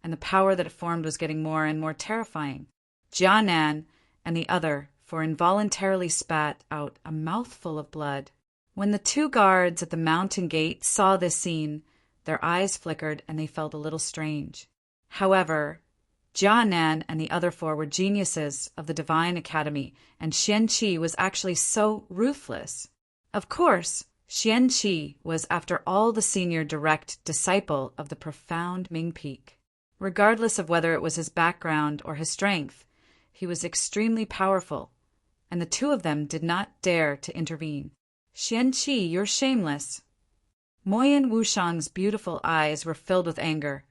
and the power that it formed was getting more and more terrifying. Jia Nan and the other 4 involuntarily spat out a mouthful of blood. When the 2 guards at the mountain gate saw this scene, their eyes flickered and they felt a little strange. However, Jia Nan and the other 4 were geniuses of the Divine Academy, and Xian Qi was actually so ruthless. Of course, Xian Qi was, after all, the senior direct disciple of the profound Ming Peak. Regardless of whether it was his background or his strength, he was extremely powerful, and the 2 of them did not dare to intervene. Xian Qi, you're shameless. Moyan Wushang's beautiful eyes were filled with anger,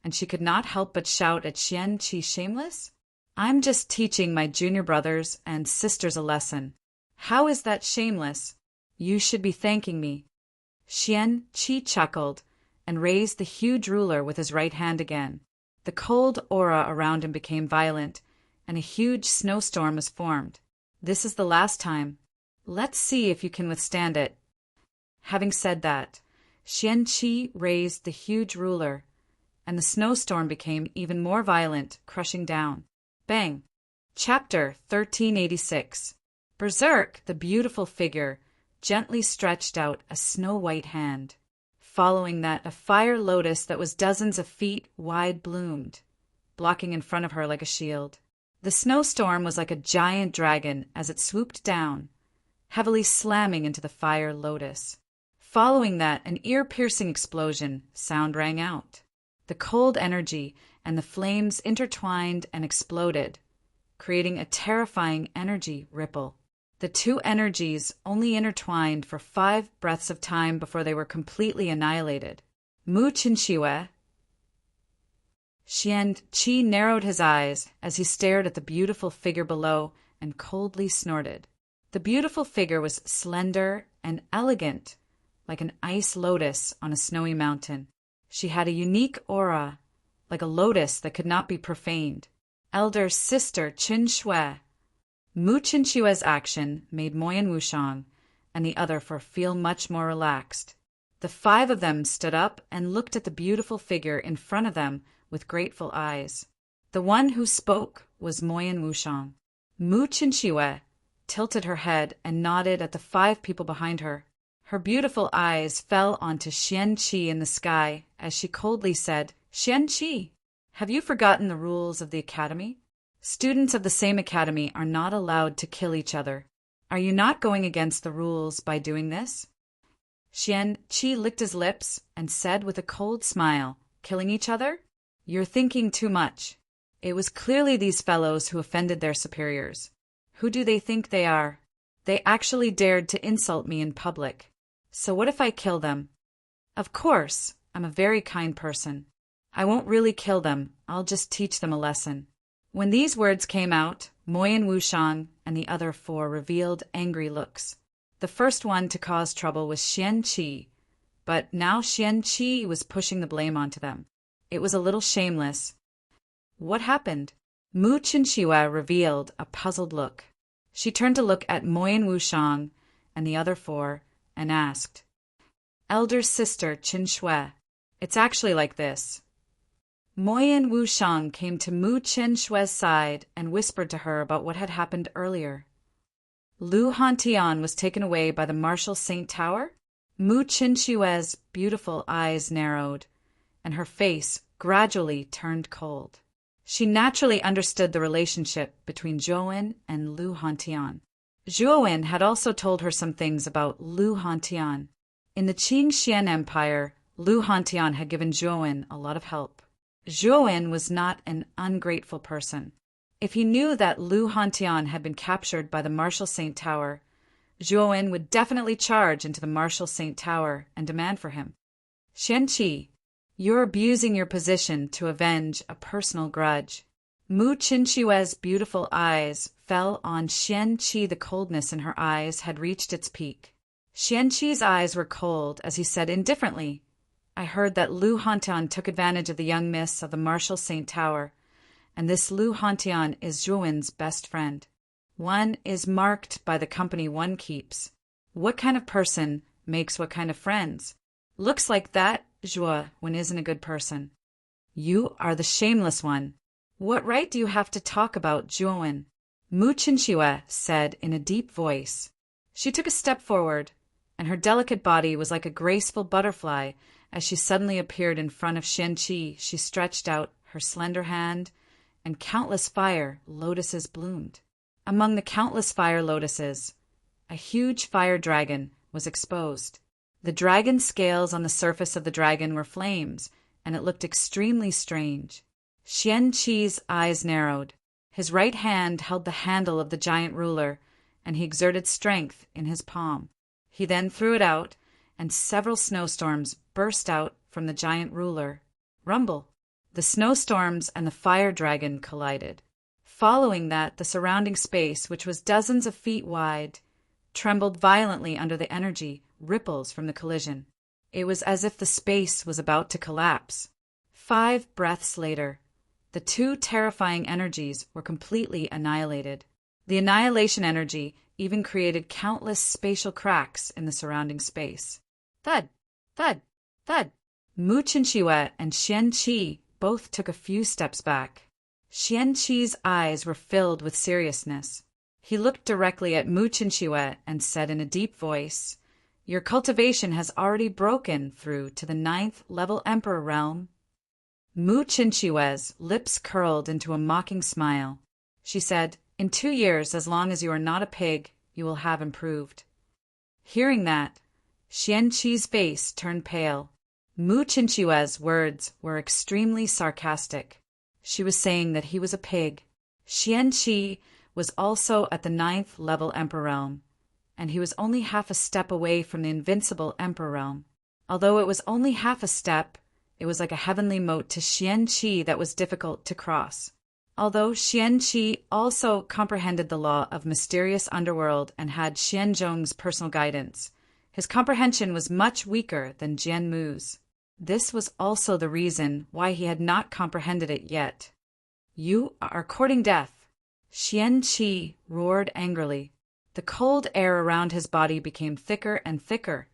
and she could not help but shout at Xian Qi, shameless? I'm just teaching my junior brothers and sisters a lesson. How is that shameless? You should be thanking me. Xian Qi chuckled and raised the huge ruler with his right hand again. The cold aura around him became violent, and a huge snowstorm was formed. This is the last time. Let's see if you can withstand it. Having said that, Xian Qi raised the huge ruler, and the snowstorm became even more violent, crushing down. Bang! Chapter 1386. Berserk, the beautiful figure, gently stretched out a snow-white hand. Following that, a fire lotus that was dozens of feet wide bloomed, blocking in front of her like a shield. The snowstorm was like a giant dragon as it swooped down, heavily slamming into the fire lotus. Following that, an ear-piercing explosion sound rang out. The cold energy and the flames intertwined and exploded, creating a terrifying energy ripple. The 2 energies only intertwined for 5 breaths of time before they were completely annihilated. Mu Qinshiwe. Xian Qi narrowed his eyes as he stared at the beautiful figure below and coldly snorted. The beautiful figure was slender and elegant, like an ice lotus on a snowy mountain. She had a unique aura, like a lotus that could not be profaned. Elder sister Qin Shui. Mu Qinshiwe's action made Moyan Wushang and the other 4 feel much more relaxed. The 5 of them stood up and looked at the beautiful figure in front of them with grateful eyes. The one who spoke was Moyan Wushang. Mu Qinshiwe tilted her head and nodded at the 5 people behind her. Her beautiful eyes fell onto Xian Qi in the sky as she coldly said, Xian Qi, have you forgotten the rules of the academy? Students of the same academy are not allowed to kill each other. Are you not going against the rules by doing this? Xian Qi licked his lips and said with a cold smile, killing each other? You're thinking too much. It was clearly these fellows who offended their superiors. Who do they think they are? They actually dared to insult me in public. So what if I kill them? Of course, I'm a very kind person. I won't really kill them, I'll just teach them a lesson. When these words came out, Moyan Wushang and the other 4 revealed angry looks. The first one to cause trouble was Xian Qi, but now Xian Qi was pushing the blame onto them. It was a little shameless. What happened? Mu Qinshiwe revealed a puzzled look. She turned to look at Moyan Wushang and the other 4 and asked, Elder sister Qin Shui, it's actually like this. Moyan Wushang came to Mu Qinshue's side and whispered to her about what had happened earlier. Lu Hantian was taken away by the Martial Saint Tower? Mu Qinshue's beautiful eyes narrowed, and her face gradually turned cold. She naturally understood the relationship between Zhouwen and Lu Hantian. Zhouwen had also told her some things about Lu Hantian. In the Qing Xian Empire, Lu Hantian had given Zhuowen a lot of help. Zhuowen was not an ungrateful person. If he knew that Lu Hantian had been captured by the Marshal Saint Tower, Zhuowen would definitely charge into the Marshal Saint Tower and demand for him. Xianqi, you're abusing your position to avenge a personal grudge. Mu Qinque's beautiful eyes fell on Xianqi. The coldness in her eyes had reached its peak. Xianqi's eyes were cold as he said indifferently, I heard that Lu Hantian took advantage of the young miss of the Marshal Saint Tower, and this Lu Hantian is Zhuowen's best friend. One is marked by the company one keeps. What kind of person makes what kind of friends? Looks like that Zhuowen isn't a good person. You are the shameless one. What right do you have to talk about Zhuowen? Mu Qinque said in a deep voice. She took a step forward, and her delicate body was like a graceful butterfly. As she suddenly appeared in front of Xianqi, she stretched out her slender hand, and countless fire lotuses bloomed. Among the countless fire lotuses, a huge fire dragon was exposed. The dragon's scales on the surface of the dragon were flames, and it looked extremely strange. Xianqi's eyes narrowed. His right hand held the handle of the giant ruler, and he exerted strength in his palm. He then threw it out, and several snowstorms burst out from the giant ruler. Rumble! The snowstorms and the fire dragon collided. Following that, the surrounding space, which was dozens of feet wide, trembled violently under the energy ripples from the collision. It was as if the space was about to collapse. 5 breaths later, the two terrifying energies were completely annihilated. The annihilation energy even created countless spatial cracks in the surrounding space. Thud! Thud! Thud! Mu Qinque and Xianqi both took a few steps back. Xianqi's eyes were filled with seriousness. He looked directly at Mu Qinque and said in a deep voice, Your cultivation has already broken through to the 9th level Emperor realm. Mu Qinque's lips curled into a mocking smile. She said, In 2 years, as long as you are not a pig, you will have improved. Hearing that, Xianqi's face turned pale. Mu Qinque's words were extremely sarcastic. She was saying that he was a pig. Xianqi was also at the 9th level Emperor realm, and he was only half a step away from the invincible Emperor realm. Although it was only half a step, it was like a heavenly moat to Xianqi that was difficult to cross. Although Xianqi also comprehended the law of mysterious underworld and had Xianzhong's personal guidance, his comprehension was much weaker than Jian Mu's. This was also the reason why he had not comprehended it yet. You are courting death. Xianqi roared angrily. The cold air around his body became thicker and thicker,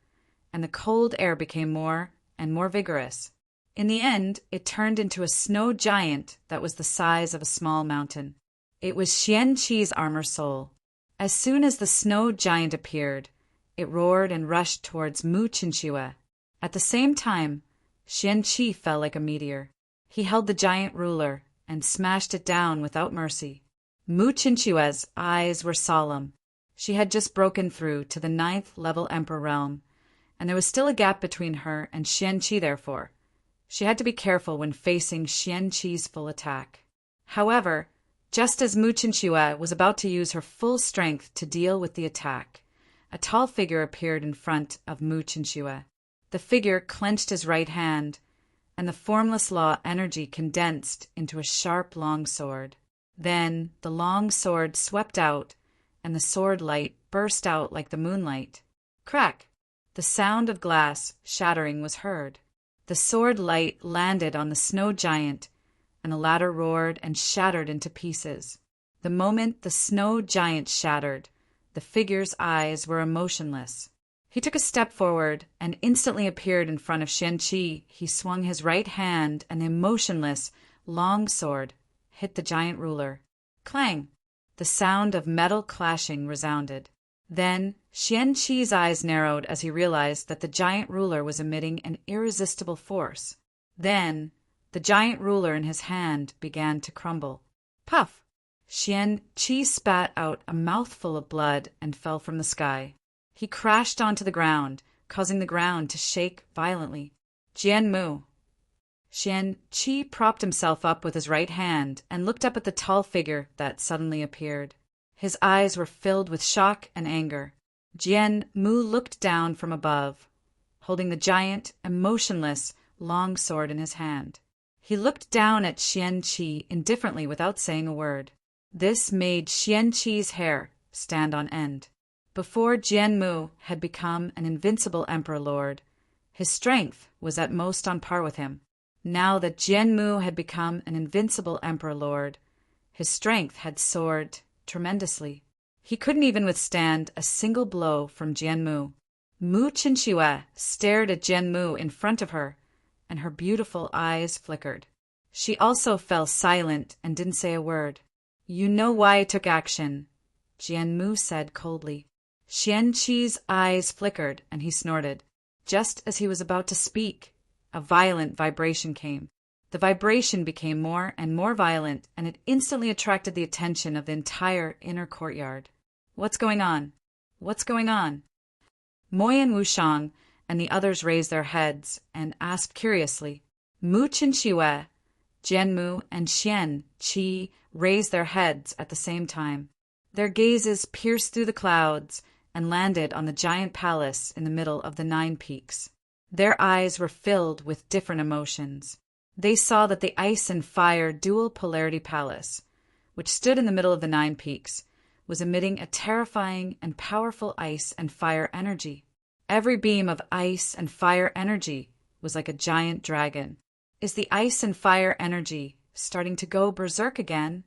and the cold air became more and more vigorous. In the end, it turned into a snow giant that was the size of a small mountain. It was Xianqi's armor soul. As soon as the snow giant appeared, it roared and rushed towards Mu Qinque. At the same time, Xianqi fell like a meteor. He held the giant ruler and smashed it down without mercy. Mu Qinque's eyes were solemn. She had just broken through to the 9th level Emperor realm, and there was still a gap between her and Xianqi therefore. She had to be careful when facing Xianqi's full attack. However, just as Mu Qinque was about to use her full strength to deal with the attack, a tall figure appeared in front of Mu Qinque. The figure clenched his right hand, and the formless law energy condensed into a sharp long sword. Then the long sword swept out, and the sword light burst out like the moonlight. Crack! The sound of glass shattering was heard. The sword light landed on the snow giant, and the latter roared and shattered into pieces. The moment the snow giant shattered, the figure's eyes were emotionless. He took a step forward and instantly appeared in front of Xianqi. He swung his right hand, and the emotionless, long sword hit the giant ruler. Clang! The sound of metal clashing resounded. Then Xianqi's eyes narrowed as he realized that the giant ruler was emitting an irresistible force. Then the giant ruler in his hand began to crumble. Puff! Xianqi spat out a mouthful of blood and fell from the sky. He crashed onto the ground, causing the ground to shake violently. Jianmu. Xian Qi propped himself up with his right hand and looked up at the tall figure that suddenly appeared. His eyes were filled with shock and anger. Jian Mu looked down from above, holding the giant, emotionless, long sword in his hand. He looked down at Xian Qi indifferently without saying a word. This made Xian Qi's hair stand on end. Before Jian Mu had become an invincible emperor lord, his strength was at most on par with him. Now that Jian Mu had become an invincible emperor lord, his strength had soared tremendously. He couldn't even withstand a single blow from Jian Mu. Mu Qinxue stared at Jian Mu in front of her, and her beautiful eyes flickered. She also fell silent and didn't say a word. "You know why I took action," Jian Mu said coldly. Xian Qi's eyes flickered, and he snorted. Just as he was about to speak, a violent vibration came. The vibration became more and more violent, and it instantly attracted the attention of the entire inner courtyard. "What's going on? What's going on?" Moi and Wushang and the others raised their heads and asked curiously. Mu Qinxue, Jianmu, and Xian Qi raised their heads at the same time. Their gazes pierced through the clouds and landed on the giant palace in the middle of the 9 peaks. Their eyes were filled with different emotions. They saw that the ice and fire dual polarity palace, which stood in the middle of the 9 peaks, was emitting a terrifying and powerful ice and fire energy. Every beam of ice and fire energy was like a giant dragon. Is the ice and fire energy starting to go berserk again?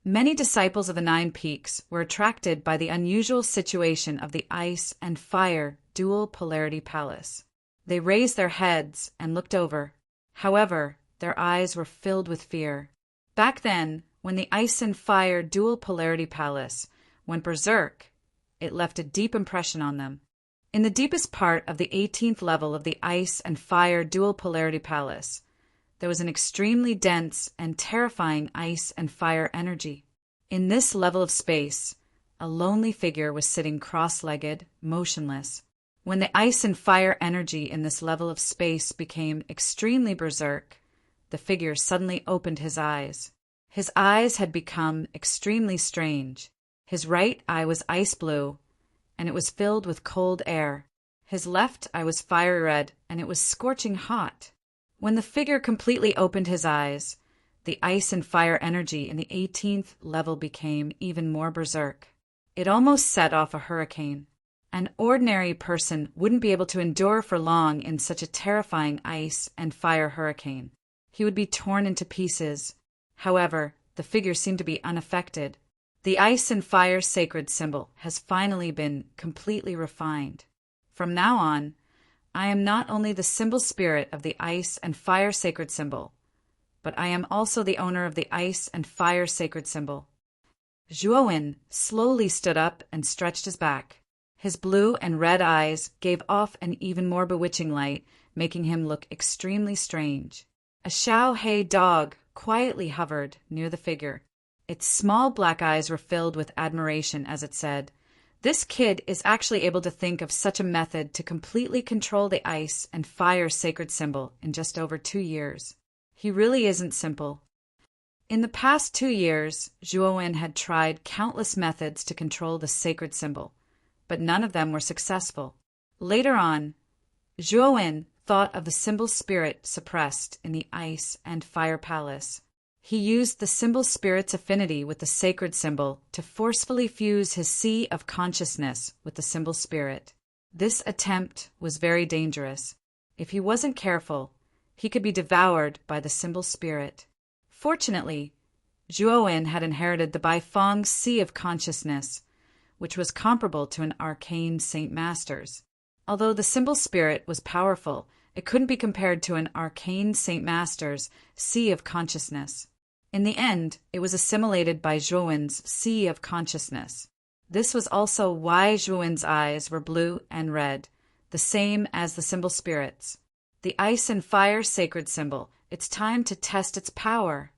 Many disciples of the 9 peaks were attracted by the unusual situation of the ice and fire dual polarity palace. They raised their heads and looked over. However, their eyes were filled with fear. Back then, when the ice and fire dual polarity palace went berserk, it left a deep impression on them. In the deepest part of the 18th level of the ice and fire dual polarity palace, there was an extremely dense and terrifying ice and fire energy. In this level of space, a lonely figure was sitting cross-legged, motionless. When the ice and fire energy in this level of space became extremely berserk, the figure suddenly opened his eyes. His eyes had become extremely strange. His right eye was ice blue, and it was filled with cold air. His left eye was fiery red, and it was scorching hot. When the figure completely opened his eyes, the ice and fire energy in the 18th level became even more berserk. It almost set off a hurricane. An ordinary person wouldn't be able to endure for long in such a terrifying ice and fire hurricane. He would be torn into pieces. However, the figure seemed to be unaffected. The ice and fire sacred symbol has finally been completely refined. From now on, I am not only the symbol spirit of the ice and fire sacred symbol, but I am also the owner of the ice and fire sacred symbol. Zhuowen slowly stood up and stretched his back. His blue and red eyes gave off an even more bewitching light, making him look extremely strange. A Xiaohei dog quietly hovered near the figure. Its small black eyes were filled with admiration as it said, "This kid is actually able to think of such a method to completely control the ice and fire sacred symbol in just over 2 years. He really isn't simple." In the past 2 years, Zhuowen had tried countless methods to control the sacred symbol, but none of them were successful. Later on, Zhuowen thought of the symbol spirit suppressed in the ice and fire palace. He used the symbol spirit's affinity with the sacred symbol to forcefully fuse his sea of consciousness with the symbol spirit. This attempt was very dangerous. If he wasn't careful, he could be devoured by the symbol spirit. Fortunately, Zhuowen had inherited the Baifeng Sea of Consciousness, which was comparable to an arcane Saint Master's. Although the symbol spirit was powerful, it couldn't be compared to an arcane Saint Master's Sea of Consciousness. In the end, it was assimilated by Zhuowen's Sea of Consciousness. This was also why Zhuowen's eyes were blue and red, the same as the symbol spirit's. The ice and fire sacred symbol, it's time to test its power.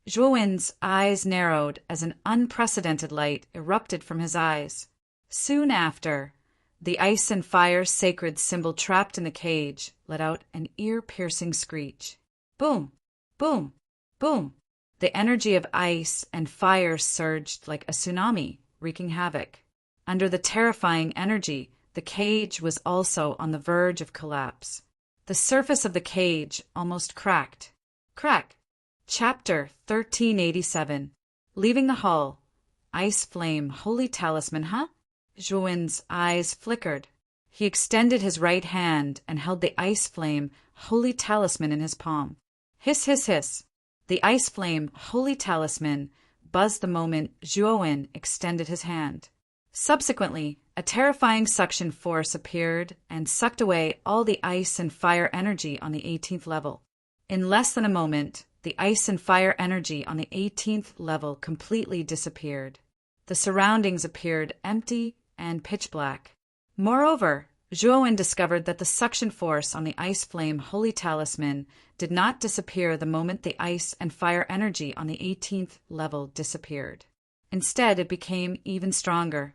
Zhuowen's eyes narrowed as an unprecedented light erupted from his eyes. Soon after, The ice and fire sacred symbol trapped in the cage let out an ear-piercing screech. Boom! Boom! Boom! The energy of ice and fire surged like a tsunami, wreaking havoc. Under the terrifying energy, the cage was also on the verge of collapse. The surface of the cage almost cracked. Crack! Chapter 1387. Leaving the hall. Ice flame, holy talisman, huh? Zhuowen's eyes flickered. He extended his right hand and held the ice flame, holy talisman in his palm. Hiss, hiss, hiss. The ice flame, holy talisman, buzzed the moment Zhuowen extended his hand. Subsequently, a terrifying suction force appeared and sucked away all the ice and fire energy on the 18th level. In less than a moment, the ice and fire energy on the 18th level completely disappeared. The surroundings appeared empty and pitch black. Moreover, Zhuowen discovered that the suction force on the ice flame holy talisman did not disappear the moment the ice and fire energy on the 18th level disappeared. Instead, it became even stronger.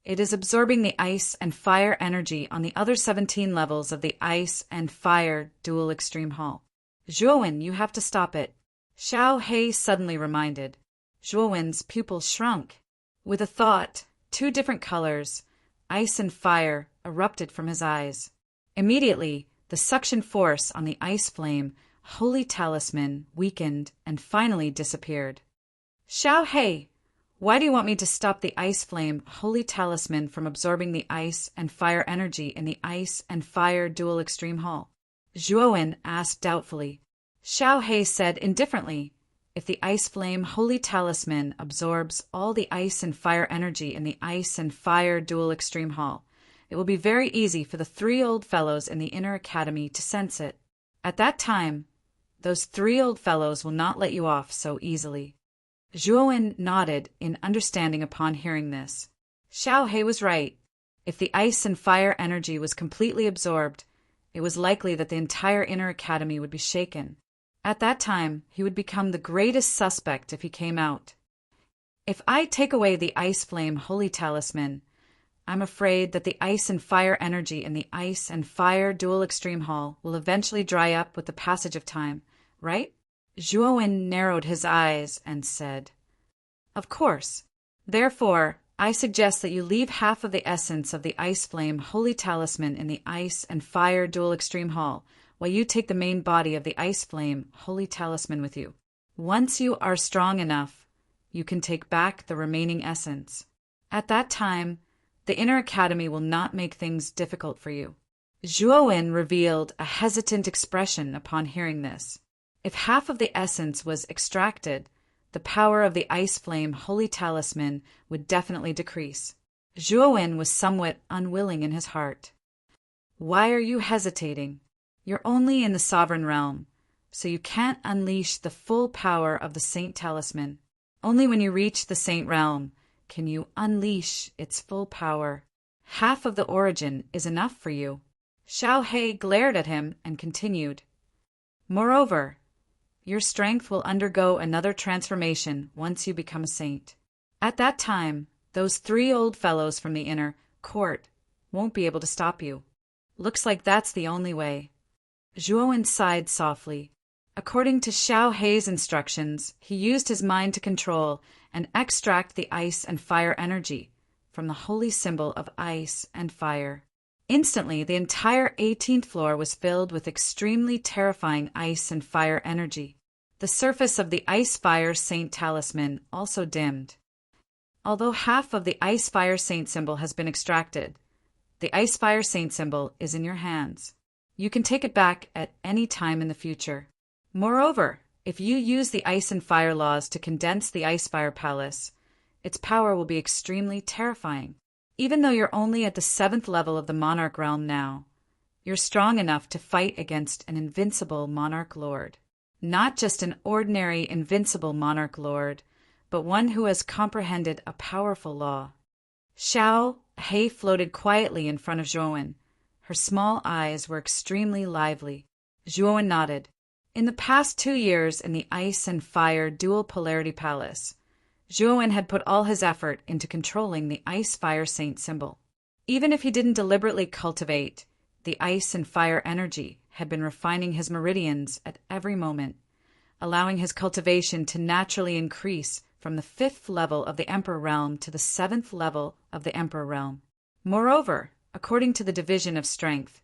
It is absorbing the ice and fire energy on the other 17 levels of the ice and fire dual extreme hall. Zhuowen, you have to stop it. Xiao He suddenly reminded. Zhuowen's pupils shrunk. With a thought, 2 different colors, ice and fire, erupted from his eyes. Immediately, the suction force on the ice flame, holy talisman, weakened and finally disappeared. Xiao He, why do you want me to stop the ice flame, holy talisman from absorbing the ice and fire energy in the ice and fire dual extreme hall? Zhuowen asked doubtfully. Xiao He said indifferently, if the ice flame holy talisman absorbs all the ice and fire energy in the ice and fire dual extreme hall, it will be very easy for the 3 old fellows in the inner academy to sense it. At that time, those 3 old fellows will not let you off so easily. Zhuowen nodded in understanding upon hearing this. Xiao He was right. If the ice and fire energy was completely absorbed, it was likely that the entire inner academy would be shaken. At that time, he would become the greatest suspect if he came out. If I take away the ice flame holy talisman, I'm afraid that the ice and fire energy in the ice and fire dual extreme hall will eventually dry up with the passage of time, right? Zhuowen narrowed his eyes and said, Of course. Therefore, I suggest that you leave half of the essence of the ice flame holy talisman in the ice and fire dual extreme hall, while you take the main body of the ice flame holy talisman with you. Once you are strong enough, you can take back the remaining essence. At that time, the inner academy will not make things difficult for you. Zhuowen revealed a hesitant expression upon hearing this. If half of the essence was extracted, the power of the ice flame holy talisman would definitely decrease. Zhuowen was somewhat unwilling in his heart. Why are you hesitating? You're only in the sovereign realm, so you can't unleash the full power of the saint talisman. Only when you reach the saint realm can you unleash its full power. Half of the origin is enough for you. Xiao He glared at him and continued. Moreover, your strength will undergo another transformation once you become a saint. At that time, those 3 old fellows from the inner court won't be able to stop you. Looks like that's the only way. Zhuowen sighed softly. According to Xiao He's instructions, he used his mind to control and extract the ice and fire energy from the holy symbol of ice and fire. Instantly, the entire 18th floor was filled with extremely terrifying ice and fire energy. The surface of the ice-fire saint talisman also dimmed. Although half of the ice-fire saint symbol has been extracted, the ice-fire saint symbol is in your hands. You can take it back at any time in the future. Moreover, if you use the ice and fire laws to condense the ice-fire palace, its power will be extremely terrifying. Even though you're only at the 7th level of the monarch realm now, you're strong enough to fight against an invincible monarch lord. Not just an ordinary invincible monarch lord, but one who has comprehended a powerful law. Xiao He floated quietly in front of Zhuowen. Her small eyes were extremely lively. Zhuowen nodded. In the past 2 years in the ice and fire dual polarity palace, Zhuowen had put all his effort into controlling the ice-fire saint symbol. Even if he didn't deliberately cultivate, the ice and fire energy had been refining his meridians at every moment, allowing his cultivation to naturally increase from the 5th level of the Emperor Realm to the 7th level of the Emperor Realm. Moreover, according to the division of strength,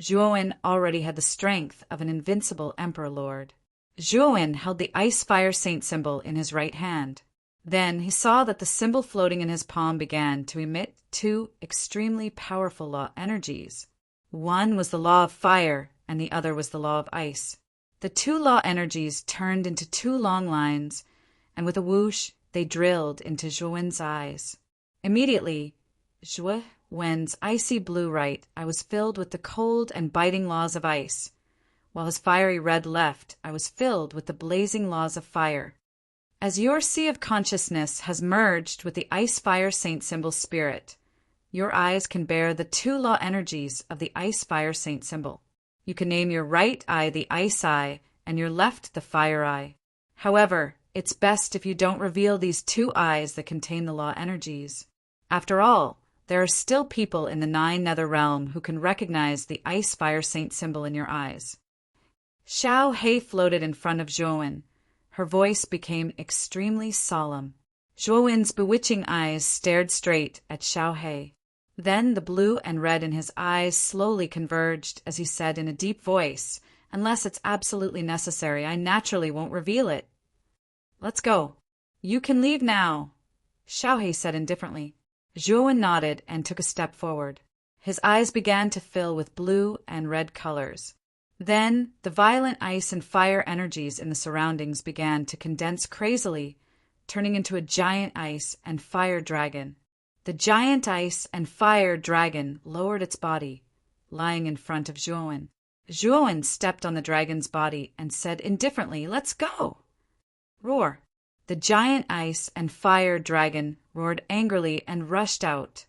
Zhuowen already had the strength of an invincible Emperor Lord. Zhuowen held the Ice-Fire Saint symbol in his right hand. Then he saw that the symbol floating in his palm began to emit 2 extremely powerful law energies. One was the law of fire, and the other was the law of ice. The 2 law energies turned into 2 long lines, and with a whoosh, they drilled into Zhuowen's eyes. Immediately, Zhuowen's icy blue right eye was filled with the cold and biting laws of ice, while his fiery red left eye was filled with the blazing laws of fire. As your sea of consciousness has merged with the Ice-Fire Saint symbol spirit, your eyes can bear the 2 law energies of the Ice-Fire Saint symbol. You can name your right eye the Ice Eye and your left the Fire Eye. However, it's best if you don't reveal these 2 eyes that contain the law energies. After all, there are still people in the 9 Nether Realm who can recognize the Ice-Fire Saint symbol in your eyes. Xiao He floated in front of Zhuowen. Her voice became extremely solemn. Zhuowen's bewitching eyes stared straight at Xiao He. Then the blue and red in his eyes slowly converged as he said in a deep voice, "Unless it's absolutely necessary, I naturally won't reveal it." "Let's go." "You can leave now," Xiao He said indifferently. Zhuowen nodded and took a step forward. His eyes began to fill with blue and red colors. Then the violent ice and fire energies in the surroundings began to condense crazily, turning into a giant ice and fire dragon. The giant ice and fire dragon lowered its body, lying in front of Zhuowen. Zhuowen stepped on the dragon's body and said indifferently, "Let's go!" Roar! The giant ice and fire dragon roared angrily and rushed out,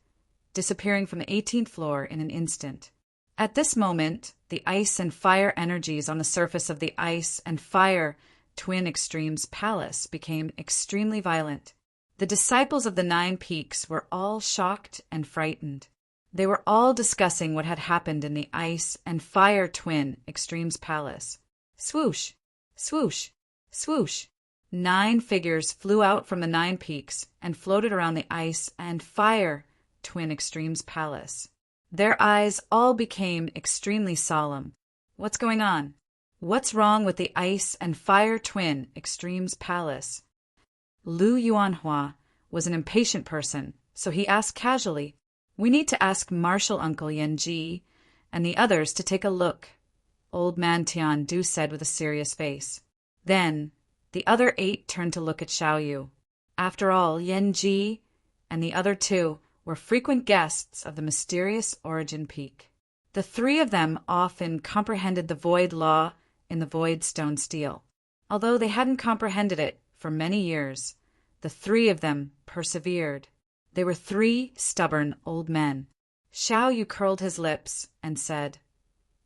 disappearing from the 18th floor in an instant. At this moment, the ice and fire energies on the surface of the ice and fire twin extremes palace became extremely violent. The disciples of the 9 peaks were all shocked and frightened. They were all discussing what had happened in the ice and fire twin extremes palace. Swoosh! Swoosh! Swoosh! 9 figures flew out from the 9 peaks and floated around the ice and fire twin extremes palace. Their eyes all became extremely solemn. What's going on? What's wrong with the ice and fire twin extremes palace? Lu Yuanhua was an impatient person, so he asked casually, "We need to ask Marshal Uncle Yanji and the others to take a look," Old Man Tian Du said with a serious face. Then the other 8 turned to look at Xiaoyu. After all, Yanji and the other 2 were frequent guests of the mysterious Origin Peak. The 3 of them often comprehended the void law in the void stone steel. Although they hadn't comprehended it for many years, the 3 of them persevered. They were 3 stubborn old men. Xiaoyu curled his lips and said,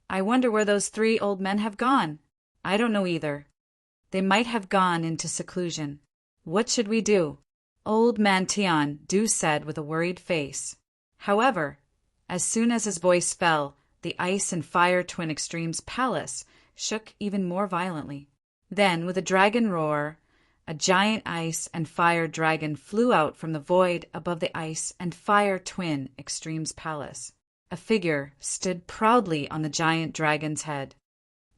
"I wonder where those 3 old men have gone." "I don't know either. They might have gone into seclusion. What should we do?" Old Man Tian Du said with a worried face. However, as soon as his voice fell, the ice and fire twin extremes palace shook even more violently. Then, with a dragon roar, a giant ice and fire dragon flew out from the void above the ice and fire twin extremes palace. A figure stood proudly on the giant dragon's head.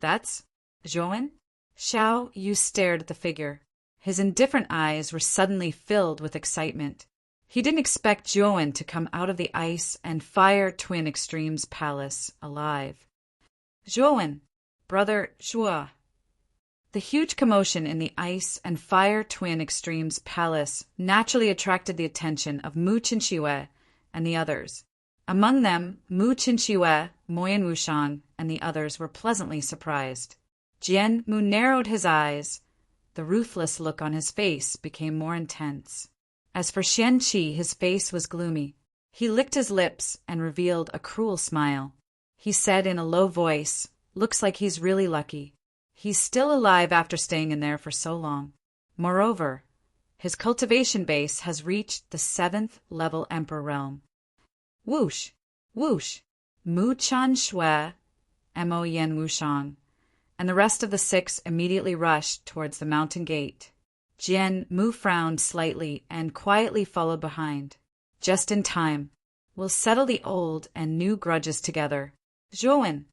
"That's Zhuowen?" Xiao Yu stared at the figure. His indifferent eyes were suddenly filled with excitement. He didn't expect Zhuowen to come out of the ice and fire twin extremes palace alive. "Zhuowen, brother Zhuo." The huge commotion in the ice and fire twin extremes palace naturally attracted the attention of Mu Qinxiwei and the others. Among them, Mu Qinxiwei, Moyan Wushang, and the others were pleasantly surprised. Jian Mu narrowed his eyes. The ruthless look on his face became more intense. As for Xian Qi, his face was gloomy. He licked his lips and revealed a cruel smile. He said in a low voice, "Looks like he's really lucky. He's still alive after staying in there for so long. Moreover, his cultivation base has reached the 7th level Emperor realm." Whoosh! Whoosh! Mu Chan Shui, Mo Yen Wushang, and the rest of the 6 immediately rushed towards the mountain gate. Jian Mu frowned slightly and quietly followed behind. Just in time. We'll settle the old and new grudges together. Zhuowen!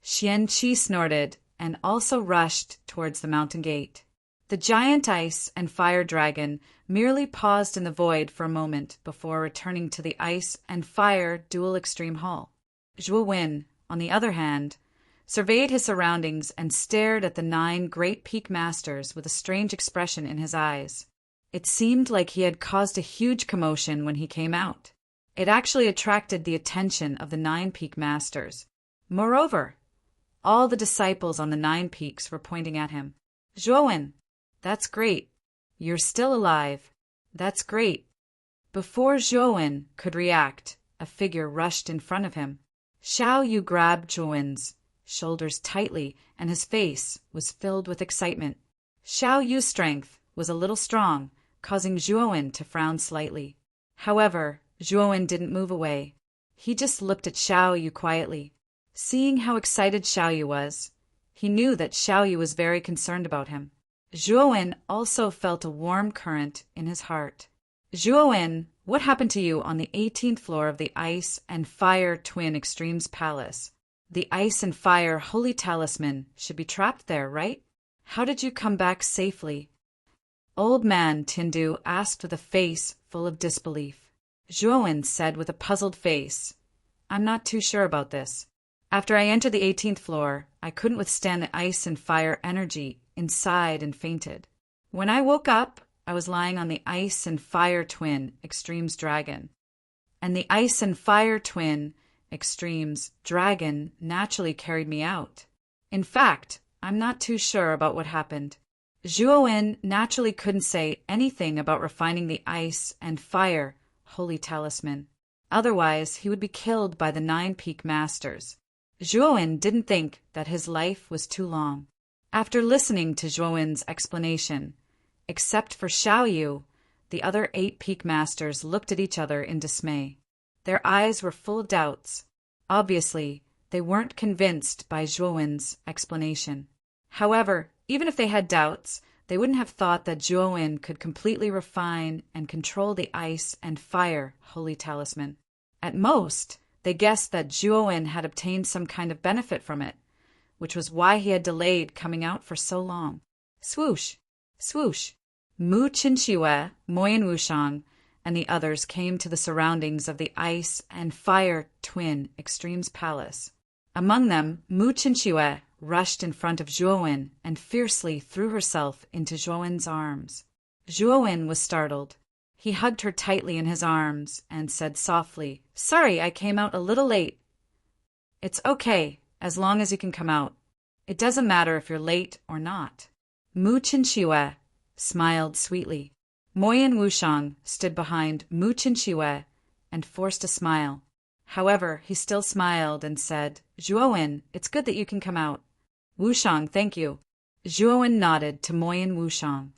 Xian Qi snorted and also rushed towards the mountain gate. The giant ice and fire dragon merely paused in the void for a moment before returning to the ice and fire dual extreme hall. Zhuo Wen, on the other hand, surveyed his surroundings and stared at the 9 great peak masters with a strange expression in his eyes. It seemed like he had caused a huge commotion when he came out. It actually attracted the attention of the 9 peak masters. Moreover, all the disciples on the 9 peaks were pointing at him. Zhuowen, that's great. You're still alive. That's great. Before Zhuowen could react, a figure rushed in front of him. Xiao Yu grabbed Zhuowen's shoulders tightly, and his face was filled with excitement. Xiao Yu's strength was a little strong, causing Zhuowen to frown slightly. However, Zhuowen didn't move away. He just looked at Xiao Yu quietly. Seeing how excited Xiao Yu was, he knew that Xiao Yu was very concerned about him. Zhuowen also felt a warm current in his heart. Zhuowen, what happened to you on the 18th floor of the Ice and Fire Twin Extremes Palace? The Ice and Fire Holy Talisman should be trapped there, right? How did you come back safely? Old man Tindu asked with a face full of disbelief. Zhuowen said with a puzzled face, I'm not too sure about this. After I entered the 18th floor, I couldn't withstand the ice and fire energy inside and fainted. When I woke up, I was lying on the Ice and Fire Twin Extremes Dragon. And the Ice and Fire Twin Extremes Dragon naturally carried me out. In fact, I'm not too sure about what happened. Zhuowen naturally couldn't say anything about refining the Ice and Fire Holy Talisman. Otherwise, he would be killed by the 9 peak masters. Zhuowen didn't think that his life was too long. After listening to Zhuowen's explanation, except for Xiao Yu, the other 8 peak masters looked at each other in dismay. Their eyes were full of doubts. Obviously, they weren't convinced by Zhuowen's explanation. However, even if they had doubts, they wouldn't have thought that Zhuowen could completely refine and control the Ice and Fire Holy Talisman. At most, they guessed that Zhuowen had obtained some kind of benefit from it, which was why he had delayed coming out for so long. Swoosh! Swoosh! Mu Qinxue, Moyan Wushang, and the others came to the surroundings of the Ice and Fire Twin Extremes Palace. Among them, Mu Qinxue rushed in front of Zhuowen and fiercely threw herself into Zhuowen's arms. Zhuowen was startled. He hugged her tightly in his arms and said softly, Sorry, I came out a little late. It's okay, as long as you can come out. It doesn't matter if you're late or not. Mu Qinxue smiled sweetly. Moyan Wushang stood behind Mu Qinxue and forced a smile. However, he still smiled and said, Zhuowen, it's good that you can come out. Wushang, thank you. Zhuowen nodded to Moyan Wushang.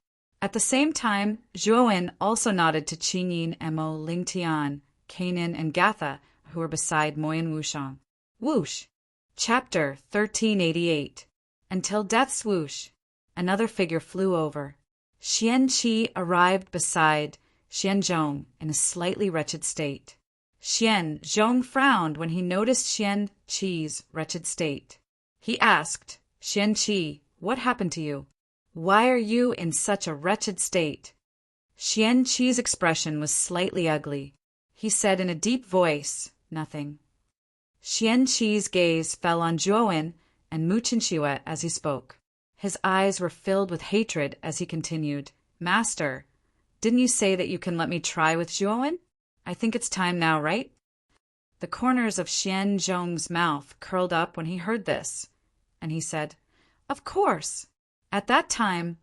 At the same time, Zhuowen also nodded to Qinyin, Mo, Lingtian, Kanan, and Gatha, who were beside Moyan Wushang. Whoosh! Chapter 1388. Until death swoosh. Another figure flew over. Xian Qi arrived beside Xian Zhong in a slightly wretched state. Xian Zhong frowned when he noticed Xian Qi's wretched state. He asked, Xian Qi, what happened to you? Why are you in such a wretched state? Xian Qi's expression was slightly ugly. He said in a deep voice, Nothing. Xian Qi's gaze fell on Zhuowen and Mu Qinxue as he spoke. His eyes were filled with hatred as he continued, Master, didn't you say that you can let me try with Zhuowen? I think it's time now, right? The corners of Xian Zhong's mouth curled up when he heard this, and he said, Of course. At that time,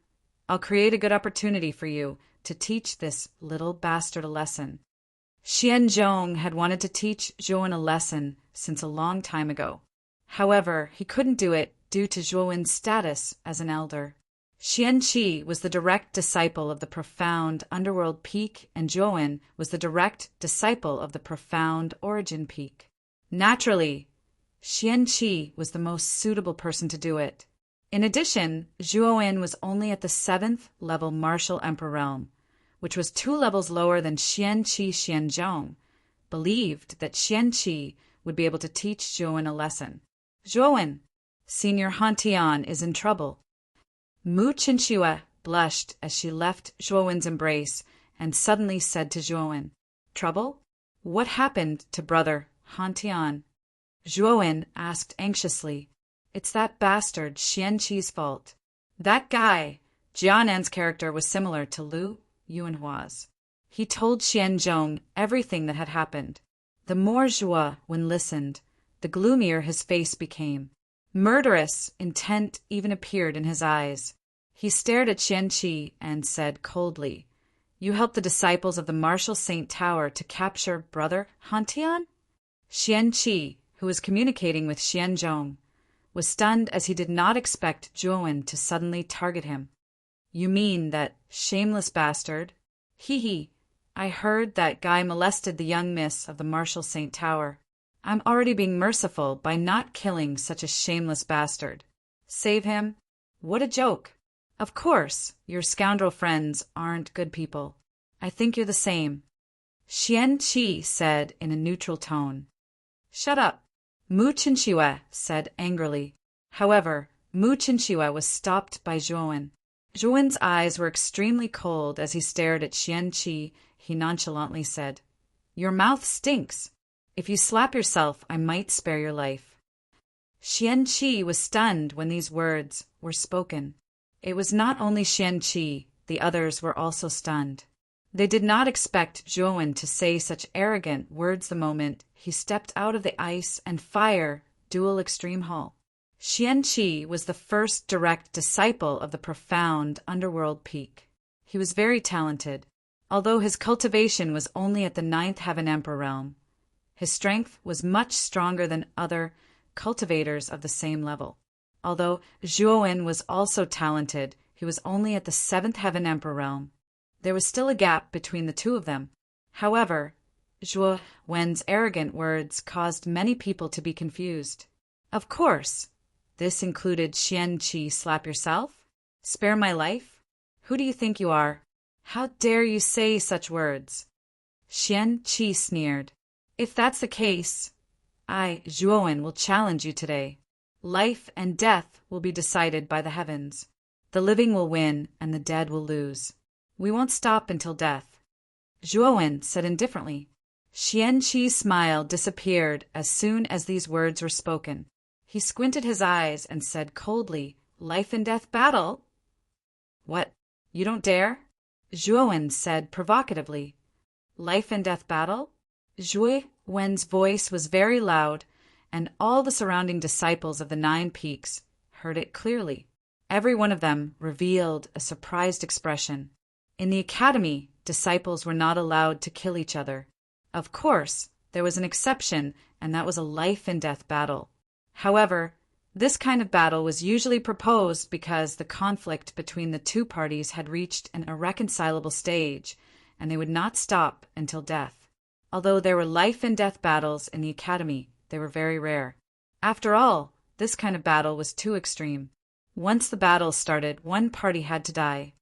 I'll create a good opportunity for you to teach this little bastard a lesson. Xian Zhong had wanted to teach Zhuowen a lesson since a long time ago. However, he couldn't do it due to Zhuowen's status as an elder. Qianqi was the direct disciple of the profound underworld peak, and Zhuowen was the direct disciple of the profound origin peak. Naturally, Qianqi was the most suitable person to do it. In addition, Zhuowen was only at the 7th level martial emperor realm, which was 2 levels lower than Qianqi Xianzhong, believed that Qianqi would be able to teach Zhuowen a lesson. Zhuowen, Senior Han is in trouble. Mu Qinxue blushed as she left Zhuowen's embrace and suddenly said to Zhuowen, "Trouble? What happened to brother Han Tian?" Zhuowen asked anxiously, "It's that bastard Qianqi's fault." That guy, Jianan's character was similar to Lu Yuanhua's. He told Xianzhong everything that had happened. The more Zhuowen listened, the gloomier his face became. Murderous intent even appeared in his eyes. He stared at Qianqi and said coldly, "You helped the disciples of the Martial Saint Tower to capture brother Han Tian?" Qianqi, who was communicating with Xianzhong, was stunned as he did not expect Zhuowen to suddenly target him. "You mean that shameless bastard? Hee, I heard that guy molested the young miss of the Martial Saint Tower. I'm already being merciful by not killing such a shameless bastard. Save him? What a joke! Of course, your scoundrel friends aren't good people. I think you're the same," Qianqi said in a neutral tone. "Shut up," Mu Qinxue said angrily. However, Mu Qinxue was stopped by Zhuowen. Zhuowen's eyes were extremely cold as he stared at Qianqi. He nonchalantly said, "Your mouth stinks. If you slap yourself, I might spare your life." Qianqi was stunned when these words were spoken. It was not only Qianqi, the others were also stunned. They did not expect Zhuowen to say such arrogant words the moment he stepped out of the ice and fire dual extreme hall. Qianqi was the first direct disciple of the profound underworld peak. He was very talented, although his cultivation was only at the 9th heaven emperor realm. His strength was much stronger than other cultivators of the same level. Although Zhuowen was also talented, he was only at the 7th heaven emperor realm. There was still a gap between the two of them. However, Zhuowen's arrogant words caused many people to be confused. Of course, this included Qianqi. Slap yourself? Spare my life? Who do you think you are? How dare you say such words? Qianqi sneered. If that's the case, I, Zhuowen, will challenge you today. Life and death will be decided by the heavens. The living will win and the dead will lose. We won't stop until death. Zhuowen said indifferently. Qianqi's smile disappeared as soon as these words were spoken. He squinted his eyes and said coldly, "Life and death battle? What, you don't dare?" Zhuowen said provocatively. "Life and death battle?" Zhuowen's voice was very loud, and all the surrounding disciples of the 9 peaks heard it clearly. Every one of them revealed a surprised expression. In the academy, disciples were not allowed to kill each other. Of course, there was an exception, and that was a life and death battle. However, this kind of battle was usually proposed because the conflict between the two parties had reached an irreconcilable stage, and they would not stop until death. Although there were life and death battles in the academy, they were very rare. After all, this kind of battle was too extreme. Once the battle started, one party had to die.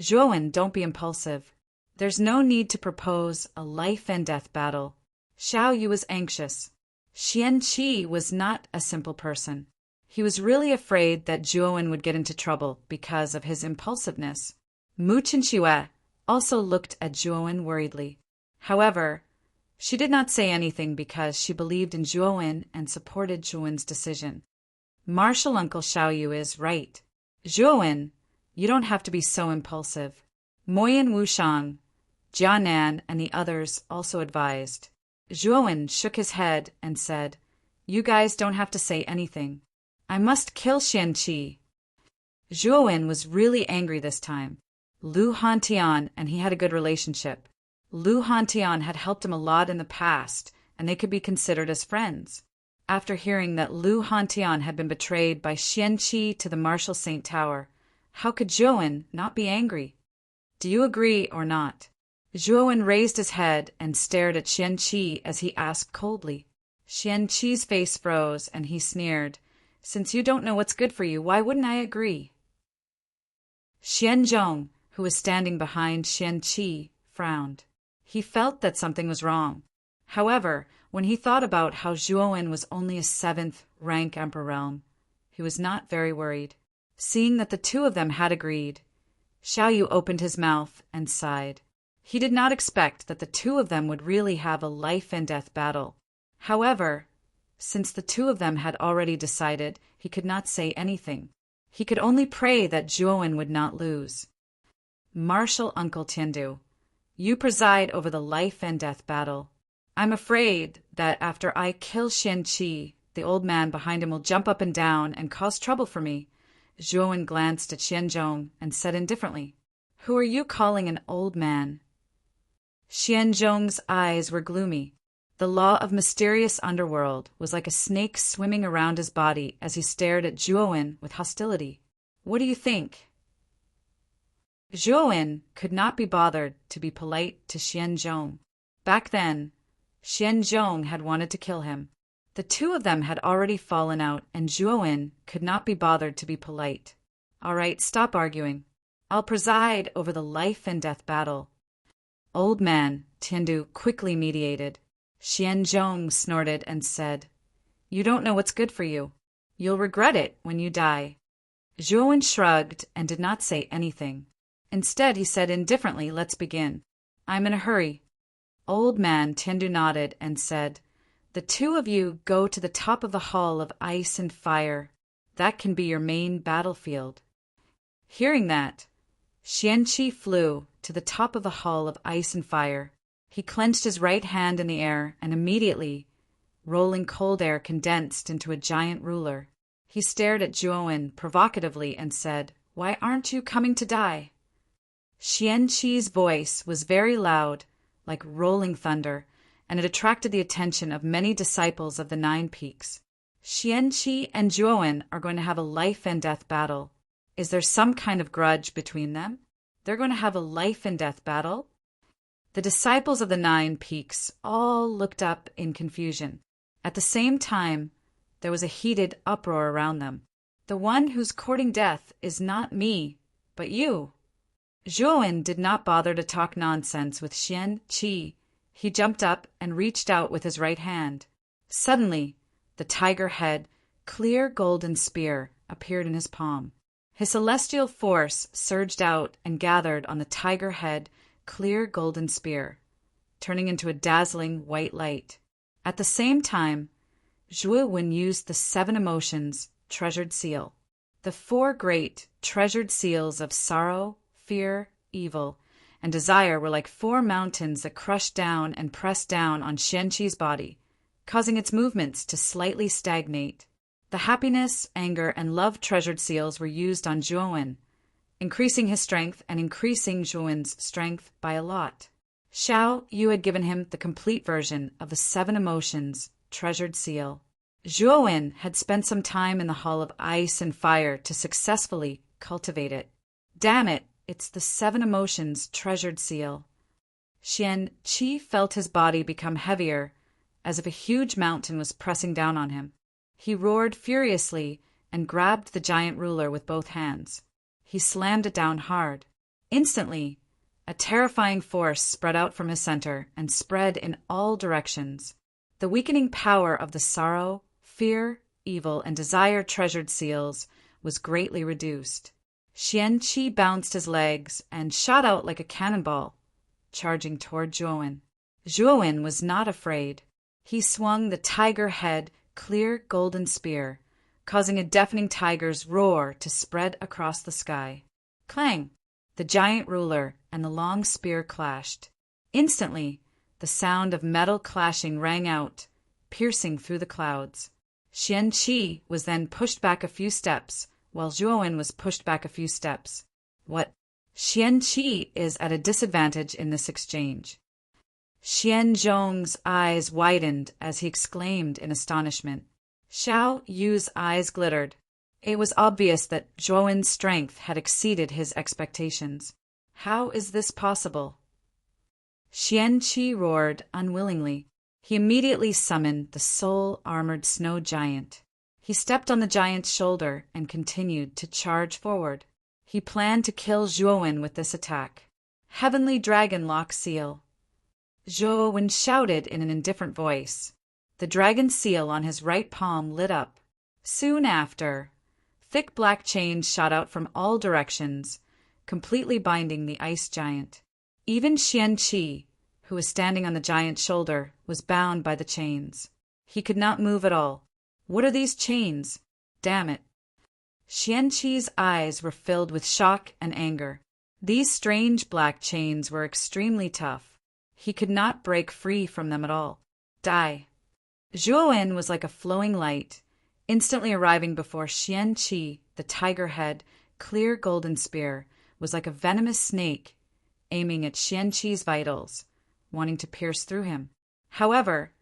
Zhuowen, don't be impulsive. There's no need to propose a life and death battle. Xiao Yu was anxious. Qianqi was not a simple person. He was really afraid that Zhuowen would get into trouble because of his impulsiveness. Mu Qinxue also looked at Zhuowen worriedly. However, she did not say anything because she believed in Zhuowen and supported Zhuowen's decision. Martial Uncle Xiao Yu is right. Zhuowen, you don't have to be so impulsive. Moyan Wushang, Jianan, and the others also advised. Zhuowen shook his head and said, "You guys don't have to say anything. I must kill Qianqi." Zhuowen was really angry this time. Lu Hantian and he had a good relationship. Lu Hantian had helped him a lot in the past, and they could be considered as friends. After hearing that Lu Hantian had been betrayed by Qianqi to the Martial Saint Tower, How could Zhuowen not be angry? Do you agree or not? Zhuowen raised his head and stared at Qianqi as he asked coldly. Qianqi's face froze and he sneered, "Since you don't know what's good for you, why wouldn't I agree?" Xianzhong, who was standing behind Qianqi, frowned. He felt that something was wrong. However, when he thought about how Zhuowen was only a 7th rank emperor realm, he was not very worried. Seeing that the two of them had agreed, Xiaoyu opened his mouth and sighed. He did not expect that the two of them would really have a life-and-death battle. However, since the two of them had already decided, he could not say anything. He could only pray that Zhuowen would not lose. "Martial Uncle Tiandu, you preside over the life-and-death battle. I'm afraid that after I kill Qianqi, the old man behind him will jump up and down and cause trouble for me." Zhuowen glanced at Xianzhong and said indifferently, "Who are you calling an old man?" Xianzhong's eyes were gloomy. The law of mysterious underworld was like a snake swimming around his body as he stared at Zhuowen with hostility. "What do you think?" Zhuowen could not be bothered to be polite to Xianzhong. Back then, Xianzhong had wanted to kill him. The two of them had already fallen out, and Zhuowen could not be bothered to be polite. "All right, stop arguing. I'll preside over the life-and-death battle." "Old man," Tiandu quickly mediated. Xianzhong snorted and said, "You don't know what's good for you. You'll regret it when you die." Zhuowen shrugged and did not say anything. Instead, he said indifferently, "Let's begin. I'm in a hurry." "Old man," Tiandu nodded and said, "The two of you go to the top of the hall of ice and fire. That can be your main battlefield." Hearing that, Qianqi flew to the top of the hall of ice and fire. He clenched his right hand in the air, and immediately, rolling cold air condensed into a giant ruler. He stared at Zhuowen provocatively and said, "Why aren't you coming to die?" Qianqi's voice was very loud, like rolling thunder, and it attracted the attention of many disciples of the 9 Peaks. "Qianqi and Zhuowen are going to have a life-and-death battle. Is there some kind of grudge between them? They're going to have a life-and-death battle?" The disciples of the 9 Peaks all looked up in confusion. At the same time, there was a heated uproar around them. "The one who's courting death is not me, but you." Zhuowen did not bother to talk nonsense with Qianqi. He jumped up and reached out with his right hand. Suddenly, the tiger-head, clear golden spear appeared in his palm. His celestial force surged out and gathered on the tiger-head, clear golden spear, turning into a dazzling white light. At the same time, Zhuowen used the 7 emotions treasured seal. The 4 great treasured seals of sorrow, fear, evil, and desire were like 4 mountains that crushed down and pressed down on Qianqi's body, causing its movements to slightly stagnate. The happiness, anger, and love treasured seals were used on Zhuowen, increasing his strength and increasing Zhuowen's strength by a lot. Xiaoyu had given him the complete version of the 7 emotions treasured seal. Zhuowen had spent some time in the Hall of Ice and Fire to successfully cultivate it. Damn it, it's the 7 emotions treasured seal. Qianqi felt his body become heavier, as if a huge mountain was pressing down on him. He roared furiously and grabbed the giant ruler with both hands. He slammed it down hard. Instantly, a terrifying force spread out from his center and spread in all directions. The weakening power of the sorrow, fear, evil, and desire treasured seals was greatly reduced. Qianqi bounced his legs and shot out like a cannonball, charging toward Zhuowen. Zhuowen was not afraid. He swung the tiger-head, clear golden spear, causing a deafening tiger's roar to spread across the sky. Clang! The giant ruler and the long spear clashed. Instantly, the sound of metal clashing rang out, piercing through the clouds. Qianqi was then pushed back a few steps, while Zhuowen was pushed back a few steps. What? Qianqi is at a disadvantage in this exchange. Xianzhong's eyes widened as he exclaimed in astonishment. Xiao Yu's eyes glittered. It was obvious that Zhuowen's strength had exceeded his expectations. How is this possible? Qianqi roared unwillingly. He immediately summoned the soul-armored snow giant. He stepped on the giant's shoulder and continued to charge forward. He planned to kill Zhuowen with this attack. Heavenly Dragon Lock Seal. Zhuowen shouted in an indifferent voice. The dragon seal on his right palm lit up. Soon after, thick black chains shot out from all directions, completely binding the ice giant. Even Qianqi, who was standing on the giant's shoulder, was bound by the chains. He could not move at all. What are these chains? Damn it. Qianqi's eyes were filled with shock and anger. These strange black chains were extremely tough. He could not break free from them at all. Die. Zhuowen was like a flowing light, instantly arriving before Qianqi. The tiger-head, clear golden spear was like a venomous snake, aiming at Qianqi's vitals, wanting to pierce through him. However,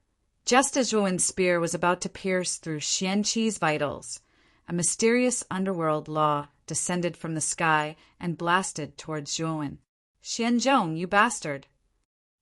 just as Zhuowen's spear was about to pierce through Qianqi's vitals, a mysterious underworld law descended from the sky and blasted towards Zhuowen. Xianzhong, you bastard!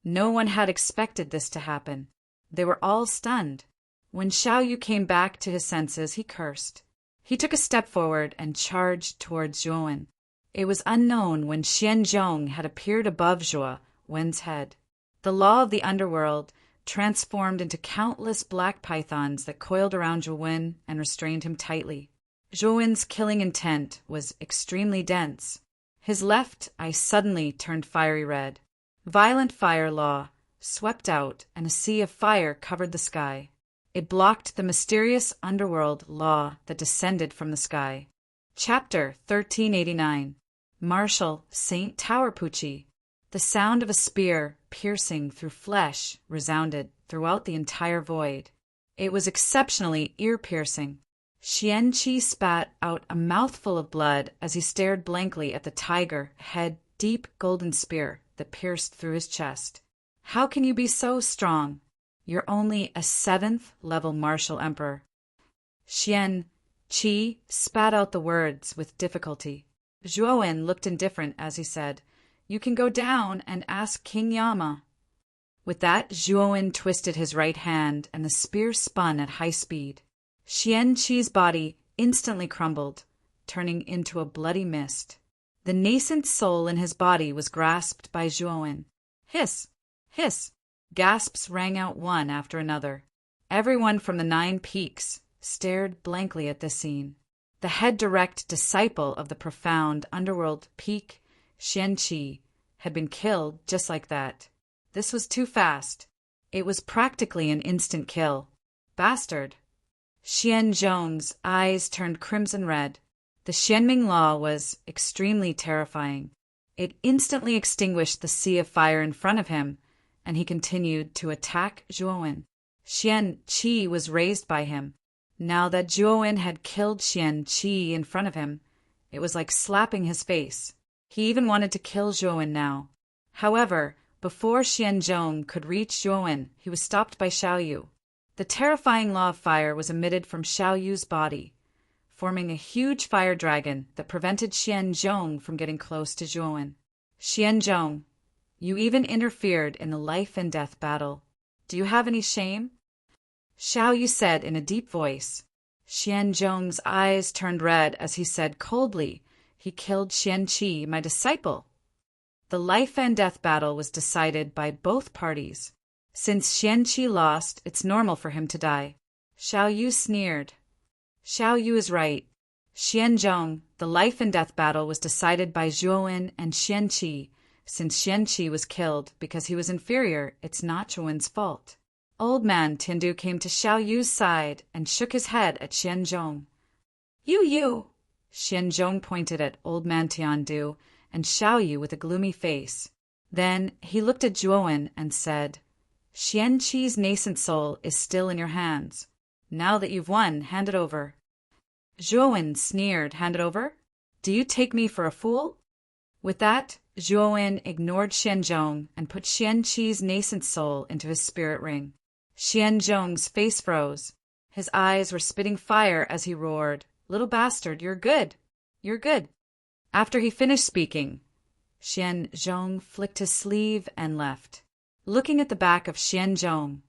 No one had expected this to happen. They were all stunned. When Xiaoyu came back to his senses, he cursed. He took a step forward and charged towards Zhuowen. It was unknown when Xianzhong had appeared above Zhuowen's head. The law of the underworld transformed into countless black pythons that coiled around Zhuowen and restrained him tightly. Zhuowen's killing intent was extremely dense. His left eye suddenly turned fiery red. Violent fire law swept out, and a sea of fire covered the sky. It blocked the mysterious underworld law that descended from the sky. Chapter 1389. Marshal Saint Towerpuchi. The sound of a spear piercing through flesh resounded throughout the entire void. It was exceptionally ear-piercing. Qianqi spat out a mouthful of blood as he stared blankly at the tiger-head deep golden spear that pierced through his chest. How can you be so strong? You're only a 7th level martial emperor. Qianqi spat out the words with difficulty. Zhuowen looked indifferent as he said, "You can go down and ask King Yama." With that, Zhuowen twisted his right hand and the spear spun at high speed. Qianqi's body instantly crumbled, turning into a bloody mist. The nascent soul in his body was grasped by Zhuowen. Hiss! Hiss! Gasps rang out one after another. Everyone from the 9 peaks stared blankly at this scene. The head direct disciple of the profound underworld peak, Qianqi, had been killed just like that. This was too fast. It was practically an instant kill. Bastard! Xianzhong's eyes turned crimson red. The Xianming law was extremely terrifying. It instantly extinguished the sea of fire in front of him, and he continued to attack Zhuowen. Qianqi was raised by him. Now that Zhuowen had killed Qianqi in front of him, it was like slapping his face. He even wanted to kill Zhuowen now. However, before Xianzhong could reach Zhuowen, he was stopped by Xiaoyu. The terrifying law of fire was emitted from Xiaoyu's body, forming a huge fire dragon that prevented Xianzhong from getting close to Zhuowen. Xianzhong, you even interfered in the life and death battle. Do you have any shame? Xiaoyu said in a deep voice. Xianzhong's eyes turned red as he said coldly, "He killed Qianqi, my disciple." The life and death battle was decided by both parties. Since Qianqi lost, it's normal for him to die. Xiaoyu sneered. Xiaoyu is right. Xianzhong, the life and death battle was decided by Zhuowen and Qianqi. Since Qianqi was killed because he was inferior, it's not Zhuowen's fault. Old man Tindu came to Xiaoyu's side and shook his head at Xianzhong. You! Xianzhong pointed at old man Tiandu and Xiaoyu with a gloomy face. Then he looked at Zhuowen and said, "Qianqi's nascent soul is still in your hands. Now that you've won, hand it over." Zhuowen sneered, "Hand it over? Do you take me for a fool?" With that, Zhuowen ignored Xianzhong and put Qianqi's nascent soul into his spirit ring. Xianzhong's face froze. His eyes were spitting fire as he roared, Little bastard, you're good. You're good. After he finished speaking, Xian Zhong flicked his sleeve and left. Looking at the back of Xian Zhong,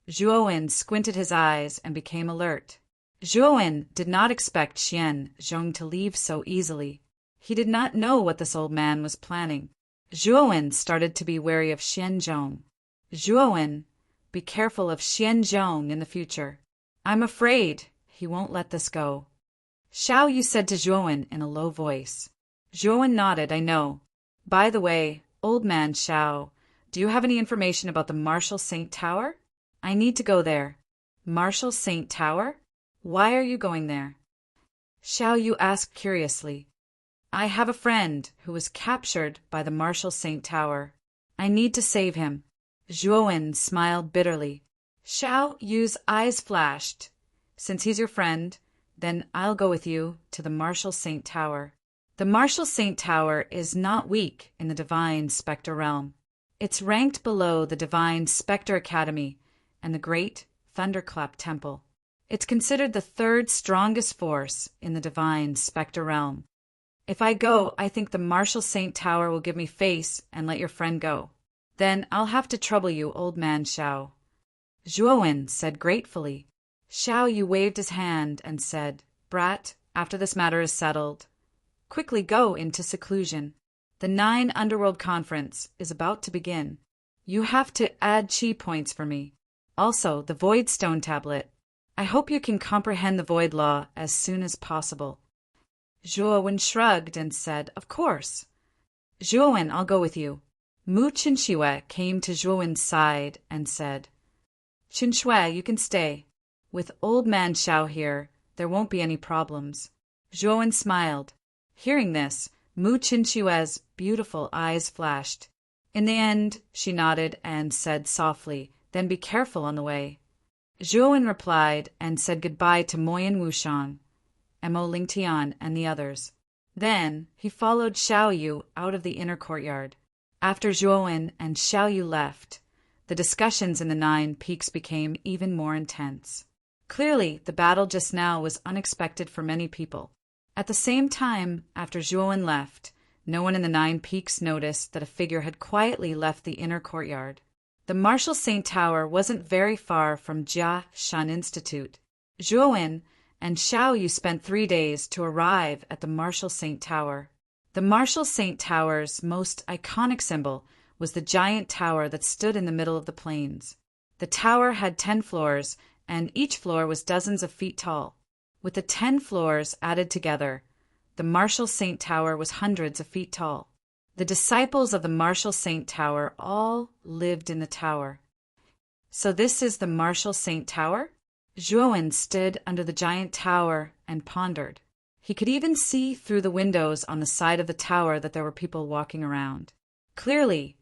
Zhuowen squinted his eyes and became alert. Zhuowen did not expect Xian Zhong to leave so easily. He did not know what this old man was planning. Zhuowen started to be wary of Xian Zhong. Zhuowen, be careful of Xian Zhong in the future. I'm afraid he won't let this go. Xiao Yu said to Zhuowen in a low voice. Zhuowen nodded, I know. By the way, old man Xiao, do you have any information about the Marshall Saint Tower? I need to go there. Marshall Saint Tower? Why are you going there? Xiao Yu asked curiously. I have a friend who was captured by the Marshall Saint Tower. I need to save him. Zhuowen smiled bitterly. Xiao Yu's eyes flashed. Since he's your friend, then I'll go with you to the Marshall Saint Tower. The Marshall Saint Tower is not weak in the Divine Spectre realm. It's ranked below the Divine Spectre Academy and the Great Thunderclap Temple. It's considered the third strongest force in the Divine Spectre realm. If I go, I think the Marshall Saint Tower will give me face and let your friend go. Then I'll have to trouble you, old man Xiao. Zhuowen said gratefully. Xiao Yu waved his hand and said, Brat, after this matter is settled, quickly go into seclusion. The 9 Underworld Conference is about to begin. You have to add chi points for me. Also, the Void Stone Tablet. I hope you can comprehend the Void Law as soon as possible. Zhuowen shrugged and said, Of course. Zhuowen, I'll go with you. Mu Qinshui came to Zhuowen's side and said, Qinshui, you can stay. With old man Xiao here, there won't be any problems. Zhuowen smiled. Hearing this, Mu Qinshui's beautiful eyes flashed. In the end, she nodded and said softly, Then be careful on the way. Zhuowen replied and said goodbye to Moyan Wushang, Mo Lingtian, and the others. Then he followed Xiao Yu out of the inner courtyard. After Zhuowen and Xiao Yu left, the discussions in the 9 Peaks became even more intense. Clearly, the battle just now was unexpected for many people. At the same time, after Zhuowen left, no one in the 9 Peaks noticed that a figure had quietly left the inner courtyard. The Marshall Saint Tower wasn't very far from Jia Shan Institute. Zhuowen and Xiao Yu spent 3 days to arrive at the Marshall Saint Tower. The Marshall Saint Tower's most iconic symbol was the giant tower that stood in the middle of the plains. The tower had 10 floors, and each floor was dozens of feet tall. With the 10 floors added together, the Marshall Saint Tower was hundreds of feet tall. The disciples of the Marshall Saint Tower all lived in the tower. So this is the Marshall Saint Tower? Zhuowen stood under the giant tower and pondered. He could even see through the windows on the side of the tower that there were people walking around. Clearly,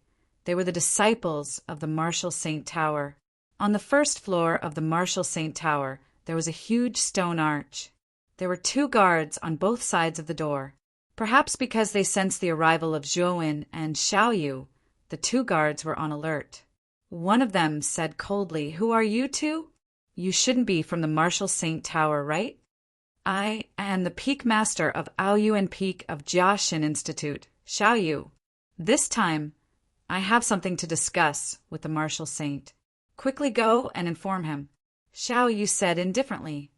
they were the disciples of the Marshall Saint Tower. On the first floor of the Marshall Saint Tower, there was a huge stone arch. There were 2 guards on both sides of the door. Perhaps because they sensed the arrival of Zhuowen and Xiao Yu, the 2 guards were on alert. One of them said coldly, Who are you 2? You shouldn't be from the Marshall Saint Tower, right? I am the Peak Master of Aoyuan Peak of Jiaxin Institute, Xiao Yu. This time, I have something to discuss with the Marshall Saint. Quickly go and inform him. Xiao Yu said indifferently.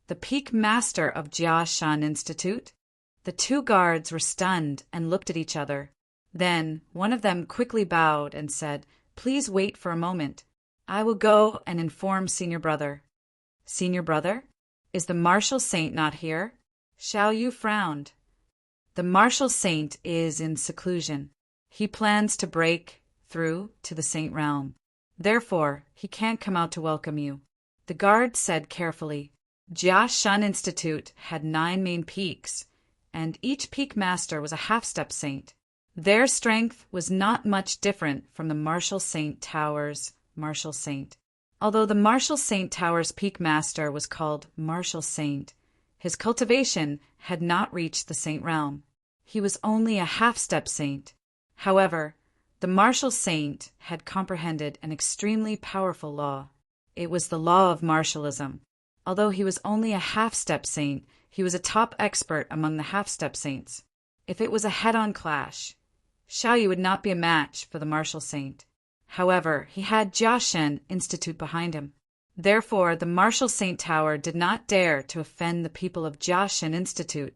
The Peak Master of Jiaxin Institute? The 2 guards were stunned and looked at each other. Then one of them quickly bowed and said, Please wait for a moment. I will go and inform Senior Brother. Senior Brother? Is the Marshall Saint not here? Xiao Yu frowned. The Marshall Saint is in seclusion. He plans to break through to the Saint Realm. Therefore, he can't come out to welcome you. The guard said carefully. Jia Shan Institute had 9 main peaks, and each peak master was a half-step saint. Their strength was not much different from the Marshall Saint Tower's Marshall Saint. Although the Marshall Saint Tower's peak master was called Marshall Saint, his cultivation had not reached the Saint Realm. He was only a half-step saint. However, the Marshall Saint had comprehended an extremely powerful law. It was the law of martialism. Although he was only a half-step saint, he was a top expert among the half-step saints. If it was a head-on clash, Xiaoyu would not be a match for the martial saint. However, he had Jiashen Institute behind him. Therefore, the martial saint tower did not dare to offend the people of Jiashen Institute,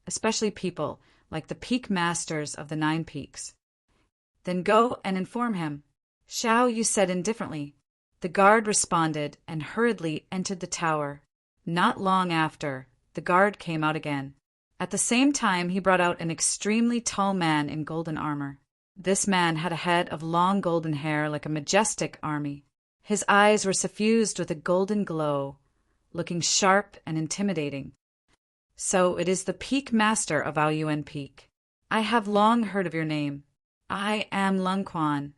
especially people like the peak masters of the 9 peaks. Then go and inform him, Xiaoyu said indifferently. The guard responded and hurriedly entered the tower. Not long after, the guard came out again. At the same time, he brought out an extremely tall man in golden armor. This man had a head of long golden hair like a majestic army. His eyes were suffused with a golden glow, looking sharp and intimidating. So it is the peak master of Aoyuan Peak. I have long heard of your name. I am Lung Quan,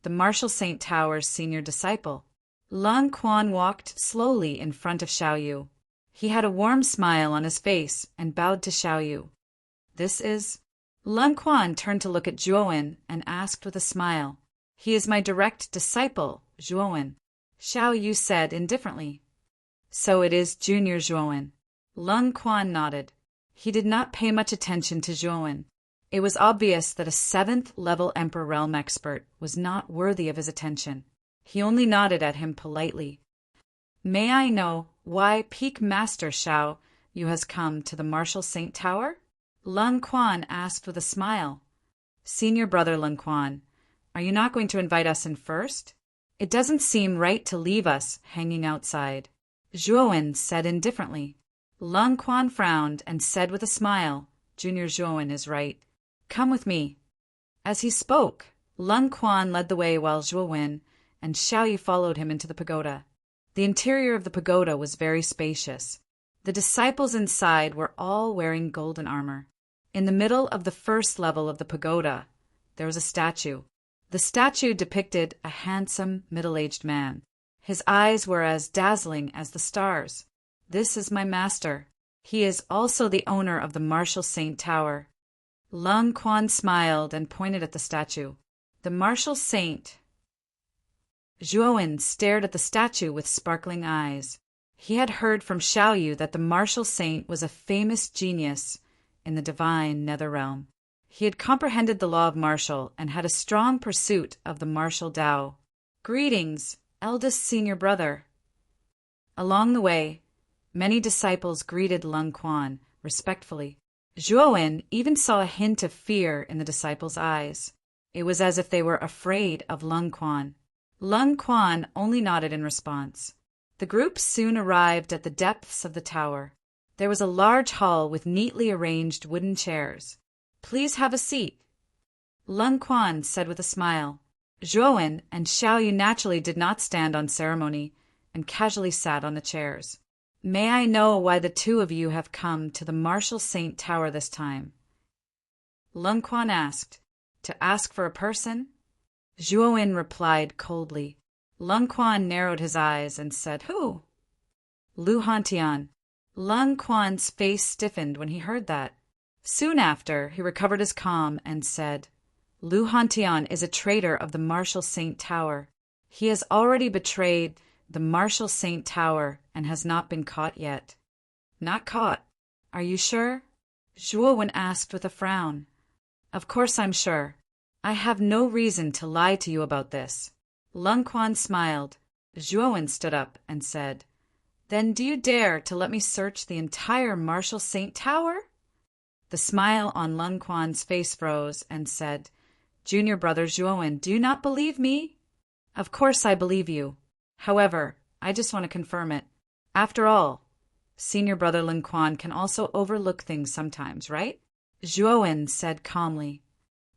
the Martial Saint Tower's senior disciple. Lung Quan walked slowly in front of Xiaoyu. He had a warm smile on his face and bowed to Xiaoyu. This is... Lung Quan turned to look at Zhuowen and asked with a smile. He is my direct disciple, Zhuowen. Xiaoyu said indifferently. So it is Junior Zhuowen. Lung Quan nodded. He did not pay much attention to Zhuowen. It was obvious that a 7th-level Emperor Realm expert was not worthy of his attention. He only nodded at him politely. May I know why Peak Master Xiao Yu has come to the Martial Saint Tower? Lung Quan asked with a smile. Senior brother Lung Quan, are you not going to invite us in first? It doesn't seem right to leave us hanging outside. Zhuowen said indifferently. Lung Quan frowned and said with a smile, Junior Zhuowen is right. Come with me. As he spoke, Lung Quan led the way while Zhuowen and Xiaoyu followed him into the pagoda. The interior of the pagoda was very spacious. The disciples inside were all wearing golden armor. In the middle of the first level of the pagoda, there was a statue. The statue depicted a handsome, middle-aged man. His eyes were as dazzling as the stars. This is my master. He is also the owner of the Martial Saint Tower. Lung Quan smiled and pointed at the statue. The Martial Saint. Zhuowen stared at the statue with sparkling eyes. He had heard from Xiaoyu that the Martial Saint was a famous genius in the divine nether realm. He had comprehended the law of martial and had a strong pursuit of the martial Tao. Greetings, eldest senior brother. Along the way, many disciples greeted Lung Quan respectfully. Zhuowen even saw a hint of fear in the disciples' eyes. It was as if they were afraid of Lung Quan. Lung Quan only nodded in response. The group soon arrived at the depths of the tower. There was a large hall with neatly arranged wooden chairs. Please have a seat. Lung Quan said with a smile. Zhuowen and Xiaoyu naturally did not stand on ceremony and casually sat on the chairs. May I know why the two of you have come to the Martial Saint Tower this time? Lung Quan asked. To ask for a person? Zhuowen replied coldly. Lung Quan narrowed his eyes and said, Who? Lu Hantian. Lung Quan's face stiffened when he heard that. Soon after, he recovered his calm and said, Lu Hantian is a traitor of the Martial Saint Tower. He has already betrayed the Martial Saint Tower and has not been caught yet. Not caught? Are you sure? Zhuowen asked with a frown. Of course I'm sure. I have no reason to lie to you about this. Lung Quan smiled. Zhuowen stood up and said, Then do you dare to let me search the entire Martial Saint Tower? The smile on Lung Quan's face froze and said, Junior brother Zhuowen, do you not believe me? Of course I believe you. However, I just want to confirm it. After all, senior brother Lung Quan can also overlook things sometimes, right? Zhuowen said calmly.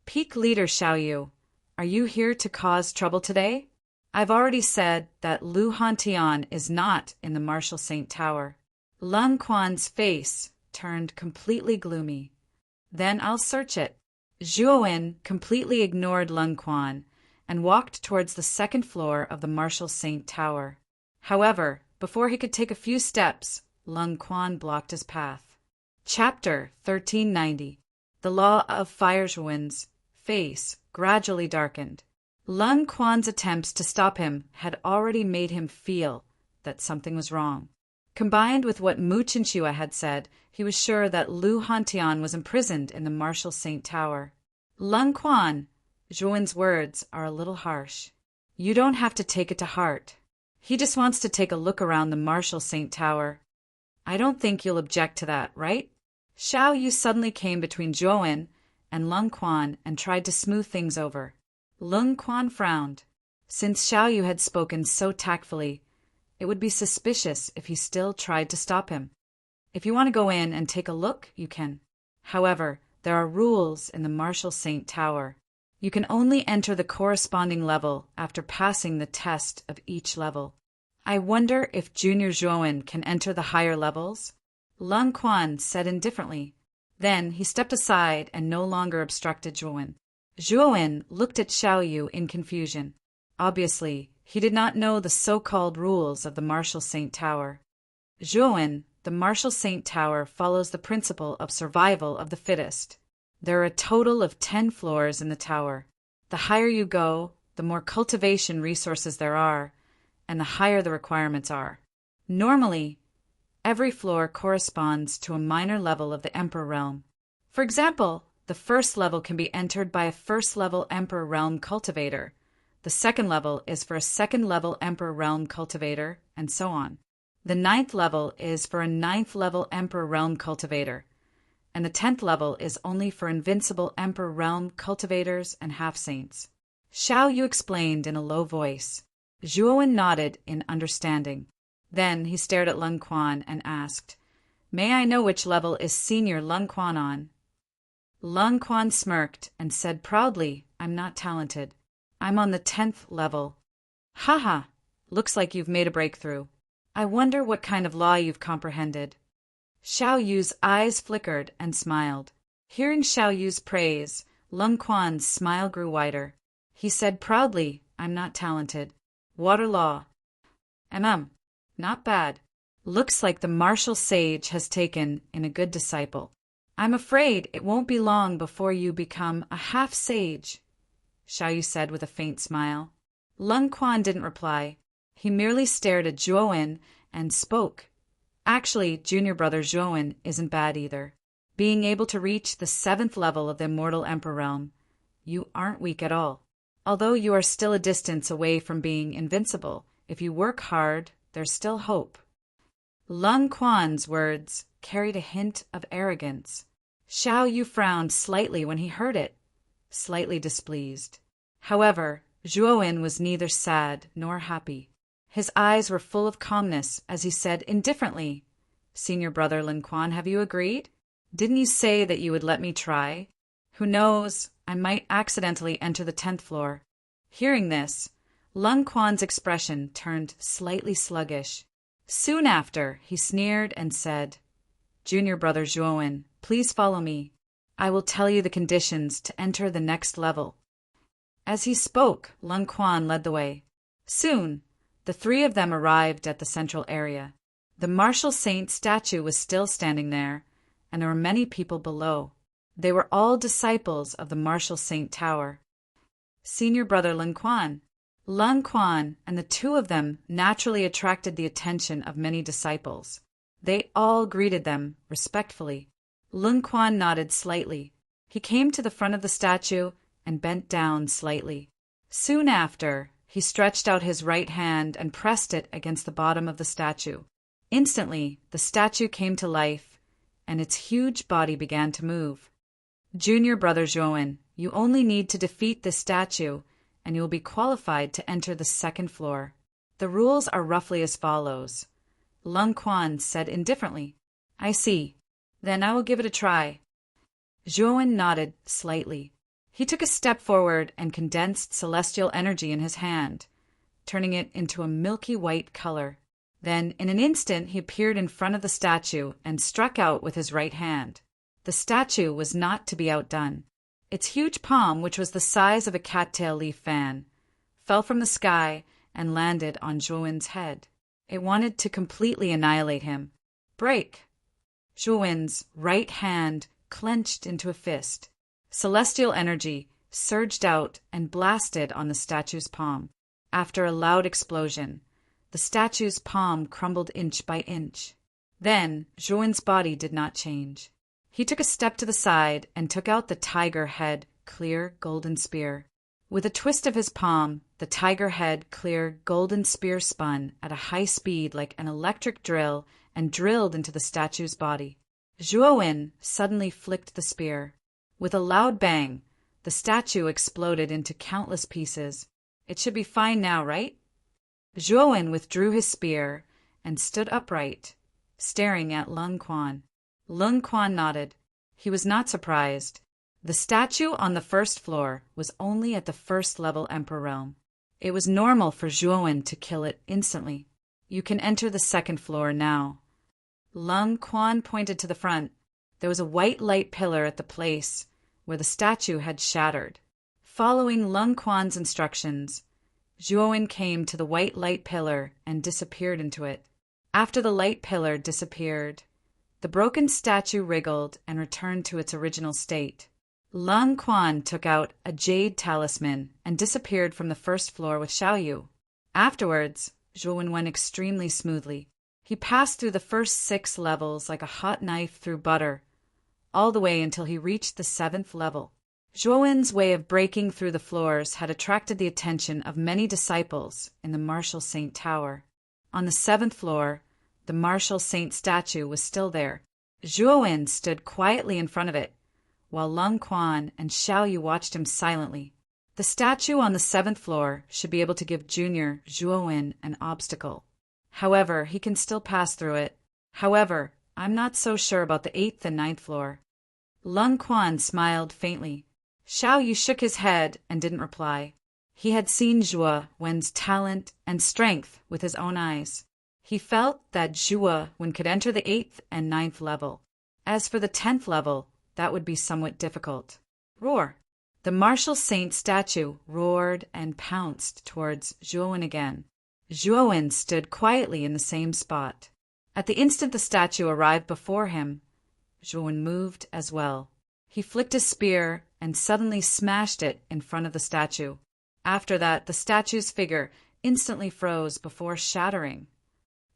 Peak leader Xiaoyu, are you here to cause trouble today? I've already said that Lu Hantian is not in the Martial Saint Tower. Lung Quan's face turned completely gloomy. Then I'll search it. Zhuowen completely ignored Lung Quan and walked towards the second floor of the Martial Saint Tower. However, before he could take a few steps, Lung Quan blocked his path. Chapter 1390. The Law of Fire's Winds. Face gradually darkened. Lung Quan's attempts to stop him had already made him feel that something was wrong. Combined with what Mu Chinchua had said, he was sure that Lu Hantian was imprisoned in the Martial Saint Tower. Lung Quan, Zhuan's words are a little harsh. You don't have to take it to heart. He just wants to take a look around the Martial Saint Tower. I don't think you'll object to that, right? Xiao Yu suddenly came between Zhuan and Lung Quan and tried to smooth things over. Lung Quan frowned. Since Xiao Yu had spoken so tactfully, it would be suspicious if he still tried to stop him. If you want to go in and take a look, you can. However, there are rules in the Martial Saint Tower. You can only enter the corresponding level after passing the test of each level. I wonder if Junior Zhuan can enter the higher levels? Lung Quan said indifferently. Then he stepped aside and no longer obstructed Zhuan. Zhuan looked at Xiao Yu in confusion. Obviously, he did not know the so-called rules of the Martial Saint Tower. Zhuan, the Martial Saint Tower follows the principle of survival of the fittest. There are a total of 10 floors in the tower. The higher you go, the more cultivation resources there are, and the higher the requirements are. Normally, every floor corresponds to a minor level of the Emperor Realm. For example, the first level can be entered by a first-level Emperor Realm cultivator. The second level is for a second-level Emperor Realm cultivator, and so on. The 9th level is for a 9th-level Emperor Realm cultivator, and the 10th level is only for invincible Emperor Realm cultivators and half-saints. Xiao Yu explained in a low voice. Zhuan nodded in understanding. Then he stared at Lung Quan and asked, May I know which level is Senior Lung Quan on? Lung Quan smirked and said proudly, I'm not talented. I'm on the 10th level. Haha, looks like you've made a breakthrough. I wonder what kind of law you've comprehended. Xiao Yu's eyes flickered and smiled. Hearing Xiao Yu's praise, Lung Quan's smile grew wider. He said proudly, I'm not talented. Water law. Not bad. Looks like the martial sage has taken in a good disciple. I'm afraid it won't be long before you become a half-sage, Xiao Yu said with a faint smile. Lung Quan didn't reply. He merely stared at Zhuan and spoke. Actually, junior brother Zhuan isn't bad either. Being able to reach the 7th level of the Immortal Emperor Realm, you aren't weak at all. Although you are still a distance away from being invincible, if you work hard, there's still hope. Lung Quan's words carried a hint of arrogance. Xiao Yu frowned slightly when he heard it, slightly displeased. However, Zhuan was neither sad nor happy. His eyes were full of calmness as he said indifferently, Senior brother Lin Quan, have you agreed? Didn't you say that you would let me try? Who knows, I might accidentally enter the 10th floor. Hearing this, Lung Quan's expression turned slightly sluggish. Soon after, he sneered and said, Junior brother Zhuan, please follow me. I will tell you the conditions to enter the next level. As he spoke, Lung Quan led the way. Soon, the three of them arrived at the central area. The martial saint statue was still standing there, and there were many people below. They were all disciples of the martial saint tower. Senior brother Lung Quan and the two of them naturally attracted the attention of many disciples. They all greeted them respectfully. Lung Quan nodded slightly. He came to the front of the statue and bent down slightly. Soon after, he stretched out his right hand and pressed it against the bottom of the statue. Instantly, the statue came to life, and its huge body began to move. Junior brother Zhuan, you only need to defeat this statue, and you will be qualified to enter the 2nd floor. The rules are roughly as follows. Lung Quan said indifferently. I see. Then I will give it a try. Zhuan nodded slightly. He took a step forward and condensed celestial energy in his hand, turning it into a milky white color. Then, in an instant, he appeared in front of the statue and struck out with his right hand. The statue was not to be outdone. Its huge palm, which was the size of a cattail leaf fan, fell from the sky and landed on Zhuan's head. It wanted to completely annihilate him. Break! Zhuan's right hand clenched into a fist. Celestial energy surged out and blasted on the statue's palm. After a loud explosion, The statue's palm crumbled inch by inch. Then, Zhuowen's body did not change. He took a step to the side and took out the tiger head, clear golden spear. With a twist of his palm, the tiger head, clear golden spear spun at a high speed like an electric drill and drilled into the statue's body. Zhuowen suddenly flicked the spear. With a loud bang, the statue exploded into countless pieces. It should be fine now, right? Zhuowen withdrew his spear and stood upright, staring at Lung Quan. Lung Quan nodded. He was not surprised. The statue on the first floor was only at the first level Emperor realm. It was normal for Zhuowen to kill it instantly. You can enter the second floor now. Lung Quan pointed to the front. There was a white light pillar at the place where the statue had shattered. Following Lung Quan's instructions, Zhuowen came to the white light pillar and disappeared into it. After the light pillar disappeared, the broken statue wriggled and returned to its original state. Lung Quan took out a jade talisman and disappeared from the first floor with Xiaoyu. Afterwards, Zhuowen went extremely smoothly. He passed through the first 6 levels like a hot knife through butter, all the way until he reached the 7th level. Zhuowen's way of breaking through the floors had attracted the attention of many disciples in the Martial Saint Tower. On the 7th floor, the Martial Saint statue was still there. Zhuowen stood quietly in front of it, while Lung Quan and Xiaoyu watched him silently. The statue on the 7th floor should be able to give Junior Zhuowen an obstacle. However, he can still pass through it. However, I'm not so sure about the 8th and 9th floor. Lung Quan smiled faintly. Xiaoyu shook his head and didn't reply. He had seen Zhuowen's talent and strength with his own eyes. He felt that Zhuowen could enter the 8th and 9th level. As for the 10th level, that would be somewhat difficult. Roar! The Martial Saint statue roared and pounced towards Zhuowen again. Zhuowen stood quietly in the same spot. At the instant the statue arrived before him, Zhuowen moved as well. He flicked his spear and suddenly smashed it in front of the statue. After that, the statue's figure instantly froze before shattering.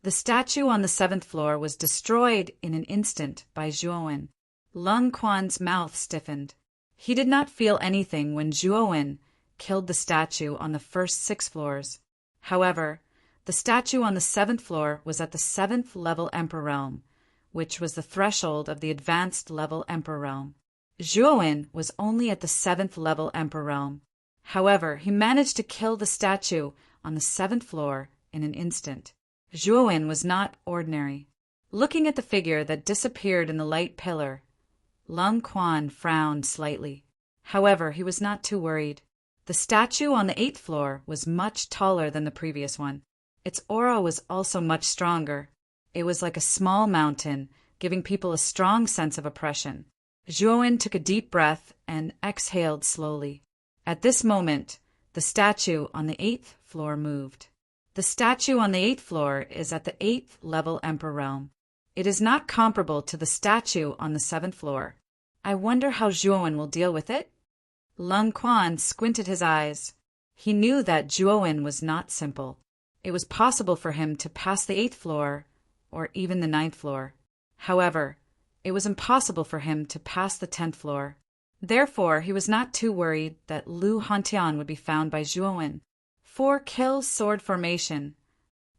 The statue on the 7th floor was destroyed in an instant by Zhuowen. Lung Quan's mouth stiffened. He did not feel anything when Zhuowen killed the statue on the first 6 floors. However, the statue on the 7th floor was at the 7th level Emperor realm, which was the threshold of the advanced level Emperor realm. Zhuowen was only at the 7th level Emperor realm. However, he managed to kill the statue on the 7th floor in an instant. Zhuowen was not ordinary. Looking at the figure that disappeared in the light pillar, Lung Quan frowned slightly. However, he was not too worried. The statue on the 8th floor was much taller than the previous one. Its aura was also much stronger. It was like a small mountain, giving people a strong sense of oppression. Zhuowen took a deep breath and exhaled slowly. At this moment, the statue on the 8th floor moved. The statue on the 8th floor is at the 8th level Emperor realm. It is not comparable to the statue on the 7th floor. I wonder how Zhuowen will deal with it? Lung Quan squinted his eyes. He knew that Zhuowen was not simple. It was possible for him to pass the 8th floor, or even the 9th floor. However, it was impossible for him to pass the 10th floor. Therefore, he was not too worried that Lu Hantian would be found by Zhuowen. 4-kill sword formation.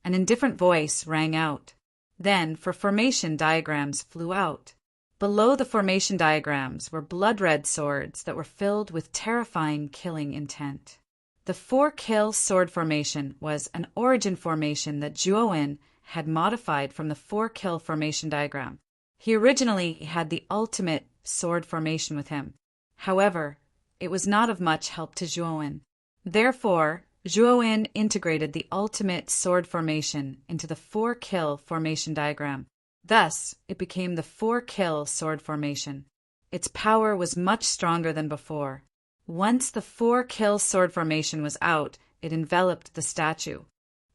An indifferent voice rang out. Then, formation diagrams flew out. Below the formation diagrams were blood-red swords that were filled with terrifying killing intent. The 4-kill sword formation was an origin formation that Zhuowen had modified from the 4-kill formation diagram. He originally had the ultimate sword formation with him. However, it was not of much help to Zhuowen. Therefore, Zhuowen integrated the ultimate sword formation into the 4-kill formation diagram. Thus, it became the 4-kill sword formation. Its power was much stronger than before. Once the 4-kill sword formation was out, it enveloped the statue.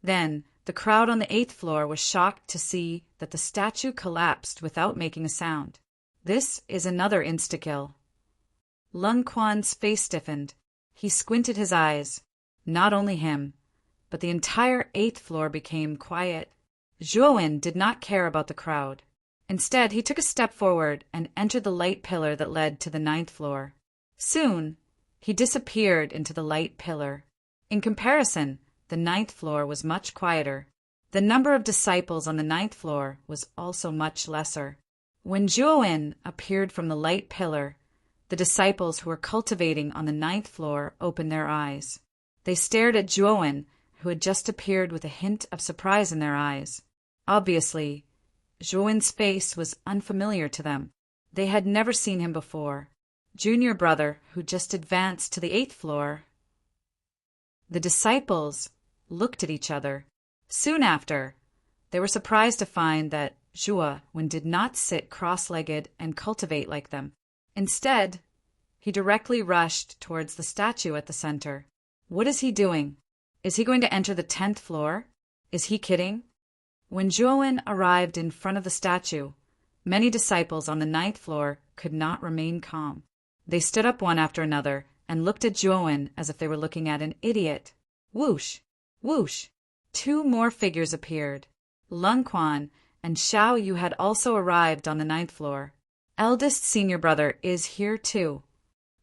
Then, the crowd on the 8th floor was shocked to see that the statue collapsed without making a sound. This is another insta-kill. Lung Quan's face stiffened. He squinted his eyes. Not only him, but the entire 8th floor became quiet. Zhuowen did not care about the crowd. Instead, he took a step forward and entered the light pillar that led to the 9th floor. Soon, he disappeared into the light pillar. In comparison, the 9th floor was much quieter. The number of disciples on the 9th floor was also much lesser. When Zhuowen appeared from the light pillar, the disciples who were cultivating on the 9th floor opened their eyes. They stared at Zhuowen, who had just appeared with a hint of surprise in their eyes. Obviously, Zhuowen's face was unfamiliar to them. They had never seen him before. Junior brother, who just advanced to the 8th floor. The disciples looked at each other. Soon after, they were surprised to find that Zhuowen did not sit cross-legged and cultivate like them. Instead, he directly rushed towards the statue at the center. What is he doing? Is he going to enter the 10th floor? Is he kidding? When Zhuowen arrived in front of the statue, many disciples on the 9th floor could not remain calm. They stood up one after another and looked at Zhuowen as if they were looking at an idiot. Whoosh! Whoosh! 2 more figures appeared. Lung Quan and Xiao Yu had also arrived on the 9th floor. Eldest senior brother is here too.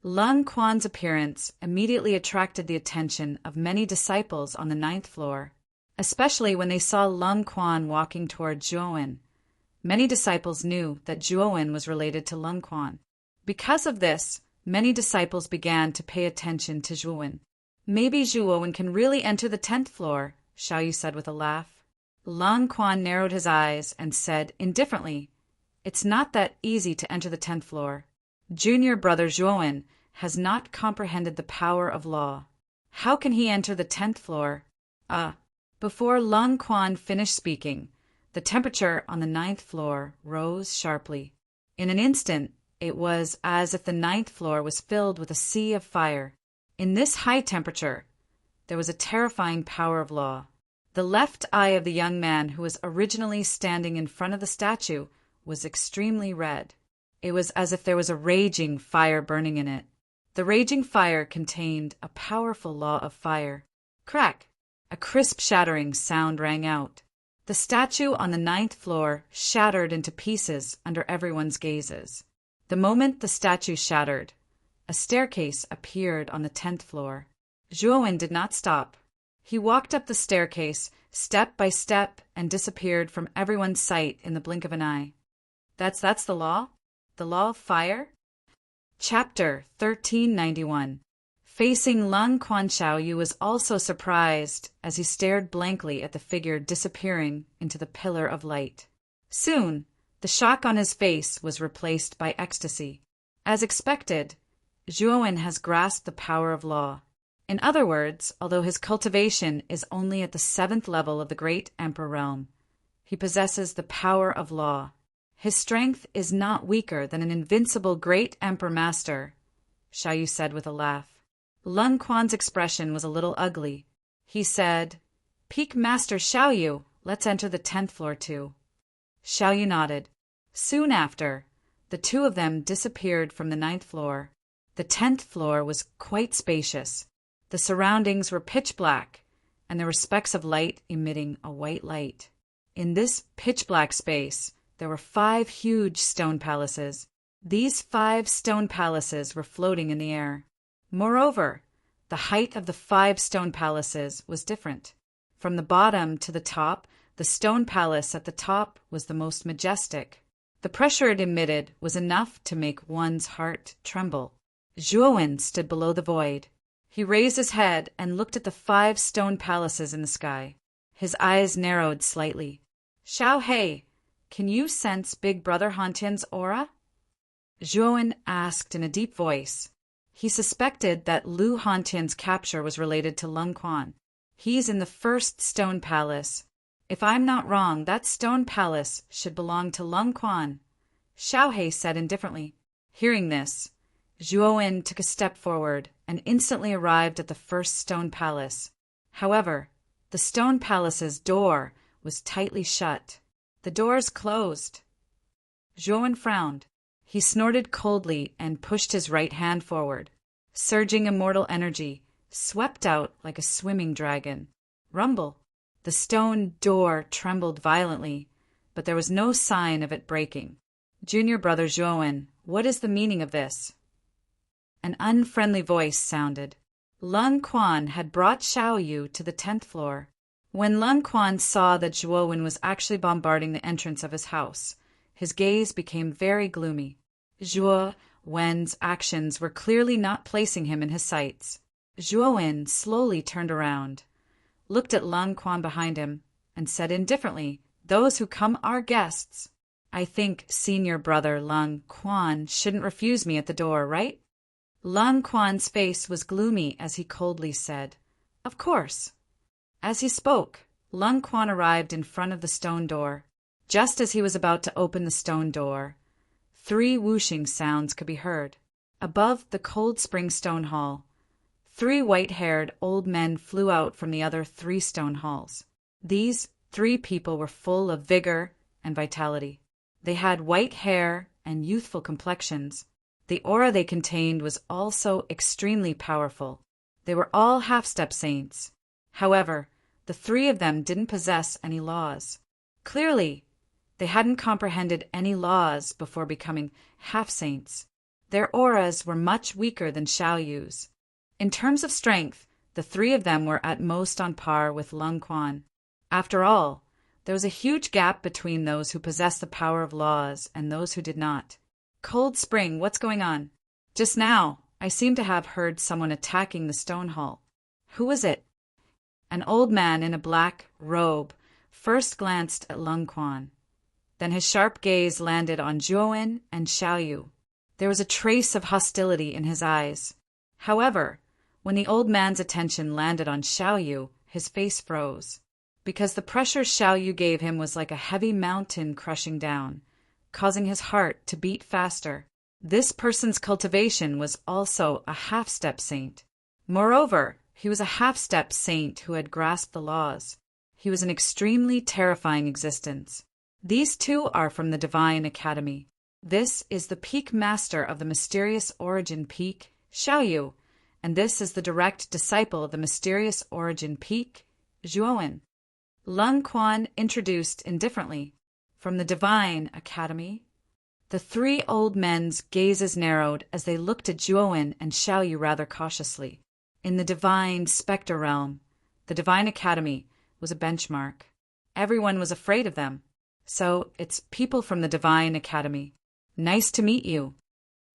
Lung Quan's appearance immediately attracted the attention of many disciples on the 9th floor, especially when they saw Lung Quan walking toward Zhuowen. Many disciples knew that Zhuowen was related to Lung Quan. Because of this, many disciples began to pay attention to Zhuowen. Maybe Zhuowen can really enter the 10th floor, Xiao Yu said with a laugh. Lung Quan narrowed his eyes and said indifferently, "It's not that easy to enter the 10th floor. Junior brother Zhuowen has not comprehended the power of law. How can he enter the 10th floor?" Before Lung Quan finished speaking, the temperature on the 9th floor rose sharply. In an instant, it was as if the 9th floor was filled with a sea of fire. In this high temperature, there was a terrifying power of law. The left eye of the young man who was originally standing in front of the statue was extremely red. It was as if there was a raging fire burning in it. The raging fire contained a powerful law of fire. Crack! A crisp shattering sound rang out. The statue on the 9th floor shattered into pieces under everyone's gazes. The moment the statue shattered, a staircase appeared on the 10th floor. Zhuowen did not stop. He walked up the staircase, step by step, and disappeared from everyone's sight in the blink of an eye. That's the law? The law of fire? Chapter 1391. Facing Lung Quan, Xiao Yu was also surprised as he stared blankly at the figure disappearing into the pillar of light. Soon, the shock on his face was replaced by ecstasy. As expected, Zhuowen has grasped the power of law. In other words, although his cultivation is only at the 7th level of the Great Emperor realm, he possesses the power of law. His strength is not weaker than an invincible Great Emperor Master, Xiao Yu said with a laugh. Lung Quan's expression was a little ugly. He said, "Peak Master Xiao Yu, let's enter the 10th floor too." Xiao Yu nodded. Soon after, the two of them disappeared from the 9th floor. The 10th floor was quite spacious. The surroundings were pitch black, and there were specks of light emitting a white light. In this pitch-black space, there were 5 huge stone palaces. These 5 stone palaces were floating in the air. Moreover, the height of the 5 stone palaces was different. From the bottom to the top, the stone palace at the top was the most majestic. The pressure it emitted was enough to make one's heart tremble. Zhuowen stood below the void. He raised his head and looked at the 5 stone palaces in the sky. His eyes narrowed slightly. "Xiao Hei, can you sense Big Brother Hantian's aura?" Zhuowen asked in a deep voice. He suspected that Lu Hantian's capture was related to Lung Quan. He's in the 1st stone palace. If I'm not wrong, that stone palace should belong to Lung Quan, Xiao Hei said indifferently. Hearing this, Zhuowen took a step forward and instantly arrived at the 1st stone palace. However, the stone palace's door was tightly shut. The doors closed. Zhuowen frowned. He snorted coldly and pushed his right hand forward. Surging immortal energy swept out like a swimming dragon. rumble. The stone door trembled violently, but there was no sign of it breaking. Junior brother Zhuowen, what is the meaning of this? An unfriendly voice sounded. Lung Quan had brought Xiao Yu to the 10th floor. When Lung Quan saw that Zhuowen was actually bombarding the entrance of his house, his gaze became very gloomy. Zhuowen's actions were clearly not placing him in his sights. Zhuowen slowly turned around, looked at Lung Quan behind him, and said indifferently, "Those who come are guests. I think senior brother Lung Quan shouldn't refuse me at the door, right?" Lung Quan's face was gloomy as he coldly said, "Of course." As he spoke, Lung Quan arrived in front of the stone door. Just as he was about to open the stone door, 3 whooshing sounds could be heard. Above the Cold Spring Stone Hall, 3 white-haired old men flew out from the other 3 stone halls. These 3 people were full of vigor and vitality. They had white hair and youthful complexions. The aura they contained was also extremely powerful. They were all half-step saints. However, the 3 of them didn't possess any laws. Clearly, they hadn't comprehended any laws before becoming half-saints. Their auras were much weaker than Xiao Yu's. In terms of strength, the 3 of them were at most on par with Lung Quan. After all, there was a huge gap between those who possessed the power of laws and those who did not. Cold Spring, what's going on? Just now, I seem to have heard someone attacking the stone hall. Who was it? An old man in a black robe first glanced at Lung Quan. Then his sharp gaze landed on Zhuowen and Xiao Yu. There was a trace of hostility in his eyes. However, when the old man's attention landed on Xiao Yu, his face froze, because the pressure Xiao Yu gave him was like a heavy mountain crushing down, causing his heart to beat faster. This person's cultivation was also a half-step saint. Moreover, he was a half-step saint who had grasped the laws. He was an extremely terrifying existence. These 2 are from the Divine Academy. This is the peak master of the mysterious origin peak, Xiao Yu, and this is the direct disciple of the mysterious origin peak, Zhuowen. Lung Quan introduced indifferently. From the Divine Academy. The 3 old men's gazes narrowed as they looked at Zhuowen and Xiao Yu rather cautiously. In the Divine Spectre realm, the Divine Academy was a benchmark. Everyone was afraid of them. So it's people from the Divine Academy. Nice to meet you.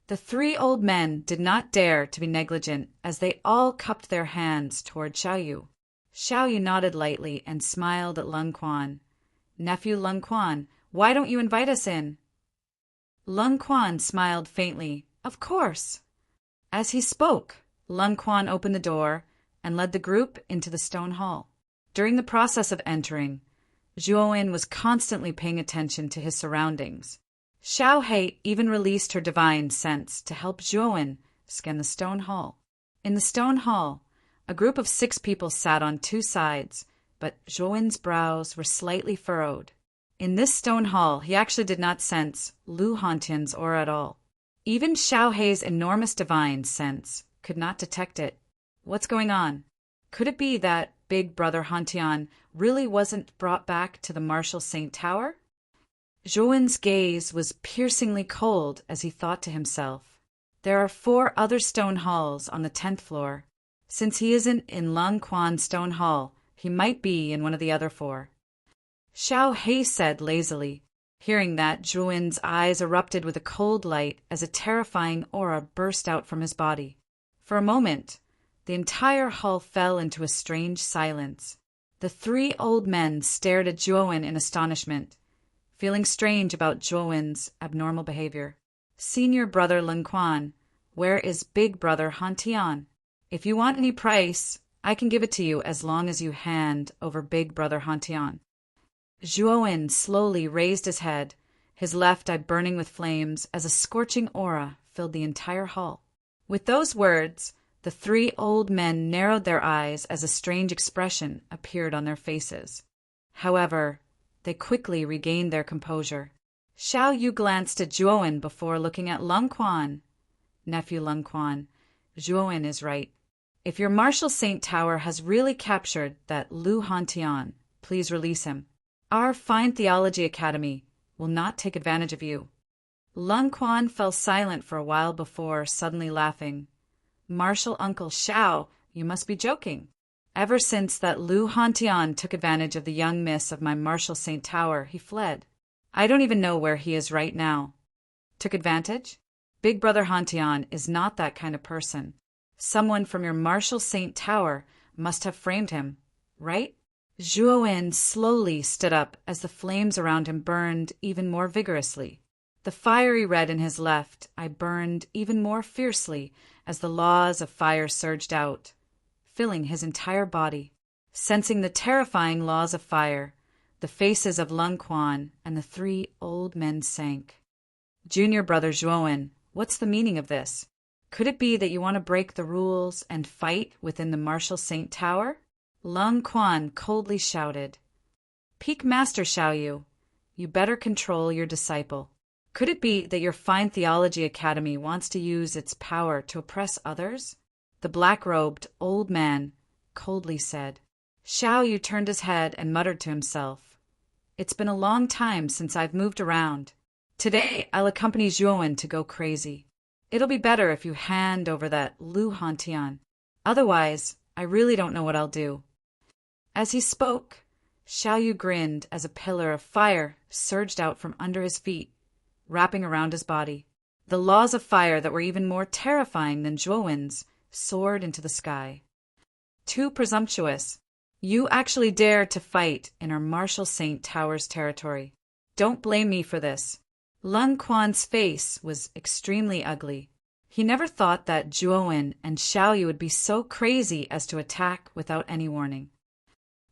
The 3 old men did not dare to be negligent as they all cupped their hands toward Xiao Yu. Xiao Yu nodded lightly and smiled at Lung Quan. "Nephew Lung Quan, why don't you invite us in?" Lung Quan smiled faintly. "Of course." As he spoke, Lung Quan opened the door and led the group into the stone hall. During the process of entering, Zhuowen was constantly paying attention to his surroundings. Xiao Hei even released her divine sense to help Zhuowen scan the stone hall. In the stone hall, a group of 6 people sat on 2 sides, but Zhuowen's brows were slightly furrowed. In this stone hall, he actually did not sense Lu Hantian's aura at all. Even Xiao Hei's enormous divine sense could not detect it. What's going on? Could it be that Big Brother Hantian really wasn't brought back to the Martial Saint Tower? Zhuowen's gaze was piercingly cold as he thought to himself, there are 4 other stone halls on the 10th floor. Since he isn't in Lung Quan Stone Hall, he might be in one of the other 4. Xiao Hei said lazily. Hearing that, Zhuowen's eyes erupted with a cold light as a terrifying aura burst out from his body. For a moment, the entire hall fell into a strange silence. The 3 old men stared at Zhuowen in astonishment, feeling strange about Zhuowen's abnormal behavior. "Senior brother Lung Quan, where is big brother Hantian? If you want any price, I can give it to you as long as you hand over big brother Hantian." Zhuowen slowly raised his head, his left eye burning with flames as a scorching aura filled the entire hall. With those words, the 3 old men narrowed their eyes as a strange expression appeared on their faces. However, they quickly regained their composure. Xiao Yu glanced at Zhuowen before looking at Lung Quan. "Nephew Lung Quan, Zhuowen is right. If your Marshal Saint Tower has really captured that Lu Hantian, please release him. Our fine Theology Academy will not take advantage of you. Lung Quan fell silent for a while before suddenly laughing. Marshal Uncle Xiao, you must be joking. Ever since that Lu Hantian took advantage of the young miss of my Marshal Saint Tower, he fled. I don't even know where he is right now. Took advantage? Big Brother Hantian is not that kind of person. Someone from your Marshal Saint Tower must have framed him, right? Zhuowen slowly stood up as the flames around him burned even more vigorously. The fiery red in his left eye burned even more fiercely as the laws of fire surged out, filling his entire body. Sensing the terrifying laws of fire, the faces of Lung Quan and the three old men sank. Junior Brother Zhuowen, what's the meaning of this? Could it be that you want to break the rules and fight within the Marshal Saint Tower? Lung Quan coldly shouted. Peak Master Xiaoyu, you better control your disciple. Could it be that your fine Theology Academy wants to use its power to oppress others? The black-robed old man coldly said. Xiaoyu turned his head and muttered to himself. It's been a long time since I've moved around. Today I'll accompany Zhuowen to go crazy. It'll be better if you hand over that Lu Hantian. Otherwise, I really don't know what I'll do. As he spoke, Xiaoyu grinned as a pillar of fire surged out from under his feet, wrapping around his body. The laws of fire that were even more terrifying than Zhuowen's soared into the sky. Too presumptuous. You actually dare to fight in our Marshal Saint Tower's territory. Don't blame me for this. Lung Quan's face was extremely ugly. He never thought that Zhuowen and Xiaoyu would be so crazy as to attack without any warning.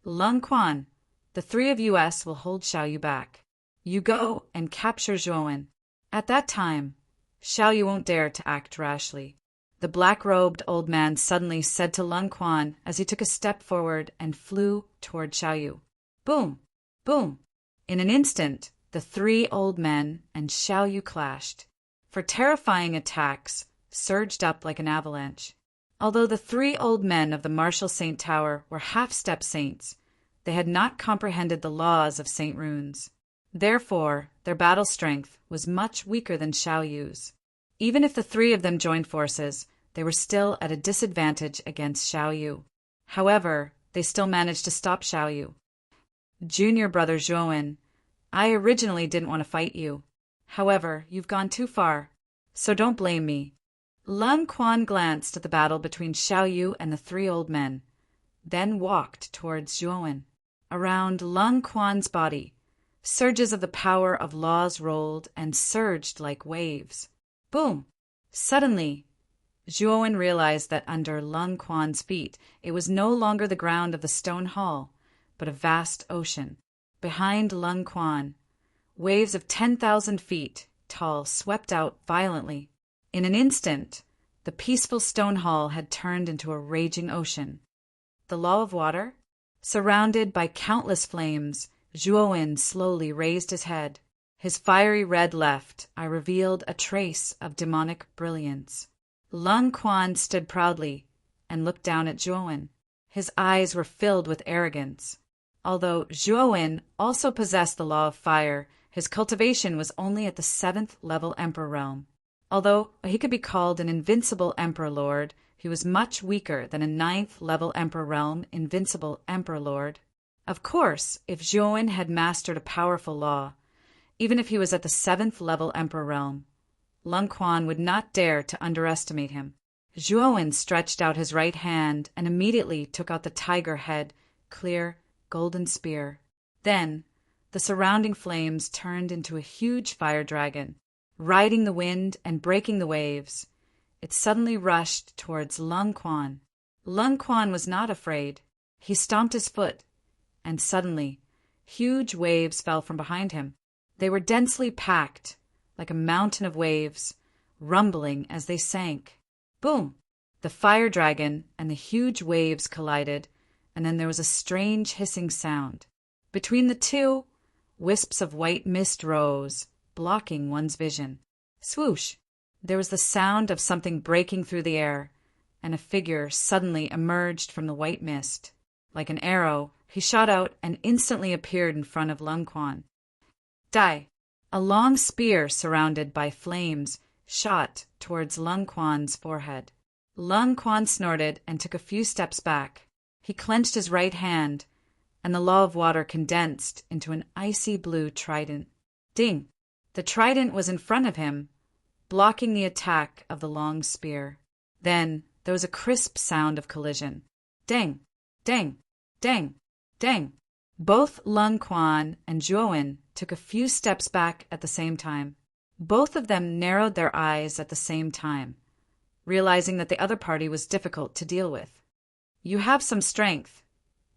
Lung Quan, the three of us will hold Xiaoyu back. You go and capture Zhuowen. At that time, Xiaoyu won't dare to act rashly. The black-robed old man suddenly said to Lung Quan as he took a step forward and flew toward Xiaoyu. Boom! Boom! In an instant, the three old men and Xiaoyu clashed, for terrifying attacks surged up like an avalanche. Although the three old men of the Marshal Saint Tower were half-step saints, they had not comprehended the laws of Saint Runes. Therefore, their battle strength was much weaker than Xiaoyu's. Even if the three of them joined forces, they were still at a disadvantage against Xiaoyu. However, they still managed to stop Xiaoyu. Junior Brother Zhuowen, I originally didn't want to fight you. However, you've gone too far, so don't blame me. Lung Quan glanced at the battle between Xiaoyu and the three old men, then walked towards Zhuowen. Around Lung Quan's body, surges of the power of laws rolled and surged like waves. Boom! Suddenly, Zhuowen realized that under Lung Quan's feet it was no longer the ground of the stone hall, but a vast ocean. Behind Lung Quan, waves of 10,000 feet tall swept out violently. In an instant, the peaceful stone hall had turned into a raging ocean. The law of water? Surrounded by countless flames, Zhuowen slowly raised his head. His fiery red left eye revealed a trace of demonic brilliance. Lung Quan stood proudly and looked down at Zhuowen. His eyes were filled with arrogance. Although Zhuowen also possessed the law of fire, his cultivation was only at the 7th level Emperor realm. Although he could be called an invincible Emperor Lord, he was much weaker than a 9th level Emperor realm invincible Emperor Lord. Of course, if Zhuowen had mastered a powerful law, even if he was at the 7th level Emperor realm, Lung Quan would not dare to underestimate him. Zhuowen stretched out his right hand and immediately took out the tiger head, clear, golden spear. Then, the surrounding flames turned into a huge fire dragon. Riding the wind and breaking the waves, it suddenly rushed towards Lung Quan. Lung Quan was not afraid. He stomped his foot, and suddenly, huge waves fell from behind him. They were densely packed, like a mountain of waves, rumbling as they sank. Boom! The fire dragon and the huge waves collided, and then there was a strange hissing sound. Between the two, wisps of white mist rose, blocking one's vision. Swoosh! There was the sound of something breaking through the air, and a figure suddenly emerged from the white mist. Like an arrow, he shot out and instantly appeared in front of Lung Quan. Dai! A long spear surrounded by flames shot towards Lung Quan's forehead. Lung Quan snorted and took a few steps back. He clenched his right hand, and the law of water condensed into an icy blue trident. Ding! The trident was in front of him, blocking the attack of the long spear. Then there was a crisp sound of collision. Dang! Dang! Dang! Dang! Both Lung Quan and Zhuowen took a few steps back at the same time. Both of them narrowed their eyes at the same time, realizing that the other party was difficult to deal with. You have some strength,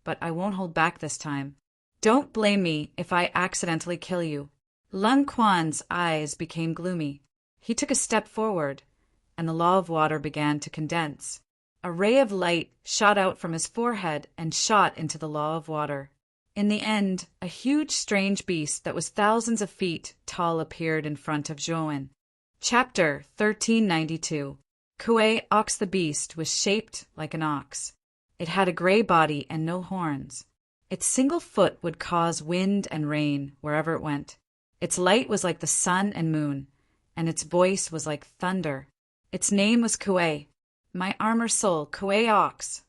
but I won't hold back this time. Don't blame me if I accidentally kill you. Lung Quan's eyes became gloomy. He took a step forward, and the law of water began to condense. A ray of light shot out from his forehead and shot into the law of water. In the end, a huge strange beast that was thousands of feet tall appeared in front of Zhuowen. Chapter 1392. Kuei Ox. The beast was shaped like an ox. It had a gray body and no horns. Its single foot would cause wind and rain wherever it went. Its light was like the sun and moon, and its voice was like thunder. Its name was Kuei. My armor soul, Kuei Ox.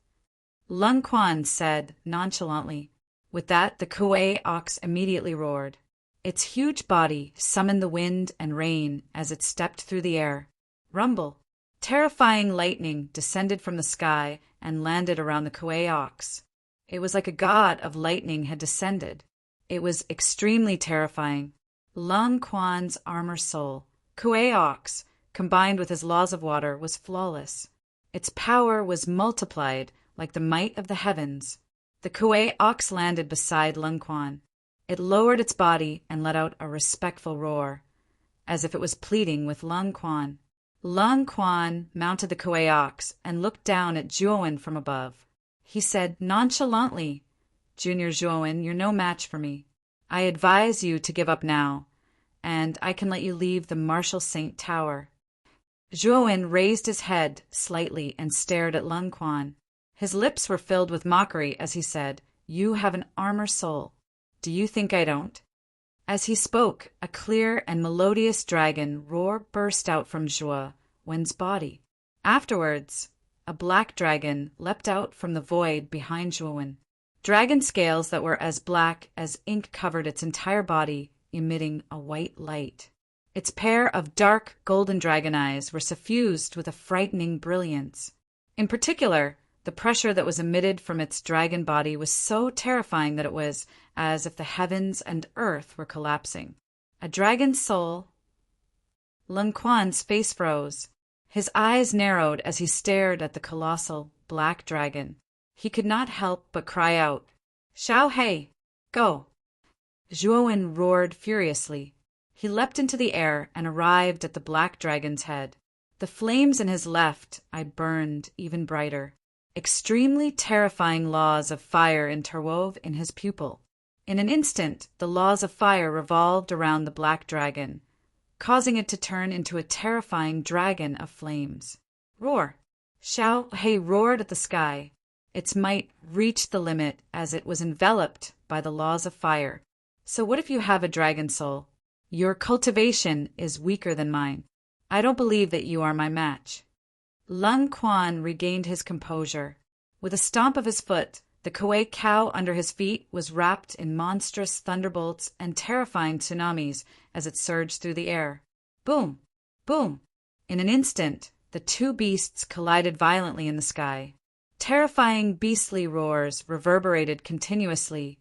Lung Quan said nonchalantly. With that, the Kuei Ox immediately roared. Its huge body summoned the wind and rain as it stepped through the air. Rumble! Terrifying lightning descended from the sky and landed around the Kuei Ox. It was like a god of lightning had descended. It was extremely terrifying. Lung Quan's armor soul, Kuei Ox, combined with his laws of water, was flawless. Its power was multiplied like the might of the heavens. The Kuei Ox landed beside Lung Quan. It lowered its body and let out a respectful roar, as if it was pleading with Lung Quan. Lung Quan mounted the Kuei Ox and looked down at Zhuowen from above. He said nonchalantly, Junior Zhuowen, you're no match for me. I advise you to give up now, and I can let you leave the Martial Saint Tower. Zhuowen raised his head slightly and stared at Lung Quan. His lips were filled with mockery as he said, You have an armor soul. Do you think I don't? As he spoke, a clear and melodious dragon roar burst out from Zhuowen's body. Afterwards, a black dragon leapt out from the void behind Zhuowen. Dragon scales that were as black as ink covered its entire body, emitting a white light. Its pair of dark golden dragon eyes were suffused with a frightening brilliance. In particular, the pressure that was emitted from its dragon body was so terrifying that it was as if the heavens and earth were collapsing. A dragon's soul. Lung Quan's face froze. His eyes narrowed as he stared at the colossal black dragon. He could not help but cry out, Xiao Hei, go! Zhuowen roared furiously. He leapt into the air and arrived at the black dragon's head. The flames in his left eye burned even brighter. Extremely terrifying laws of fire interwove in his pupil. In an instant, the laws of fire revolved around the black dragon, causing it to turn into a terrifying dragon of flames. Roar! Xiao Hei roared at the sky. Its might reached the limit as it was enveloped by the laws of fire. So what if you have a dragon soul? Your cultivation is weaker than mine. I don't believe that you are my match. Lung Quan regained his composure. With a stomp of his foot, the Kuei cow under his feet was wrapped in monstrous thunderbolts and terrifying tsunamis as it surged through the air. Boom! Boom! In an instant, the two beasts collided violently in the sky. Terrifying beastly roars reverberated continuously,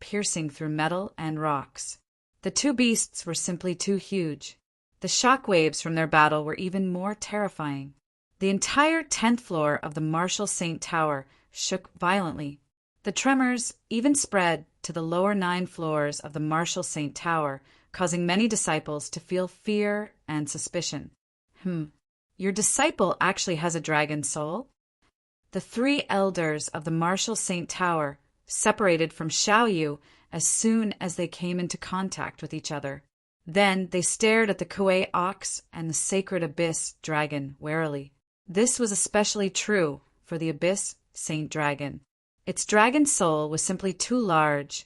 piercing through metal and rocks. The two beasts were simply too huge. The shock waves from their battle were even more terrifying. The entire 10th floor of the Martial Saint Tower shook violently. The tremors even spread to the lower 9 floors of the Martial Saint Tower, causing many disciples to feel fear and suspicion. Your disciple actually has a dragon soul? The 3 elders of the Martial Saint Tower separated from Xiaoyu as soon as they came into contact with each other. Then they stared at the Kuei Ox and the sacred abyss dragon warily. This was especially true for the Abyss Saint Dragon. Its dragon soul was simply too large,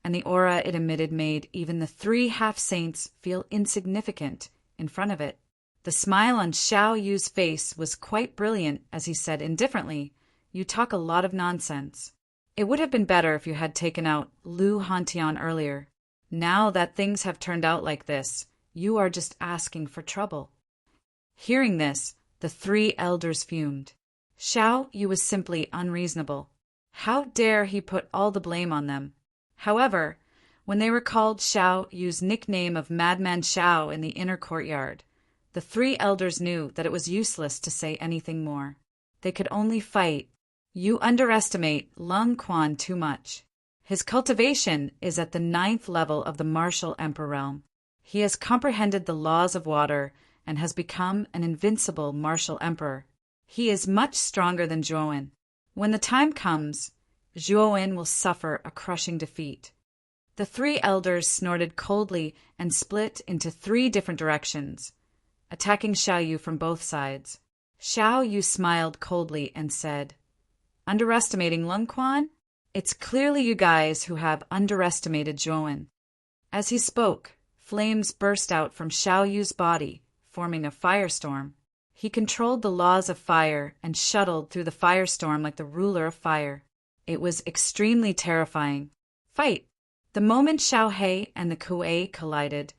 and the aura it emitted made even the 3 half-saints feel insignificant in front of it. The smile on Xiao Yu's face was quite brilliant as he said indifferently, "You talk a lot of nonsense. It would have been better if you had taken out Lu Hantian earlier. Now that things have turned out like this, you are just asking for trouble." Hearing this, the 3 elders fumed. Xiao Yu was simply unreasonable. How dare he put all the blame on them? However, when they recalled Xiao Yu's nickname of Madman Xiao in the inner courtyard, the 3 elders knew that it was useless to say anything more. They could only fight. "You underestimate Lung Quan too much. His cultivation is at the 9th level of the martial emperor realm. He has comprehended the laws of water and has become an invincible martial emperor. He is much stronger than Zhuowen. When the time comes, Zhuowen will suffer a crushing defeat." The 3 elders snorted coldly and split into 3 different directions, attacking Xiao Yu from both sides. Xiao Yu smiled coldly and said, "Underestimating Lung Quan? It's clearly you guys who have underestimated Zhuowen." As he spoke, flames burst out from Xiao Yu's body, forming a firestorm. He controlled the laws of fire and shuttled through the firestorm like the ruler of fire. It was extremely terrifying. Fight! The moment Xiao He and the Kuei collided,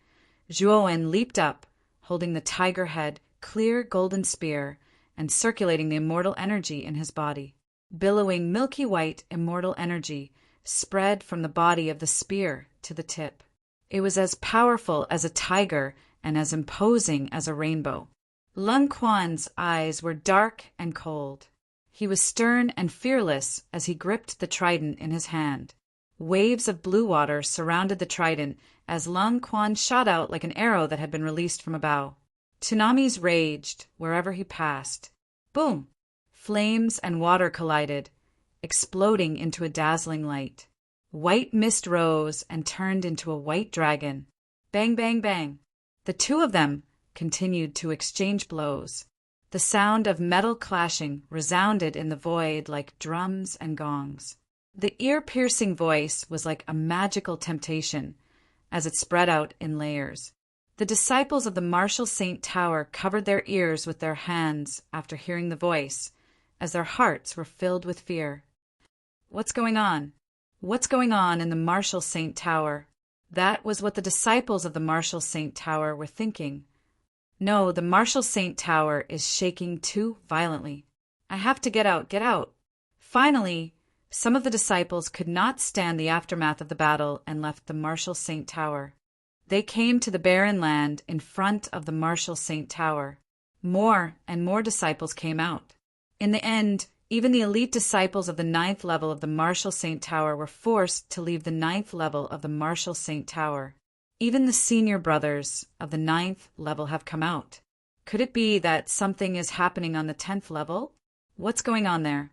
Zhuowen leaped up, holding the tiger head, clear golden spear, and circulating the immortal energy in his body. Billowing milky white immortal energy spread from the body of the spear to the tip. It was as powerful as a tiger and as imposing as a rainbow. Lung Quan's eyes were dark and cold. He was stern and fearless as he gripped the trident in his hand. Waves of blue water surrounded the trident as Lung Quan shot out like an arrow that had been released from a bow. Tsunamis raged wherever he passed. Boom! Flames and water collided, exploding into a dazzling light. White mist rose and turned into a white dragon. Bang, bang, bang. The 2 of them continued to exchange blows. The sound of metal clashing resounded in the void like drums and gongs. The ear-piercing voice was like a magical temptation as it spread out in layers. The disciples of the Martial Saint Tower covered their ears with their hands after hearing the voice, as their hearts were filled with fear. What's going on? What's going on in the Martial Saint Tower? That was what the disciples of the Martial Saint Tower were thinking. No, the Martial Saint Tower is shaking too violently. I have to get out, get out. Finally, some of the disciples could not stand the aftermath of the battle and left the Martial Saint Tower. They came to the barren land in front of the Martial Saint Tower. More and more disciples came out. In the end, even the elite disciples of the 9th level of the Martial Saint Tower were forced to leave the 9th level of the Martial Saint Tower. Even the senior brothers of the 9th level have come out. Could it be that something is happening on the 10th level? What's going on there?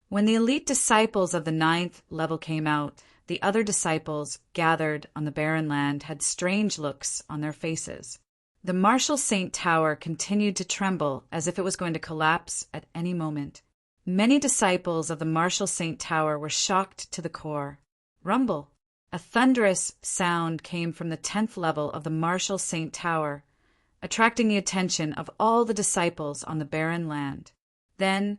When the elite disciples of the 9th level came out, the other disciples gathered on the barren land had strange looks on their faces. The Martial Saint Tower continued to tremble as if it was going to collapse at any moment. Many disciples of the Martial Saint Tower were shocked to the core. Rumble! A thunderous sound came from the 10th level of the Martial Saint Tower, attracting the attention of all the disciples on the barren land. Then,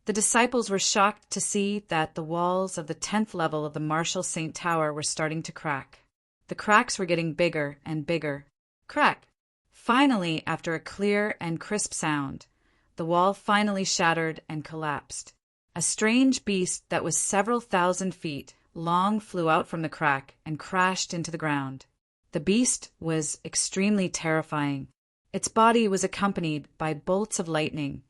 the disciples were shocked to see that the walls of the 10th level of the Martial Saint Tower were starting to crack. The cracks were getting bigger and bigger. Crack! Finally, after a clear and crisp sound, the wall finally shattered and collapsed. A strange beast that was several thousand feet long flew out from the crack and crashed into the ground. The beast was extremely terrifying. Its body was accompanied by bolts of lightning,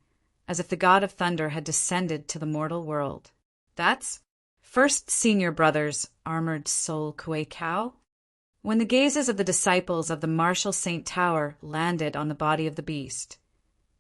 as if the god of thunder had descended to the mortal world. That's First Senior Brothers, Armored Soul Kuei Kao. When the gazes of the disciples of the Martial Saint Tower landed on the body of the beast,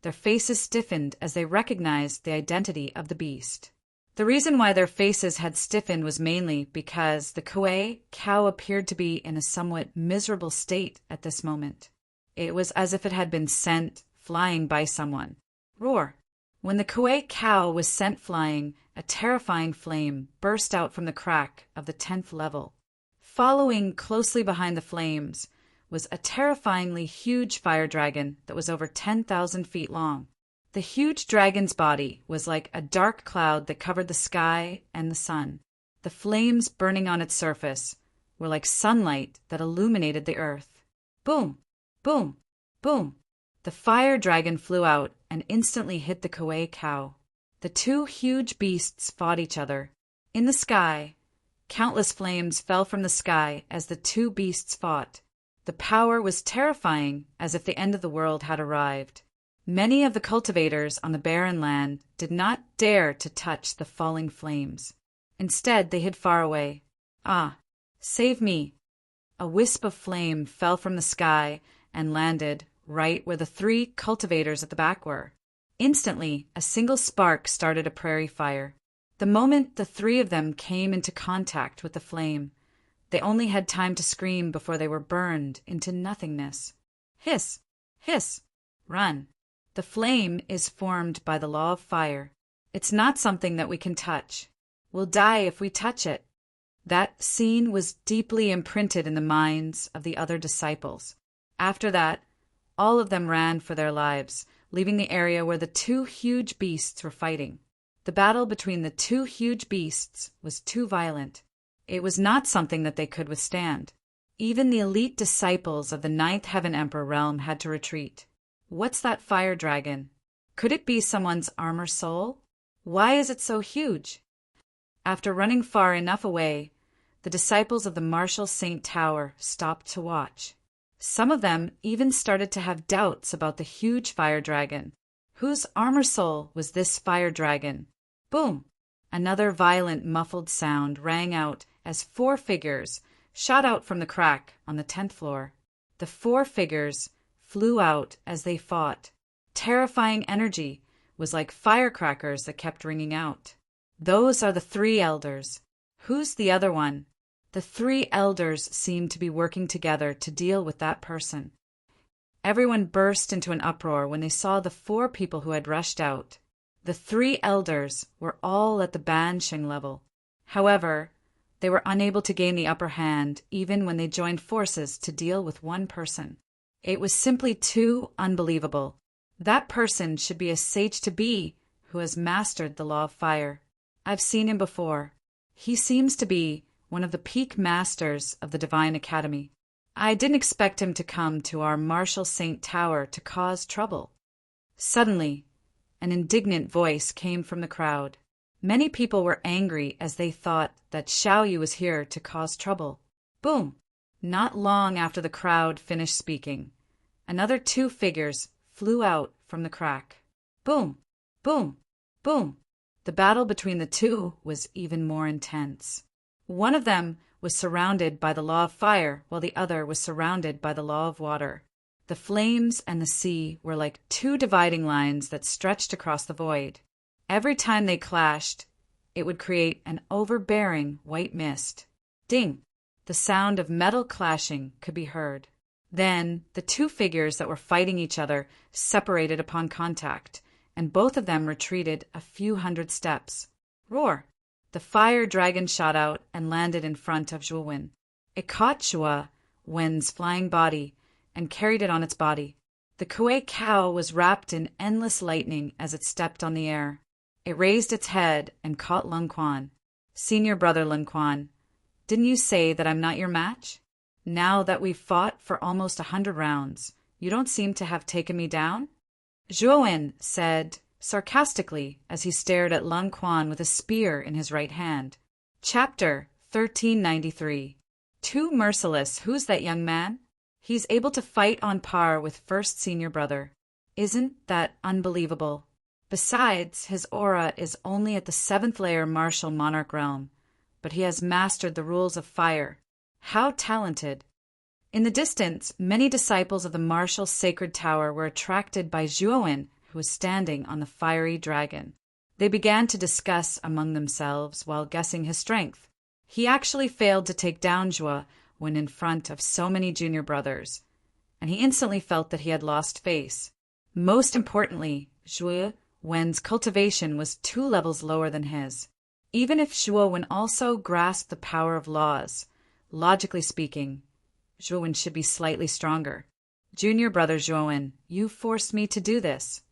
their faces stiffened as they recognized the identity of the beast. The reason why their faces had stiffened was mainly because the Kuei Kao appeared to be in a somewhat miserable state at this moment. It was as if it had been sent flying by someone. Roar! When the Kuei cow was sent flying, a terrifying flame burst out from the crack of the 10th level. Following closely behind the flames was a terrifyingly huge fire dragon that was over 10,000 feet long. The huge dragon's body was like a dark cloud that covered the sky and the sun. The flames burning on its surface were like sunlight that illuminated the earth. Boom! Boom! Boom! The fire dragon flew out and instantly hit the Kuei cow. The two huge beasts fought each other. In the sky, countless flames fell from the sky as the two beasts fought. The power was terrifying, as if the end of the world had arrived. Many of the cultivators on the barren land did not dare to touch the falling flames. Instead, they hid far away. Ah, save me! A wisp of flame fell from the sky and landed right where the three cultivators at the back were. Instantly, a single spark started a prairie fire. The moment the three of them came into contact with the flame, they only had time to scream before they were burned into nothingness. Hiss! Hiss! Run! The flame is formed by the law of fire. It's not something that we can touch. We'll die if we touch it. That scene was deeply imprinted in the minds of the other disciples. After that, all of them ran for their lives, leaving the area where the two huge beasts were fighting. The battle between the two huge beasts was too violent. It was not something that they could withstand. Even the elite disciples of the Ninth Heaven Emperor realm had to retreat. What's that fire dragon? Could it be someone's armor soul? Why is it so huge? After running far enough away, the disciples of the Martial Saint Tower stopped to watch. Some of them even started to have doubts about the huge fire dragon. Whose armor soul was this fire dragon? Boom! Another violent muffled sound rang out as four figures shot out from the crack on the 10th floor. The four figures flew out as they fought. Terrifying energy was like firecrackers that kept ringing out. Those are the three elders. Who's the other one? The three elders seemed to be working together to deal with that person. Everyone burst into an uproar when they saw the four people who had rushed out. The three elders were all at the Bansheng level. However, they were unable to gain the upper hand even when they joined forces to deal with one person. It was simply too unbelievable. That person should be a sage to be who has mastered the law of fire. I've seen him before. He seems to be one of the peak masters of the Divine Academy. I didn't expect him to come to our Martial Saint Tower to cause trouble. Suddenly, an indignant voice came from the crowd. Many people were angry as they thought that Xiaoyu was here to cause trouble. Boom! Not long after the crowd finished speaking, another two figures flew out from the crack. Boom! Boom! Boom! The battle between the two was even more intense. One of them was surrounded by the law of fire, while the other was surrounded by the law of water. The flames and the sea were like two dividing lines that stretched across the void. Every time they clashed, it would create an overbearing white mist. Ding! The sound of metal clashing could be heard. Then the two figures that were fighting each other separated upon contact, and both of them retreated a few hundred steps. Roar! The fire dragon shot out and landed in front of Zhuo Wen. It caught Zhuo Wen's flying body and carried it on its body. The Kuei cow was wrapped in endless lightning as it stepped on the air. It raised its head and caught Lung Quan. Senior brother Lung Quan, didn't you say that I'm not your match? Now that we've fought for almost 100 rounds, you don't seem to have taken me down? Zhuo Wen said sarcastically as he stared at Lung Quan with a spear in his right hand. Chapter 1393. Too merciless. Who's that young man? He's able to fight on par with first senior brother. Isn't that unbelievable? Besides, his aura is only at the 7th layer martial monarch realm, but he has mastered the rules of fire. How talented! In the distance, many disciples of the martial sacred tower were attracted by Zhuo Wen, who was standing on the fiery dragon. They began to discuss among themselves while guessing his strength. He actually failed to take down Zhuo when in front of so many junior brothers, and he instantly felt that he had lost face. Most importantly, Zhuo Wen's cultivation was 2 levels lower than his. Even if Zhuo Wen also grasped the power of laws, logically speaking, Zhuo Wen should be slightly stronger. Junior brother Zhuo Wen, you forced me to do this.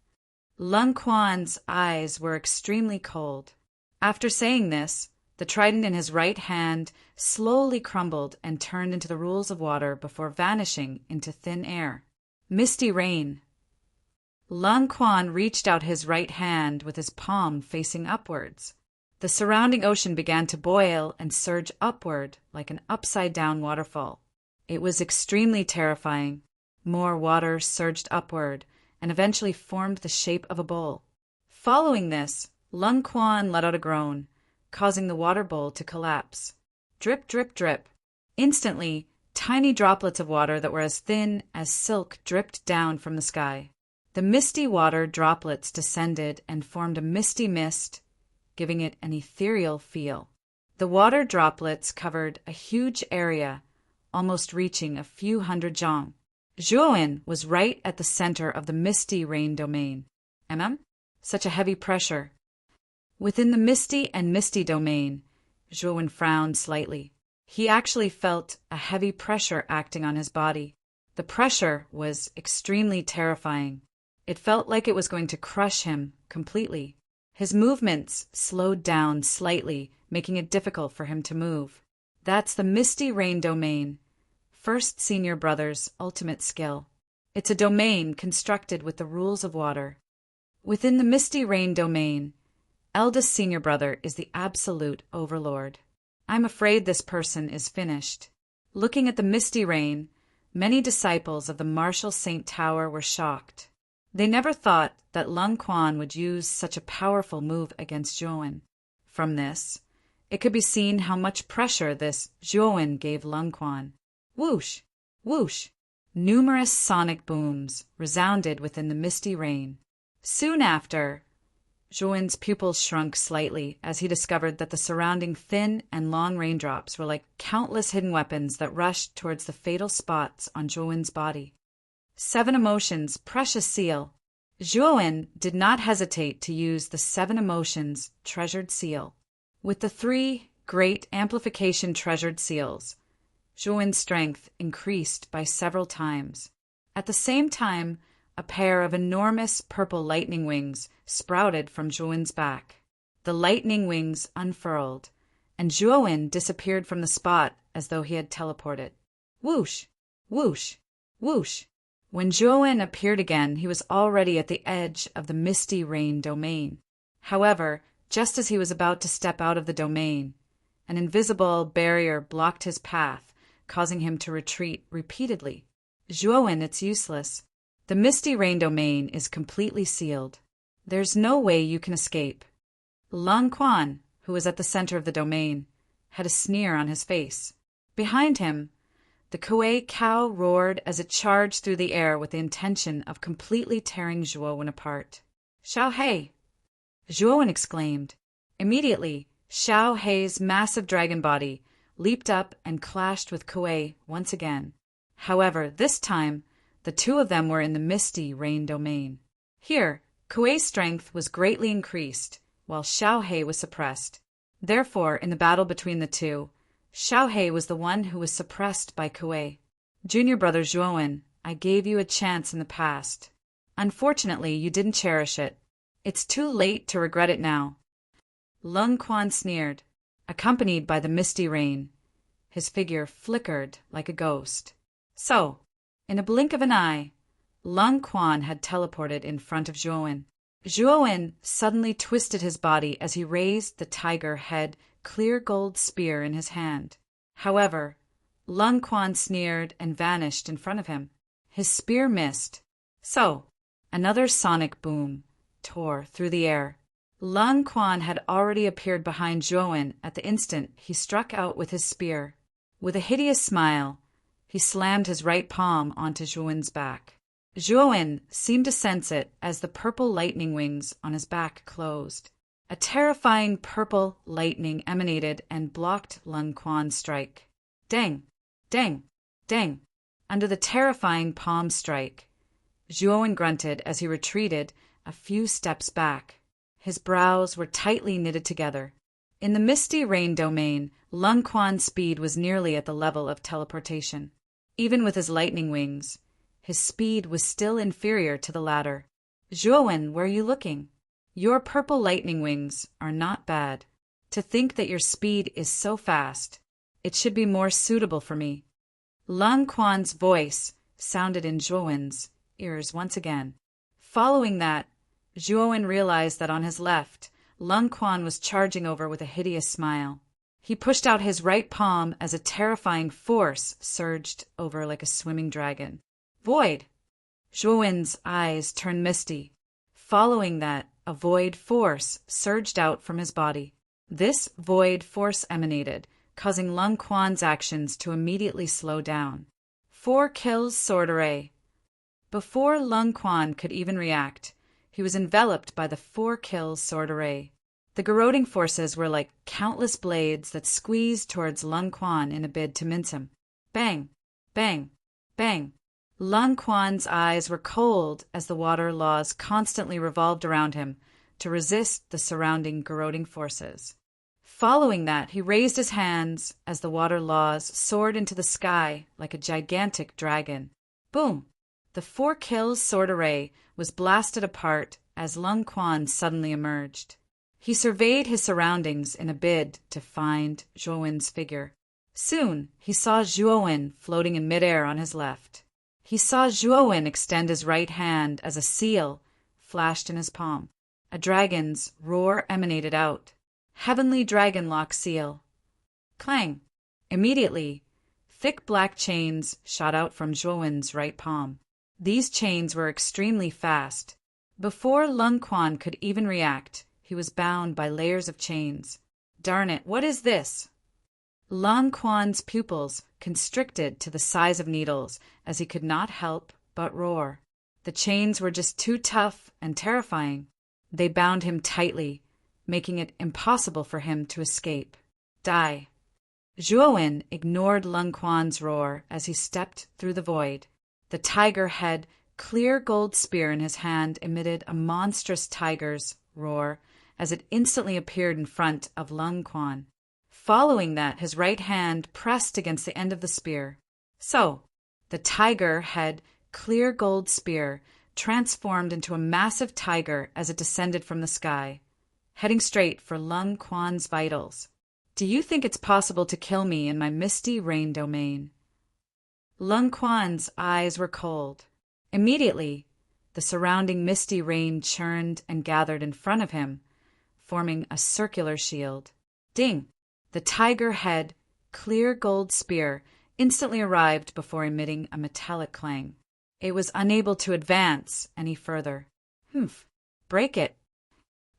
Lung Quan's eyes were extremely cold. After saying this, the trident in his right hand slowly crumbled and turned into the rules of water before vanishing into thin air. Misty rain. Lung Quan reached out his right hand with his palm facing upwards. The surrounding ocean began to boil and surge upward like an upside-down waterfall. It was extremely terrifying. More water surged upward and eventually formed the shape of a bowl. Following this, Lung Quan let out a groan, causing the water bowl to collapse. Drip, drip, drip. Instantly, tiny droplets of water that were as thin as silk dripped down from the sky. The misty water droplets descended and formed a misty mist, giving it an ethereal feel. The water droplets covered a huge area, almost reaching a few hundred zhang. Zhuo Wen was right at the center of the misty rain domain. Such a heavy pressure. Within the misty and misty domain, Zhuo Wen frowned slightly. He actually felt a heavy pressure acting on his body. The pressure was extremely terrifying. It felt like it was going to crush him completely. His movements slowed down slightly, making it difficult for him to move. That's the Misty Rain domain, first senior brother's ultimate skill. It's a domain constructed with the rules of water. Within the Misty Rain domain, eldest senior brother is the absolute overlord. I'm afraid this person is finished. Looking at the Misty Rain, many disciples of the Martial Saint Tower were shocked. They never thought that Lung Quan would use such a powerful move against Zhuo Wen. From this, it could be seen how much pressure this Zhuo Wen gave Lung Quan. Whoosh! Whoosh! Numerous sonic booms resounded within the misty rain. Soon after, Zhuo Wen's pupils shrunk slightly as he discovered that the surrounding thin and long raindrops were like countless hidden weapons that rushed towards the fatal spots on Zhuo Wen's body. 7 Emotions Precious Seal. Zhuo Wen did not hesitate to use the 7 Emotions Treasured Seal. With the 3 Great Amplification Treasured Seals, Zhuo Wen's strength increased by several times. At the same time, a pair of enormous purple lightning wings sprouted from Zhuo Wen's back. The lightning wings unfurled, and Zhuo Wen disappeared from the spot as though he had teleported. Whoosh! Whoosh! Whoosh! When Zhuo Wen appeared again, he was already at the edge of the Misty Rain domain. However, just as he was about to step out of the domain, an invisible barrier blocked his path, causing him to retreat repeatedly. Zhuo Wen, it's useless. The Misty Rain domain is completely sealed. There's no way you can escape. Lung Quan, who was at the center of the domain, had a sneer on his face. Behind him, the Kuei cow roared as it charged through the air with the intention of completely tearing Zhuo Wen apart. Xiao Hei! Zhuo Wen exclaimed. Immediately, Xiao Hei's massive dragon body leaped up and clashed with Kuei once again. However, this time, the 2 of them were in the Misty Rain domain. Here, Kuei's strength was greatly increased, while Xiao Hei was suppressed. Therefore, in the battle between the 2, Xiao Hei was the one who was suppressed by Kuei. Junior brother Zhuo Wen, I gave you a chance in the past. Unfortunately, you didn't cherish it. It's too late to regret it now. Lung Quan sneered, accompanied by the misty rain. His figure flickered like a ghost. So, in a blink of an eye, Lung Quan had teleported in front of Zhuo Wen. Zhuo Wen suddenly twisted his body as he raised the tiger head clear gold spear in his hand. However, Lung Quan sneered and vanished in front of him. His spear missed. So, another sonic boom tore through the air. Lung Quan had already appeared behind Zhuo Wen at the instant he struck out with his spear. With a hideous smile, he slammed his right palm onto Zhuo Wen's back. Zhuo Wen seemed to sense it as the purple lightning wings on his back closed. A terrifying purple lightning emanated and blocked Lung Quan's strike. Dang! Dang! Dang! Under the terrifying palm strike, Zhuo Wen grunted as he retreated a few steps back. His brows were tightly knitted together. In the misty rain domain, Lung Quan's speed was nearly at the level of teleportation. Even with his lightning wings, his speed was still inferior to the latter. Zhuowen, where are you looking? Your purple lightning wings are not bad. To think that your speed is so fast, it should be more suitable for me. Lung Quan's voice sounded in Zhuowen's ears once again. Following that, Zhuowen realized that on his left, Lung Quan was charging over with a hideous smile. He pushed out his right palm as a terrifying force surged over like a swimming dragon. Void! Zhuowen's eyes turned misty. Following that, a void force surged out from his body. This void force emanated, causing Lung Quan's actions to immediately slow down. 4 kills sword array. Before Lung Quan could even react, he was enveloped by the 4 kills sword array. The garroting forces were like countless blades that squeezed towards Lung Quan in a bid to mince him. Bang! Bang! Bang! Lung Quan's eyes were cold as the water laws constantly revolved around him to resist the surrounding garroting forces. Following that, he raised his hands as the water laws soared into the sky like a gigantic dragon. Boom! The 4 kills sword array was blasted apart as Lung Quan suddenly emerged. He surveyed his surroundings in a bid to find Zhuowen's figure. Soon, he saw Zhuowen floating in midair on his left. He saw Zhuowen extend his right hand as a seal flashed in his palm. A dragon's roar emanated out. Heavenly Dragon Lock Seal. Clang! Immediately, thick black chains shot out from Zhuowen's right palm. These chains were extremely fast. Before Lung Quan could even react, he was bound by layers of chains. Darn it, what is this? Lung Quan's pupils constricted to the size of needles as he could not help but roar. The chains were just too tough and terrifying. They bound him tightly, making it impossible for him to escape. Die. Zhuowen ignored Lung Quan's roar as he stepped through the void. The tiger head, clear gold spear in his hand emitted a monstrous tiger's roar as it instantly appeared in front of Lung Quan. Following that, his right hand pressed against the end of the spear. So, the tiger head, clear gold spear transformed into a massive tiger as it descended from the sky, heading straight for Lung Quan's vitals. Do you think it's possible to kill me in my misty rain domain? Lung Quan's eyes were cold. Immediately, the surrounding misty rain churned and gathered in front of him, forming a circular shield. Ding! The tiger head, clear gold spear instantly arrived before emitting a metallic clang. It was unable to advance any further. Humph! Break it!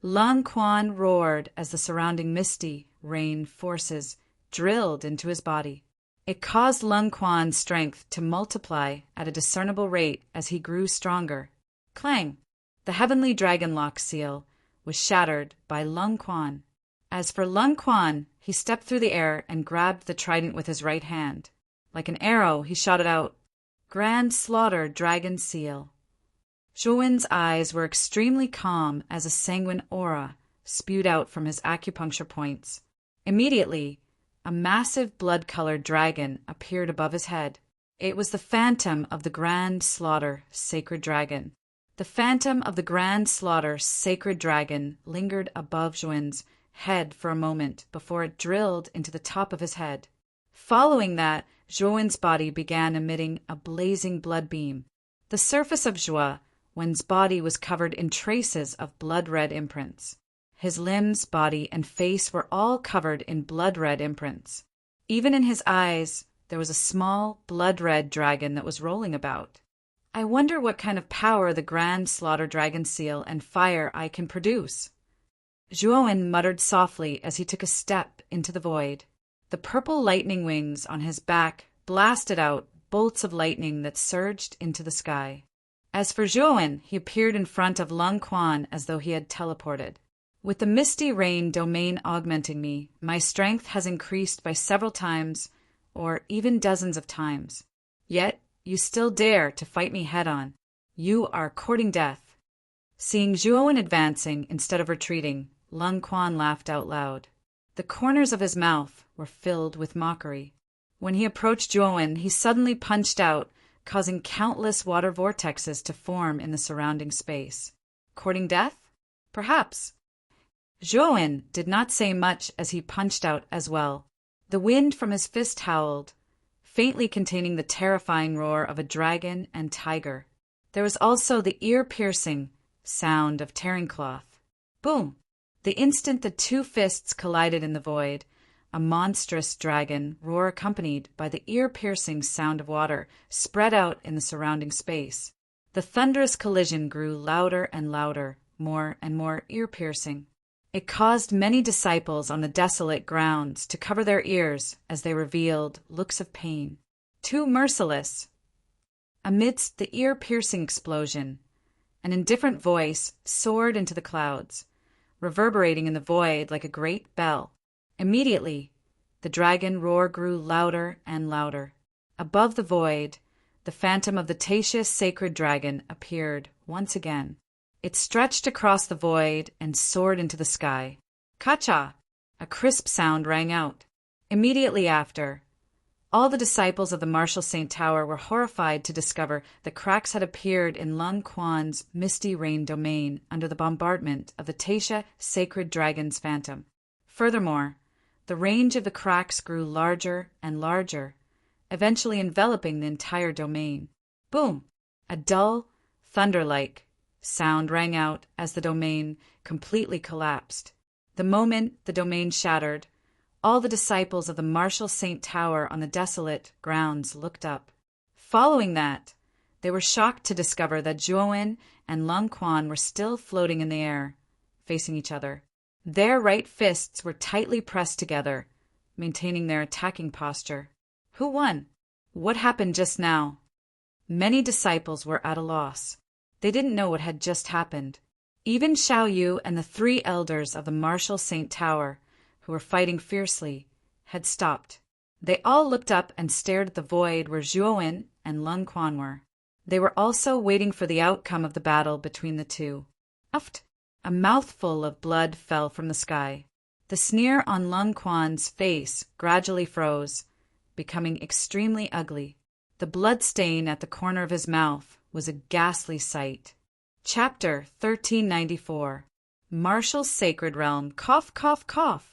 Lung Quan roared as the surrounding misty rain forces drilled into his body. It caused Lung Quan's strength to multiply at a discernible rate as he grew stronger. Clang! The Heavenly Dragon Lock Seal was shattered by Lung Quan. As for Lung Quan, he stepped through the air and grabbed the trident with his right hand. Like an arrow, he shot it out. Grand Slaughter Dragon Seal. Zhuowen's eyes were extremely calm as a sanguine aura spewed out from his acupuncture points. Immediately, a massive blood-colored dragon appeared above his head. It was the phantom of the Grand Slaughter Sacred Dragon. The phantom of the Grand Slaughter Sacred Dragon lingered above Zhuowen's head for a moment before it drilled into the top of his head. Following that, Zhuowen's body began emitting a blazing blood beam. The surface of Zhuowen's body was covered in traces of blood-red imprints. His limbs, body, and face were all covered in blood-red imprints. Even in his eyes, there was a small blood-red dragon that was rolling about. I wonder what kind of power the Grand Slaughter Dragon Seal and fire I can produce. Zhuowen muttered softly as he took a step into the void. The purple lightning wings on his back blasted out bolts of lightning that surged into the sky. As for Zhuowen, he appeared in front of Lung Quan as though he had teleported. With the misty rain domain augmenting me, my strength has increased by several times, or even dozens of times. Yet, you still dare to fight me head-on. You are courting death. Seeing Zhuowen advancing instead of retreating, Lung Quan laughed out loud. The corners of his mouth were filled with mockery. When he approached Zhuowen, he suddenly punched out, causing countless water vortexes to form in the surrounding space. Courting death? Perhaps. Zhuowen did not say much as he punched out as well. The wind from his fist howled, faintly containing the terrifying roar of a dragon and tiger. There was also the ear-piercing sound of tearing cloth. Boom! The instant the two fists collided in the void, a monstrous dragon roar accompanied by the ear-piercing sound of water spread out in the surrounding space. The thunderous collision grew louder and louder, more and more ear-piercing. It caused many disciples on the desolate grounds to cover their ears as they revealed looks of pain. Too merciless. Amidst the ear-piercing explosion, an indifferent voice soared into the clouds, reverberating in the void like a great bell. Immediately, the dragon roar grew louder and louder. Above the void, the phantom of the Taisha sacred dragon appeared once again. It stretched across the void and soared into the sky. Ka-cha! A crisp sound rang out. Immediately after, all the disciples of the Martial Saint Tower were horrified to discover that cracks had appeared in Lung Quan's misty rain domain under the bombardment of the Taisha sacred dragon's phantom. Furthermore, the range of the cracks grew larger and larger, eventually enveloping the entire domain. Boom! A dull, thunder-like sound rang out as the domain completely collapsed. The moment the domain shattered, all the disciples of the Martial Saint Tower on the desolate grounds looked up. Following that, they were shocked to discover that Zhuowen and Lung Quan were still floating in the air, facing each other. Their right fists were tightly pressed together, maintaining their attacking posture. Who won? What happened just now? Many disciples were at a loss. They didn't know what had just happened. Even Xiao Yu and the three elders of the Martial Saint Tower, who were fighting fiercely, had stopped. They all looked up and stared at the void where Zhuowen and Lung Quan were. They were also waiting for the outcome of the battle between the two. Uft! A mouthful of blood fell from the sky. The sneer on Lung Quan's face gradually froze, becoming extremely ugly. The blood stain at the corner of his mouth was a ghastly sight. Chapter 1394. Martial Sacred Realm. Cough, cough, cough.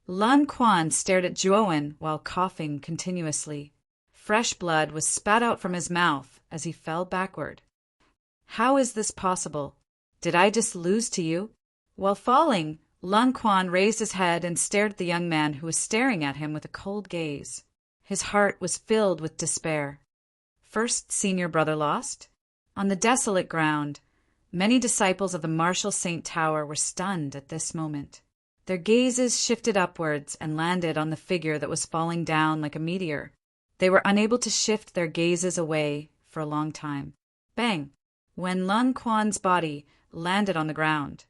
Lun Quan stared at Zhuowen while coughing continuously. Fresh blood was spat out from his mouth as he fell backward. How is this possible? Did I just lose to you? While falling, Lun Quan raised his head and stared at the young man who was staring at him with a cold gaze. His heart was filled with despair. First senior brother lost? On the desolate ground, many disciples of the Martial Saint Tower were stunned at this moment. Their gazes shifted upwards and landed on the figure that was falling down like a meteor. They were unable to shift their gazes away for a long time. Bang! When Lun Quan's body landed on the ground,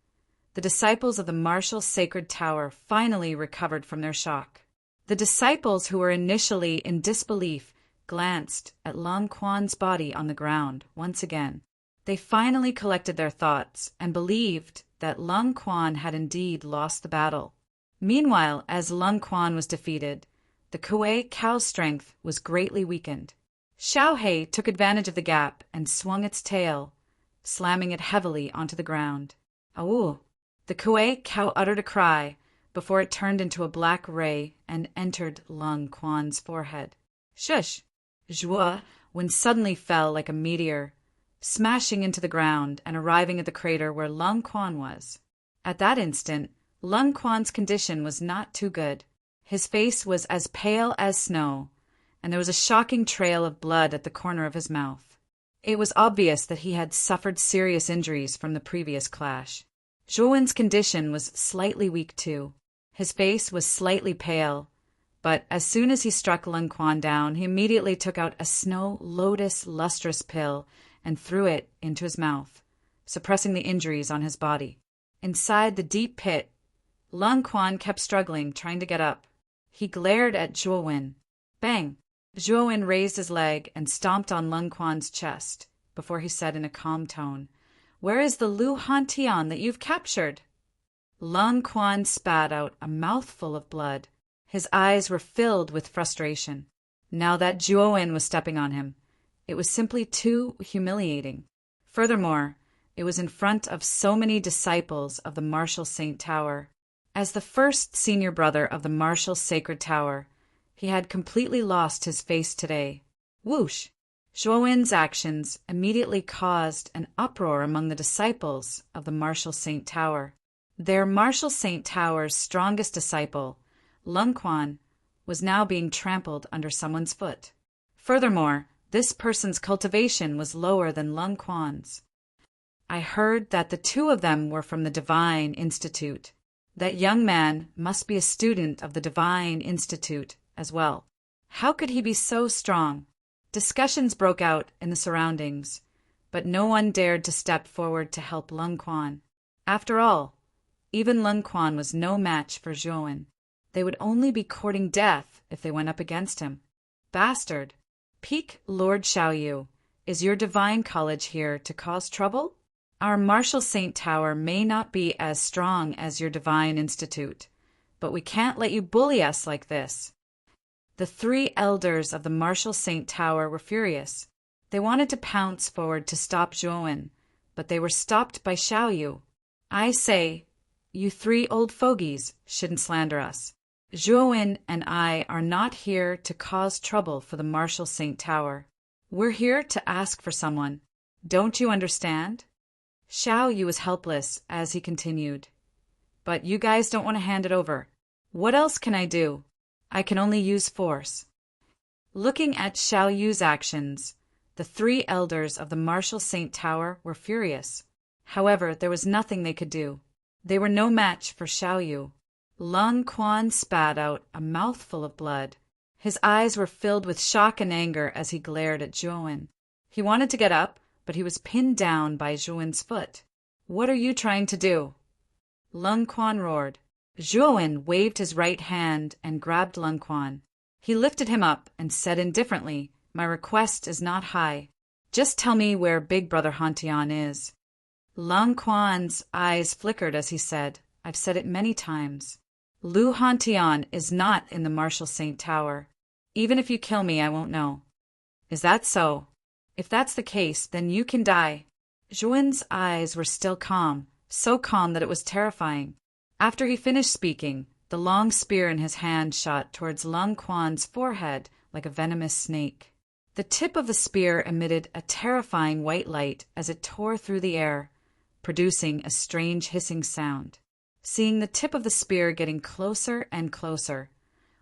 the disciples of the Martial Sacred Tower finally recovered from their shock. The disciples who were initially in disbelief glanced at Lun Quan's body on the ground once again. They finally collected their thoughts and believed that Lun Quan had indeed lost the battle. Meanwhile, as Lun Quan was defeated, the Kuei cow's strength was greatly weakened. Xiao He took advantage of the gap and swung its tail, slamming it heavily onto the ground. Awoo! The Kuei cow uttered a cry before it turned into a black ray and entered Lun Quan's forehead. Shush! Zhuo Wen suddenly fell like a meteor, smashing into the ground and arriving at the crater where Lun Quan was. At that instant, Lun Quan's condition was not too good. His face was as pale as snow, and there was a shocking trail of blood at the corner of his mouth. It was obvious that he had suffered serious injuries from the previous clash. Zhuowen's condition was slightly weak too. His face was slightly pale, but as soon as he struck Lun Quan down, he immediately took out a snow lotus lustrous pill and threw it into his mouth, suppressing the injuries on his body. Inside the deep pit, Lun Quan kept struggling, trying to get up. He glared at Zhuowen. Bang! Zhuowen raised his leg and stomped on Lun Quan's chest before he said in a calm tone, Where is the Lu Hantian that you've captured? Lung Quan spat out a mouthful of blood. His eyes were filled with frustration. Now that Zhuowen was stepping on him, it was simply too humiliating. Furthermore, it was in front of so many disciples of the Martial Saint Tower. As the first senior brother of the Martial Sacred Tower, he had completely lost his face today. Whoosh! Zhuowen's actions immediately caused an uproar among the disciples of the Martial Saint Tower. Their Martial Saint Tower's strongest disciple, Lung Quan, was now being trampled under someone's foot. Furthermore, this person's cultivation was lower than Lung Quan's. I heard that the two of them were from the Divine Institute. That young man must be a student of the Divine Institute as well. How could he be so strong? Discussions broke out in the surroundings, but no one dared to step forward to help Lung Quan. After all, even Lung Quan was no match for Zhuowen. They would only be courting death if they went up against him. Bastard! Peak Lord Xiaoyu, is your divine college here to cause trouble? Our Martial Saint Tower may not be as strong as your Divine Institute, but we can't let you bully us like this. The three elders of the Martial Saint Tower were furious. They wanted to pounce forward to stop Zhuowen, but they were stopped by Xiaoyu. I say, you three old fogies shouldn't slander us. Zhuowen and I are not here to cause trouble for the Martial Saint Tower. We're here to ask for someone. Don't you understand? Xiaoyu was helpless as he continued. But you guys don't want to hand it over. What else can I do? I can only use force. Looking at Xiaoyu's actions, the three elders of the Martial Saint Tower were furious. However, there was nothing they could do. They were no match for Xiaoyu. Lung Quan spat out a mouthful of blood. His eyes were filled with shock and anger as he glared at Zhuowen. He wanted to get up, but he was pinned down by Zhuowen's foot. What are you trying to do? Lung Quan roared. Zhuowen waved his right hand and grabbed Lung Quan. He lifted him up and said indifferently, My request is not high. Just tell me where Big Brother Hantian is. Lung Quan's eyes flickered as he said, I've said it many times. Lu Hantian is not in the Martial Saint Tower. Even if you kill me, I won't know. Is that so? If that's the case, then you can die. Zhuowen's eyes were still calm, so calm that it was terrifying. After he finished speaking, the long spear in his hand shot towards Lung Quan's forehead like a venomous snake. The tip of the spear emitted a terrifying white light as it tore through the air, producing a strange hissing sound. Seeing the tip of the spear getting closer and closer,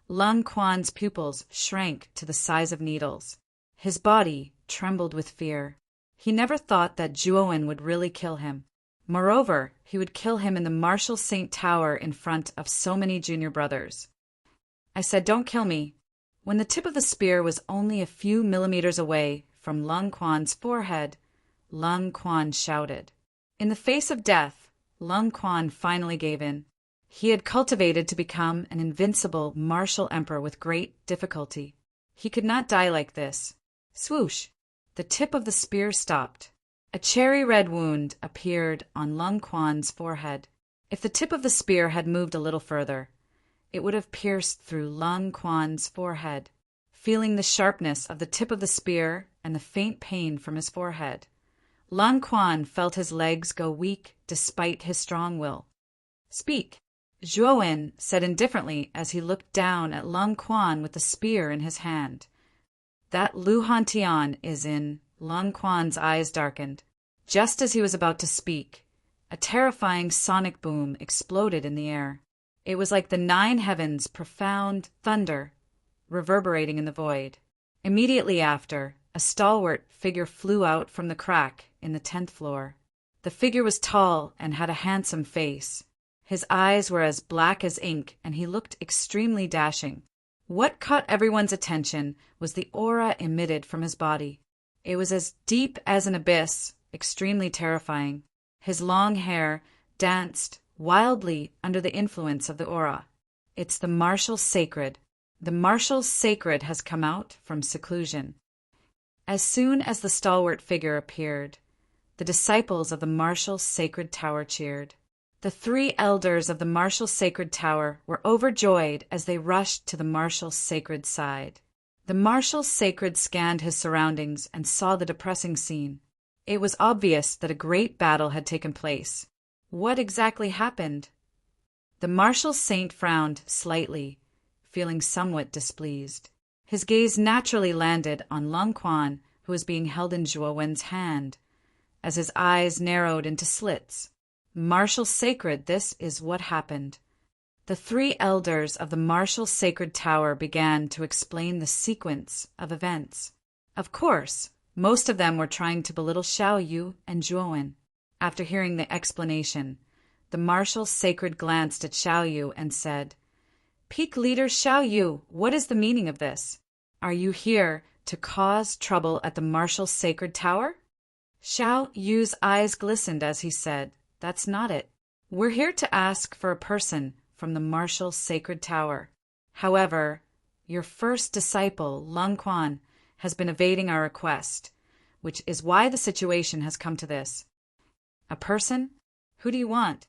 Lung Quan's pupils shrank to the size of needles. His body trembled with fear. He never thought that Zhuowen would really kill him. Moreover, he would kill him in the Martial Saint Tower in front of so many junior brothers. I said, don't kill me. When the tip of the spear was only a few millimeters away from Lung Quan's forehead, Lung Quan shouted. In the face of death, Lung Quan finally gave in. He had cultivated to become an invincible martial emperor with great difficulty. He could not die like this. Swoosh! The tip of the spear stopped. A cherry-red wound appeared on Lung Quan's forehead. If the tip of the spear had moved a little further, it would have pierced through Lung Quan's forehead. Feeling the sharpness of the tip of the spear and the faint pain from his forehead, Lung Quan felt his legs go weak despite his strong will. Speak, Zhuowen said indifferently as he looked down at Lung Quan with the spear in his hand. That Lu Hantian is in. Lung Quan's eyes darkened. Just as he was about to speak, a terrifying sonic boom exploded in the air. It was like the 9 heavens' profound thunder reverberating in the void. Immediately after, a stalwart figure flew out from the crack in the 10th floor. The figure was tall and had a handsome face. His eyes were as black as ink, and he looked extremely dashing. What caught everyone's attention was the aura emitted from his body. It was as deep as an abyss, extremely terrifying. His long hair danced wildly under the influence of the aura. It's the Martial Sacred. The Martial Sacred has come out from seclusion. As soon as the stalwart figure appeared, The disciples of the martial sacred tower cheered. The 3 elders of the martial sacred tower were overjoyed as they rushed to the martial sacred side. The martial sacred scanned his surroundings and saw the depressing scene. It was obvious that a great battle had taken place. What exactly happened? The martial saint frowned slightly, feeling somewhat displeased. His gaze naturally landed on Lang Quan, who was being held in Zhuo Wen's hand. As his eyes narrowed into slits, "Martial sacred, this is what happened." The 3 elders of the martial sacred tower began to explain the sequence of events. Of course, most of them were trying to belittle Xiao Yu and Zhuo Wen. After hearing the explanation, the martial sacred glanced at Xiao Yu and said, "Peak leader Xiao Yu, what is the meaning of this? Are you here to cause trouble at the martial sacred tower?" Xiao Yu's eyes glistened as he said, "That's not it. We're here to ask for a person from the martial sacred tower. However, your first disciple, Lang Quan, has been evading our request, which is why the situation has come to this." "A person? Who do you want?"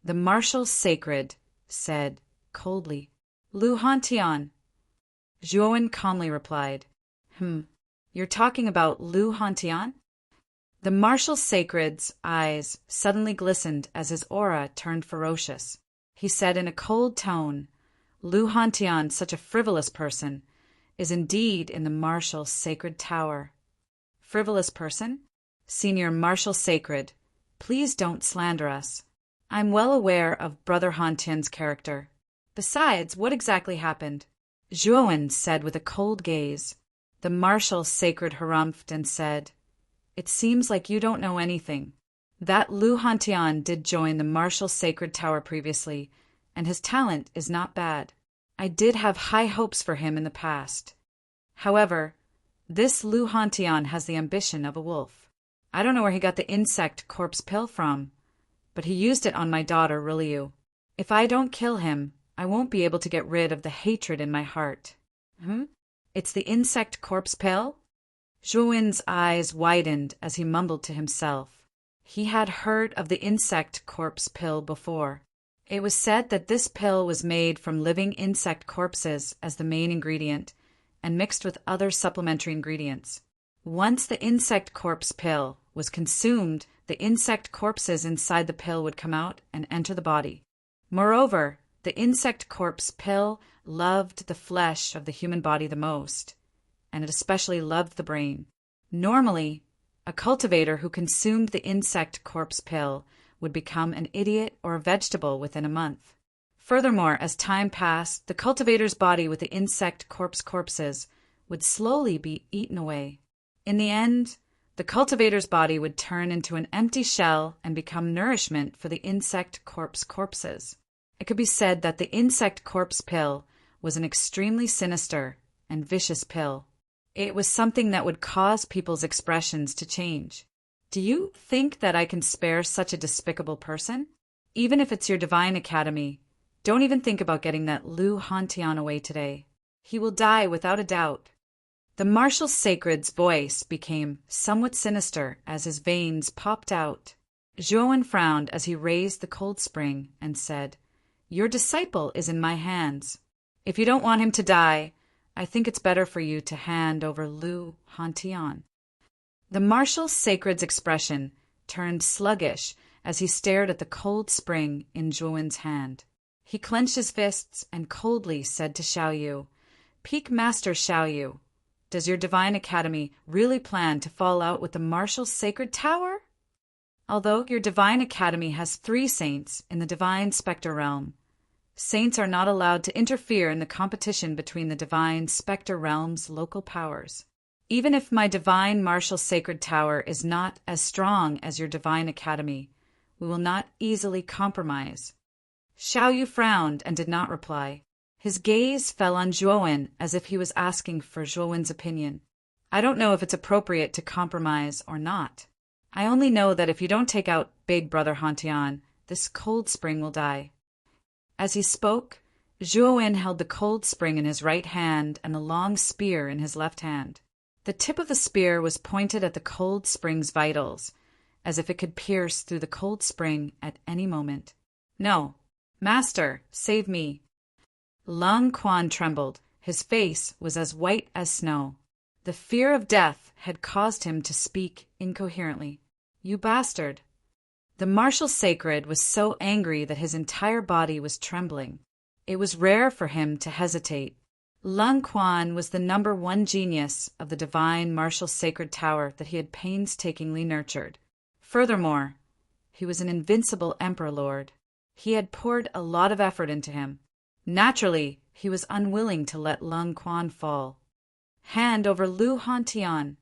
The martial sacred said coldly, "Lu Hantian." Zhuo Wen calmly replied, "You're talking about Lu Hantian?" The martial sacred's eyes suddenly glistened as his aura turned ferocious. He said in a cold tone, "Lu Hantian, such a frivolous person, is indeed in the martial sacred tower." "Frivolous person? Senior martial sacred, please don't slander us. I'm well aware of Brother Hantian's character. Besides, what exactly happened?" Zhuo Wen said with a cold gaze. The martial sacred harumphed and said, "It seems like you don't know anything. That Lu Hantian did join the martial sacred tower previously, and his talent is not bad. I did have high hopes for him in the past. However, this Lu Hantian has the ambition of a wolf. I don't know where he got the insect corpse pill from, but he used it on my daughter, Riliu. If I don't kill him, I won't be able to get rid of the hatred in my heart." It's the insect corpse pill? Zhuo Wen's eyes widened as he mumbled to himself. He had heard of the insect corpse pill before. It was said that this pill was made from living insect corpses as the main ingredient and mixed with other supplementary ingredients. Once the insect corpse pill was consumed, the insect corpses inside the pill would come out and enter the body. Moreover, the insect corpse pill loved the flesh of the human body the most, and it especially loved the brain. Normally, a cultivator who consumed the insect corpse pill would become an idiot or a vegetable within a month. Furthermore, as time passed, the cultivator's body with the insect corpses would slowly be eaten away. In the end, the cultivator's body would turn into an empty shell and become nourishment for the insect corpses. It could be said that the insect corpse pill was an extremely sinister and vicious pill. It was something that would cause people's expressions to change. Do you think that I can spare such a despicable person? Even if it's your divine academy, don't even think about getting that Lu Hantian away today. He will die without a doubt. The martial sacred's voice became somewhat sinister as his veins popped out. Zhuo Wen frowned as he raised the cold spring and said, "Your disciple is in my hands. If you don't want him to die, I think it's better for you to hand over Lu Hantian." The martial sacred's expression turned sluggish as he stared at the cold spring in Zhuo Wen's hand. He clenched his fists and coldly said to Xiao Yu, "Peak Master Xiao Yu, does your divine academy really plan to fall out with the martial sacred tower? Although your divine academy has 3 saints in the divine spectre realm, saints are not allowed to interfere in the competition between the divine spectre realm's local powers. Even if my divine martial sacred tower is not as strong as your divine academy, we will not easily compromise." Xiao Yu frowned and did not reply. His gaze fell on Zhuo Wen as if he was asking for Zhuo Wen's opinion. "I don't know if it's appropriate to compromise or not. I only know that if you don't take out Big Brother Hantian, this cold spring will die." As he spoke, Zhuo Wen held the cold spring in his right hand and a long spear in his left hand. The tip of the spear was pointed at the cold spring's vitals, as if it could pierce through the cold spring at any moment. "No, master, save me!" Lung Quan trembled. His face was as white as snow. The fear of death had caused him to speak incoherently. "You bastard!" The martial sacred was so angry that his entire body was trembling. It was rare for him to hesitate. Lung Quan was the #1 genius of the divine martial sacred tower that he had painstakingly nurtured. Furthermore, he was an invincible emperor lord. He had poured a lot of effort into him. Naturally, he was unwilling to let Lung Quan fall. "Hand over Lu Hontian,"